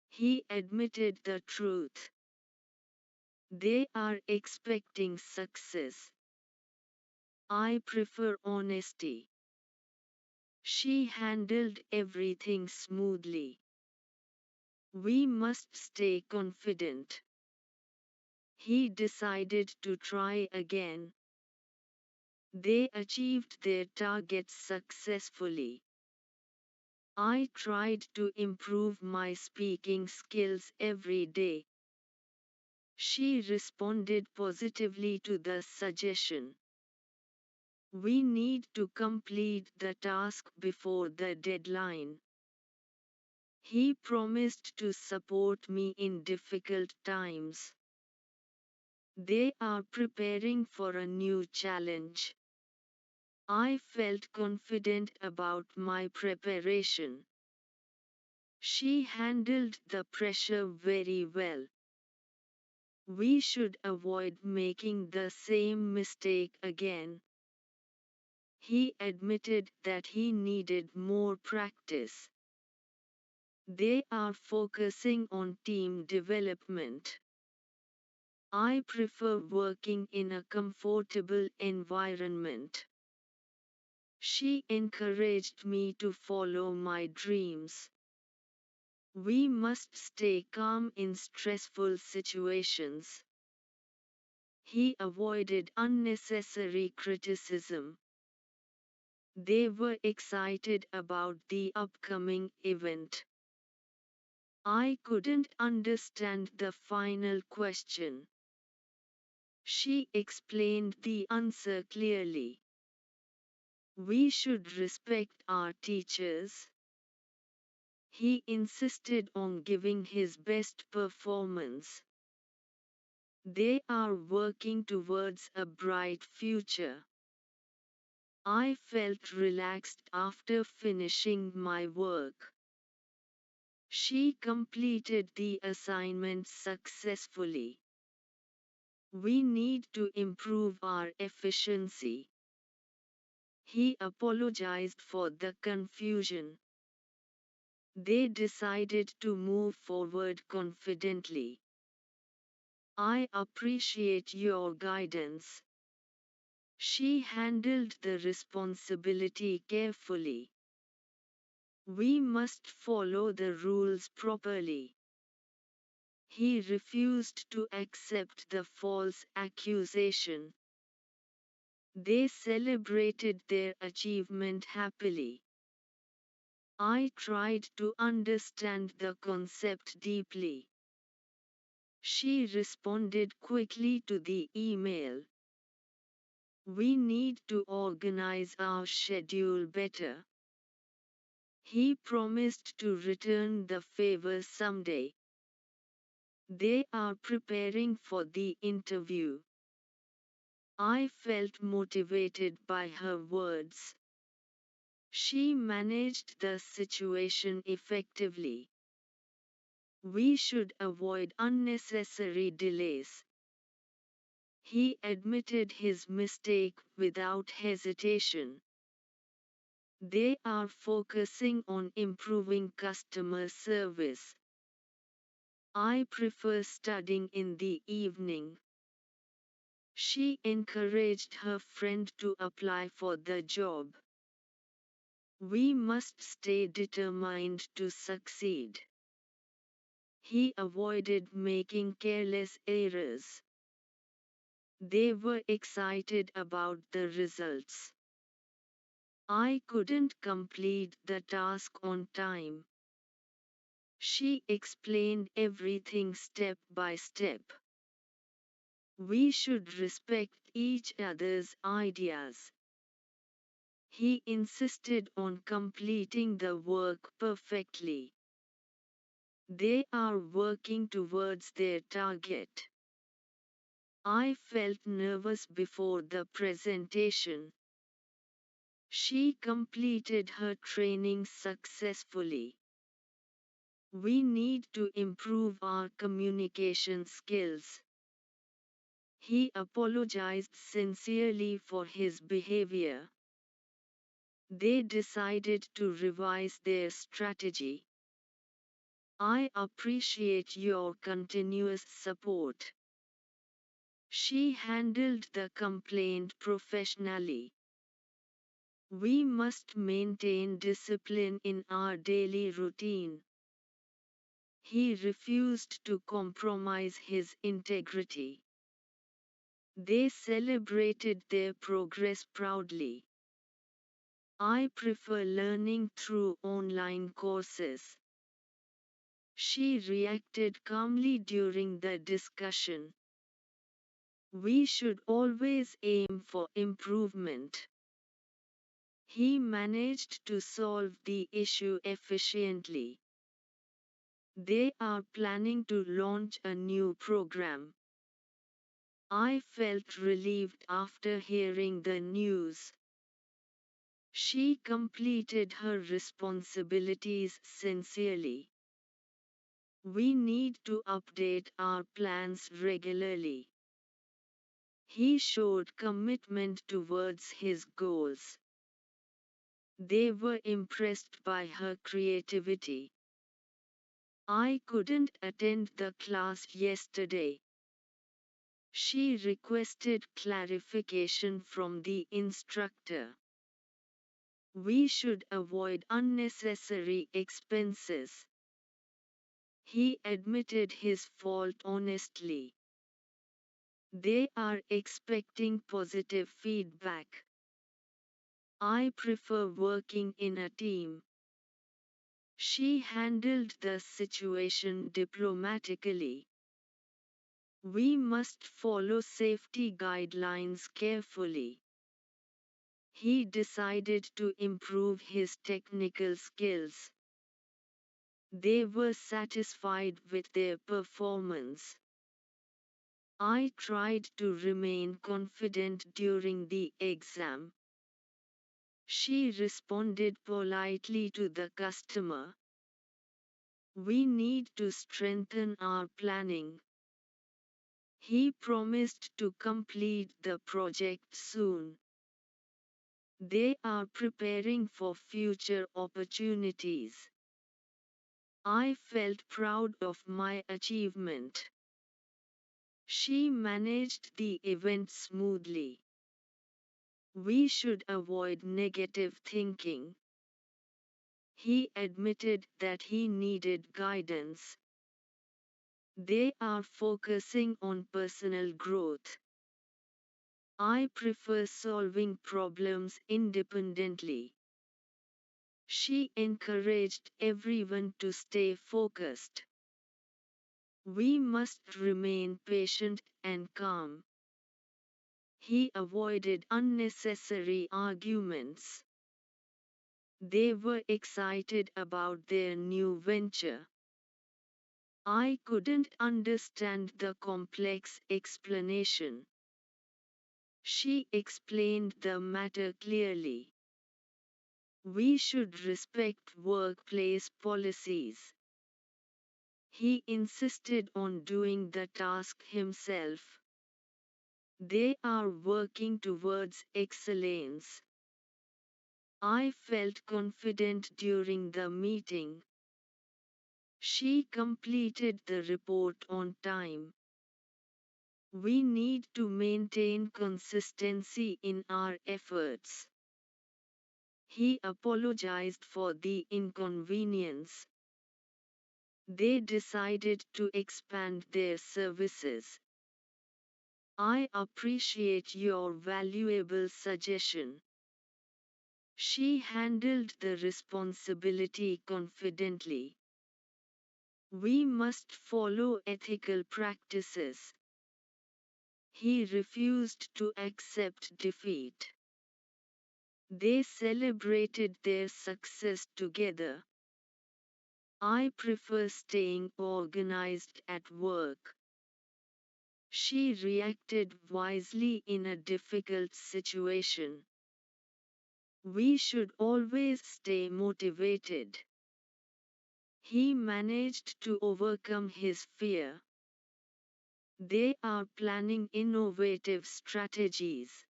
Speaker 1: He admitted the truth. They are expecting success. I prefer honesty. She handled everything smoothly. We must stay confident. He decided to try again. They achieved their targets successfully. I tried to improve my speaking skills every day. She responded positively to the suggestion. We need to complete the task before the deadline. He promised to support me in difficult times. They are preparing for a new challenge. I felt confident about my preparation. She handled the pressure very well. We should avoid making the same mistake again. He admitted that he needed more practice. They are focusing on team development. I prefer working in a comfortable environment. She encouraged me to follow my dreams. We must stay calm in stressful situations. He avoided unnecessary criticism. They were excited about the upcoming event. I couldn't understand the final question. She explained the answer clearly. We should respect our teachers. He insisted on giving his best performance. They are working towards a bright future. I felt relaxed after finishing my work. She completed the assignment successfully. We need to improve our efficiency. He apologized for the confusion. They decided to move forward confidently. I appreciate your guidance. She handled the responsibility carefully. We must follow the rules properly. He refused to accept the false accusation. They celebrated their achievement happily. I tried to understand the concept deeply. She responded quickly to the email. We need to organize our schedule better. He promised to return the favor someday. They are preparing for the interview. I felt motivated by her words. She managed the situation effectively. We should avoid unnecessary delays. He admitted his mistake without hesitation. They are focusing on improving customer service. I prefer studying in the evening. She encouraged her friend to apply for the job. We must stay determined to succeed. He avoided making careless errors. They were excited about the results. I couldn't complete the task on time. She explained everything step by step. We should respect each other's ideas. He insisted on completing the work perfectly. They are working towards their target. I felt nervous before the presentation. She completed her training successfully. We need to improve our communication skills. He apologized sincerely for his behavior. They decided to revise their strategy. I appreciate your continuous support. She handled the complaint professionally. We must maintain discipline in our daily routine. He refused to compromise his integrity. They celebrated their progress proudly. I prefer learning through online courses. She reacted calmly during the discussion. We should always aim for improvement. He managed to solve the issue efficiently. They are planning to launch a new program. I felt relieved after hearing the news. She completed her responsibilities sincerely. We need to update our plans regularly. He showed commitment towards his goals. They were impressed by her creativity. I couldn't attend the class yesterday. She requested clarification from the instructor. We should avoid unnecessary expenses. He admitted his fault honestly. They are expecting positive feedback. I prefer working in a team. She handled the situation diplomatically. We must follow safety guidelines carefully. He decided to improve his technical skills. They were satisfied with their performance. I tried to remain confident during the exam. She responded politely to the customer. We need to strengthen our planning. He promised to complete the project soon. They are preparing for future opportunities. I felt proud of my achievement. She managed the event smoothly. We should avoid negative thinking. He admitted that he needed guidance. They are focusing on personal growth. I prefer solving problems independently. She encouraged everyone to stay focused. We must remain patient and calm. He avoided unnecessary arguments. They were excited about their new venture. I couldn't understand the complex explanation. She explained the matter clearly. We should respect workplace policies. He insisted on doing the task himself. They are working towards excellence. I felt confident during the meeting. She completed the report on time. We need to maintain consistency in our efforts. He apologized for the inconvenience. They decided to expand their services. I appreciate your valuable suggestion. She handled the responsibility confidently. We must follow ethical practices. He refused to accept defeat. They celebrated their success together. I prefer staying organized at work. She reacted wisely in a difficult situation. We should always stay motivated. He managed to overcome his fear. They are planning innovative strategies.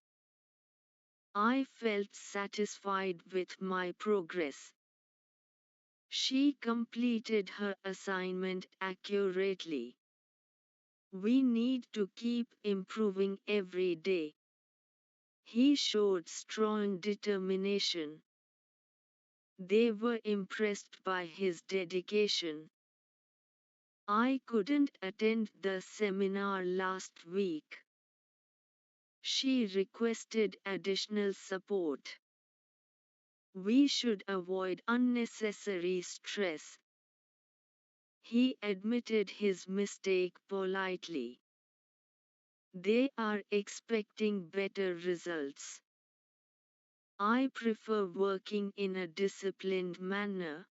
Speaker 1: I felt satisfied with my progress. She completed her assignment accurately. We need to keep improving every day. He showed strong determination. They were impressed by his dedication. I couldn't attend the seminar last week. She requested additional support. We should avoid unnecessary stress. He admitted his mistake politely. They are expecting better results. I prefer working in a disciplined manner.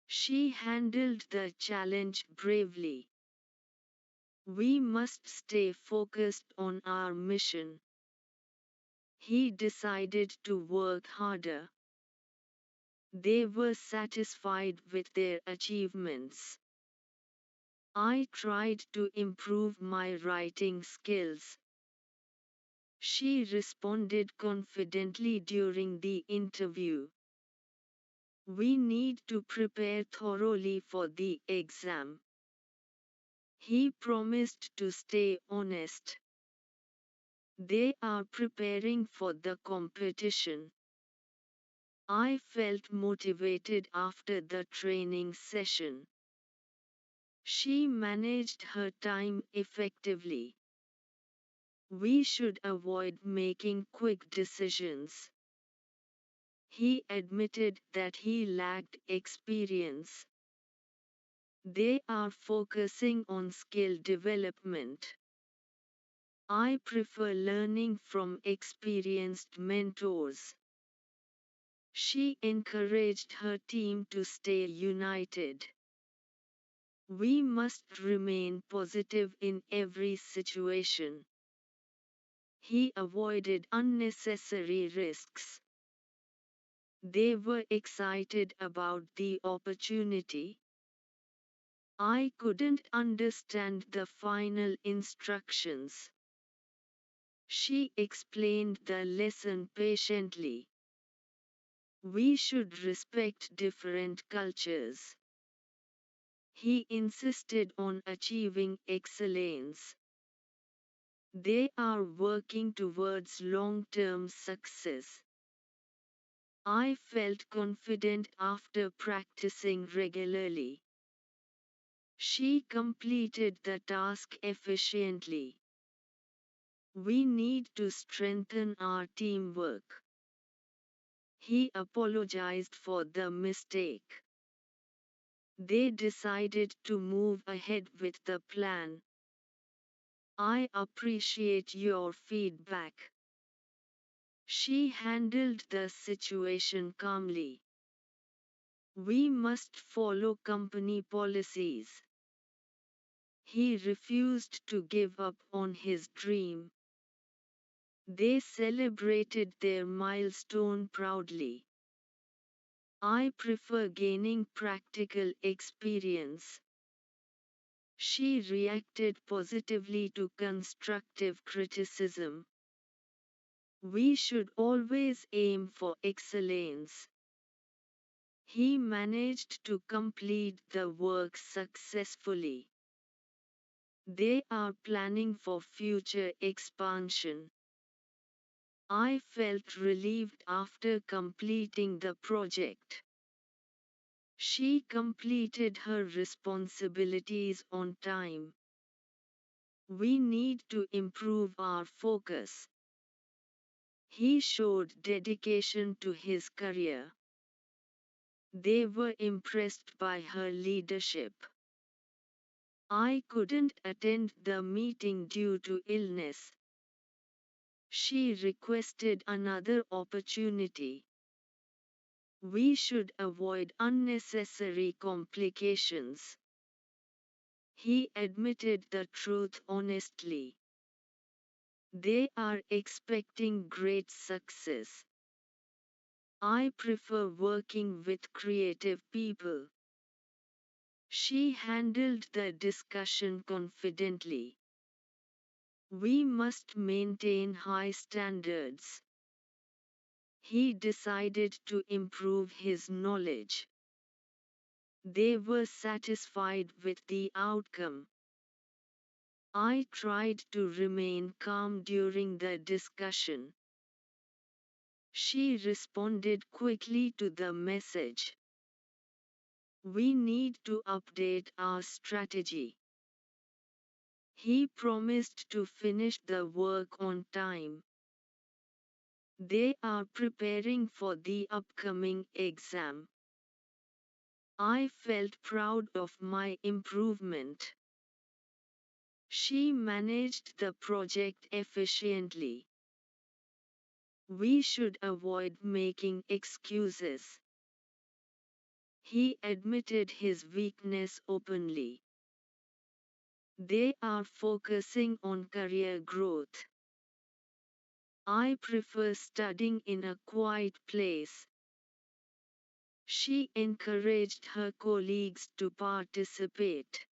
Speaker 1: She handled the challenge bravely. We must stay focused on our mission. He decided to work harder. They were satisfied with their achievements. I tried to improve my writing skills. She responded confidently during the interview. We need to prepare thoroughly for the exam. He promised to stay honest. They are preparing for the competition. I felt motivated after the training session. She managed her time effectively. We should avoid making quick decisions. He admitted that he lacked experience. They are focusing on skill development. I prefer learning from experienced mentors. She encouraged her team to stay united. We must remain positive in every situation. He avoided unnecessary risks. They were excited about the opportunity. I couldn't understand the final instructions. She explained the lesson patiently. We should respect different cultures. He insisted on achieving excellence. They are working towards long-term success. I felt confident after practicing regularly. She completed the task efficiently. We need to strengthen our teamwork. He apologized for the mistake. They decided to move ahead with the plan. I appreciate your feedback. She handled the situation calmly. We must follow company policies. He refused to give up on his dream. They celebrated their milestone proudly. I prefer gaining practical experience. She reacted positively to constructive criticism. We should always aim for excellence. He managed to complete the work successfully. They are planning for future expansion. I felt relieved after completing the project. She completed her responsibilities on time. We need to improve our focus. He showed dedication to his career. They were impressed by her leadership. I couldn't attend the meeting due to illness. She requested another opportunity. We should avoid unnecessary complications. He admitted the truth honestly. They are expecting great success. I prefer working with creative people. She handled the discussion confidently. We must maintain high standards. He decided to improve his knowledge. They were satisfied with the outcome. I tried to remain calm during the discussion. She responded quickly to the message. We need to update our strategy. He promised to finish the work on time. They are preparing for the upcoming exam. I felt proud of my improvement. She managed the project efficiently. We should avoid making excuses. He admitted his weakness openly. They are focusing on career growth. I prefer studying in a quiet place. She encouraged her colleagues to participate.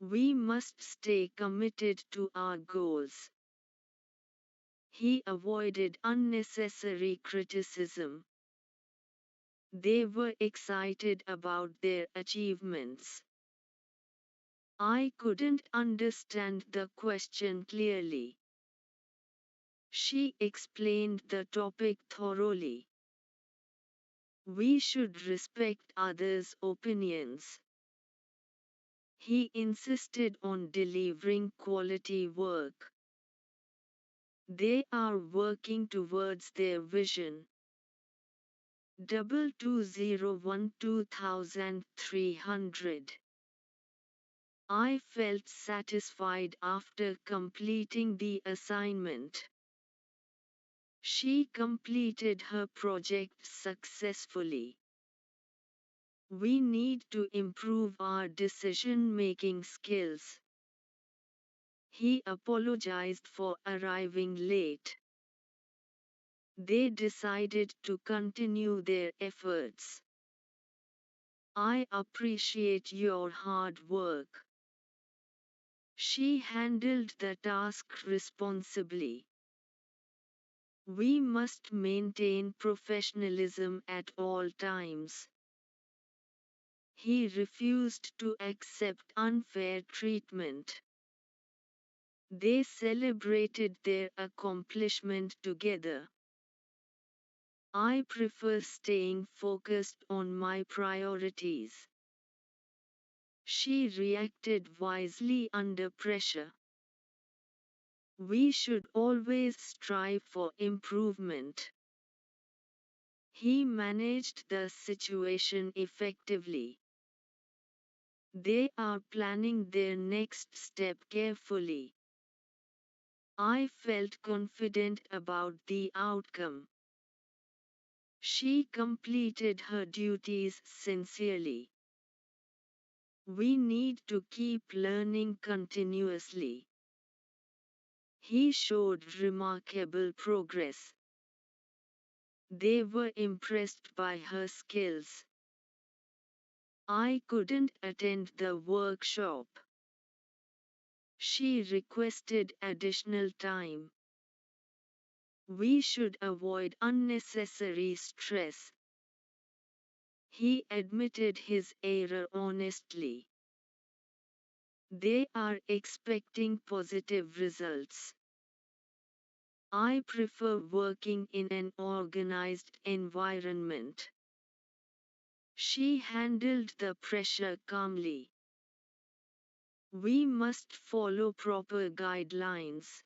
Speaker 1: We must stay committed to our goals. He avoided unnecessary criticism. They were excited about their achievements. I couldn't understand the question clearly. She explained the topic thoroughly. We should respect others' opinions. He insisted on delivering quality work. They are working towards their vision. 2201 2300. I felt satisfied after completing the assignment. She completed her project successfully. We need to improve our decision-making skills. He apologized for arriving late. They decided to continue their efforts. I appreciate your hard work. She handled the task responsibly. We must maintain professionalism at all times. He refused to accept unfair treatment. They celebrated their accomplishment together. I prefer staying focused on my priorities. She reacted wisely under pressure. We should always strive for improvement. He managed the situation effectively. They are planning their next step carefully. I felt confident about the outcome. She completed her duties sincerely. We need to keep learning continuously. He showed remarkable progress. They were impressed by her skills. I couldn't attend the workshop. She requested additional time. We should avoid unnecessary stress. He admitted his error honestly. They are expecting positive results. I prefer working in an organized environment. She handled the pressure calmly. We must follow proper guidelines.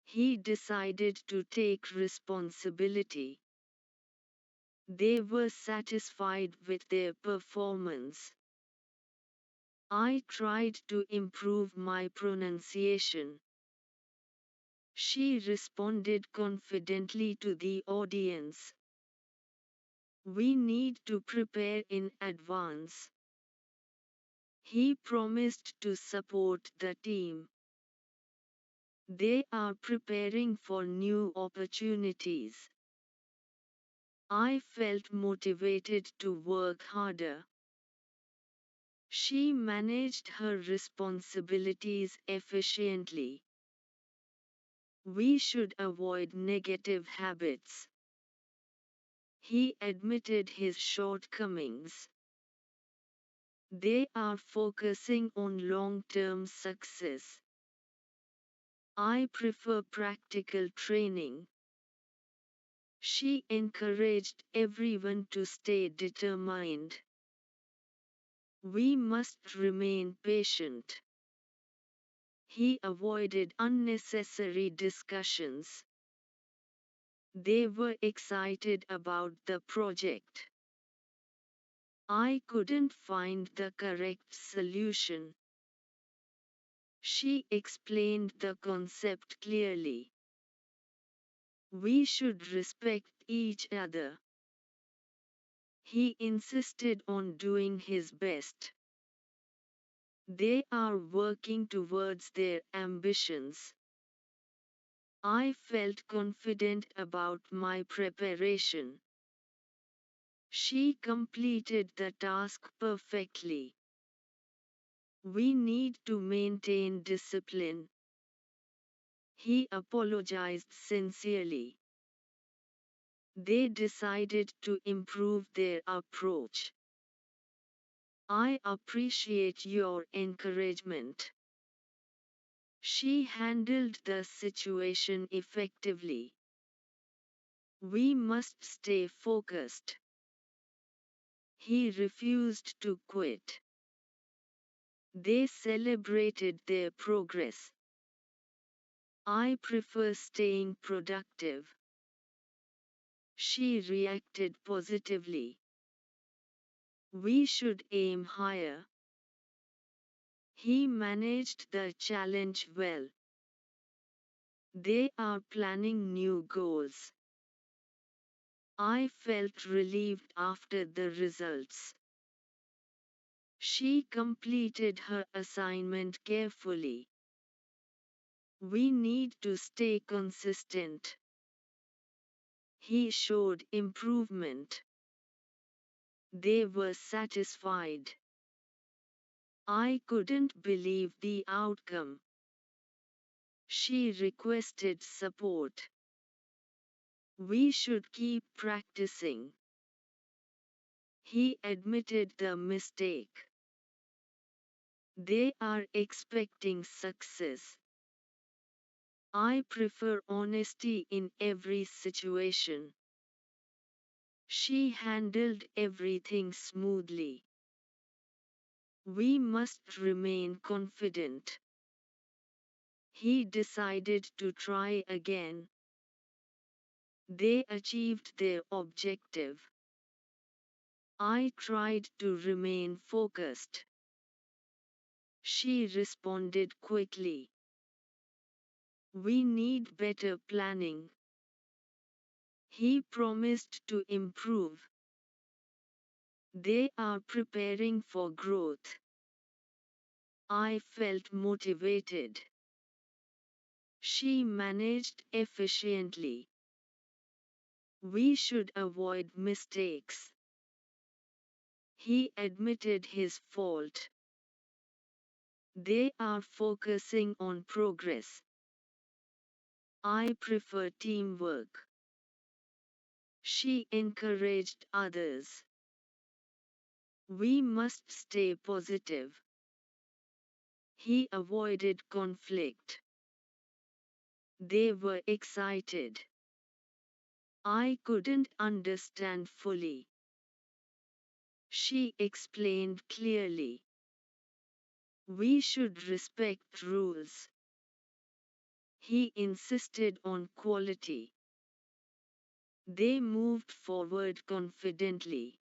Speaker 1: He decided to take responsibility. They were satisfied with their performance. I tried to improve my pronunciation. She responded confidently to the audience. We need to prepare in advance. He promised to support the team. They are preparing for new opportunities. I felt motivated to work harder. She managed her responsibilities efficiently. We should avoid negative habits. He admitted his shortcomings. They are focusing on long-term success. I prefer practical training. She encouraged everyone to stay determined. We must remain patient. He avoided unnecessary discussions. They were excited about the project. I couldn't find the correct solution. She explained the concept clearly. We should respect each other. He insisted on doing his best. They are working towards their ambitions. I felt confident about my preparation. She completed the task perfectly. We need to maintain discipline. He apologized sincerely. They decided to improve their approach. I appreciate your encouragement. She handled the situation effectively. We must stay focused. He refused to quit. They celebrated their progress. I prefer staying productive. She reacted positively. We should aim higher. He managed the challenge well. They are planning new goals. I felt relieved after the results. She completed her assignment carefully. We need to stay consistent. He showed improvement. They were satisfied. I couldn't believe the outcome. She requested support. We should keep practicing. He admitted the mistake. They are expecting success. I prefer honesty in every situation. She handled everything smoothly. We must remain confident. He decided to try again. They achieved their objective. I tried to remain focused. She responded quickly. We need better planning. He promised to improve. They are preparing for growth. I felt motivated. She managed efficiently. We should avoid mistakes. He admitted his fault. They are focusing on progress. I prefer teamwork. She encouraged others. We must stay positive. He avoided conflict. They were excited. I couldn't understand fully. She explained clearly. We should respect rules. He insisted on quality. They moved forward confidently.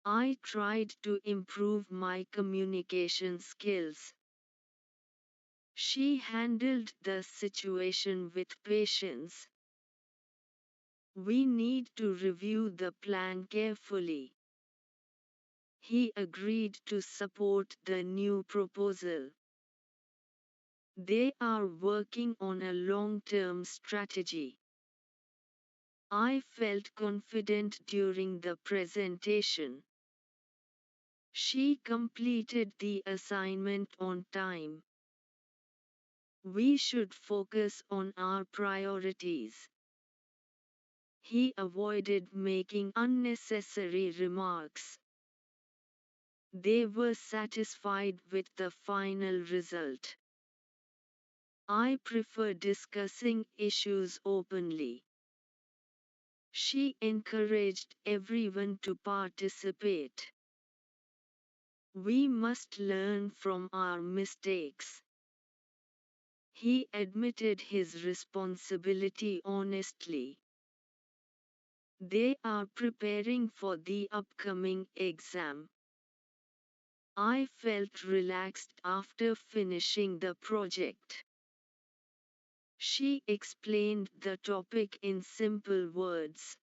Speaker 1: I tried to improve my communication skills. She handled the situation with patience. We need to review the plan carefully. He agreed to support the new proposal. They are working on a long-term strategy. I felt confident during the presentation. She completed the assignment on time. We should focus on our priorities. He avoided making unnecessary remarks. They were satisfied with the final result. I prefer discussing issues openly. She encouraged everyone to participate. We must learn from our mistakes. He admitted his responsibility honestly. They are preparing for the upcoming exam. I felt relaxed after finishing the project. She explained the topic in simple words.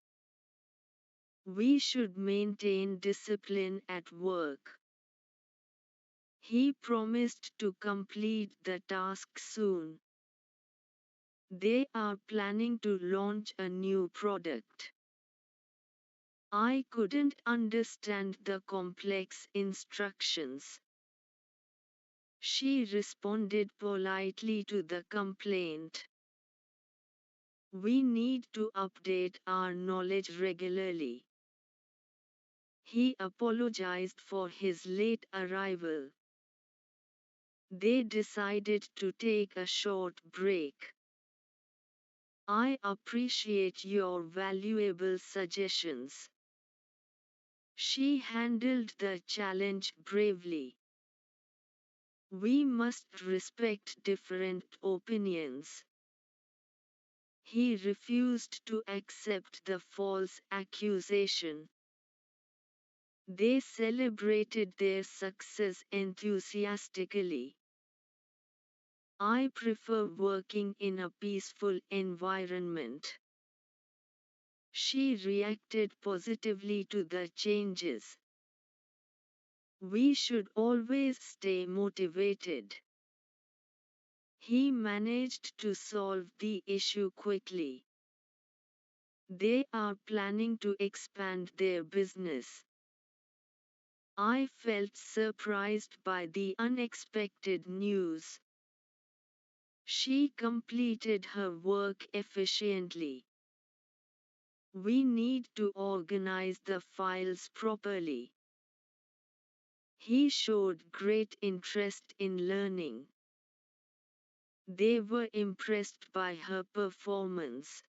Speaker 1: We should maintain discipline at work. He promised to complete the task soon. They are planning to launch a new product. I couldn't understand the complex instructions. She responded politely to the complaint. We need to update our knowledge regularly. He apologized for his late arrival. They decided to take a short break. I appreciate your valuable suggestions. She handled the challenge bravely. We must respect different opinions. He refused to accept the false accusation. They celebrated their success enthusiastically. I prefer working in a peaceful environment. She reacted positively to the changes. We should always stay motivated. He managed to solve the issue quickly. They are planning to expand their business. I felt surprised by the unexpected news. She completed her work efficiently. We need to organize the files properly. He showed great interest in learning. They were impressed by her performance.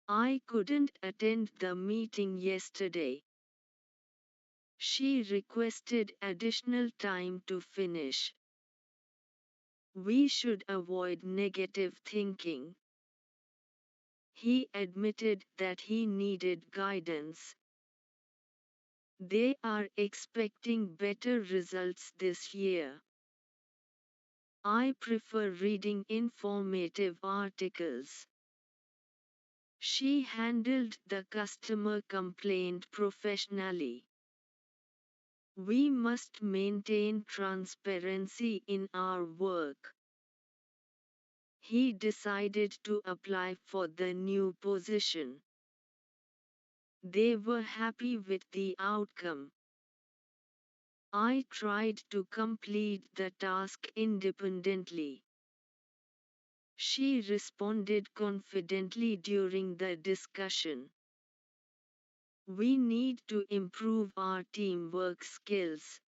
Speaker 1: I couldn't attend the meeting yesterday. She requested additional time to finish. We should avoid negative thinking. He admitted that he needed guidance. They are expecting better results this year. I prefer reading informative articles. She handled the customer complaint professionally. We must maintain transparency in our work. He decided to apply for the new position. They were happy with the outcome. I tried to complete the task independently. She responded confidently during the discussion. We need to improve our teamwork skills.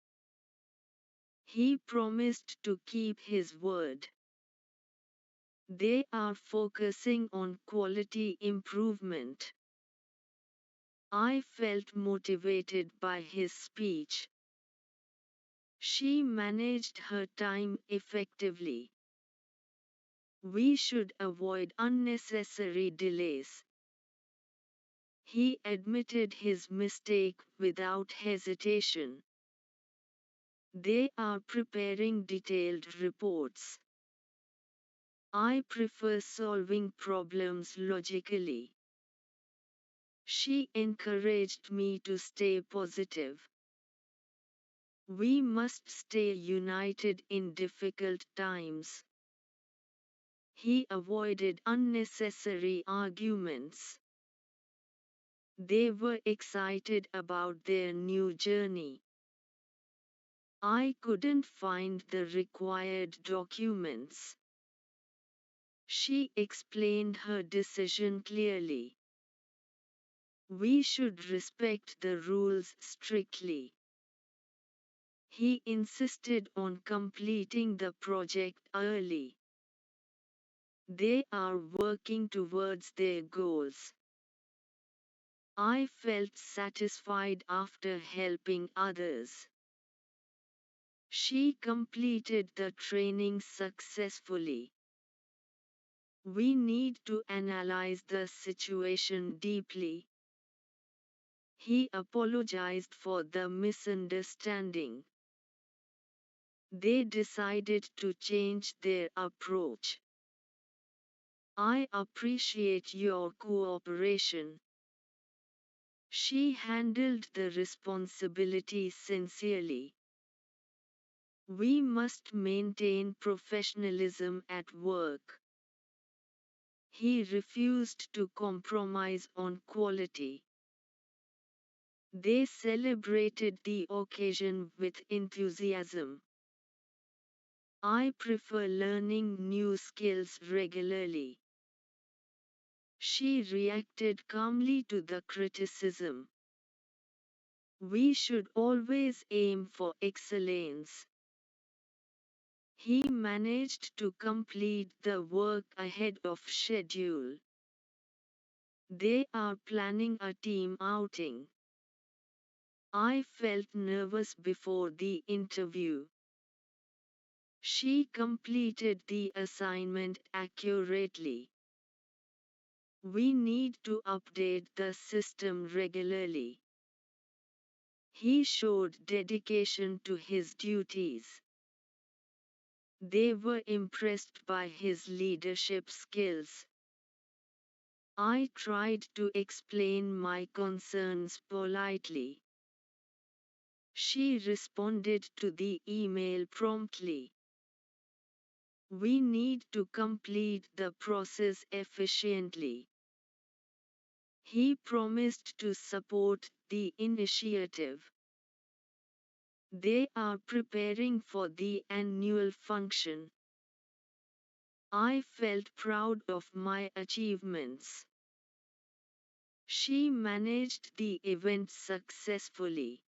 Speaker 1: He promised to keep his word. They are focusing on quality improvement. I felt motivated by his speech. She managed her time effectively. We should avoid unnecessary delays. He admitted his mistake without hesitation. They are preparing detailed reports. I prefer solving problems logically. She encouraged me to stay positive. We must stay united in difficult times. He avoided unnecessary arguments. They were excited about their new journey. I couldn't find the required documents. She explained her decision clearly. We should respect the rules strictly. He insisted on completing the project early. They are working towards their goals. I felt satisfied after helping others. She completed the training successfully. We need to analyze the situation deeply. He apologized for the misunderstanding. They decided to change their approach. I appreciate your cooperation. She handled the responsibility sincerely. We must maintain professionalism at work. He refused to compromise on quality. They celebrated the occasion with enthusiasm. I prefer learning new skills regularly. She reacted calmly to the criticism. We should always aim for excellence. He managed to complete the work ahead of schedule. They are planning a team outing. I felt nervous before the interview. She completed the assignment accurately. We need to update the system regularly. He showed dedication to his duties. They were impressed by his leadership skills. I tried to explain my concerns politely. She responded to the email promptly. We need to complete the process efficiently. He promised to support the initiative. They are preparing for the annual function. I felt proud of my achievements. She managed the event successfully.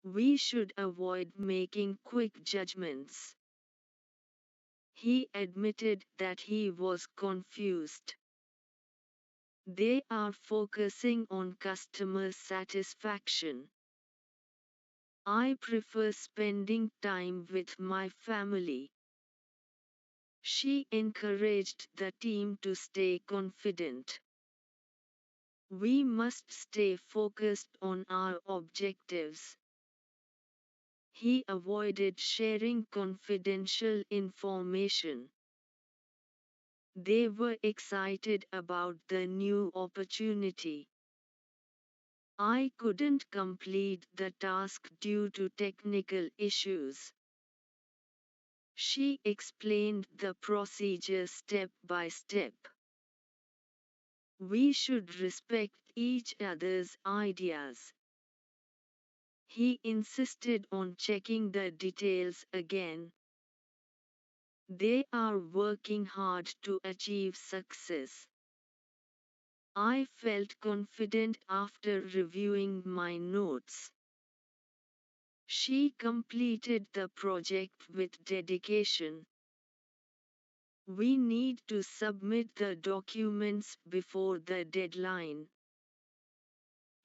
Speaker 1: We should avoid making quick judgments. He admitted that he was confused. They are focusing on customer satisfaction. I prefer spending time with my family. She encouraged the team to stay confident. We must stay focused on our objectives. He avoided sharing confidential information. They were excited about the new opportunity. I couldn't complete the task due to technical issues. She explained the procedure step by step. We should respect each other's ideas. He insisted on checking the details again. They are working hard to achieve success. I felt confident after reviewing my notes. She completed the project with dedication. We need to submit the documents before the deadline.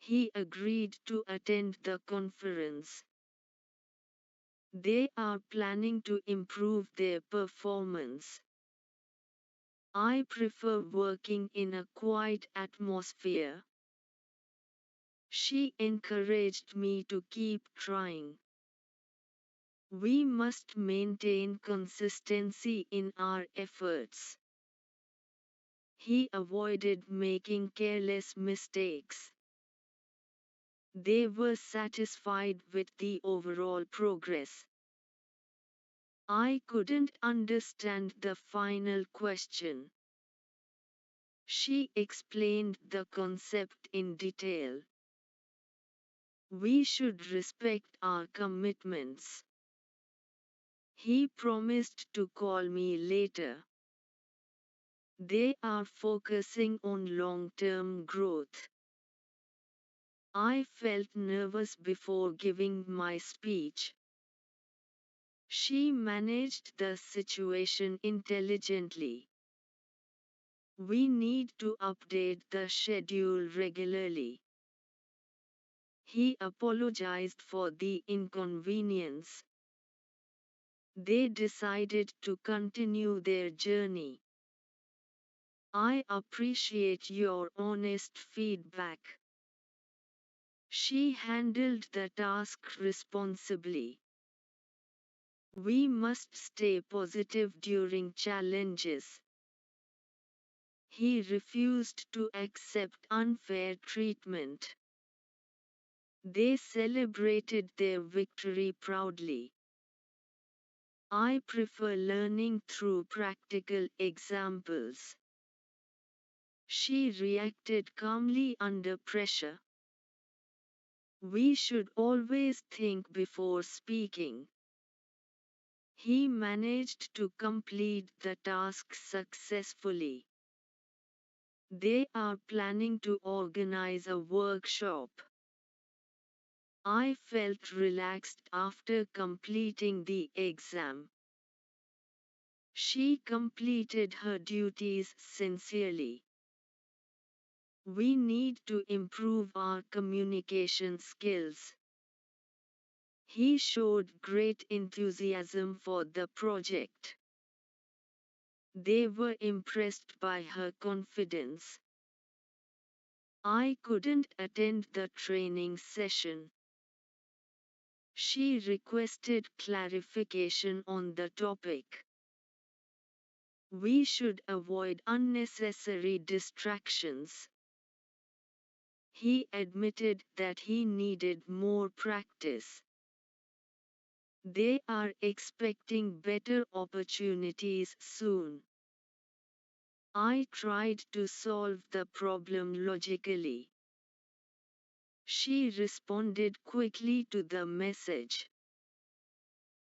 Speaker 1: He agreed to attend the conference. They are planning to improve their performance. I prefer working in a quiet atmosphere. She encouraged me to keep trying. We must maintain consistency in our efforts. He avoided making careless mistakes. They were satisfied with the overall progress. I couldn't understand the final question. She explained the concept in detail. We should respect our commitments. He promised to call me later. They are focusing on long-term growth. I felt nervous before giving my speech. She managed the situation intelligently. We need to update the schedule regularly. He apologized for the inconvenience. They decided to continue their journey. I appreciate your honest feedback. She handled the task responsibly. We must stay positive during challenges. He refused to accept unfair treatment. They celebrated their victory proudly. I prefer learning through practical examples. She reacted calmly under pressure. We should always think before speaking. He managed to complete the task successfully. They are planning to organize a workshop. I felt relaxed after completing the exam. She completed her duties sincerely. We need to improve our communication skills. He showed great enthusiasm for the project. They were impressed by her confidence. I couldn't attend the training session. She requested clarification on the topic. We should avoid unnecessary distractions. He admitted that he needed more practice. They are expecting better opportunities soon. I tried to solve the problem logically. She responded quickly to the message.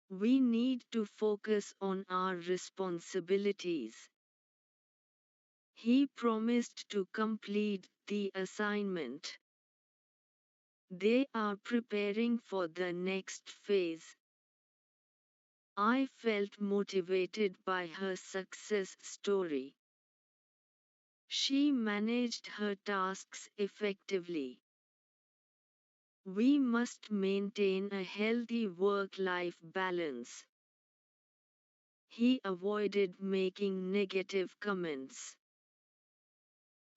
Speaker 1: We need to focus on our responsibilities. He promised to complete the assignment. They are preparing for the next phase. I felt motivated by her success story. She managed her tasks effectively. We must maintain a healthy work-life balance. He avoided making negative comments.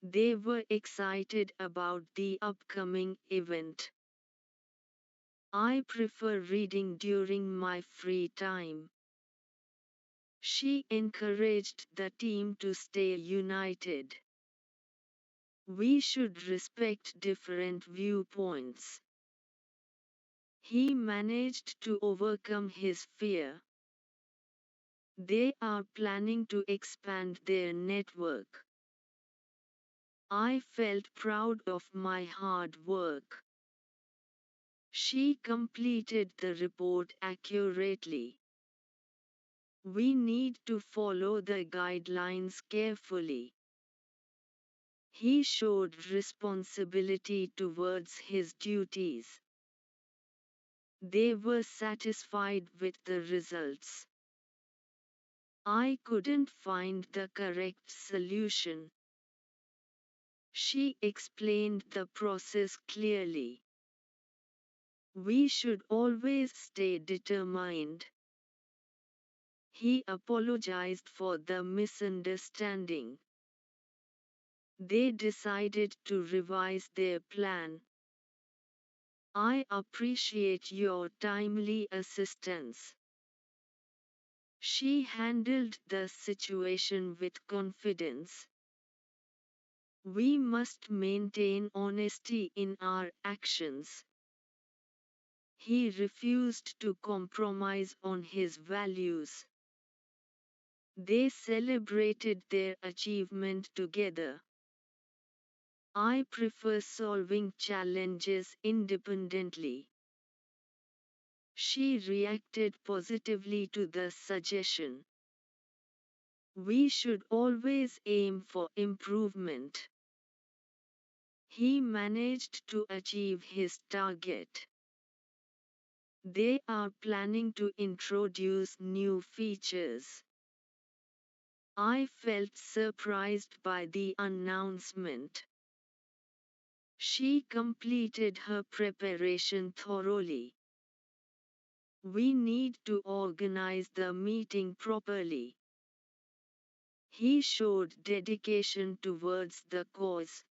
Speaker 1: They were excited about the upcoming event. I prefer reading during my free time. She encouraged the team to stay united. We should respect different viewpoints. He managed to overcome his fear. They are planning to expand their network. I felt proud of my hard work. She completed the report accurately. We need to follow the guidelines carefully. He showed responsibility towards his duties. They were satisfied with the results. I couldn't find the correct solution. She explained the process clearly. We should always stay determined. He apologized for the misunderstanding. They decided to revise their plan. I appreciate your timely assistance. She handled the situation with confidence. We must maintain honesty in our actions. He refused to compromise on his values. They celebrated their achievement together. I prefer solving challenges independently. She reacted positively to the suggestion. We should always aim for improvement. He managed to achieve his target. They are planning to introduce new features. I felt surprised by the announcement. She completed her preparation thoroughly. We need to organize the meeting properly. He showed dedication towards the cause.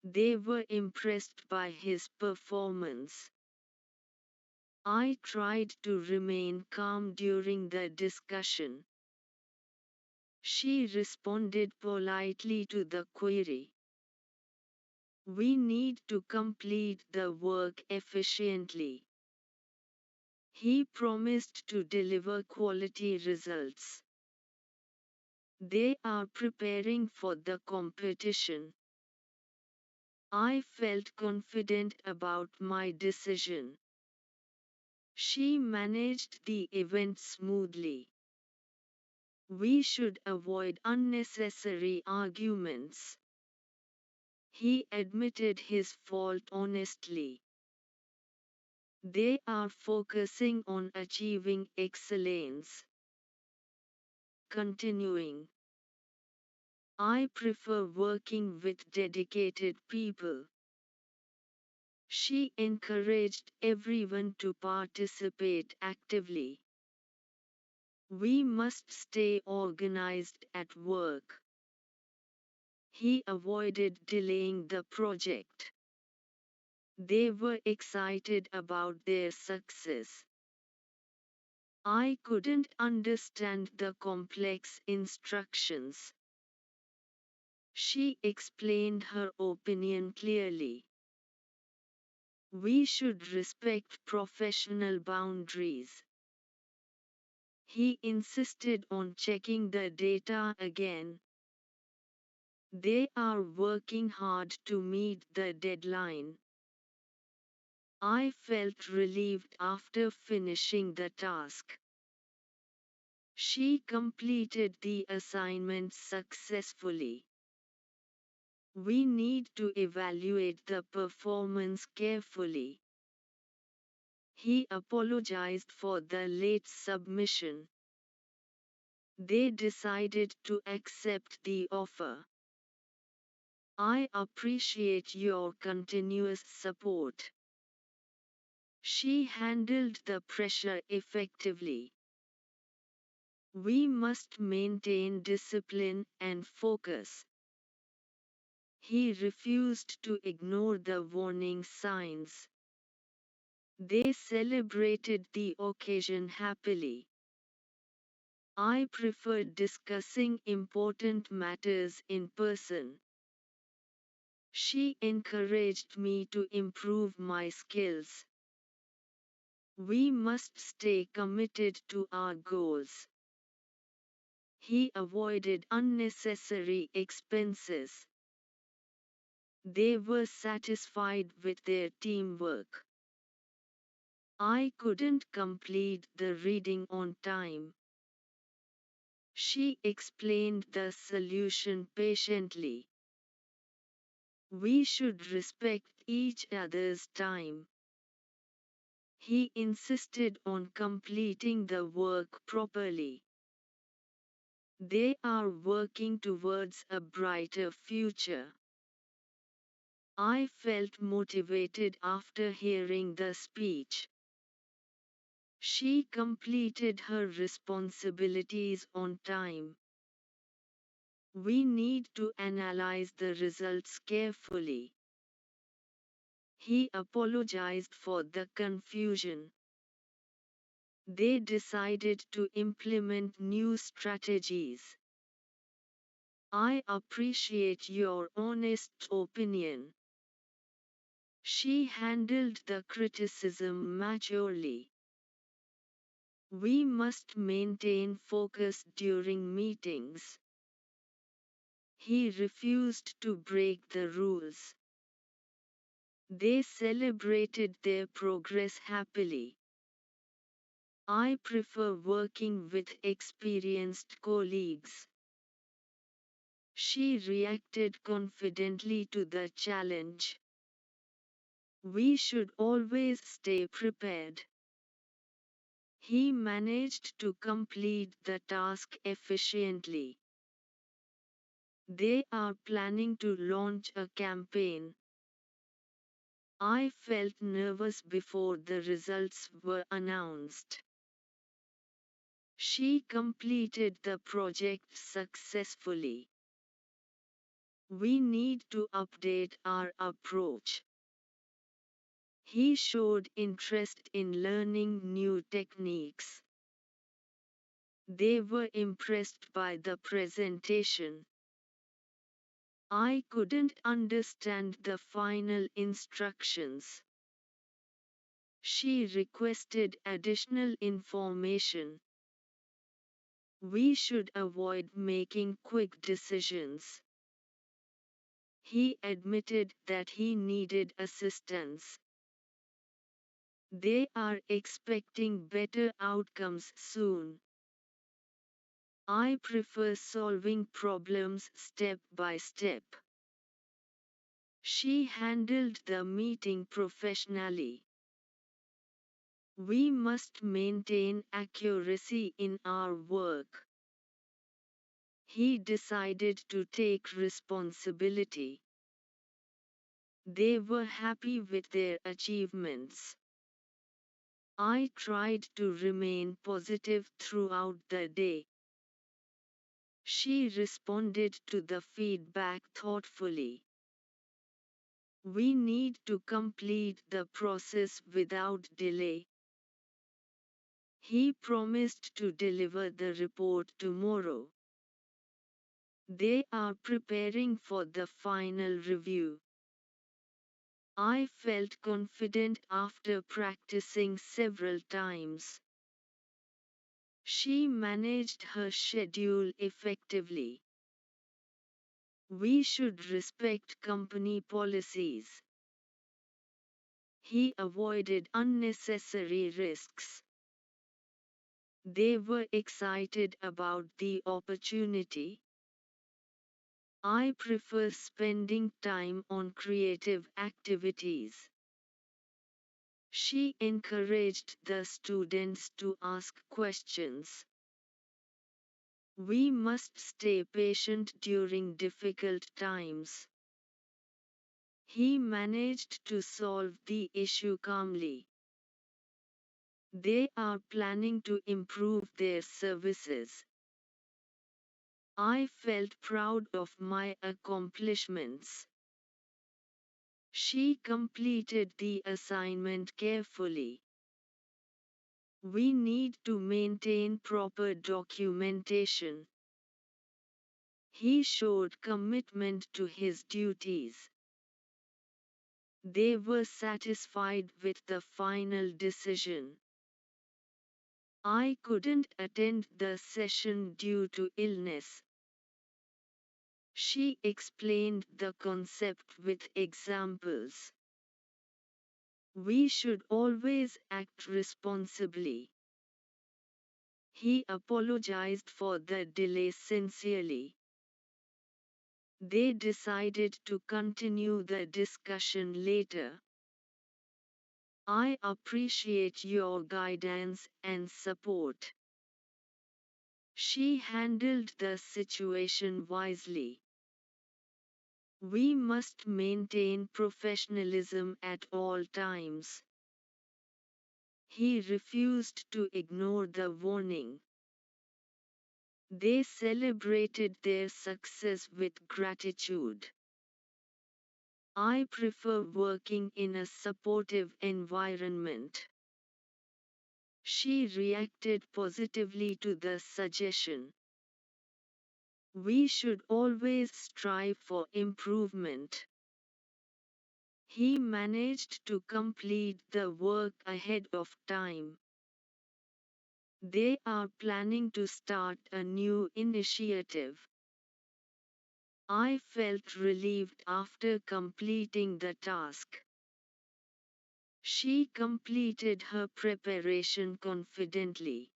Speaker 1: They were impressed by his performance. I tried to remain calm during the discussion. She responded politely to the query. We need to complete the work efficiently. He promised to deliver quality results. They are preparing for the competition. I felt confident about my decision. She managed the event smoothly. We should avoid unnecessary arguments. He admitted his fault honestly. They are focusing on achieving excellence. Continuing. I prefer working with dedicated people. She encouraged everyone to participate actively. We must stay organized at work. He avoided delaying the project. They were excited about their success. I couldn't understand the complex instructions. She explained her opinion clearly. We should respect professional boundaries. He insisted on checking the data again. They are working hard to meet the deadline. I felt relieved after finishing the task. She completed the assignment successfully. We need to evaluate the performance carefully. He apologized for the late submission. They decided to accept the offer. I appreciate your continuous support. She handled the pressure effectively. We must maintain discipline and focus. He refused to ignore the warning signs. They celebrated the occasion happily. I prefer discussing important matters in person. She encouraged me to improve my skills. We must stay committed to our goals. He avoided unnecessary expenses. They were satisfied with their teamwork. I couldn't complete the reading on time. She explained the solution patiently. We should respect each other's time. He insisted on completing the work properly. They are working towards a brighter future. I felt motivated after hearing the speech. She completed her responsibilities on time. We need to analyze the results carefully. He apologized for the confusion. They decided to implement new strategies. I appreciate your honest opinion. She handled the criticism maturely. We must maintain focus during meetings. He refused to break the rules. They celebrated their progress happily. I prefer working with experienced colleagues. She reacted confidently to the challenge. We should always stay prepared. He managed to complete the task efficiently. They are planning to launch a campaign. I felt nervous before the results were announced. She completed the project successfully. We need to update our approach. He showed interest in learning new techniques. They were impressed by the presentation. I couldn't understand the final instructions. She requested additional information. We should avoid making quick decisions. He admitted that he needed assistance. They are expecting better outcomes soon. I prefer solving problems step by step. She handled the meeting professionally. We must maintain accuracy in our work. He decided to take responsibility. They were happy with their achievements. I tried to remain positive throughout the day. She responded to the feedback thoughtfully. We need to complete the process without delay. He promised to deliver the report tomorrow. They are preparing for the final review. I felt confident after practicing several times. She managed her schedule effectively. We should respect company policies. He avoided unnecessary risks. They were excited about the opportunity. I prefer spending time on creative activities. She encouraged the students to ask questions. We must stay patient during difficult times. He managed to solve the issue calmly. They are planning to improve their services. I felt proud of my accomplishments. She completed the assignment carefully. We need to maintain proper documentation. He showed commitment to his duties. They were satisfied with the final decision. I couldn't attend the session due to illness. She explained the concept with examples. We should always act responsibly. He apologized for the delay sincerely. They decided to continue the discussion later. I appreciate your guidance and support. She handled the situation wisely. We must maintain professionalism at all times. He refused to ignore the warning. They celebrated their success with gratitude. I prefer working in a supportive environment. She reacted positively to the suggestion. We should always strive for improvement. He managed to complete the work ahead of time. They are planning to start a new initiative. I felt relieved after completing the task. She completed her preparation confidently.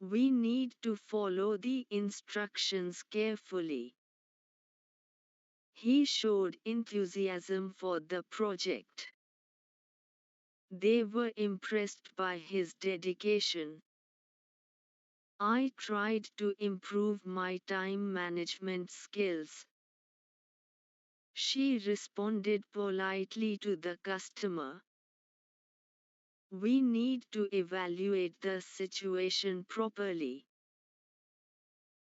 Speaker 1: We need to follow the instructions carefully. He showed enthusiasm for the project. They were impressed by his dedication. I tried to improve my time management skills. She responded politely to the customer. We need to evaluate the situation properly.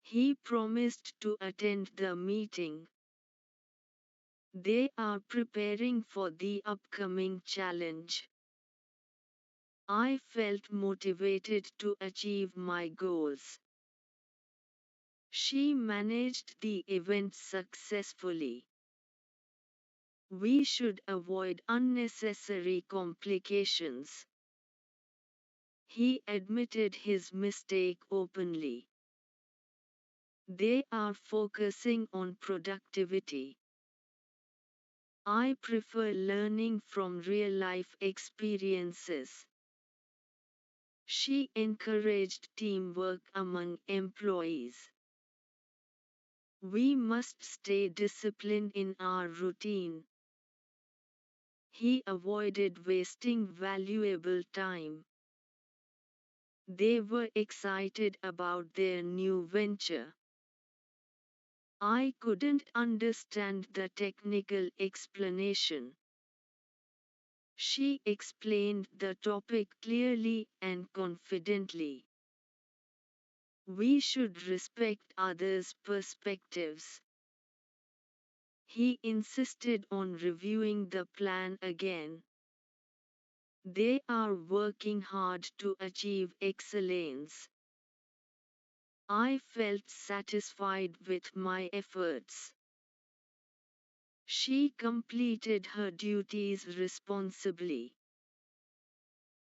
Speaker 1: He promised to attend the meeting. They are preparing for the upcoming challenge. I felt motivated to achieve my goals. She managed the event successfully. We should avoid unnecessary complications. He admitted his mistake openly. They are focusing on productivity. I prefer learning from real-life experiences. She encouraged teamwork among employees. We must stay disciplined in our routine. He avoided wasting valuable time. They were excited about their new venture. I couldn't understand the technical explanation. She explained the topic clearly and confidently. We should respect others' perspectives. He insisted on reviewing the plan again. They are working hard to achieve excellence. I felt satisfied with my efforts. She completed her duties responsibly.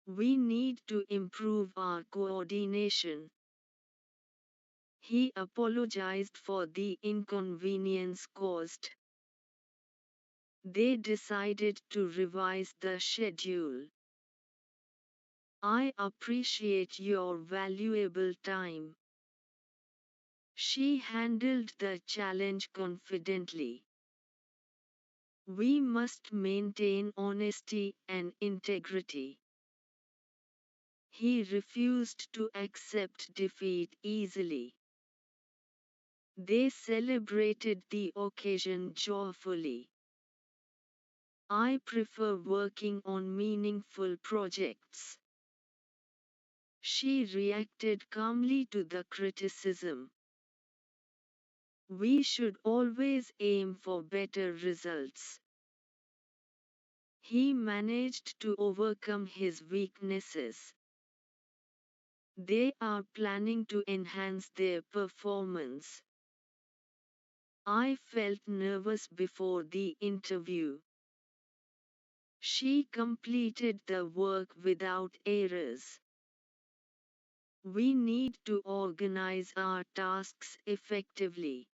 Speaker 1: We need to improve our coordination. He apologized for the inconvenience caused. They decided to revise the schedule. I appreciate your valuable time. She handled the challenge confidently. We must maintain honesty and integrity. He refused to accept defeat easily. They celebrated the occasion joyfully. I prefer working on meaningful projects. She reacted calmly to the criticism. We should always aim for better results. He managed to overcome his weaknesses. They are planning to enhance their performance. I felt nervous before the interview. She completed the work without errors. We need to organize our tasks effectively.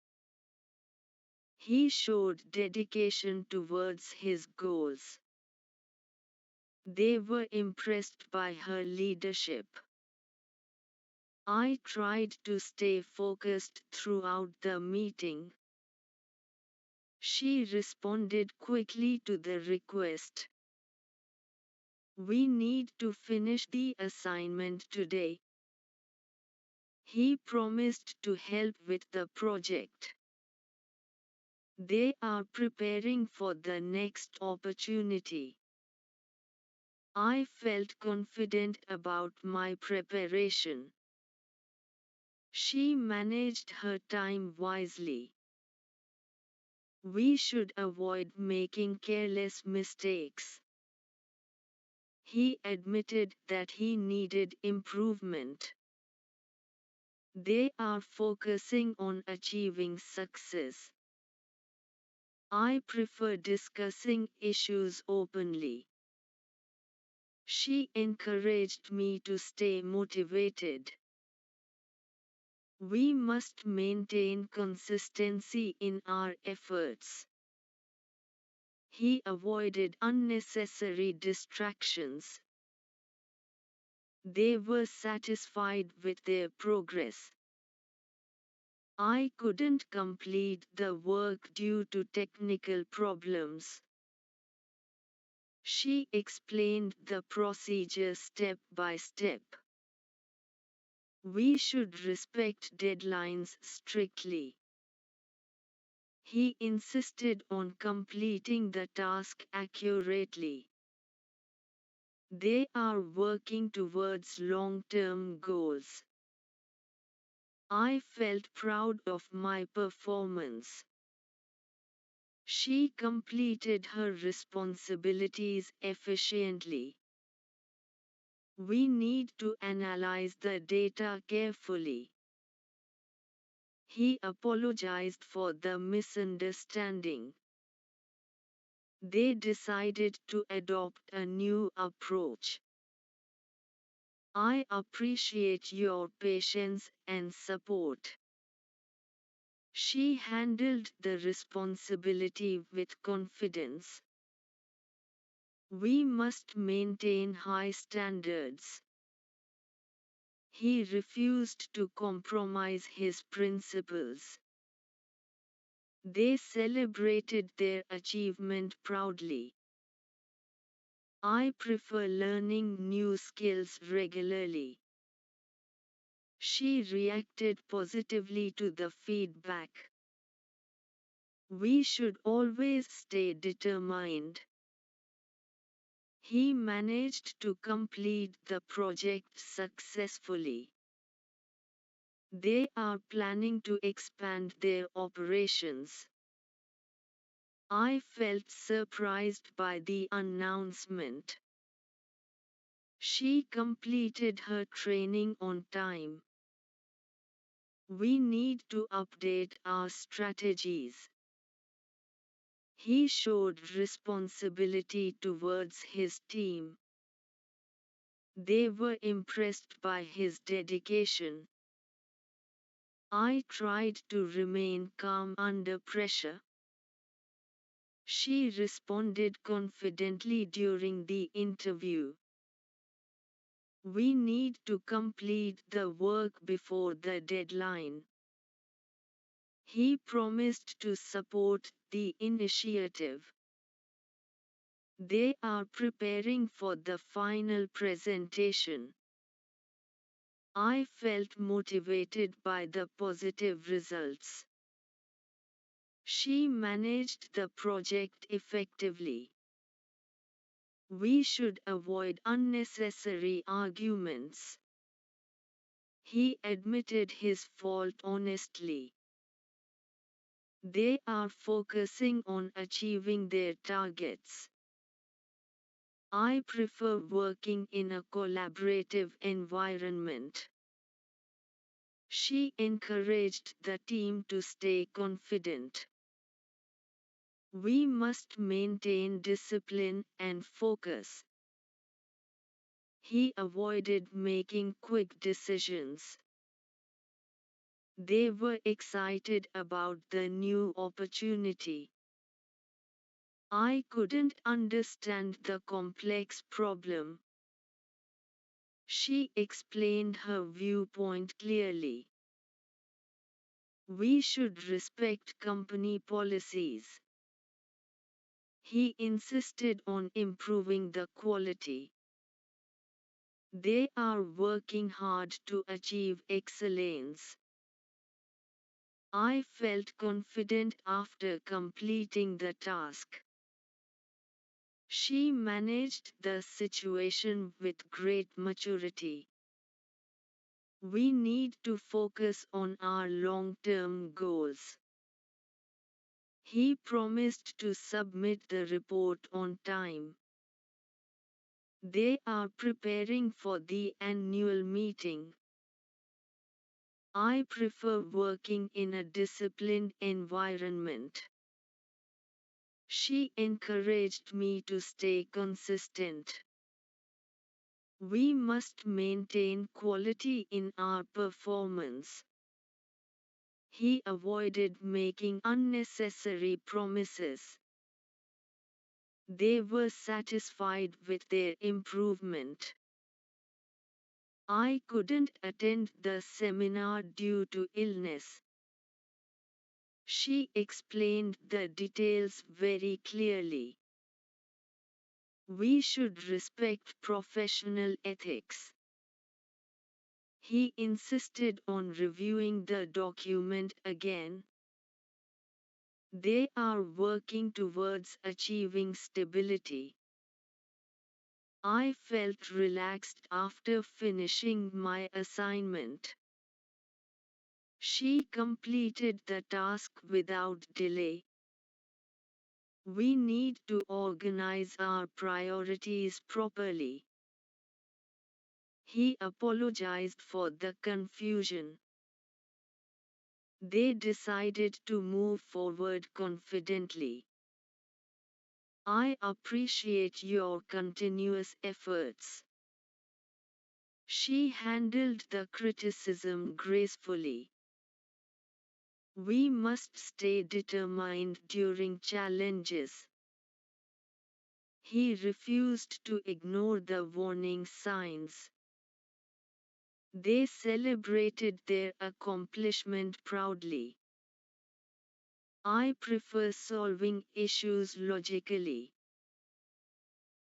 Speaker 1: He showed dedication towards his goals. They were impressed by her leadership. I tried to stay focused throughout the meeting. She responded quickly to the request. We need to finish the assignment today. He promised to help with the project. They are preparing for the next opportunity. I felt confident about my preparation. She managed her time wisely. We should avoid making careless mistakes. He admitted that he needed improvement. They are focusing on achieving success. I prefer discussing issues openly. She encouraged me to stay motivated. We must maintain consistency in our efforts. He avoided unnecessary distractions. They were satisfied with their progress. I couldn't complete the work due to technical problems. She explained the procedure step by step. We should respect deadlines strictly. He insisted on completing the task accurately. They are working towards long-term goals. I felt proud of my performance. She completed her responsibilities efficiently. We need to analyze the data carefully. He apologized for the misunderstanding. They decided to adopt a new approach. I appreciate your patience and support. She handled the responsibility with confidence. We must maintain high standards. He refused to compromise his principles. They celebrated their achievement proudly. I prefer learning new skills regularly. She reacted positively to the feedback. We should always stay determined. He managed to complete the project successfully. They are planning to expand their operations. I felt surprised by the announcement. She completed her training on time. We need to update our strategies. He showed responsibility towards his team. They were impressed by his dedication. I tried to remain calm under pressure. She responded confidently during the interview. We need to complete the work before the deadline. He promised to support the initiative. They are preparing for the final presentation. I felt motivated by the positive results. She managed the project effectively. We should avoid unnecessary arguments. He admitted his fault honestly. They are focusing on achieving their targets. I prefer working in a collaborative environment. She encouraged the team to stay confident. We must maintain discipline and focus. He avoided making quick decisions. They were excited about the new opportunity. I couldn't understand the complex problem. She explained her viewpoint clearly. We should respect company policies. He insisted on improving the quality. They are working hard to achieve excellence. I felt confident after completing the task. She managed the situation with great maturity. We need to focus on our long-term goals. He promised to submit the report on time. They are preparing for the annual meeting. I prefer working in a disciplined environment. She encouraged me to stay consistent. We must maintain quality in our performance. He avoided making unnecessary promises. They were satisfied with their improvement. I couldn't attend the seminar due to illness. She explained the details very clearly. We should respect professional ethics. He insisted on reviewing the document again. They are working towards achieving stability. I felt relaxed after finishing my assignment. She completed the task without delay. We need to organize our priorities properly. He apologized for the confusion. They decided to move forward confidently. I appreciate your continuous efforts. She handled the criticism gracefully. We must stay determined during challenges. He refused to ignore the warning signs. They celebrated their accomplishment proudly. I prefer solving issues logically.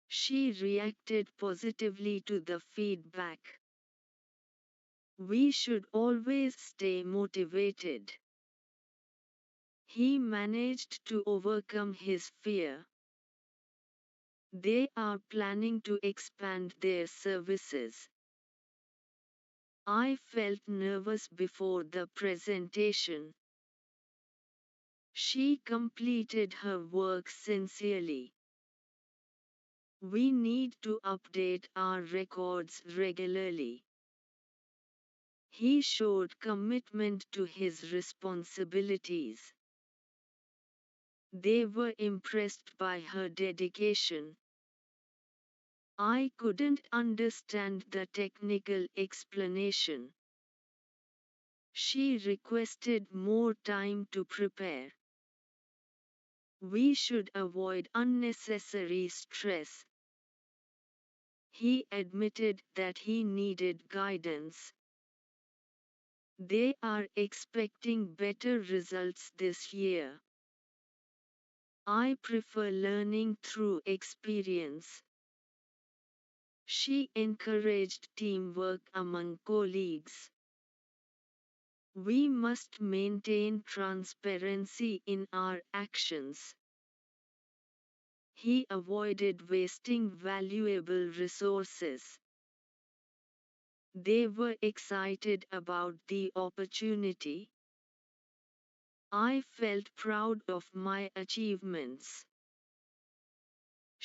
Speaker 1: She reacted positively to the feedback. We should always stay motivated. He managed to overcome his fear. They are planning to expand their services. I felt nervous before the presentation. She completed her work sincerely. We need to update our records regularly. He showed commitment to his responsibilities. They were impressed by her dedication. I couldn't understand the technical explanation. She requested more time to prepare. We should avoid unnecessary stress. He admitted that he needed guidance. They are expecting better results this year. I prefer learning through experience. She encouraged teamwork among colleagues. We must maintain transparency in our actions. He avoided wasting valuable resources. They were excited about the opportunity. I felt proud of my achievements.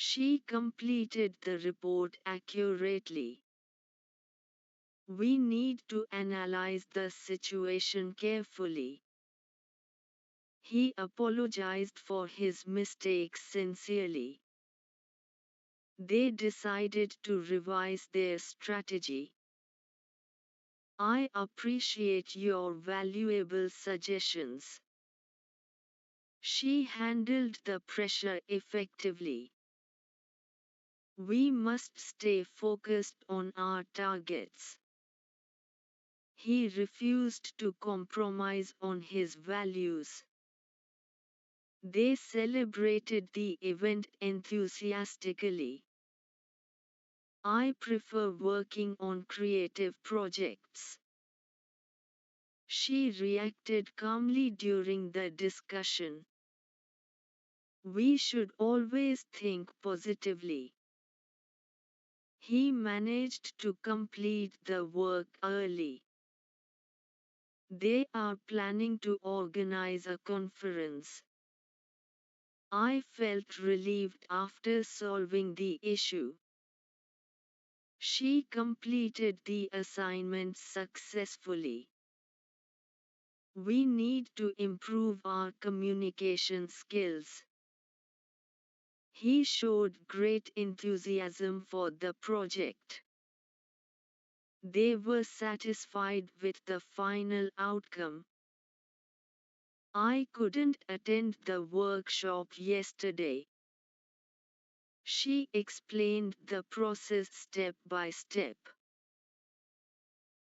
Speaker 1: She completed the report accurately. We need to analyze the situation carefully. He apologized for his mistakes sincerely. They decided to revise their strategy. I appreciate your valuable suggestions. She handled the pressure effectively. We must stay focused on our targets. He refused to compromise on his values. They celebrated the event enthusiastically. I prefer working on creative projects. She reacted calmly during the discussion. We should always think positively. He managed to complete the work early. They are planning to organize a conference. I felt relieved after solving the issue. She completed the assignment successfully. We need to improve our communication skills. He showed great enthusiasm for the project. They were satisfied with the final outcome. I couldn't attend the workshop yesterday. She explained the process step by step.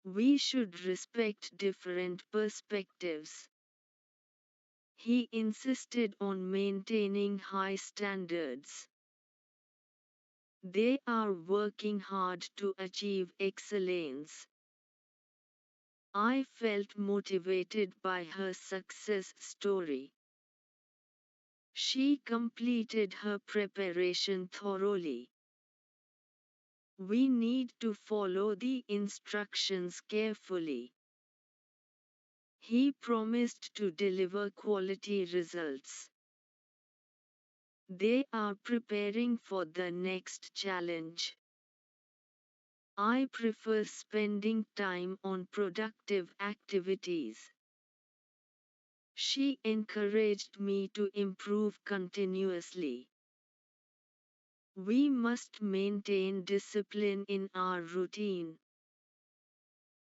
Speaker 1: We should respect different perspectives. He insisted on maintaining high standards. They are working hard to achieve excellence. I felt motivated by her success story. She completed her preparation thoroughly. We need to follow the instructions carefully. He promised to deliver quality results. They are preparing for the next challenge. I prefer spending time on productive activities. She encouraged me to improve continuously. We must maintain discipline in our routine.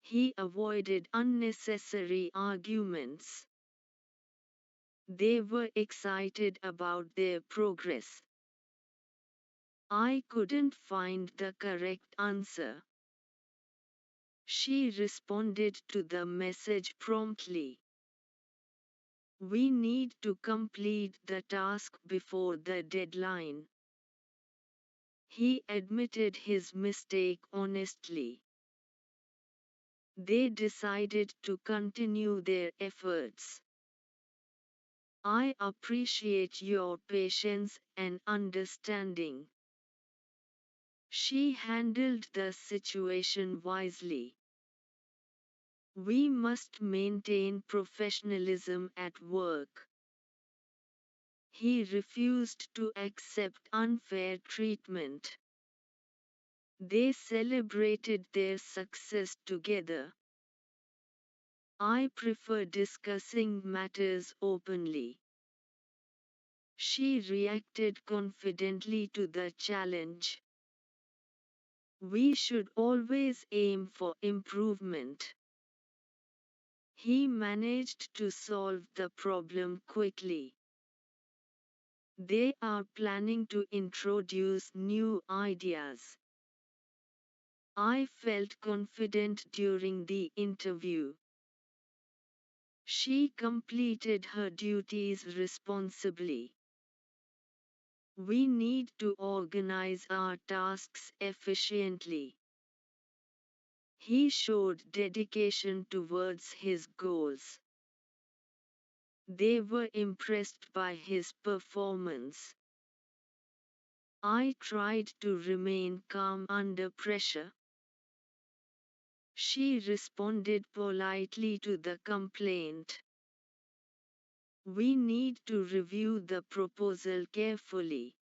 Speaker 1: He avoided unnecessary arguments. They were excited about their progress. I couldn't find the correct answer. She responded to the message promptly. We need to complete the task before the deadline. He admitted his mistake honestly. They decided to continue their efforts. I appreciate your patience and understanding. She handled the situation wisely. We must maintain professionalism at work. He refused to accept unfair treatment. They celebrated their success together. I prefer discussing matters openly. She reacted confidently to the challenge. We should always aim for improvement. He managed to solve the problem quickly. They are planning to introduce new ideas. I felt confident during the interview. She completed her duties responsibly. We need to organize our tasks efficiently. He showed dedication towards his goals. They were impressed by his performance. I tried to remain calm under pressure. She responded politely to the complaint. We need to review the proposal carefully.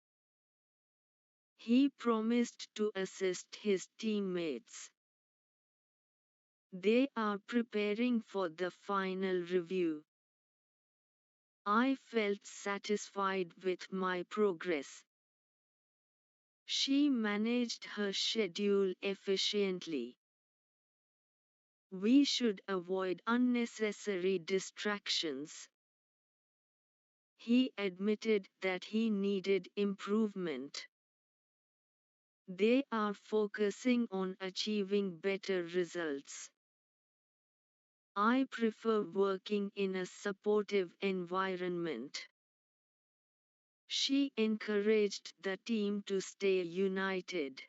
Speaker 1: He promised to assist his teammates. They are preparing for the final review. I felt satisfied with my progress. She managed her schedule efficiently. We should avoid unnecessary distractions. He admitted that he needed improvement. They are focusing on achieving better results. I prefer working in a supportive environment. She encouraged the team to stay united.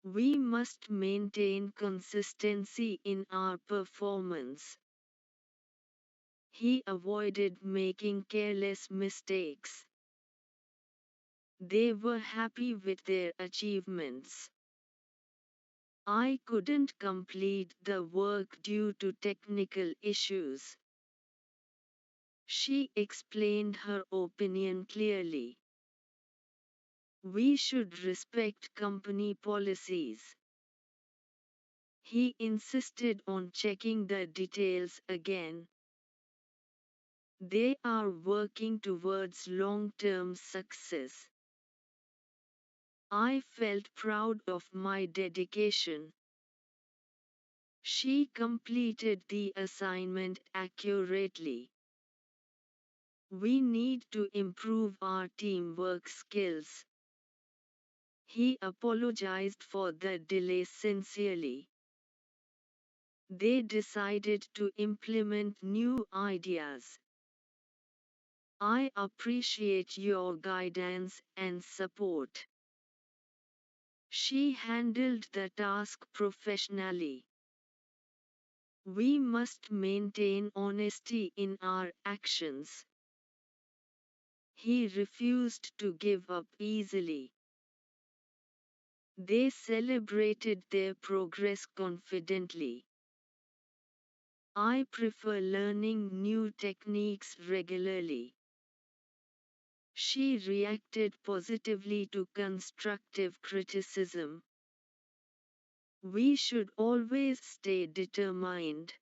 Speaker 1: We must maintain consistency in our performance. He avoided making careless mistakes. They were happy with their achievements. I couldn't complete the work due to technical issues. She explained her opinion clearly. We should respect company policies. He insisted on checking the details again. They are working towards long-term success. I felt proud of my dedication. She completed the assignment accurately. We need to improve our teamwork skills. He apologized for the delay sincerely. They decided to implement new ideas. I appreciate your guidance and support. She handled the task professionally. We must maintain honesty in our actions. He refused to give up easily. They celebrated their progress confidently. I prefer learning new techniques regularly. She reacted positively to constructive criticism. We should always stay determined.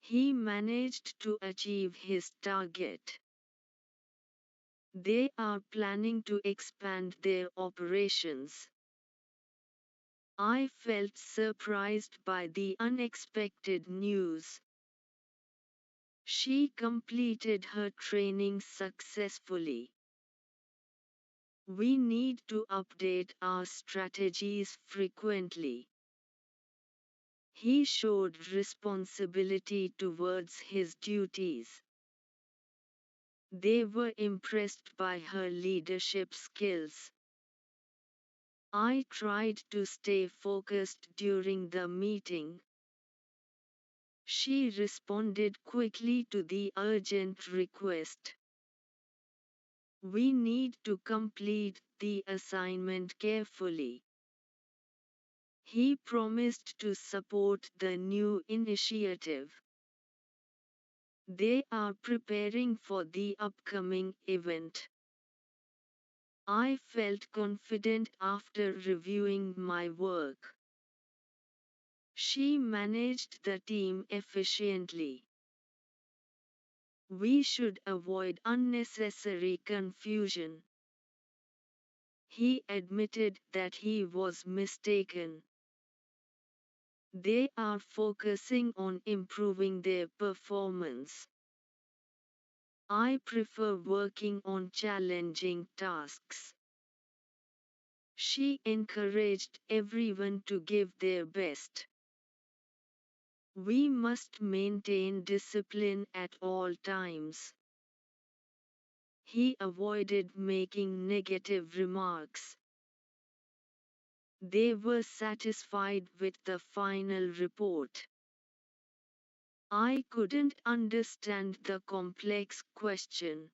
Speaker 1: He managed to achieve his target. They are planning to expand their operations. I felt surprised by the unexpected news. She completed her training successfully. We need to update our strategies frequently. He showed responsibility towards his duties. They were impressed by her leadership skills. I tried to stay focused during the meeting. She responded quickly to the urgent request. We need to complete the assignment carefully. He promised to support the new initiative. They are preparing for the upcoming event. I felt confident after reviewing my work. She managed the team efficiently. We should avoid unnecessary confusion. He admitted that he was mistaken. They are focusing on improving their performance. I prefer working on challenging tasks. She encouraged everyone to give their best. We must maintain discipline at all times. He avoided making negative remarks. They were satisfied with the final report. I couldn't understand the complex question.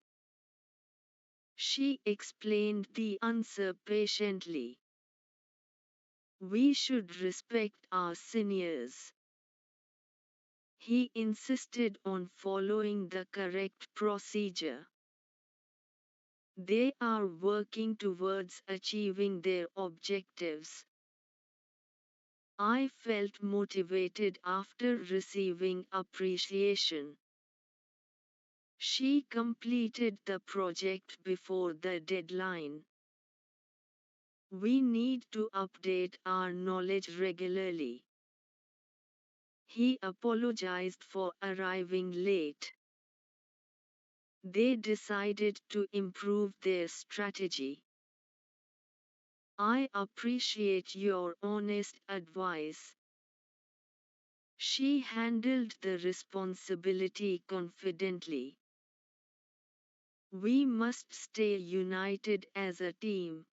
Speaker 1: She explained the answer patiently. We should respect our seniors. He insisted on following the correct procedure. They are working towards achieving their objectives. I felt motivated after receiving appreciation. She completed the project before the deadline. We need to update our knowledge regularly. He apologized for arriving late. They decided to improve their strategy. I appreciate your honest advice. She handled the responsibility confidently. We must stay united as a team.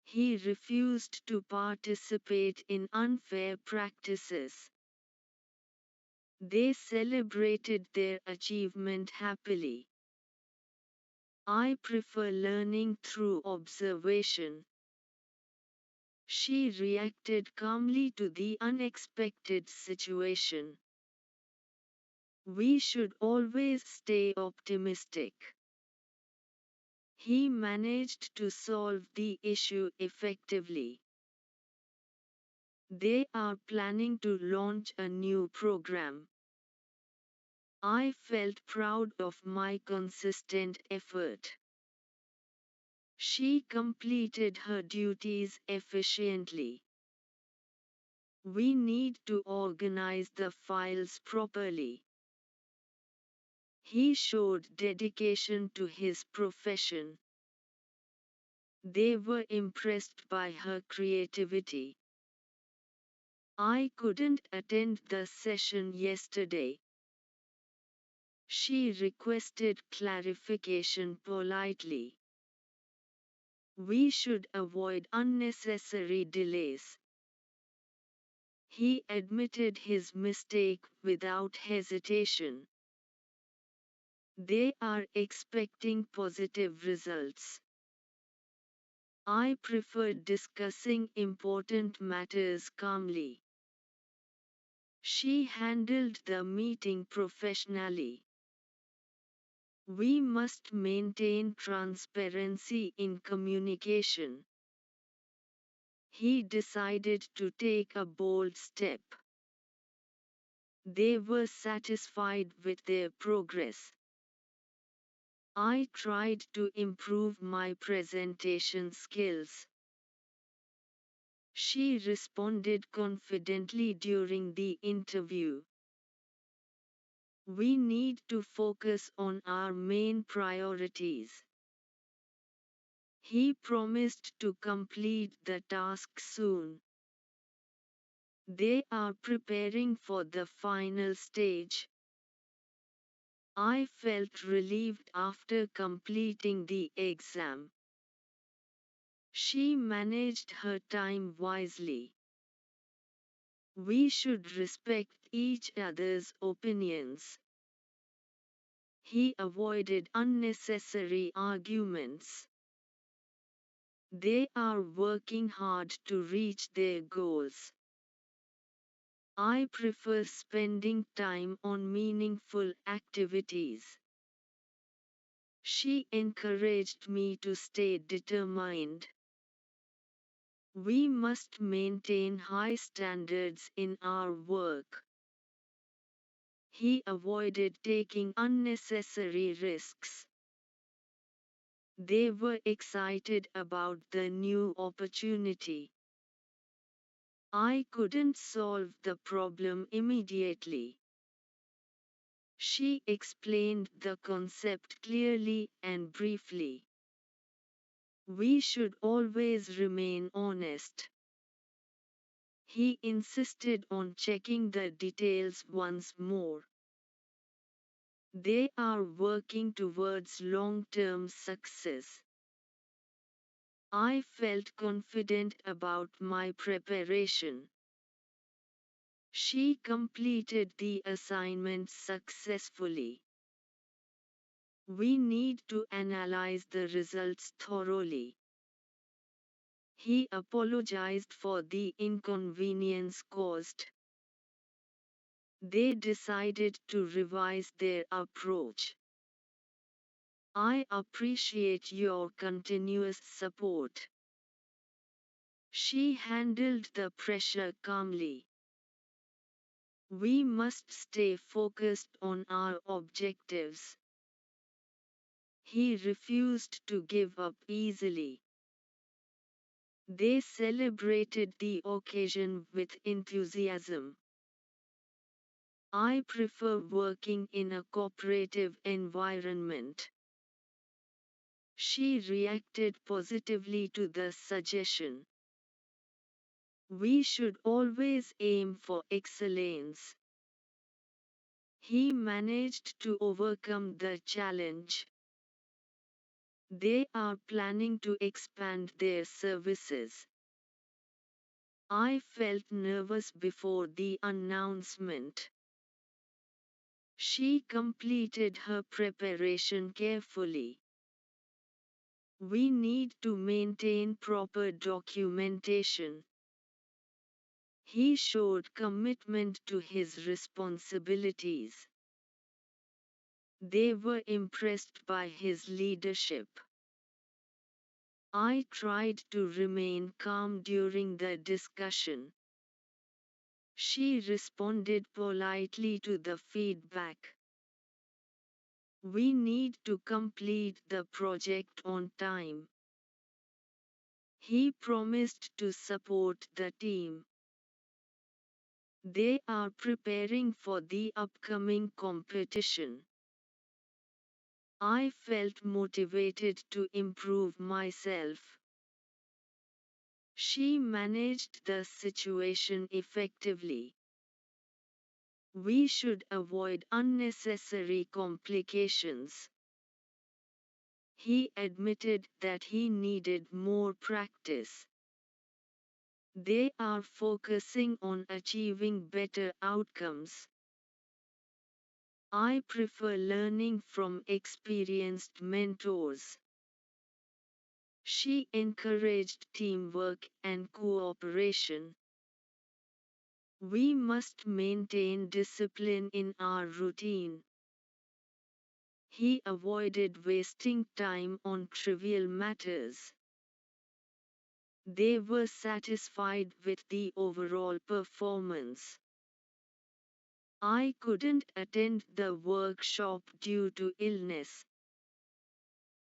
Speaker 1: He refused to participate in unfair practices. They celebrated their achievement happily. I prefer learning through observation. She reacted calmly to the unexpected situation. We should always stay optimistic. He managed to solve the issue effectively. They are planning to launch a new program. I felt proud of my consistent effort. She completed her duties efficiently. We need to organize the files properly. He showed dedication to his profession. They were impressed by her creativity. I couldn't attend the session yesterday. She requested clarification politely. We should avoid unnecessary delays. He admitted his mistake without hesitation. They are expecting positive results. I prefer discussing important matters calmly. She handled the meeting professionally. We must maintain transparency in communication. He decided to take a bold step. They were satisfied with their progress. I tried to improve my presentation skills. She responded confidently during the interview. We need to focus on our main priorities. He promised to complete the task soon. They are preparing for the final stage. I felt relieved after completing the exam. She managed her time wisely. We should respect each other's opinions. He avoided unnecessary arguments. They are working hard to reach their goals. I prefer spending time on meaningful activities. She encouraged me to stay determined. We must maintain high standards in our work. He avoided taking unnecessary risks. They were excited about the new opportunity. I couldn't solve the problem immediately. She explained the concept clearly and briefly. We should always remain honest. He insisted on checking the details once more. They are working towards long-term success. I felt confident about my preparation. She completed the assignment successfully. We need to analyze the results thoroughly. He apologized for the inconvenience caused. They decided to revise their approach. I appreciate your continuous support. She handled the pressure calmly. We must stay focused on our objectives. He refused to give up easily. They celebrated the occasion with enthusiasm. I prefer working in a cooperative environment. She reacted positively to the suggestion. We should always aim for excellence. He managed to overcome the challenge. They are planning to expand their services. I felt nervous before the announcement. She completed her preparation carefully. We need to maintain proper documentation. He showed commitment to his responsibilities. They were impressed by his leadership. I tried to remain calm during the discussion. She responded politely to the feedback. We need to complete the project on time. He promised to support the team. They are preparing for the upcoming competition. I felt motivated to improve myself. She managed the situation effectively. We should avoid unnecessary complications. He admitted that he needed more practice. They are focusing on achieving better outcomes. I prefer learning from experienced mentors. She encouraged teamwork and cooperation. We must maintain discipline in our routine. He avoided wasting time on trivial matters. They were satisfied with the overall performance. I couldn't attend the workshop due to illness.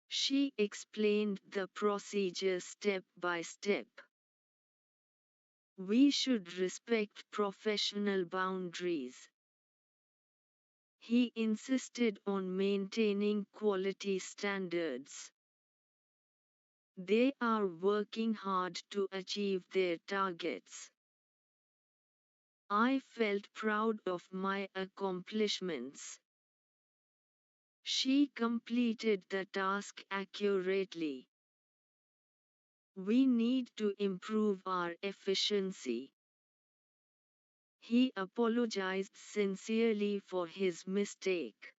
Speaker 1: She explained the procedure step by step. We should respect professional boundaries. He insisted on maintaining quality standards. They are working hard to achieve their targets. I felt proud of my accomplishments. She completed the task accurately. We need to improve our efficiency. He apologized sincerely for his mistake.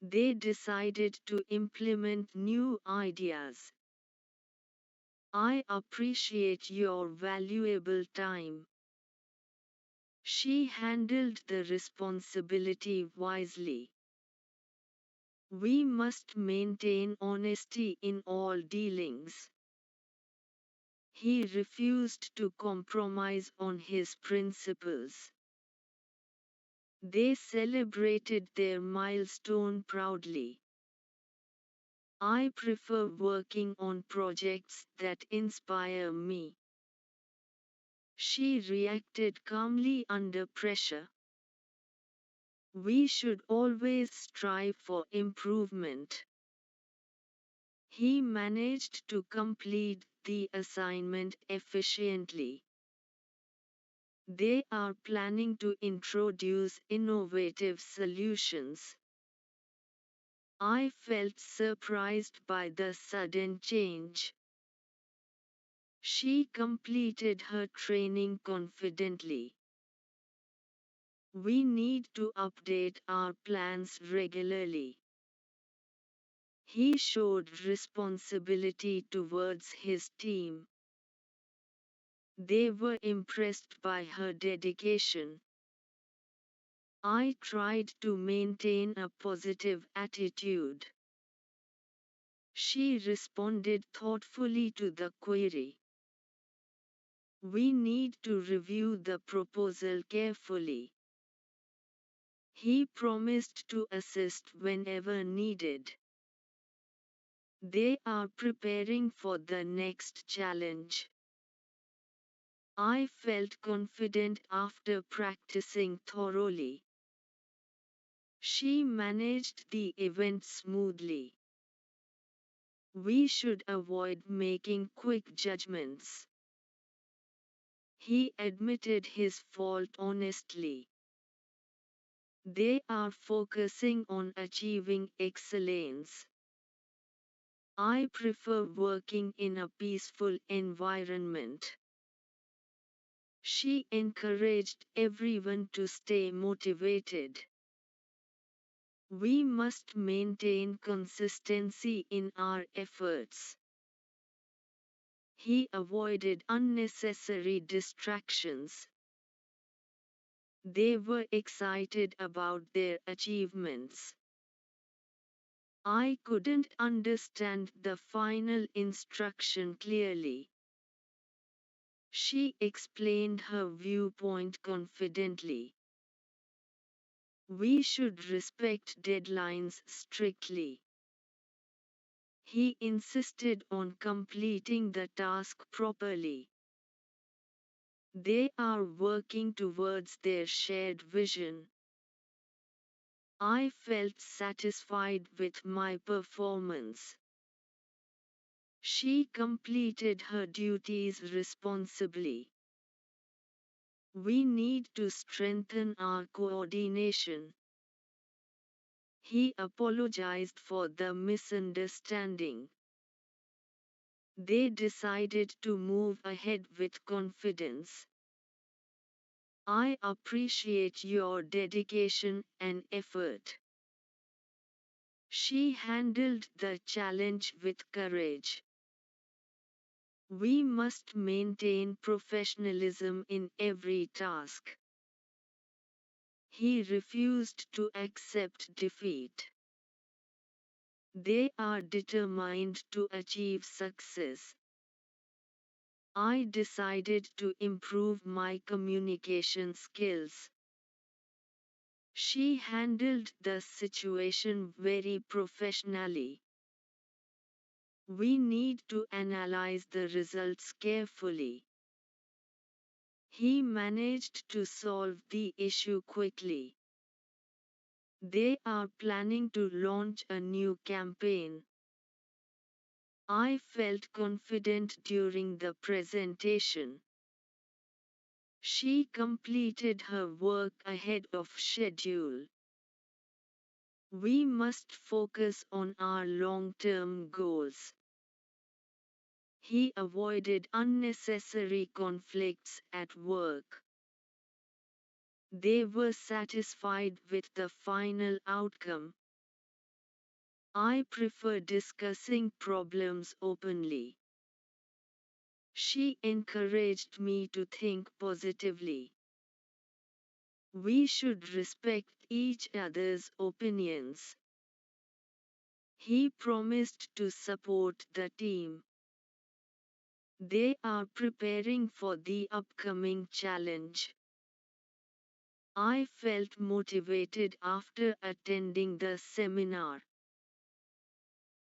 Speaker 1: They decided to implement new ideas. I appreciate your valuable time. She handled the responsibility wisely. We must maintain honesty in all dealings. He refused to compromise on his principles. They celebrated their milestone proudly. I prefer working on projects that inspire me. She reacted calmly under pressure. We should always strive for improvement. He managed to complete the assignment efficiently. They are planning to introduce innovative solutions. I felt surprised by the sudden change. She completed her training confidently. We need to update our plans regularly. He showed responsibility towards his team. They were impressed by her dedication. I tried to maintain a positive attitude. She responded thoughtfully to the query. We need to review the proposal carefully. He promised to assist whenever needed. They are preparing for the next challenge. I felt confident after practicing thoroughly. She managed the event smoothly. We should avoid making quick judgments. He admitted his fault honestly. They are focusing on achieving excellence. I prefer working in a peaceful environment. She encouraged everyone to stay motivated. We must maintain consistency in our efforts. He avoided unnecessary distractions. They were excited about their achievements. I couldn't understand the final instruction clearly. She explained her viewpoint confidently. We should respect deadlines strictly. He insisted on completing the task properly. They are working towards their shared vision. I felt satisfied with my performance. She completed her duties responsibly. We need to strengthen our coordination. He apologized for the misunderstanding. They decided to move ahead with confidence. I appreciate your dedication and effort. She handled the challenge with courage. We must maintain professionalism in every task. He refused to accept defeat. They are determined to achieve success. I decided to improve my communication skills. She handled the situation very professionally. We need to analyze the results carefully. He managed to solve the issue quickly. They are planning to launch a new campaign. I felt confident during the presentation. She completed her work ahead of schedule. We must focus on our long-term goals. He avoided unnecessary conflicts at work. They were satisfied with the final outcome. I prefer discussing problems openly. She encouraged me to think positively. We should respect each other's opinions. He promised to support the team. They are preparing for the upcoming challenge. I felt motivated after attending the seminar.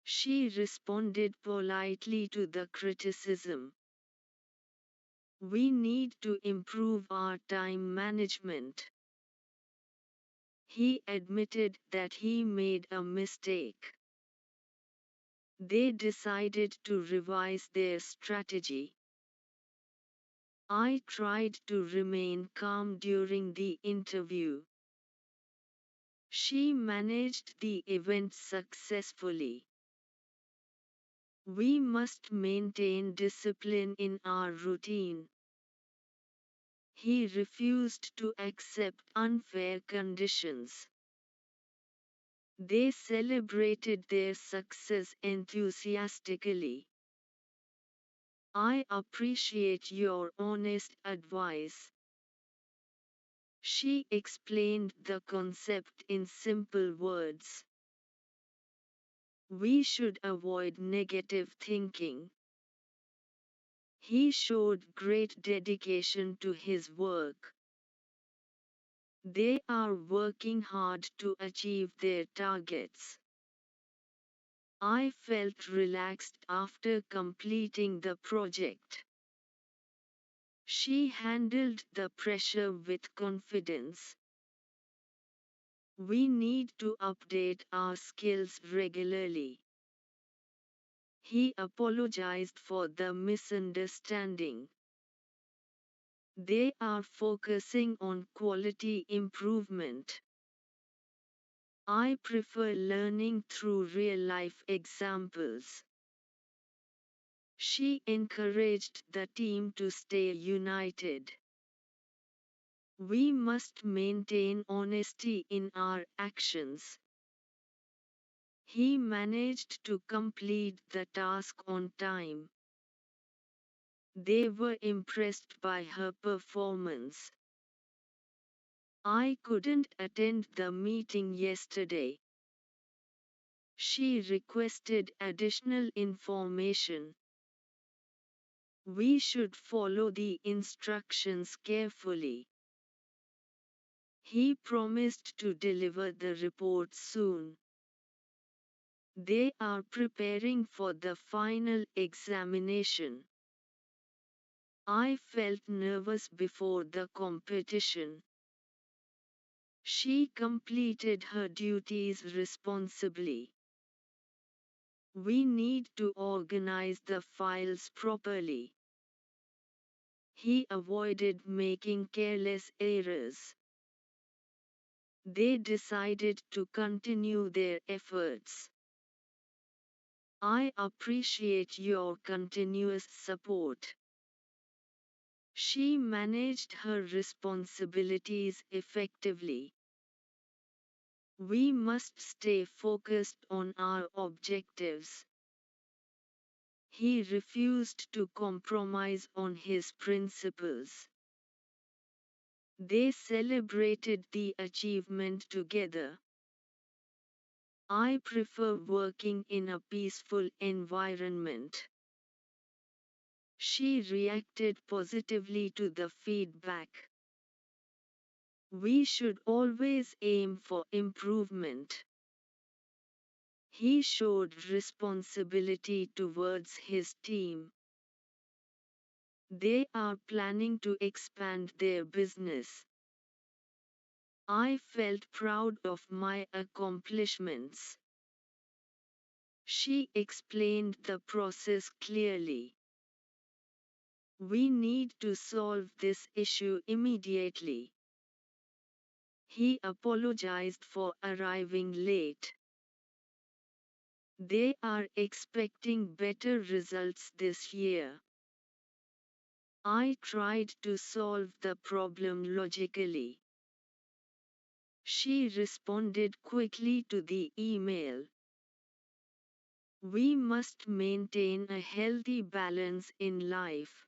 Speaker 1: She responded politely to the criticism. We need to improve our time management. He admitted that he made a mistake. They decided to revise their strategy. I tried to remain calm during the interview. She managed the event successfully. We must maintain discipline in our routine. He refused to accept unfair conditions. They celebrated their success enthusiastically. I appreciate your honest advice. She explained the concept in simple words. We should avoid negative thinking. He showed great dedication to his work. They are working hard to achieve their targets. I felt relaxed after completing the project. She handled the pressure with confidence. We need to update our skills regularly. He apologized for the misunderstanding. They are focusing on quality improvement. I prefer learning through real-life examples. She encouraged the team to stay united. We must maintain honesty in our actions. He managed to complete the task on time. They were impressed by her performance. I couldn't attend the meeting yesterday. She requested additional information. We should follow the instructions carefully. He promised to deliver the report soon. They are preparing for the final examination. I felt nervous before the competition. She completed her duties responsibly. We need to organize the files properly. He avoided making careless errors. They decided to continue their efforts. I appreciate your continuous support. She managed her responsibilities effectively. We must stay focused on our objectives. He refused to compromise on his principles. They celebrated the achievement together. I prefer working in a peaceful environment. She reacted positively to the feedback. We should always aim for improvement. He showed responsibility towards his team. They are planning to expand their business. I felt proud of my accomplishments. She explained the process clearly. We need to solve this issue immediately. He apologized for arriving late. They are expecting better results this year. I tried to solve the problem logically. She responded quickly to the email. We must maintain a healthy balance in life.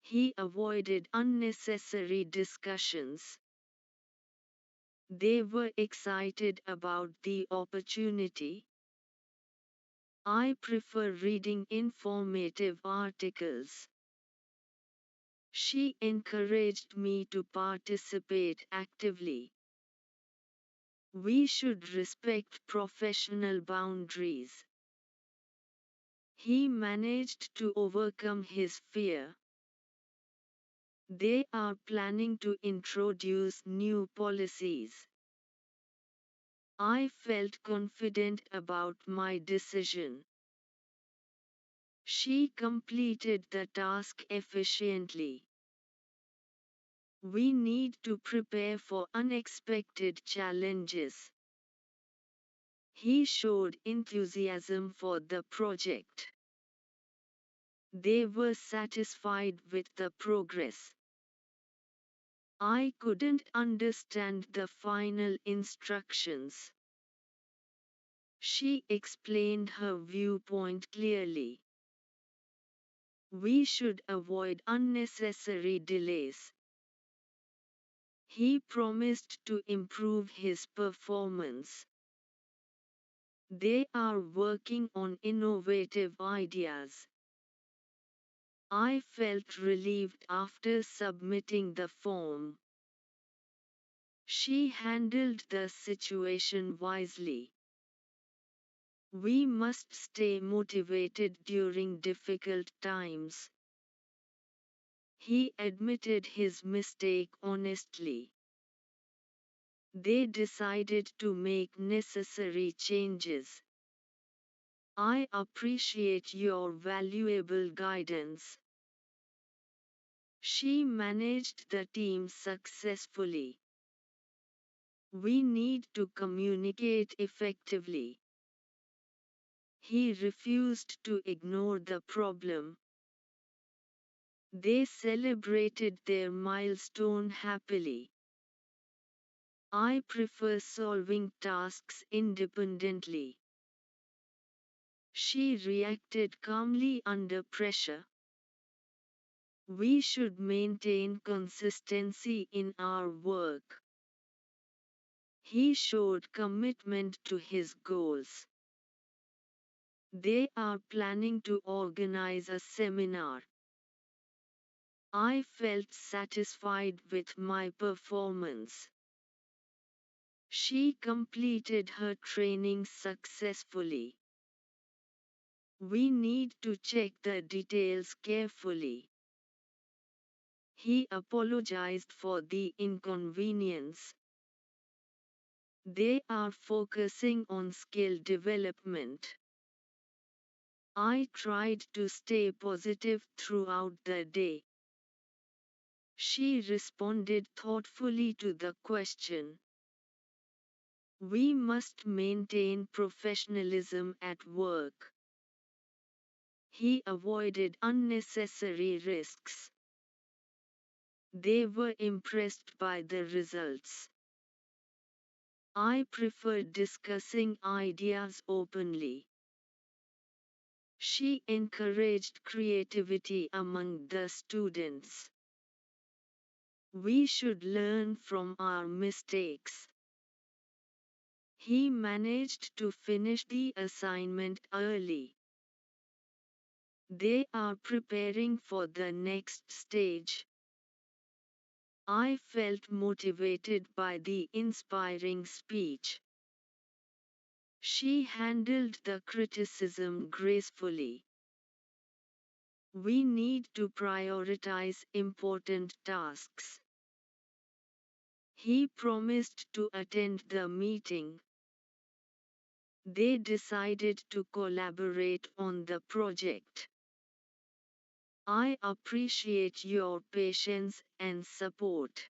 Speaker 1: He avoided unnecessary discussions. They were excited about the opportunity. I prefer reading informative articles. She encouraged me to participate actively. We should respect professional boundaries. He managed to overcome his fear. They are planning to introduce new policies. I felt confident about my decision. She completed the task efficiently. We need to prepare for unexpected challenges. He showed enthusiasm for the project. They were satisfied with the progress. I couldn't understand the final instructions. She explained her viewpoint clearly. We should avoid unnecessary delays. He promised to improve his performance. They are working on innovative ideas. I felt relieved after submitting the form. She handled the situation wisely. We must stay motivated during difficult times. He admitted his mistake honestly. They decided to make necessary changes. I appreciate your valuable guidance. She managed the team successfully. We need to communicate effectively. He refused to ignore the problem. They celebrated their milestone happily. I prefer solving tasks independently. She reacted calmly under pressure. We should maintain consistency in our work. He showed commitment to his goals. They are planning to organize a seminar. I felt satisfied with my performance. She completed her training successfully. We need to check the details carefully. He apologized for the inconvenience. They are focusing on skill development. I tried to stay positive throughout the day. She responded thoughtfully to the question. We must maintain professionalism at work. He avoided unnecessary risks. They were impressed by the results. I prefer discussing ideas openly. She encouraged creativity among the students. We should learn from our mistakes. He managed to finish the assignment early. They are preparing for the next stage. I felt motivated by the inspiring speech. She handled the criticism gracefully. We need to prioritize important tasks. He promised to attend the meeting. They decided to collaborate on the project. I appreciate your patience and support.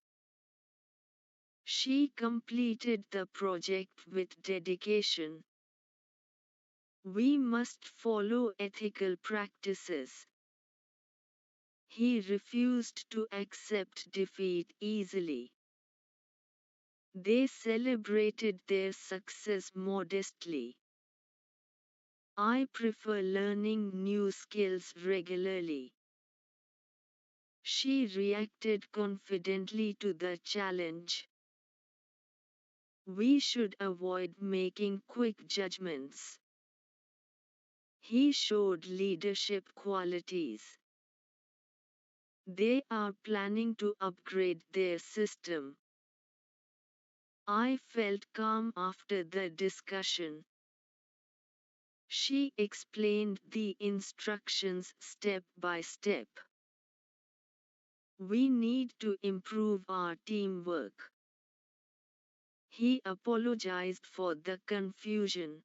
Speaker 1: She completed the project with dedication. We must follow ethical practices. He refused to accept defeat easily. They celebrated their success modestly. I prefer learning new skills regularly. She reacted confidently to the challenge. We should avoid making quick judgments. He showed leadership qualities. They are planning to upgrade their system. I felt calm after the discussion. She explained the instructions step by step. We need to improve our teamwork. He apologized for the confusion.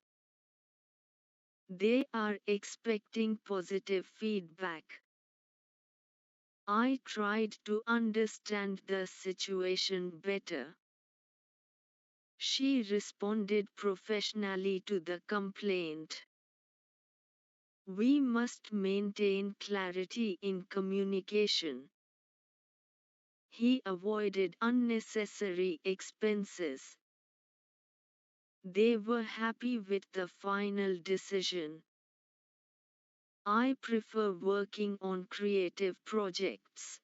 Speaker 1: They are expecting positive feedback. I tried to understand the situation better. She responded professionally to the complaint. We must maintain clarity in communication. He avoided unnecessary expenses. They were happy with the final decision. I prefer working on creative projects.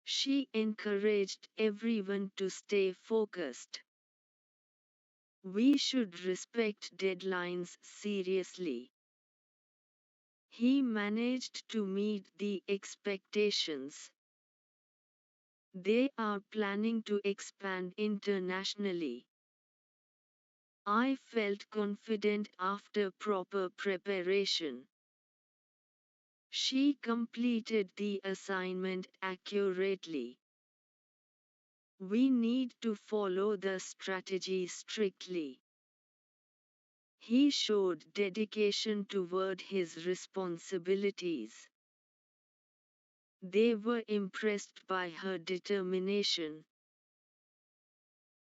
Speaker 1: She encouraged everyone to stay focused. We should respect deadlines seriously. He managed to meet the expectations. They are planning to expand internationally. I felt confident after proper preparation. She completed the assignment accurately. We need to follow the strategy strictly. He showed dedication toward his responsibilities. They were impressed by her determination.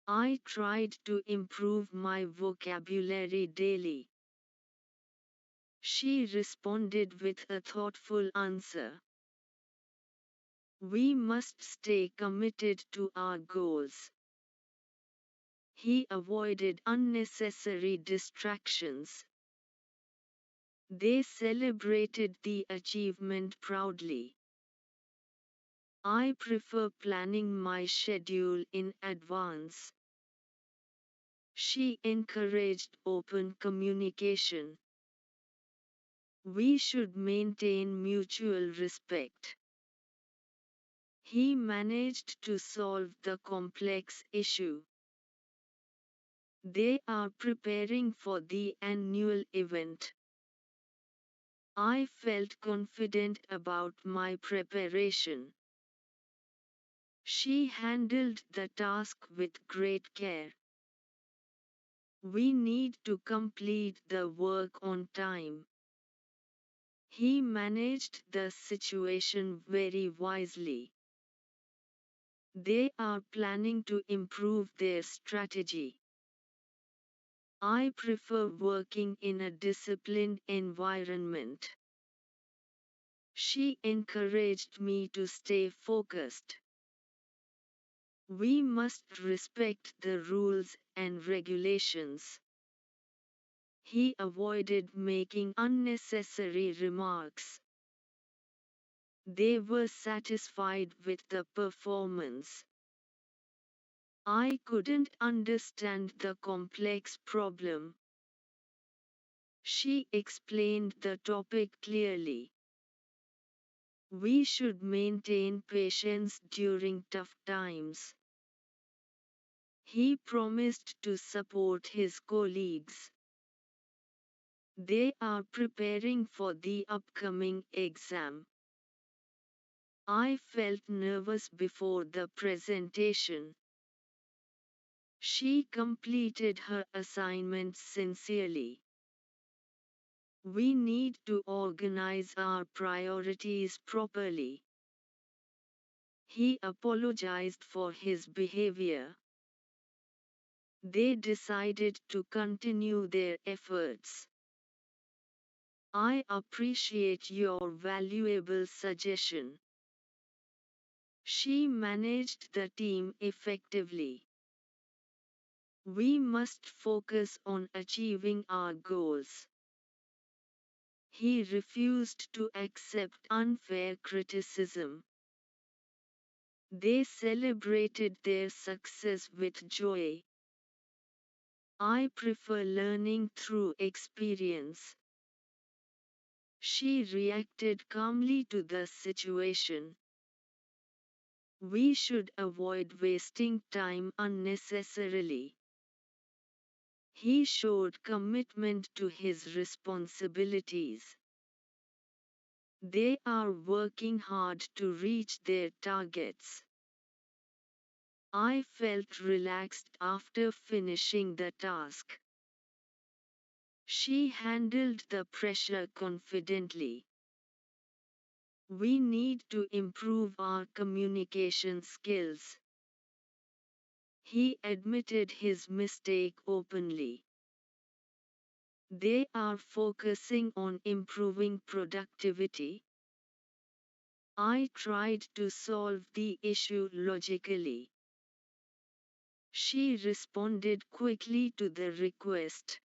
Speaker 1: I tried to improve my vocabulary daily. She responded with a thoughtful answer. We must stay committed to our goals. He avoided unnecessary distractions. They celebrated the achievement proudly. I prefer planning my schedule in advance. She encouraged open communication. We should maintain mutual respect. He managed to solve the complex issue. They are preparing for the annual event. I felt confident about my preparation. She handled the task with great care. We need to complete the work on time. He managed the situation very wisely. They are planning to improve their strategy. I prefer working in a disciplined environment. She encouraged me to stay focused. We must respect the rules and regulations. He avoided making unnecessary remarks. They were satisfied with the performance. I couldn't understand the complex problem. She explained the topic clearly. We should maintain patience during tough times. He promised to support his colleagues. They are preparing for the upcoming exam. I felt nervous before the presentation. She completed her assignment sincerely. We need to organize our priorities properly. He apologized for his behavior. They decided to continue their efforts. I appreciate your valuable suggestion. She managed the team effectively. We must focus on achieving our goals. He refused to accept unfair criticism. They celebrated their success with joy. I prefer learning through experience. She reacted calmly to the situation. We should avoid wasting time unnecessarily. He showed commitment to his responsibilities. They are working hard to reach their targets. I felt relaxed after finishing the task. She handled the pressure confidently. We need to improve our communication skills. He admitted his mistake openly. They are focusing on improving productivity. I tried to solve the issue logically. She responded quickly to the request.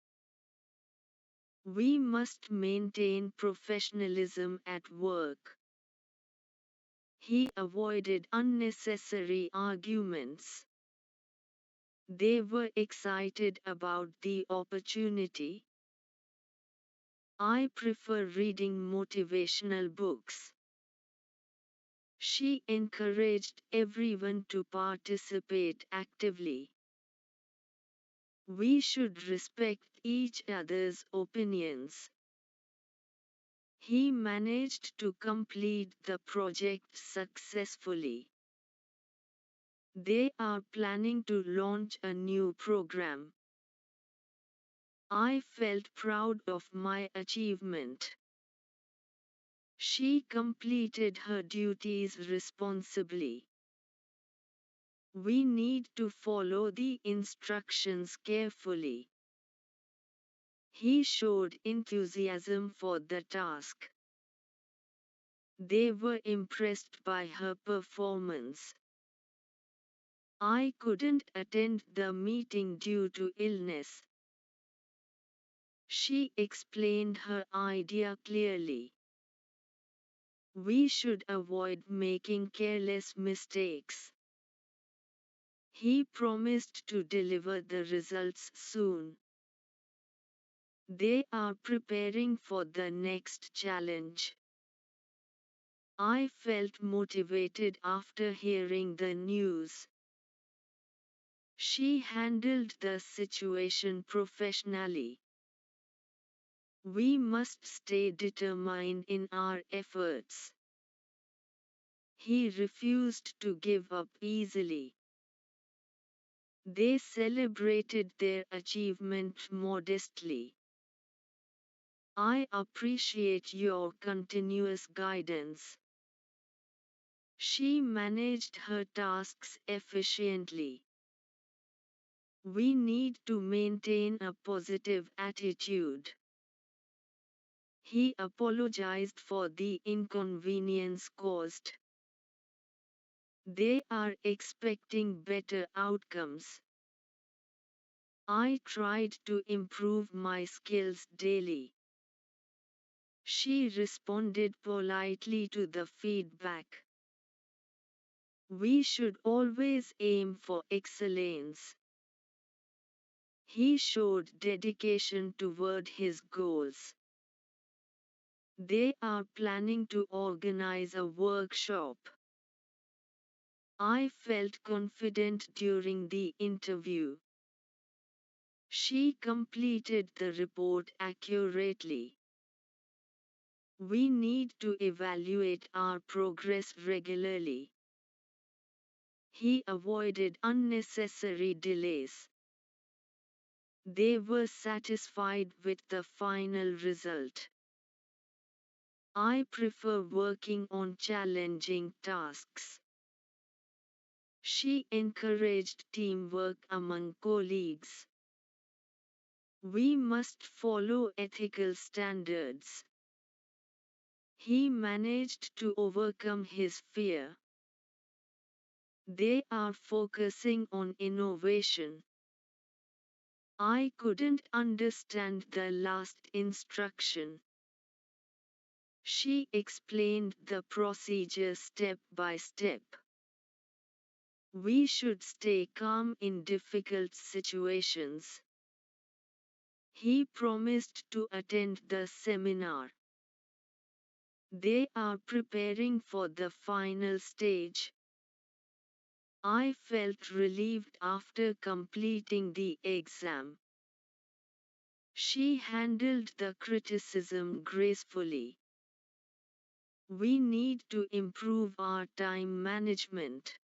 Speaker 1: We must maintain professionalism at work. He avoided unnecessary arguments. They were excited about the opportunity. I prefer reading motivational books. She encouraged everyone to participate actively. We should respect each other's opinions. He managed to complete the project successfully. They are planning to launch a new program. I felt proud of my achievement. She completed her duties responsibly. We need to follow the instructions carefully. He showed enthusiasm for the task. They were impressed by her performance. I couldn't attend the meeting due to illness. She explained her idea clearly. We should avoid making careless mistakes. He promised to deliver the results soon. They are preparing for the next challenge. I felt motivated after hearing the news. She handled the situation professionally. We must stay determined in our efforts. He refused to give up easily. They celebrated their achievement modestly. I appreciate your continuous guidance. She managed her tasks efficiently. We need to maintain a positive attitude. He apologized for the inconvenience caused. They are expecting better outcomes. I tried to improve my skills daily. She responded politely to the feedback. We should always aim for excellence. He showed dedication toward his goals. They are planning to organize a workshop. I felt confident during the interview. She completed the report accurately. We need to evaluate our progress regularly. He avoided unnecessary delays. They were satisfied with the final result. I prefer working on challenging tasks. She encouraged teamwork among colleagues. We must follow ethical standards. He managed to overcome his fear. They are focusing on innovation. I couldn't understand the last instruction. She explained the procedure step by step. We should stay calm in difficult situations. He promised to attend the seminar. They are preparing for the final stage. I felt relieved after completing the exam. She handled the criticism gracefully. We need to improve our time management.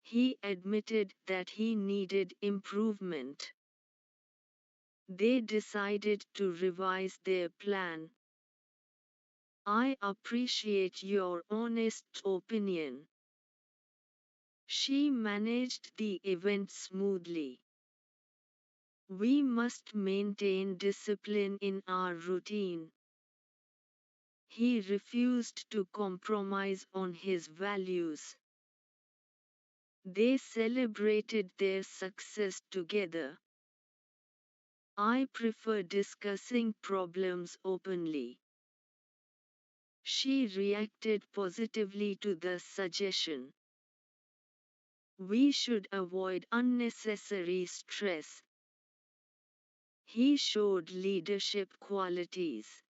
Speaker 1: He admitted that he needed improvement. They decided to revise their plan. I appreciate your honest opinion. She managed the event smoothly. We must maintain discipline in our routine. He refused to compromise on his values. They celebrated their success together. I prefer discussing problems openly. She reacted positively to the suggestion. We should avoid unnecessary stress. He showed leadership qualities.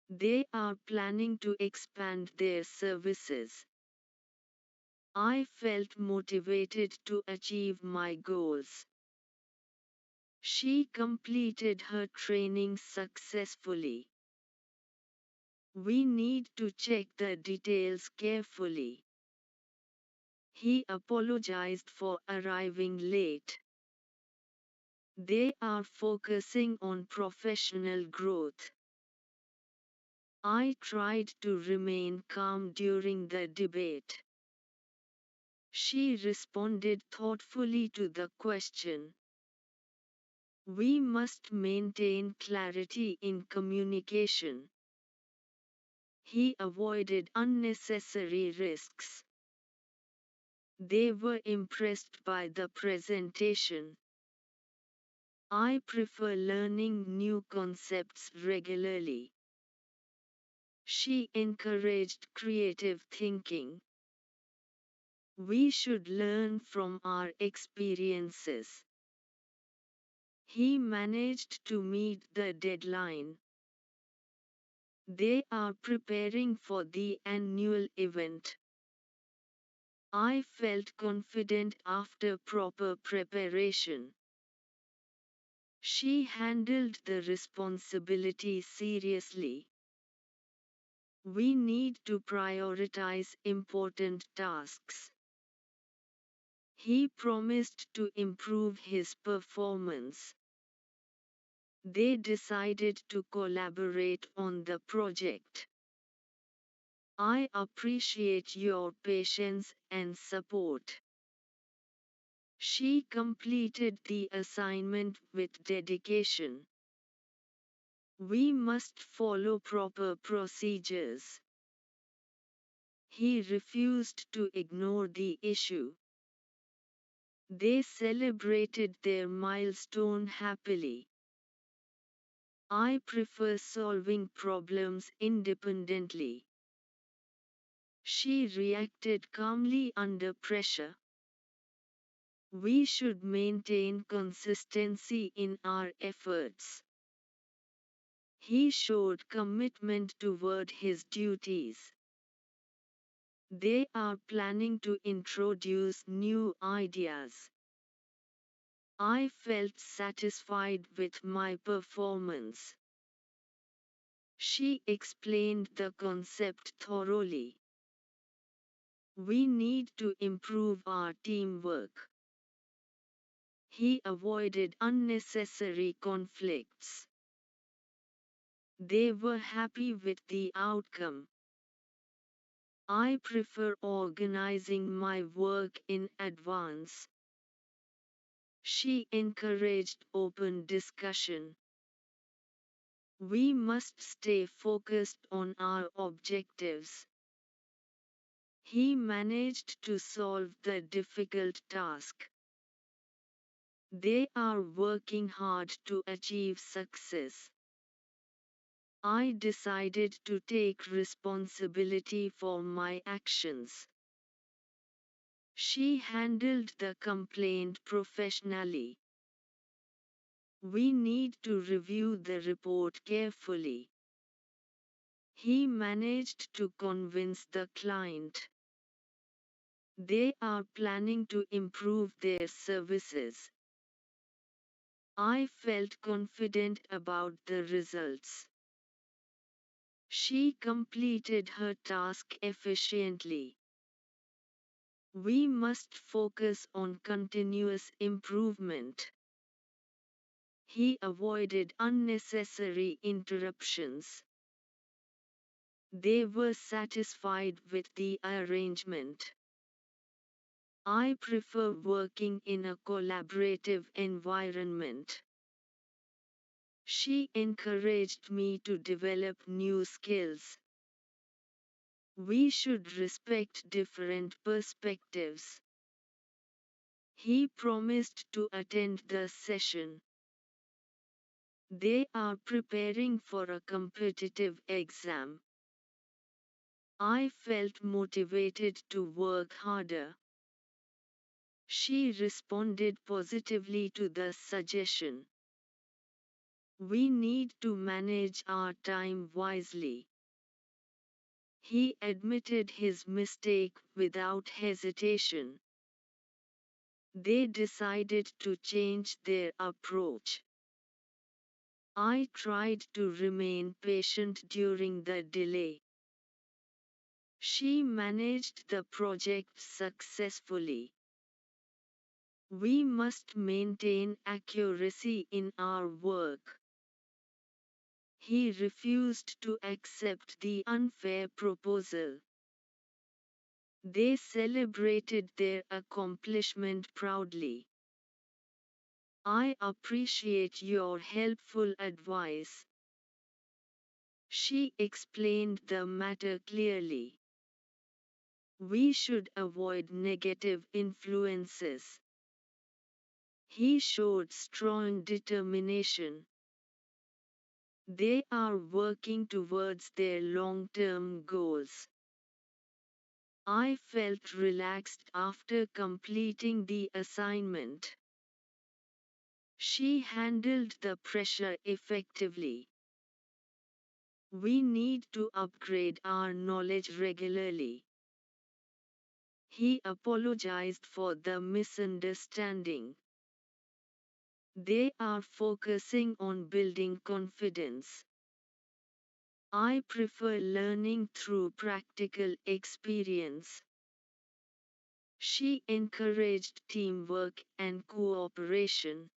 Speaker 1: They are planning to expand their services. I felt motivated to achieve my goals. She completed her training successfully. We need to check the details carefully. He apologized for arriving late. They are focusing on professional growth. I tried to remain calm during the debate. She responded thoughtfully to the question. We must maintain clarity in communication. He avoided unnecessary risks. They were impressed by the presentation. I prefer learning new concepts regularly. She encouraged creative thinking. We should learn from our experiences. He managed to meet the deadline. They are preparing for the annual event. I felt confident after proper preparation. She handled the responsibility seriously. We need to prioritize important tasks. He promised to improve his performance. They decided to collaborate on the project. I appreciate your patience and support. She completed the assignment with dedication. We must follow proper procedures. He refused to ignore the issue. They celebrated their milestone happily. I prefer solving problems independently. She reacted calmly under pressure. We should maintain consistency in our efforts. He showed commitment toward his duties. They are planning to introduce new ideas. I felt satisfied with my performance. She explained the concept thoroughly. We need to improve our teamwork. He avoided unnecessary conflicts. They were happy with the outcome. I prefer organizing my work in advance. She encouraged open discussion. We must stay focused on our objectives. He managed to solve the difficult task. They are working hard to achieve success. I decided to take responsibility for my actions. She handled the complaint professionally. We need to review the report carefully. He managed to convince the client. They are planning to improve their services. I felt confident about the results. She completed her task efficiently. We must focus on continuous improvement. He avoided unnecessary interruptions. They were satisfied with the arrangement. I prefer working in a collaborative environment. She encouraged me to develop new skills. We should respect different perspectives. He promised to attend the session. They are preparing for a competitive exam. I felt motivated to work harder. She responded positively to the suggestion. We need to manage our time wisely. He admitted his mistake without hesitation. They decided to change their approach. I tried to remain patient during the delay. She managed the project successfully. We must maintain accuracy in our work. He refused to accept the unfair proposal. They celebrated their accomplishment proudly. I appreciate your helpful advice. She explained the matter clearly. We should avoid negative influences. He showed strong determination. They are working towards their long-term goals. I felt relaxed after completing the assignment. She handled the pressure effectively. We need to upgrade our knowledge regularly. He apologized for the misunderstanding. They are focusing on building confidence. I prefer learning through practical experience. She encouraged teamwork and cooperation.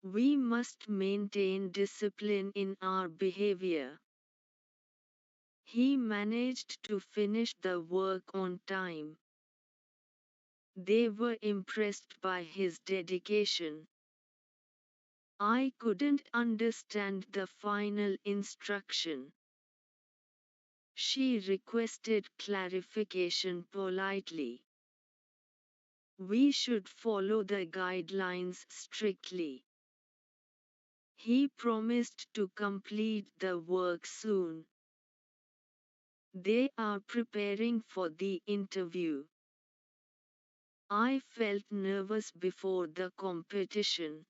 Speaker 1: We must maintain discipline in our behavior. He managed to finish the work on time. They were impressed by his dedication. I couldn't understand the final instruction. She requested clarification politely. We should follow the guidelines strictly. He promised to complete the work soon. They are preparing for the interview. I felt nervous before the competition.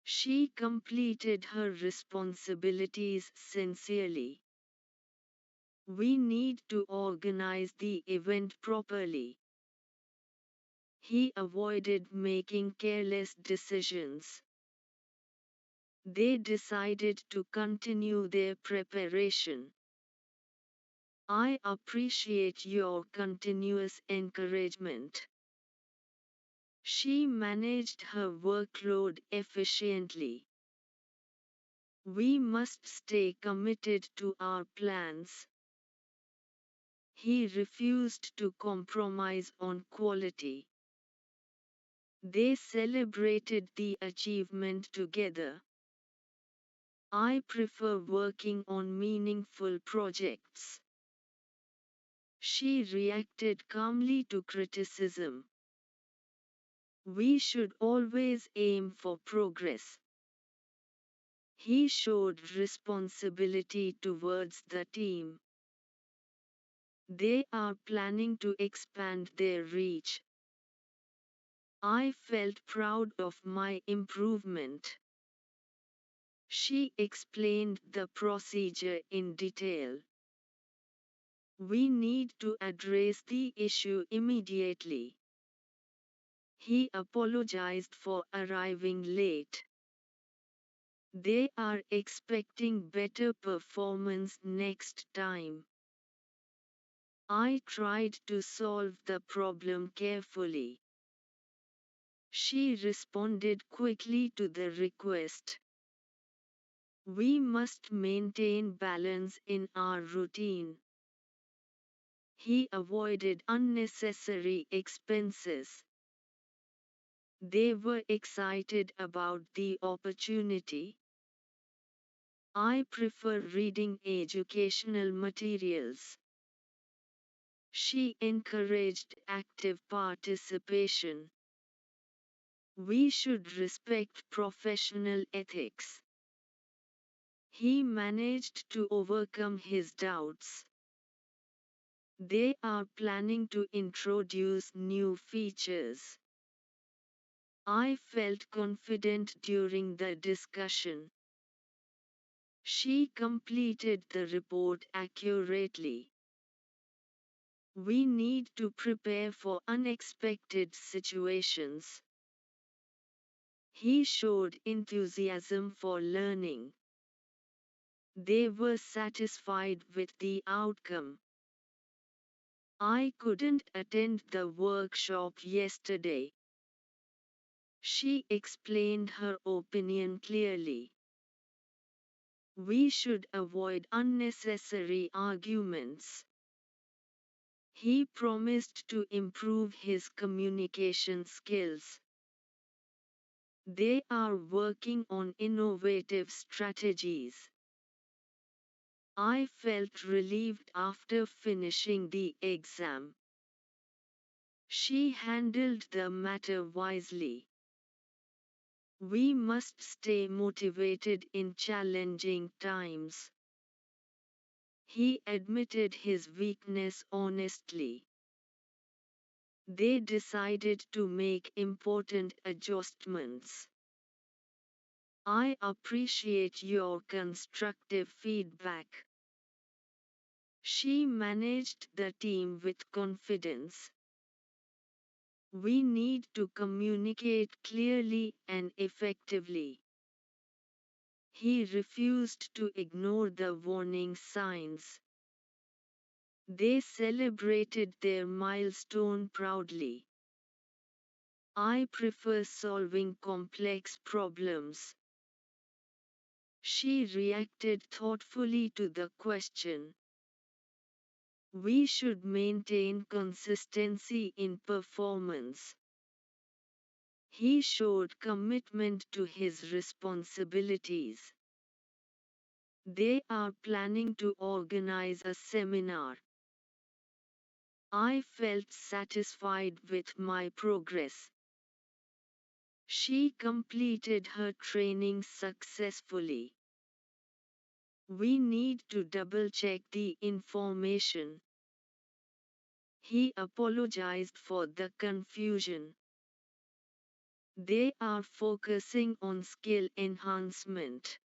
Speaker 1: She completed her responsibilities sincerely. We need to organize the event properly. He avoided making careless decisions. They decided to continue their preparation. I appreciate your continuous encouragement. She managed her workload efficiently. We must stay committed to our plans. He refused to compromise on quality. They celebrated the achievement together. I prefer working on meaningful projects. She reacted calmly to criticism. We should always aim for progress. He showed responsibility towards the team. They are planning to expand their reach. I felt proud of my improvement. She explained the procedure in detail. We need to address the issue immediately. He apologized for arriving late. They are expecting better performance next time. I tried to solve the problem carefully. She responded quickly to the request. We must maintain balance in our routine. He avoided unnecessary expenses. They were excited about the opportunity. I prefer reading educational materials. She encouraged active participation. We should respect professional ethics. He managed to overcome his doubts. They are planning to introduce new features. I felt confident during the discussion. She completed the report accurately. We need to prepare for unexpected situations. He showed enthusiasm for learning. They were satisfied with the outcome. I couldn't attend the workshop yesterday. She explained her opinion clearly. We should avoid unnecessary arguments. He promised to improve his communication skills. They are working on innovative strategies. I felt relieved after finishing the exam. She handled the matter wisely. We must stay motivated in challenging times. He admitted his weakness honestly. They decided to make important adjustments. I appreciate your constructive feedback. She managed the team with confidence. We need to communicate clearly and effectively. He refused to ignore the warning signs. They celebrated their milestone proudly. I prefer solving complex problems. She reacted thoughtfully to the question. We should maintain consistency in performance. He showed commitment to his responsibilities. They are planning to organize a seminar. I felt satisfied with my progress. She completed her training successfully. We need to double-check the information. He apologized for the confusion. They are focusing on skill enhancement.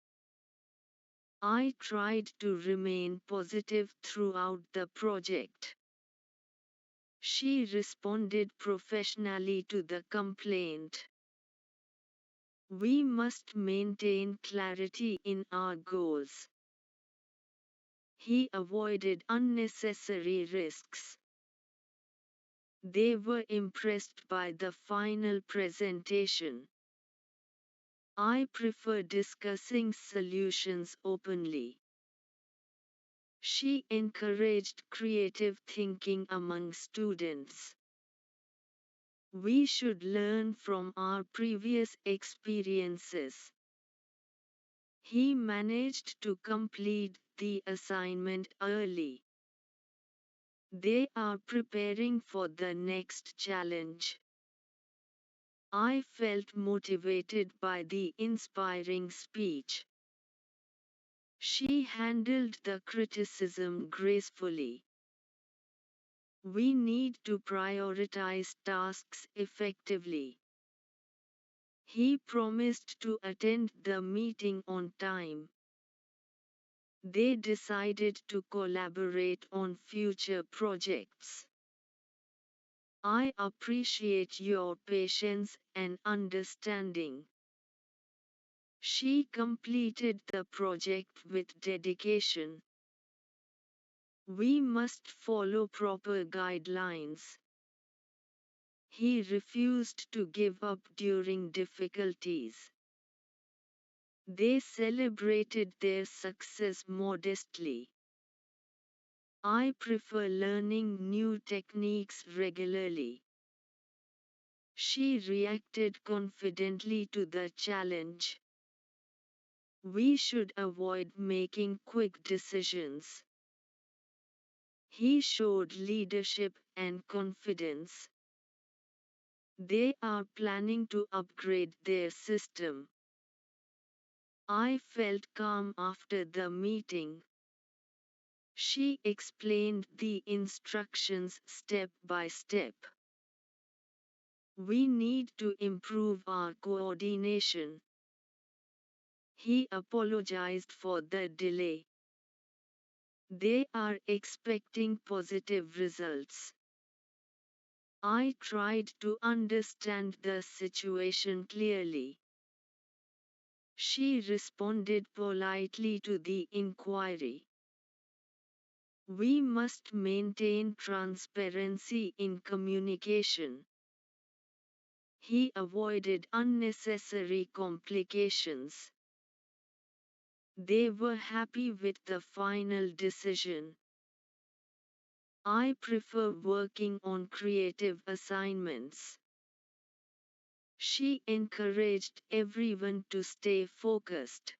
Speaker 1: I tried to remain positive throughout the project. She responded professionally to the complaint. We must maintain clarity in our goals. He avoided unnecessary risks. They were impressed by the final presentation. I prefer discussing solutions openly. She encouraged creative thinking among students. We should learn from our previous experiences. He managed to complete the assignment early. They are preparing for the next challenge. I felt motivated by the inspiring speech. She handled the criticism gracefully. We need to prioritize tasks effectively. He promised to attend the meeting on time. They decided to collaborate on future projects. I appreciate your patience and understanding. She completed the project with dedication. We must follow proper guidelines. He refused to give up during difficulties. They celebrated their success modestly. I prefer learning new techniques regularly. She reacted confidently to the challenge. We should avoid making quick decisions. He showed leadership and confidence. They are planning to upgrade their system. I felt calm after the meeting. She explained the instructions step by step. We need to improve our coordination. He apologized for the delay. They are expecting positive results. I tried to understand the situation clearly. She responded politely to the inquiry. We must maintain transparency in communication. He avoided unnecessary complications. They were happy with the final decision. I prefer working on creative assignments. She encouraged everyone to stay focused.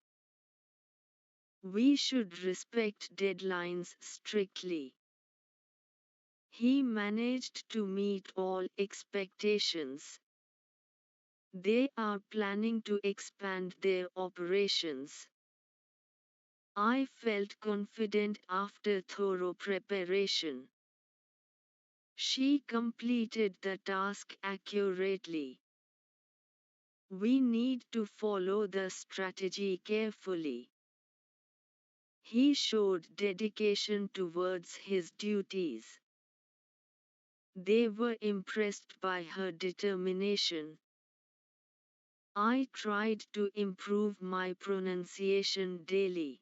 Speaker 1: We should respect deadlines strictly. He managed to meet all expectations. They are planning to expand their operations. I felt confident after thorough preparation. She completed the task accurately. We need to follow the strategy carefully. He showed dedication towards his duties. They were impressed by her determination. I tried to improve my pronunciation daily.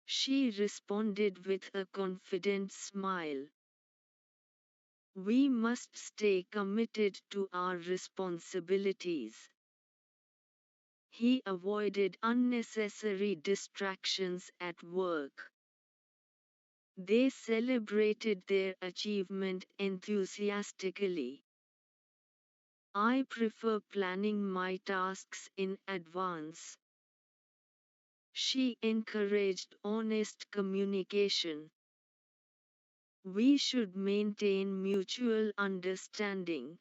Speaker 1: She responded with a confident smile. We must stay committed to our responsibilities. He avoided unnecessary distractions at work. They celebrated their achievement enthusiastically. I prefer planning my tasks in advance. She encouraged honest communication. We should maintain mutual understanding.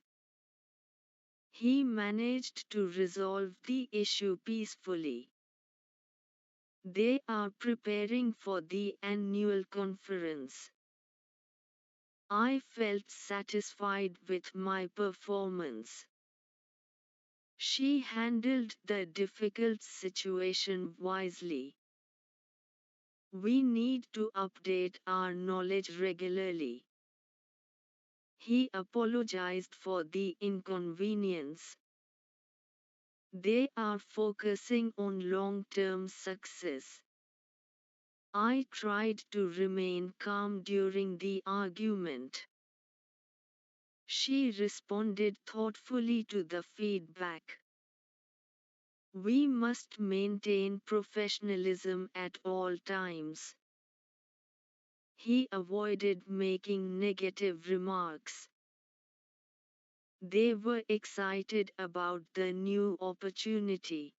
Speaker 1: He managed to resolve the issue peacefully. They are preparing for the annual conference. I felt satisfied with my performance. She handled the difficult situation wisely. We need to update our knowledge regularly. He apologized for the inconvenience. They are focusing on long-term success. I tried to remain calm during the argument. She responded thoughtfully to the feedback. We must maintain professionalism at all times. He avoided making negative remarks. They were excited about the new opportunity.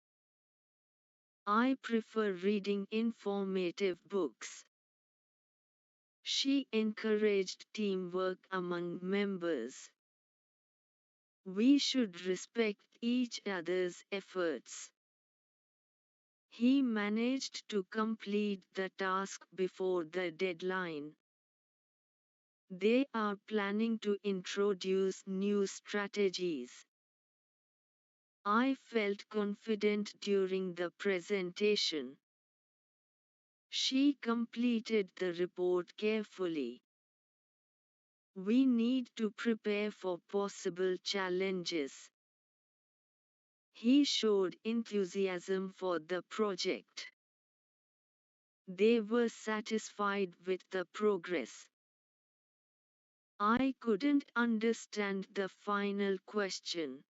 Speaker 1: I prefer reading informative books. She encouraged teamwork among members. We should respect each other's efforts. He managed to complete the task before the deadline. They are planning to introduce new strategies. I felt confident during the presentation. She completed the report carefully. We need to prepare for possible challenges. He showed enthusiasm for the project. They were satisfied with the progress. I couldn't understand the final question.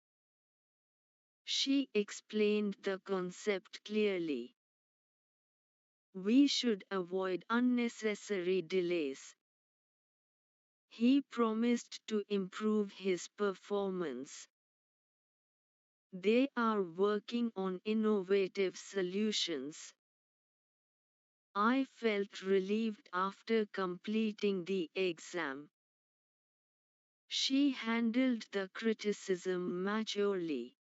Speaker 1: She explained the concept clearly. We should avoid unnecessary delays. He promised to improve his performance. They are working on innovative solutions. I felt relieved after completing the exam. She handled the criticism maturely.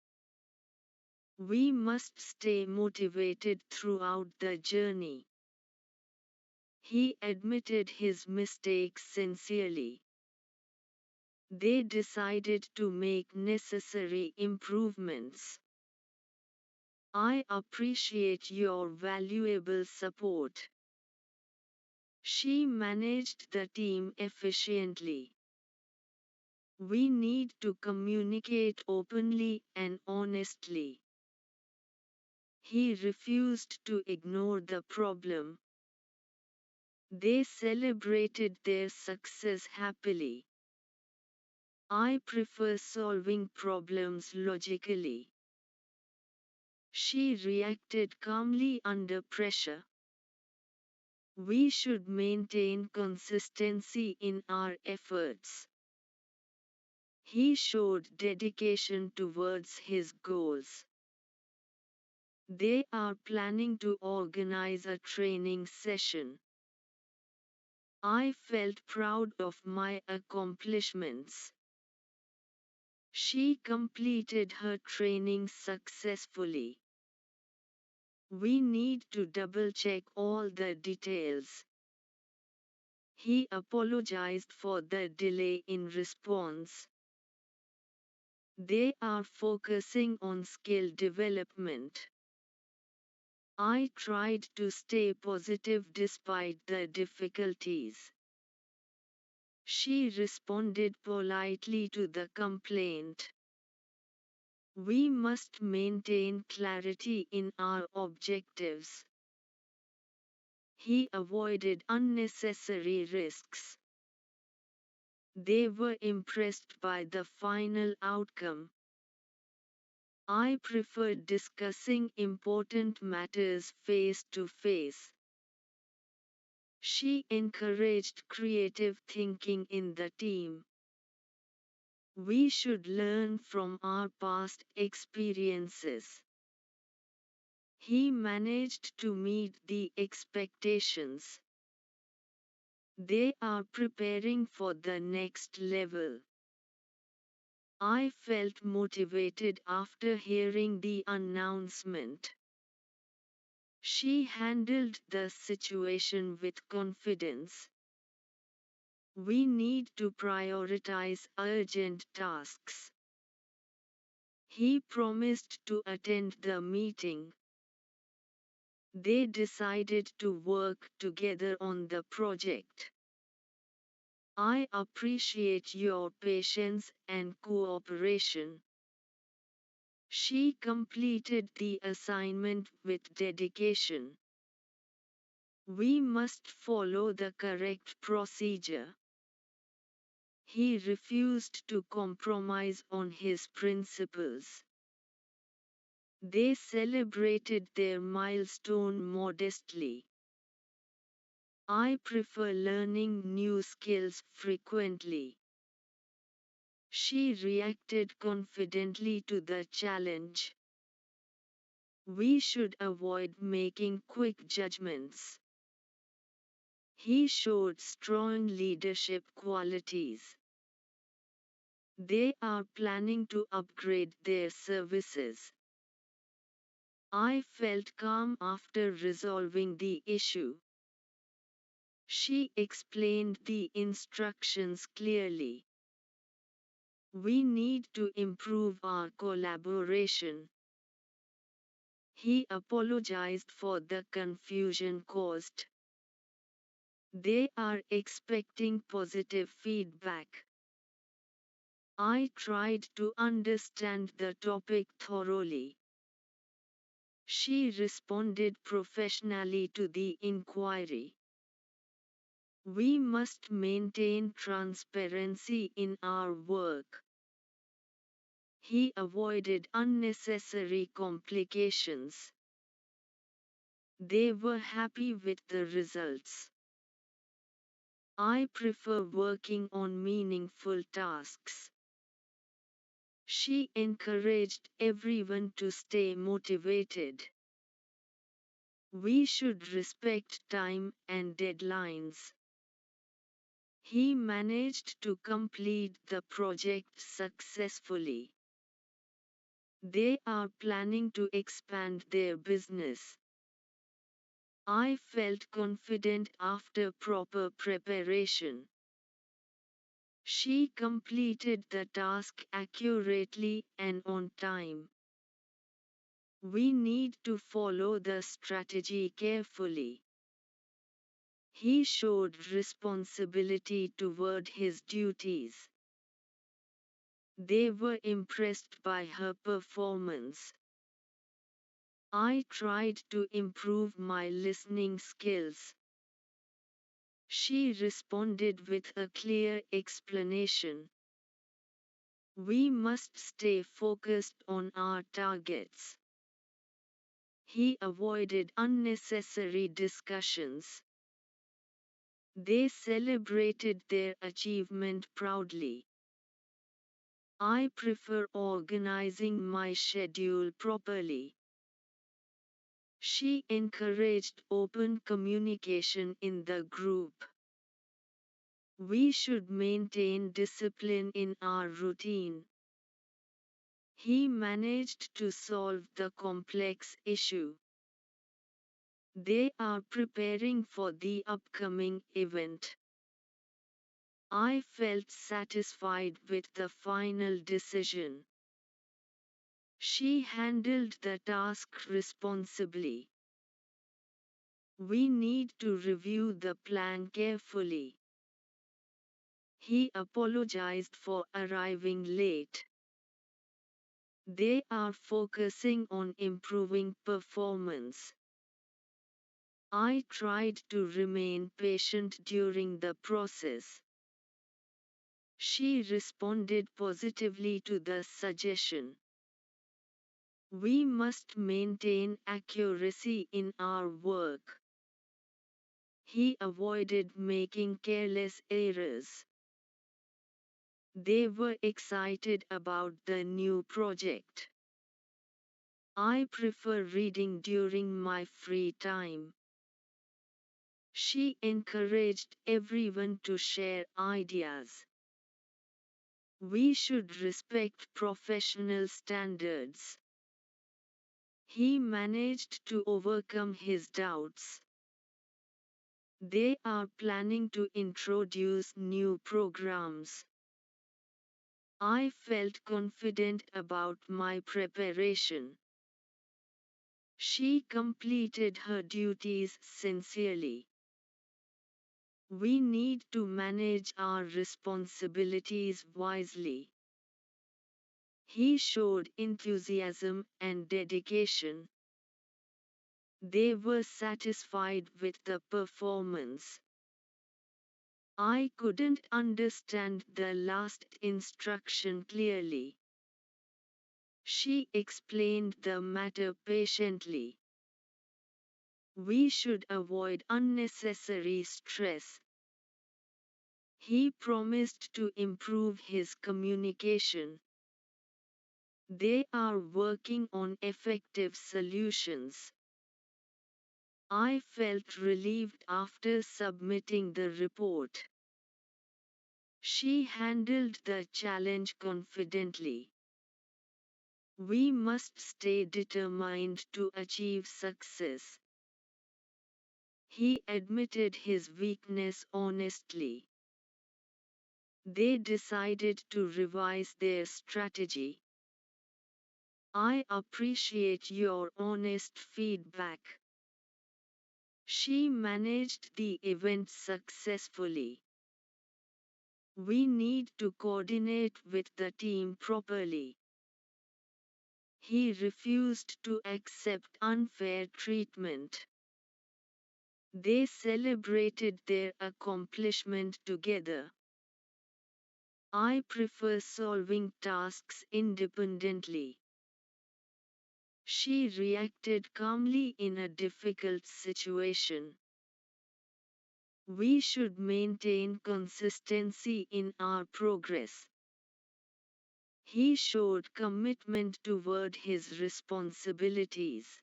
Speaker 1: We must stay motivated throughout the journey. He admitted his mistakes sincerely. They decided to make necessary improvements. I appreciate your valuable support. She managed the team efficiently. We need to communicate openly and honestly. He refused to ignore the problem. They celebrated their success happily. I prefer solving problems logically. She reacted calmly under pressure. We should maintain consistency in our efforts. He showed dedication towards his goals. They are planning to organize a training session. I felt proud of my accomplishments. She completed her training successfully. We need to double check all the details. He apologized for the delay in response. They are focusing on skill development. I tried to stay positive despite the difficulties. She responded politely to the complaint. We must maintain clarity in our objectives. He avoided unnecessary risks. They were impressed by the final outcome. I prefer discussing important matters face to face. She encouraged creative thinking in the team. We should learn from our past experiences. He managed to meet the expectations. They are preparing for the next level. I felt motivated after hearing the announcement. She handled the situation with confidence. We need to prioritize urgent tasks. He promised to attend the meeting. They decided to work together on the project. I appreciate your patience and cooperation. She completed the assignment with dedication. We must follow the correct procedure. He refused to compromise on his principles. They celebrated their milestone modestly. I prefer learning new skills frequently. She reacted confidently to the challenge. We should avoid making quick judgments. He showed strong leadership qualities. They are planning to upgrade their services. I felt calm after resolving the issue. She explained the instructions clearly. We need to improve our collaboration. He apologized for the confusion caused. They are expecting positive feedback. I tried to understand the topic thoroughly. She responded professionally to the inquiry. We must maintain transparency in our work. He avoided unnecessary complications. They were happy with the results. I prefer working on meaningful tasks. She encouraged everyone to stay motivated. We should respect time and deadlines. He managed to complete the project successfully. They are planning to expand their business. I felt confident after proper preparation. She completed the task accurately and on time. We need to follow the strategy carefully. He showed responsibility toward his duties. They were impressed by her performance. I tried to improve my listening skills. She responded with a clear explanation. We must stay focused on our targets. He avoided unnecessary discussions. They celebrated their achievement proudly. I prefer organizing my schedule properly. She encouraged open communication in the group. We should maintain discipline in our routine. He managed to solve the complex issue. They are preparing for the upcoming event. I felt satisfied with the final decision. She handled the task responsibly. We need to review the plan carefully. He apologized for arriving late. They are focusing on improving performance. I tried to remain patient during the process. She responded positively to the suggestion. We must maintain accuracy in our work. He avoided making careless errors. They were excited about the new project. I prefer reading during my free time. She encouraged everyone to share ideas. We should respect professional standards. He managed to overcome his doubts. They are planning to introduce new programs. I felt confident about my preparation. She completed her duties sincerely. We need to manage our responsibilities wisely. He showed enthusiasm and dedication. They were satisfied with the performance. I couldn't understand the last instruction clearly. She explained the matter patiently. We should avoid unnecessary stress. He promised to improve his communication. They are working on effective solutions. I felt relieved after submitting the report. She handled the challenge confidently. We must stay determined to achieve success. He admitted his weakness honestly. They decided to revise their strategy. I appreciate your honest feedback. She managed the event successfully. We need to coordinate with the team properly. He refused to accept unfair treatment. They celebrated their accomplishment together. I prefer solving tasks independently. She reacted calmly in a difficult situation. We should maintain consistency in our progress. He showed commitment toward his responsibilities.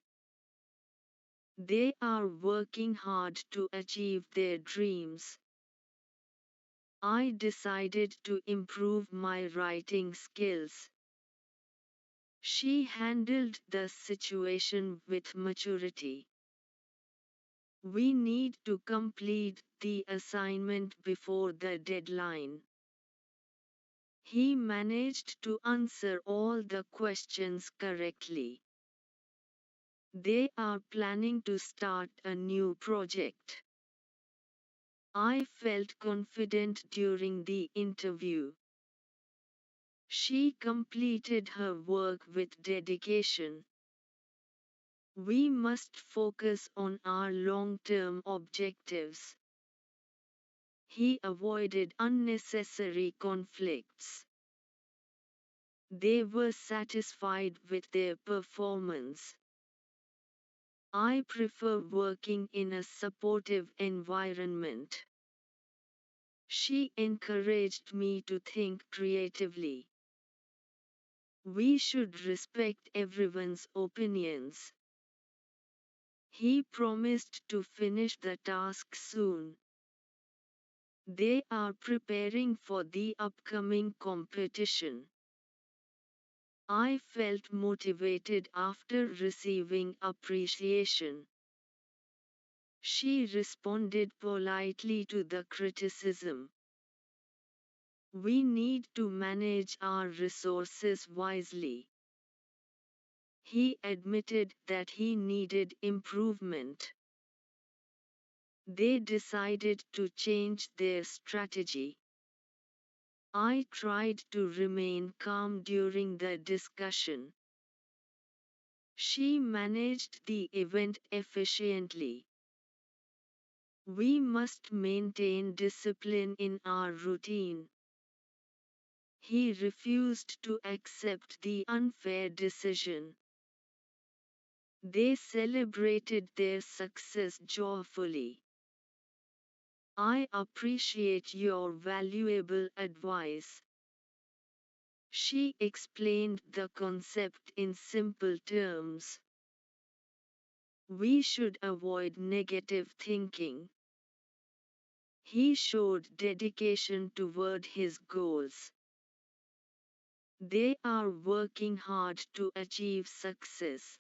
Speaker 1: They are working hard to achieve their dreams. I decided to improve my writing skills. She handled the situation with maturity. We need to complete the assignment before the deadline. He managed to answer all the questions correctly. They are planning to start a new project. I felt confident during the interview. She completed her work with dedication. We must focus on our long-term objectives. He avoided unnecessary conflicts. They were satisfied with their performance. I prefer working in a supportive environment. She encouraged me to think creatively. We should respect everyone's opinions. He promised to finish the task soon. They are preparing for the upcoming competition. I felt motivated after receiving appreciation. She responded politely to the criticism. We need to manage our resources wisely. He admitted that he needed improvement. They decided to change their strategy. I tried to remain calm during the discussion. She managed the event efficiently. We must maintain discipline in our routine. He refused to accept the unfair decision. They celebrated their success joyfully. I appreciate your valuable advice. She explained the concept in simple terms. We should avoid negative thinking. He showed dedication toward his goals. They are working hard to achieve success.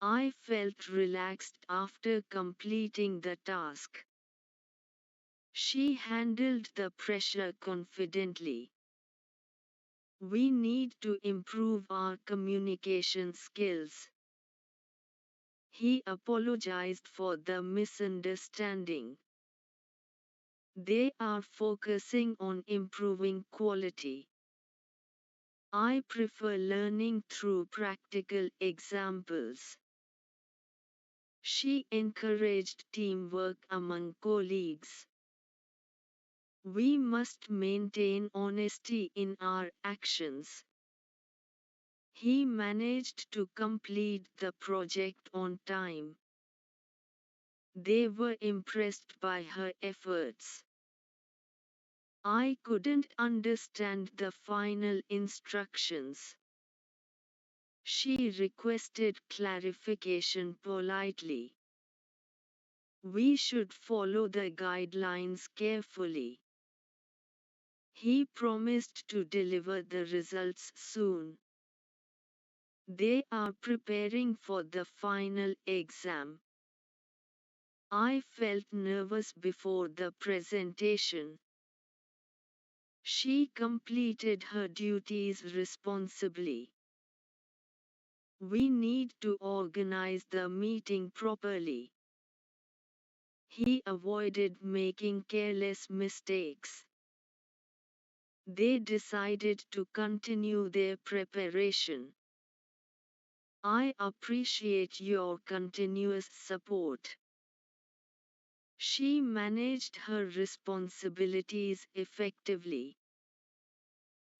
Speaker 1: I felt relaxed after completing the task. She handled the pressure confidently. We need to improve our communication skills. He apologized for the misunderstanding. They are focusing on improving quality. I prefer learning through practical examples. She encouraged teamwork among colleagues. We must maintain honesty in our actions. He managed to complete the project on time. They were impressed by her efforts. I couldn't understand the final instructions. She requested clarification politely. We should follow the guidelines carefully. He promised to deliver the results soon. They are preparing for the final exam. I felt nervous before the presentation. She completed her duties responsibly. We need to organize the meeting properly. He avoided making careless mistakes. They decided to continue their preparation. I appreciate your continuous support. She managed her responsibilities effectively.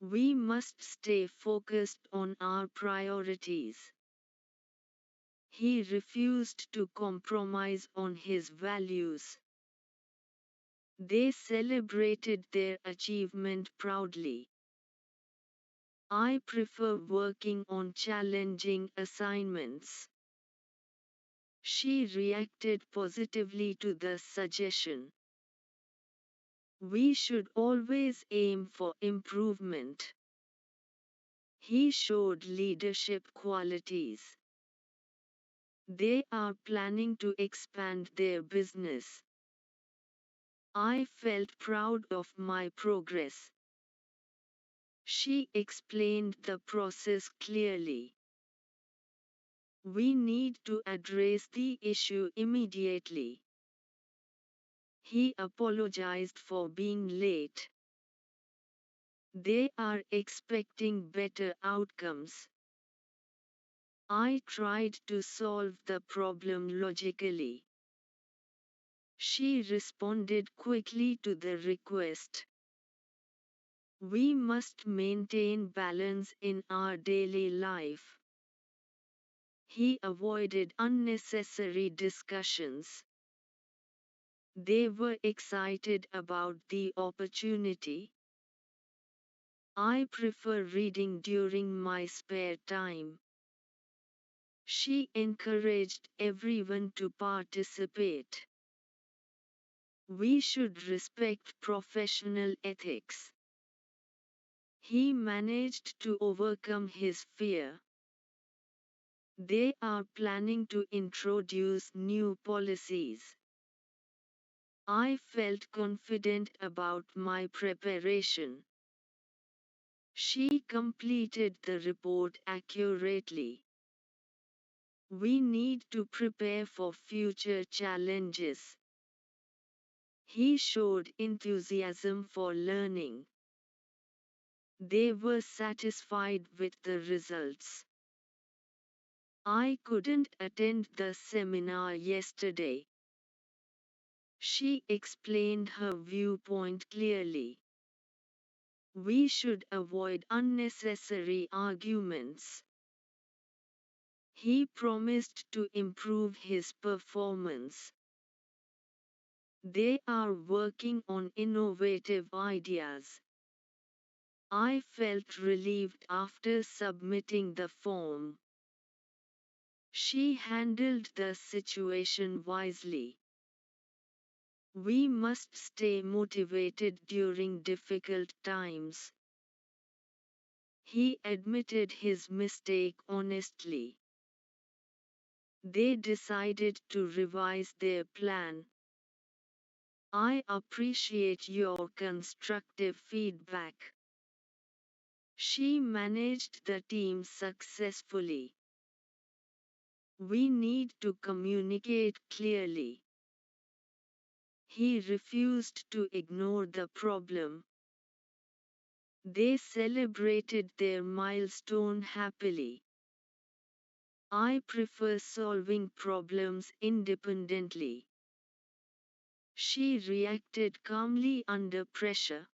Speaker 1: We must stay focused on our priorities. He refused to compromise on his values. They celebrated their achievement proudly. I prefer working on challenging assignments. She reacted positively to the suggestion. We should always aim for improvement. He showed leadership qualities. They are planning to expand their business. I felt proud of my progress. She explained the process clearly. We need to address the issue immediately. He apologized for being late. They are expecting better outcomes. I tried to solve the problem logically. She responded quickly to the request. We must maintain balance in our daily life. He avoided unnecessary discussions. They were excited about the opportunity. I prefer reading during my spare time. She encouraged everyone to participate. We should respect professional ethics. He managed to overcome his fear. They are planning to introduce new policies. I felt confident about my preparation. She completed the report accurately. We need to prepare for future challenges. He showed enthusiasm for learning. They were satisfied with the results. I couldn't attend the seminar yesterday. She explained her viewpoint clearly. We should avoid unnecessary arguments. He promised to improve his performance. They are working on innovative ideas. I felt relieved after submitting the form. She handled the situation wisely. We must stay motivated during difficult times. He admitted his mistake honestly. They decided to revise their plan. I appreciate your constructive feedback. She managed the team successfully. We need to communicate clearly. He refused to ignore the problem. They celebrated their milestone happily. I prefer solving problems independently. She reacted calmly under pressure.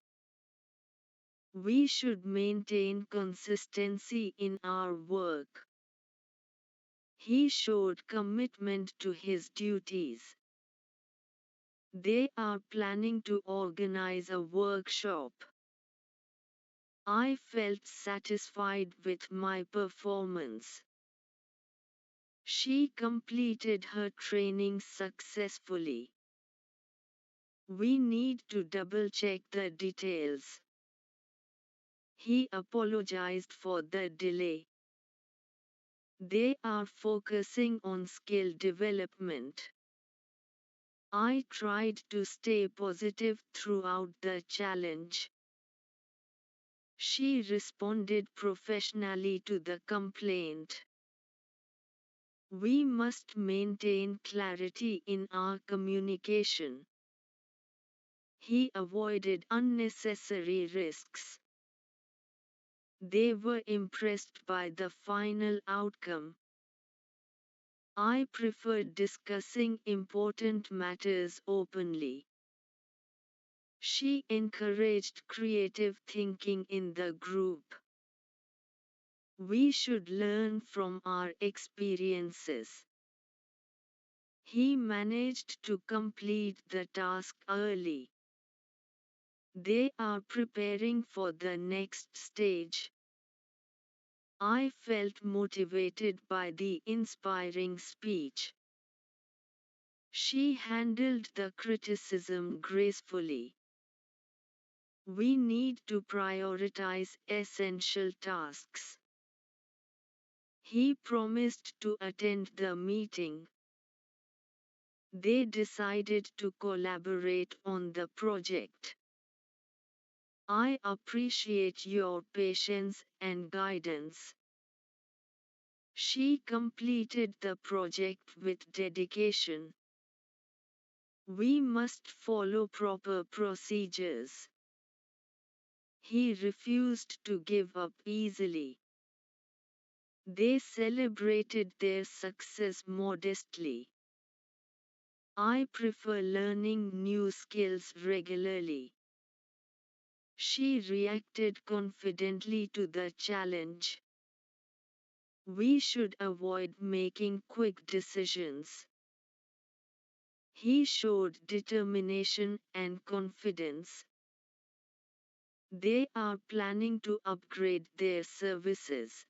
Speaker 1: We should maintain consistency in our work. He showed commitment to his duties. They are planning to organize a workshop. I felt satisfied with my performance. She completed her training successfully. We need to double check the details. He apologized for the delay. They are focusing on skill development. I tried to stay positive throughout the challenge. She responded professionally to the complaint. We must maintain clarity in our communication. He avoided unnecessary risks. They were impressed by the final outcome. I prefer discussing important matters openly. She encouraged creative thinking in the group. We should learn from our experiences. He managed to complete the task early. They are preparing for the next stage. I felt motivated by the inspiring speech. She handled the criticism gracefully. We need to prioritize essential tasks. He promised to attend the meeting. They decided to collaborate on the project. I appreciate your patience and guidance. She completed the project with dedication. We must follow proper procedures. He refused to give up easily. They celebrated their success modestly. I prefer learning new skills regularly. She reacted confidently to the challenge. We should avoid making quick decisions. He showed determination and confidence. They are planning to upgrade their services.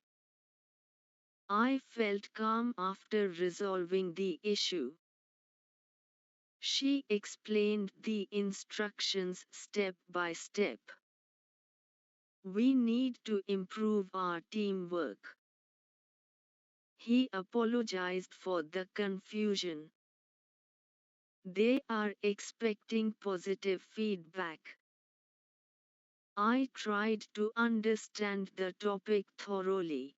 Speaker 1: I felt calm after resolving the issue. She explained the instructions step by step. We need to improve our teamwork. He apologized for the confusion. They are expecting positive feedback. I tried to understand the topic thoroughly.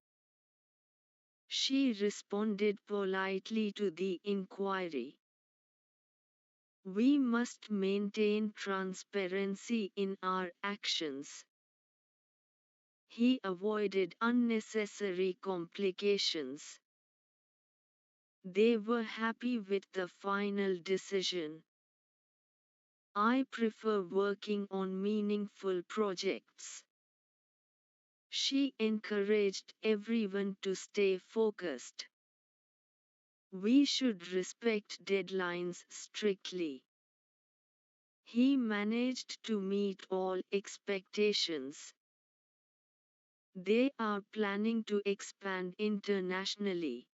Speaker 1: She responded politely to the inquiry. We must maintain transparency in our actions. He avoided unnecessary complications. They were happy with the final decision. I prefer working on meaningful projects. She encouraged everyone to stay focused. We should respect deadlines strictly. He managed to meet all expectations. They are planning to expand internationally.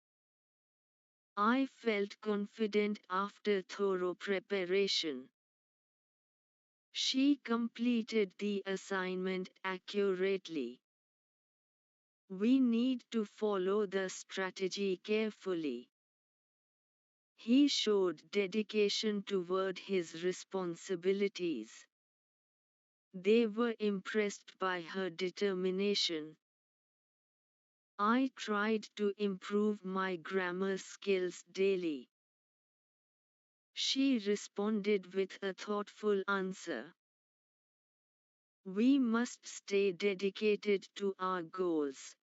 Speaker 1: I felt confident after thorough preparation. She completed the assignment accurately. We need to follow the strategy carefully. He showed dedication toward his responsibilities. They were impressed by her determination. I tried to improve my grammar skills daily. She responded with a thoughtful answer. We must stay dedicated to our goals.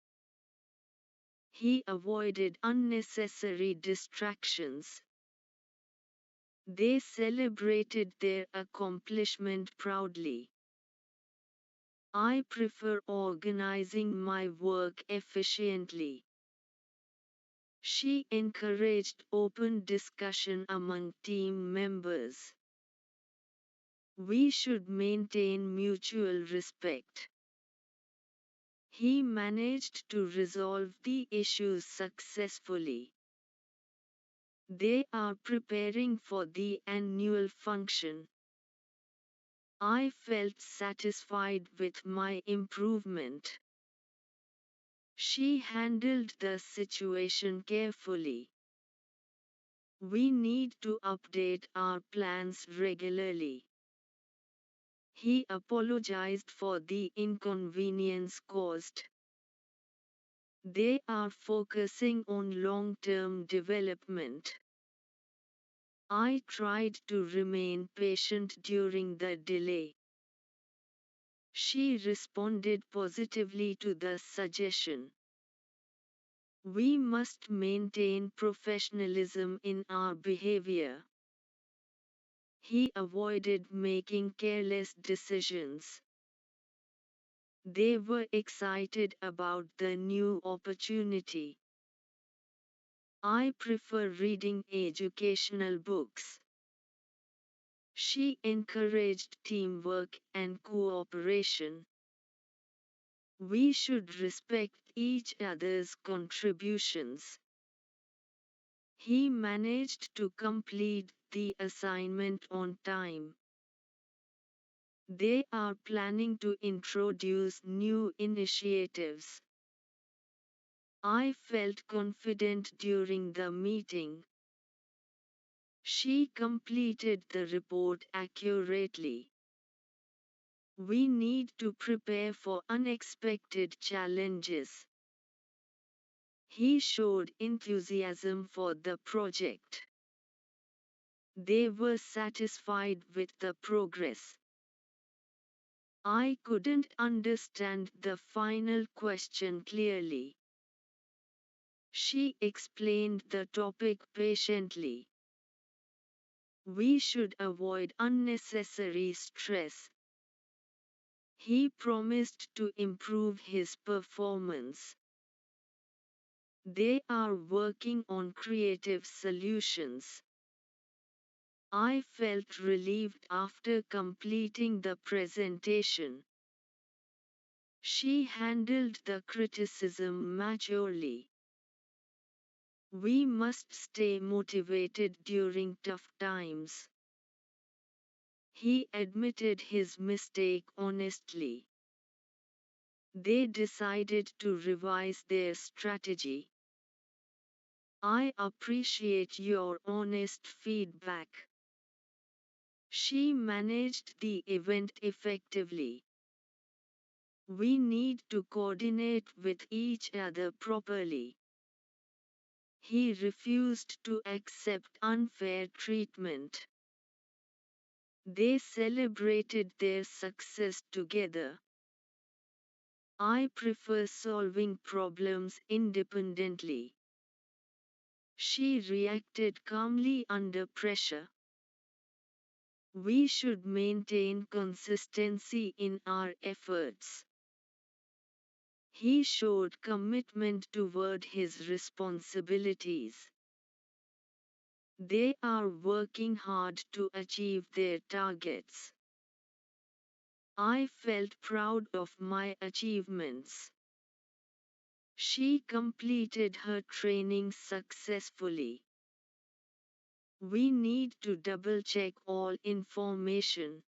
Speaker 1: He avoided unnecessary distractions. They celebrated their accomplishment proudly. I prefer organizing my work efficiently. She encouraged open discussion among team members. We should maintain mutual respect. He managed to resolve the issues successfully. They are preparing for the annual function. I felt satisfied with my improvement. She handled the situation carefully. We need to update our plans regularly. He apologized for the inconvenience caused. They are focusing on long-term development. I tried to remain patient during the delay. She responded positively to the suggestion. We must maintain professionalism in our behavior. He avoided making careless decisions. They were excited about the new opportunity. I prefer reading educational books. She encouraged teamwork and cooperation. We should respect each other's contributions. He managed to complete the assignment on time. They are planning to introduce new initiatives. I felt confident during the meeting. She completed the report accurately. We need to prepare for unexpected challenges. He showed enthusiasm for the project. They were satisfied with the progress. I couldn't understand the final question clearly. She explained the topic patiently. We should avoid unnecessary stress. He promised to improve his performance. They are working on creative solutions. I felt relieved after completing the presentation. She handled the criticism maturely. We must stay motivated during tough times. He admitted his mistake honestly. They decided to revise their strategy. I appreciate your honest feedback. She managed the event effectively. We need to coordinate with each other properly. He refused to accept unfair treatment. They celebrated their success together. I prefer solving problems independently. She reacted calmly under pressure. We should maintain consistency in our efforts. He showed commitment toward his responsibilities. They are working hard to achieve their targets. I felt proud of my achievements. She completed her training successfully. We need to double check all information.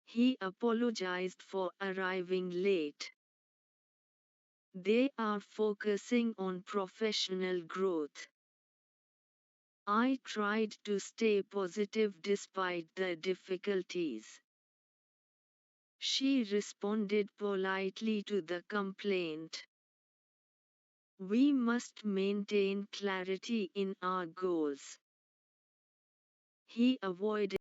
Speaker 1: He apologized for arriving late. They are focusing on professional growth. I tried to stay positive despite the difficulties. She responded politely to the complaint. We must maintain clarity in our goals. He avoided